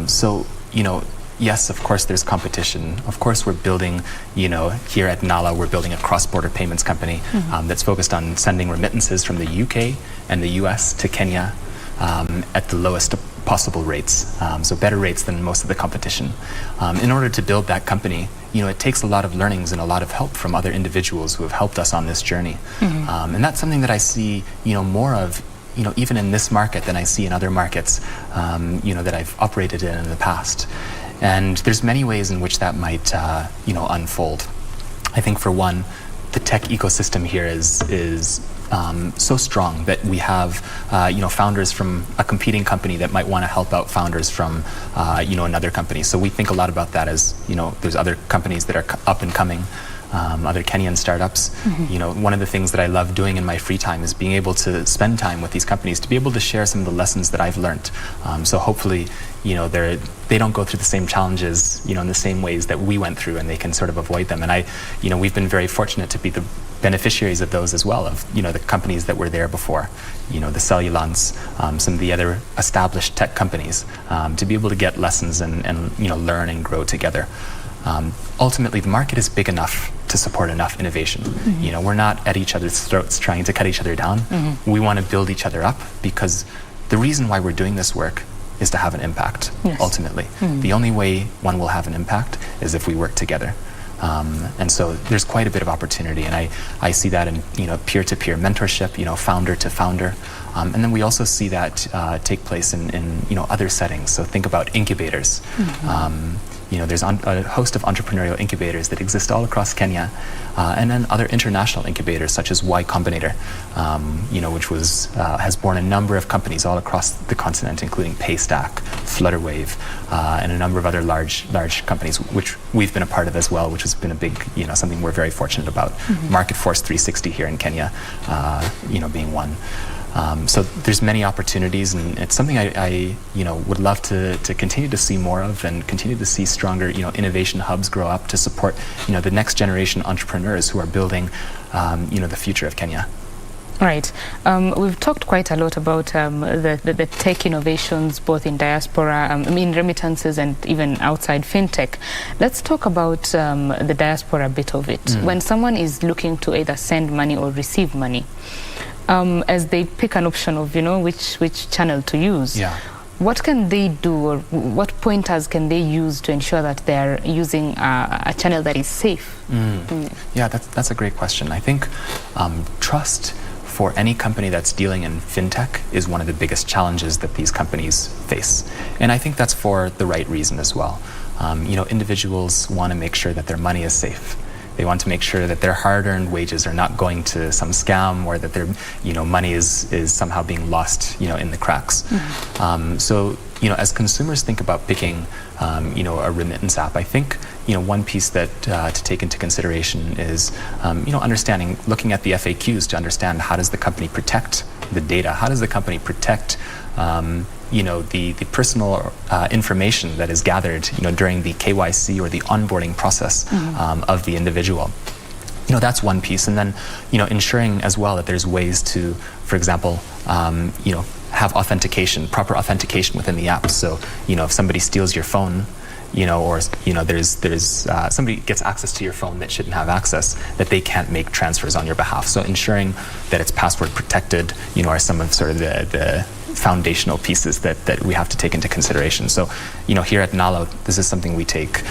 So, you know, yes, of course there's competition. Of course we're building, you know, here at NALA, we're building a cross-border payments company that's focused on sending remittances from the UK and the US to Kenya at the lowest possible rates, so better rates than most of the competition. In order to build that company, you know, it takes a lot of learnings and a lot of help from other individuals who have helped us on this journey. And that's something that I see, you know, more of, you know, even in this market than I see in other markets, you know, that I've operated in the past. And there's many ways in which that might, you know, unfold. I think for one, the tech ecosystem here is so strong that we have, you know, founders from a competing company that might want to help out founders from, you know, another company. So we think a lot about that as, you know, there's other companies that are up and coming, other Kenyan startups. You know, one of the things that I love doing in my free time is being able to spend time with these companies to be able to share some of the lessons that I've learned. So hopefully, you know, they don't go through the same challenges, you know, in the same ways that we went through, and they can sort of avoid them. And you know, we've been very fortunate to be the beneficiaries of those as well, of, you know, the companies that were there before, you know, the Cellulants, some of the other established tech companies, to be able to get lessons and you know, learn and grow together. Ultimately, the market is big enough to support enough innovation. You know, we're not at each other's throats trying to cut each other down. We want to build each other up, because the reason why we're doing this work is to have an impact, ultimately. The only way one will have an impact is if we work together. And so there's quite a bit of opportunity, and I see that in, you know, peer-to-peer mentorship, you know, founder to founder. And then we also see that take place in you know, other settings. So think about incubators. You know, there's a host of entrepreneurial incubators that exist all across Kenya, and then other international incubators such as Y Combinator, you know, which has born a number of companies all across the continent, including Paystack, Flutterwave, and a number of other large companies, which we've been a part of as well, which has been a big, you know, something we're very fortunate about. Market Force 360 here in Kenya, you know, being one. So there's many opportunities, and it's something I you know, would love to continue to see more of, and continue to see stronger, you know, innovation hubs grow up to support, you know, the next generation entrepreneurs who are building, you know, the future of Kenya. Right. We've talked quite a lot about the tech innovations, both in diaspora, I mean remittances, and even outside fintech. Let's talk about the diaspora bit of it. When someone is looking to either send money or receive money, as they pick an option of, you know, which channel to use, what can they do, or what pointers can they use to ensure that they're using a channel that is safe? Yeah, that's a great question. I think trust for any company that's dealing in fintech is one of the biggest challenges that these companies face. And I think that's for the right reason as well. You know, individuals want to make sure that their money is safe. They want to make sure that their hard-earned wages are not going to some scam, or that their, you know, money is somehow being lost, you know, in the cracks. So, you know, as consumers think about picking, you know, a remittance app, I think, you know, one piece that to take into consideration is, you know, understanding, looking at the FAQs to understand, how does the company protect the data? How does the company protect, you know, the personal information that is gathered, you know, during the KYC or the onboarding process of the individual? You know, that's one piece. And then, you know, ensuring as well that there's ways to, for example, you know, have authentication, proper authentication within the app. So, you know, if somebody steals your phone, you know, or, you know, there's somebody gets access to your phone that shouldn't have access, that they can't make transfers on your behalf. So ensuring that it's password protected, you know, are some of sort of the foundational pieces that we have to take into consideration. So, here at Nala, this is something we take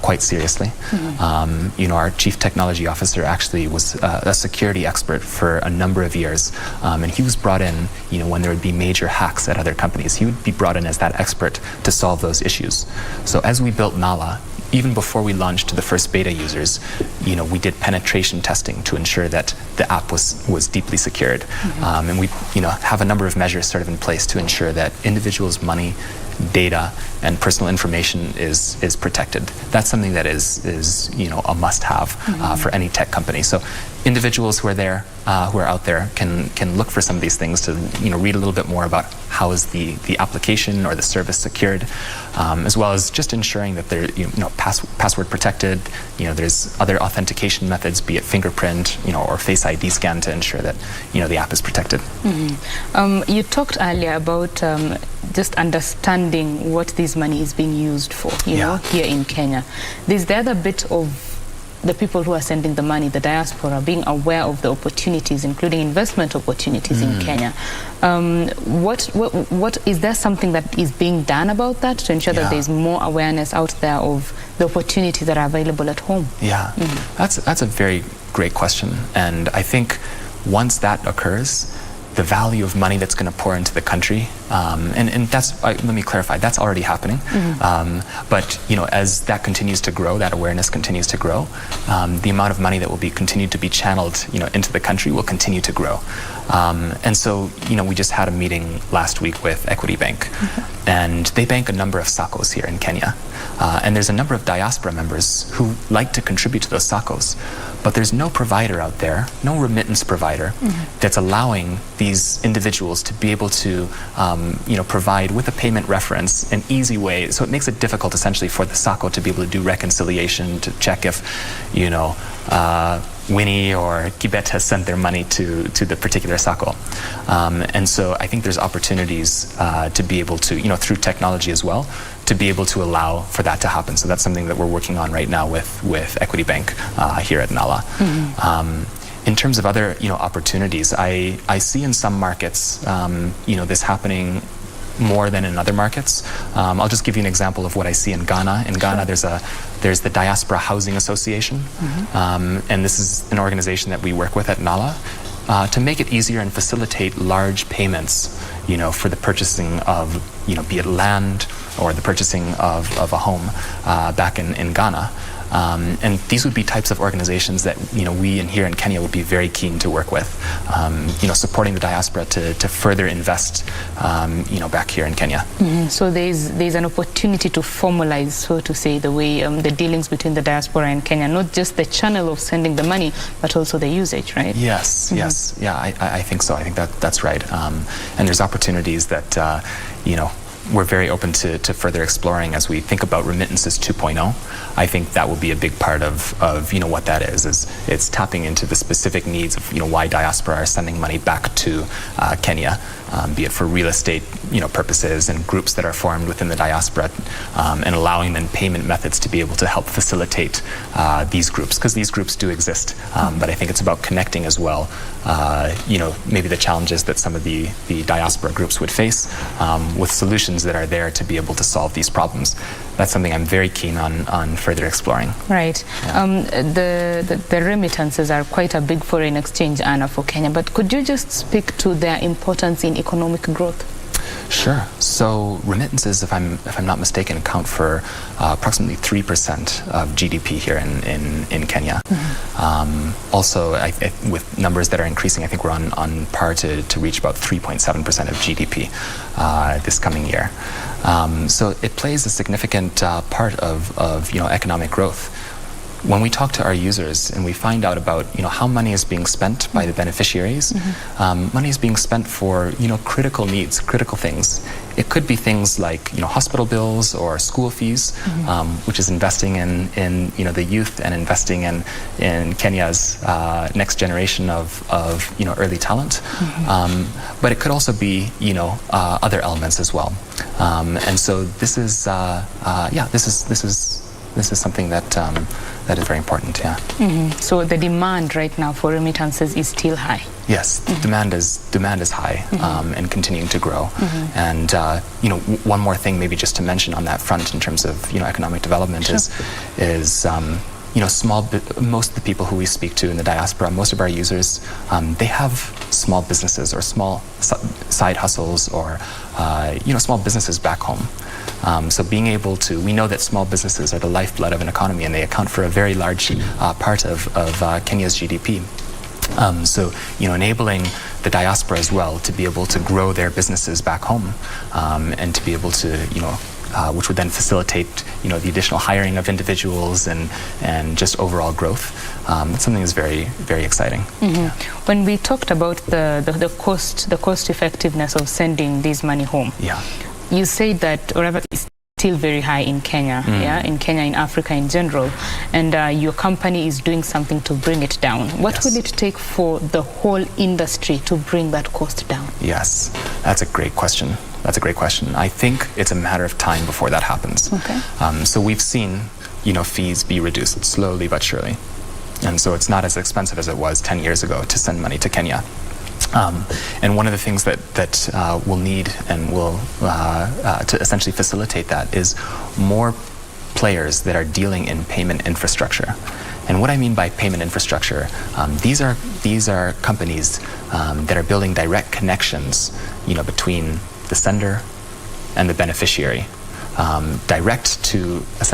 quite seriously. Our chief technology officer actually was a security expert for a number of years, and he was brought in, when there would be major hacks at other companies. He would be brought in as that expert to solve those issues. So as we built Nala, even before we launched to the first beta users, we did penetration testing to ensure that the app was deeply secured. And we have a number of measures sort of in place to ensure that individuals' money, data, and personal information is protected. That's something that is a must-have for any tech company. So individuals who are out there can look for some of these things to read a little bit more about how is the application or the service secured, as well as just ensuring that they're password protected. There's other authentication methods, be it fingerprint or Face ID scan, to ensure that the app is protected. You talked earlier about just understanding what this money is being used for, here in Kenya. There's the other bit of the people who are sending the money, the diaspora, being aware of the opportunities, including investment opportunities in Kenya. What is there something that is being done about that to ensure that there's more awareness out there of the opportunities that are available at home? That's a very great question, and I think once that occurs, the value of money that's going to pour into the country, and that's, let me clarify, that's already happening. But as that continues to grow, that awareness continues to grow, the amount of money that will be continued to be channeled into the country will continue to grow. And so we just had a meeting last week with Equity Bank, and they bank a number of SACCOs here in Kenya, and there's a number of diaspora members who like to contribute to those SACCOs, but there's no provider out there, no remittance provider that's allowing these individuals to be able to provide with a payment reference an easy way. So it makes it difficult essentially for the SACCO to be able to do reconciliation, to check if Winnie or Kibet has sent their money to the particular SACCO. And so I think there's opportunities to be able to, through technology as well, to be able to allow for that to happen. So that's something that we're working on right now with Equity Bank here at Nala. In terms of other opportunities, I see in some markets this happening more than in other markets. I'll just give you an example of what I see in Ghana. In Ghana, there's the Diaspora Housing Association, and this is an organization that we work with at Nala to make it easier and facilitate large payments, for the purchasing of, be it land or the purchasing of a home back in Ghana. And these would be types of organizations that we here in Kenya would be very keen to work with, supporting the diaspora to further invest back here in Kenya. So there's an opportunity to formalize, so to say, the way the dealings between the diaspora and Kenya, not just the channel of sending the money, but also the usage, right? Yes, yeah, I think so. I think that's right. And there's opportunities that we're very open to further exploring as we think about remittances 2.0. I think that will be a big part of what that is it's tapping into the specific needs of why diaspora are sending money back to Kenya, be it for real estate purposes and groups that are formed within the diaspora, and allowing then payment methods to be able to help facilitate these groups, because these groups do exist. But I think it's about connecting as well, maybe the challenges that some of the diaspora groups would face with solutions that are there to be able to solve these problems. That's something I'm very keen on further exploring. Right. The remittances are quite a big foreign exchange earner for Kenya, but could you just speak to their importance in economic growth? Sure. So remittances, if I'm not mistaken, account for approximately 3% of GDP here in Kenya. Also, with numbers that are increasing, I think we're on par to reach about 3.7% of GDP this coming year. So it plays a significant part of economic growth. When we talk to our users and we find out about how money is being spent by the beneficiaries, money is being spent for critical needs, critical things. It could be things like hospital bills or school fees, which is investing in the youth and investing in Kenya's next generation of early talent. But it could also be other elements as well. And so this is this is something that that is very important. Yeah. So the demand right now for remittances is still high. Yes, demand is high and continuing to grow. And one more thing, maybe just to mention on that front in terms of economic development is most of the people who we speak to in the diaspora, most of our users, they have small businesses or small side hustles or small businesses back home. So being able to, we know that small businesses are the lifeblood of an economy, and they account for a very large part of Kenya's GDP. So enabling the diaspora as well to be able to grow their businesses back home, and to be able to which would then facilitate the additional hiring of individuals and just overall growth. It's something that's very, very exciting. When we talked about the cost effectiveness of sending this money home, you said that it's still very high in Kenya, in Kenya, in Africa in general, and your company is doing something to bring it down. What will it take for the whole industry to bring that cost down? Yes, that's a great question. I think it's a matter of time before that happens. So we've seen, fees be reduced slowly but surely. And so it's not as expensive as it was 10 years ago to send money to Kenya. And one of the things that we'll need and will to essentially facilitate that is more players that are dealing in payment infrastructure. And what I mean by payment infrastructure, these are companies that are building direct connections, between the sender and the beneficiary, direct to essentially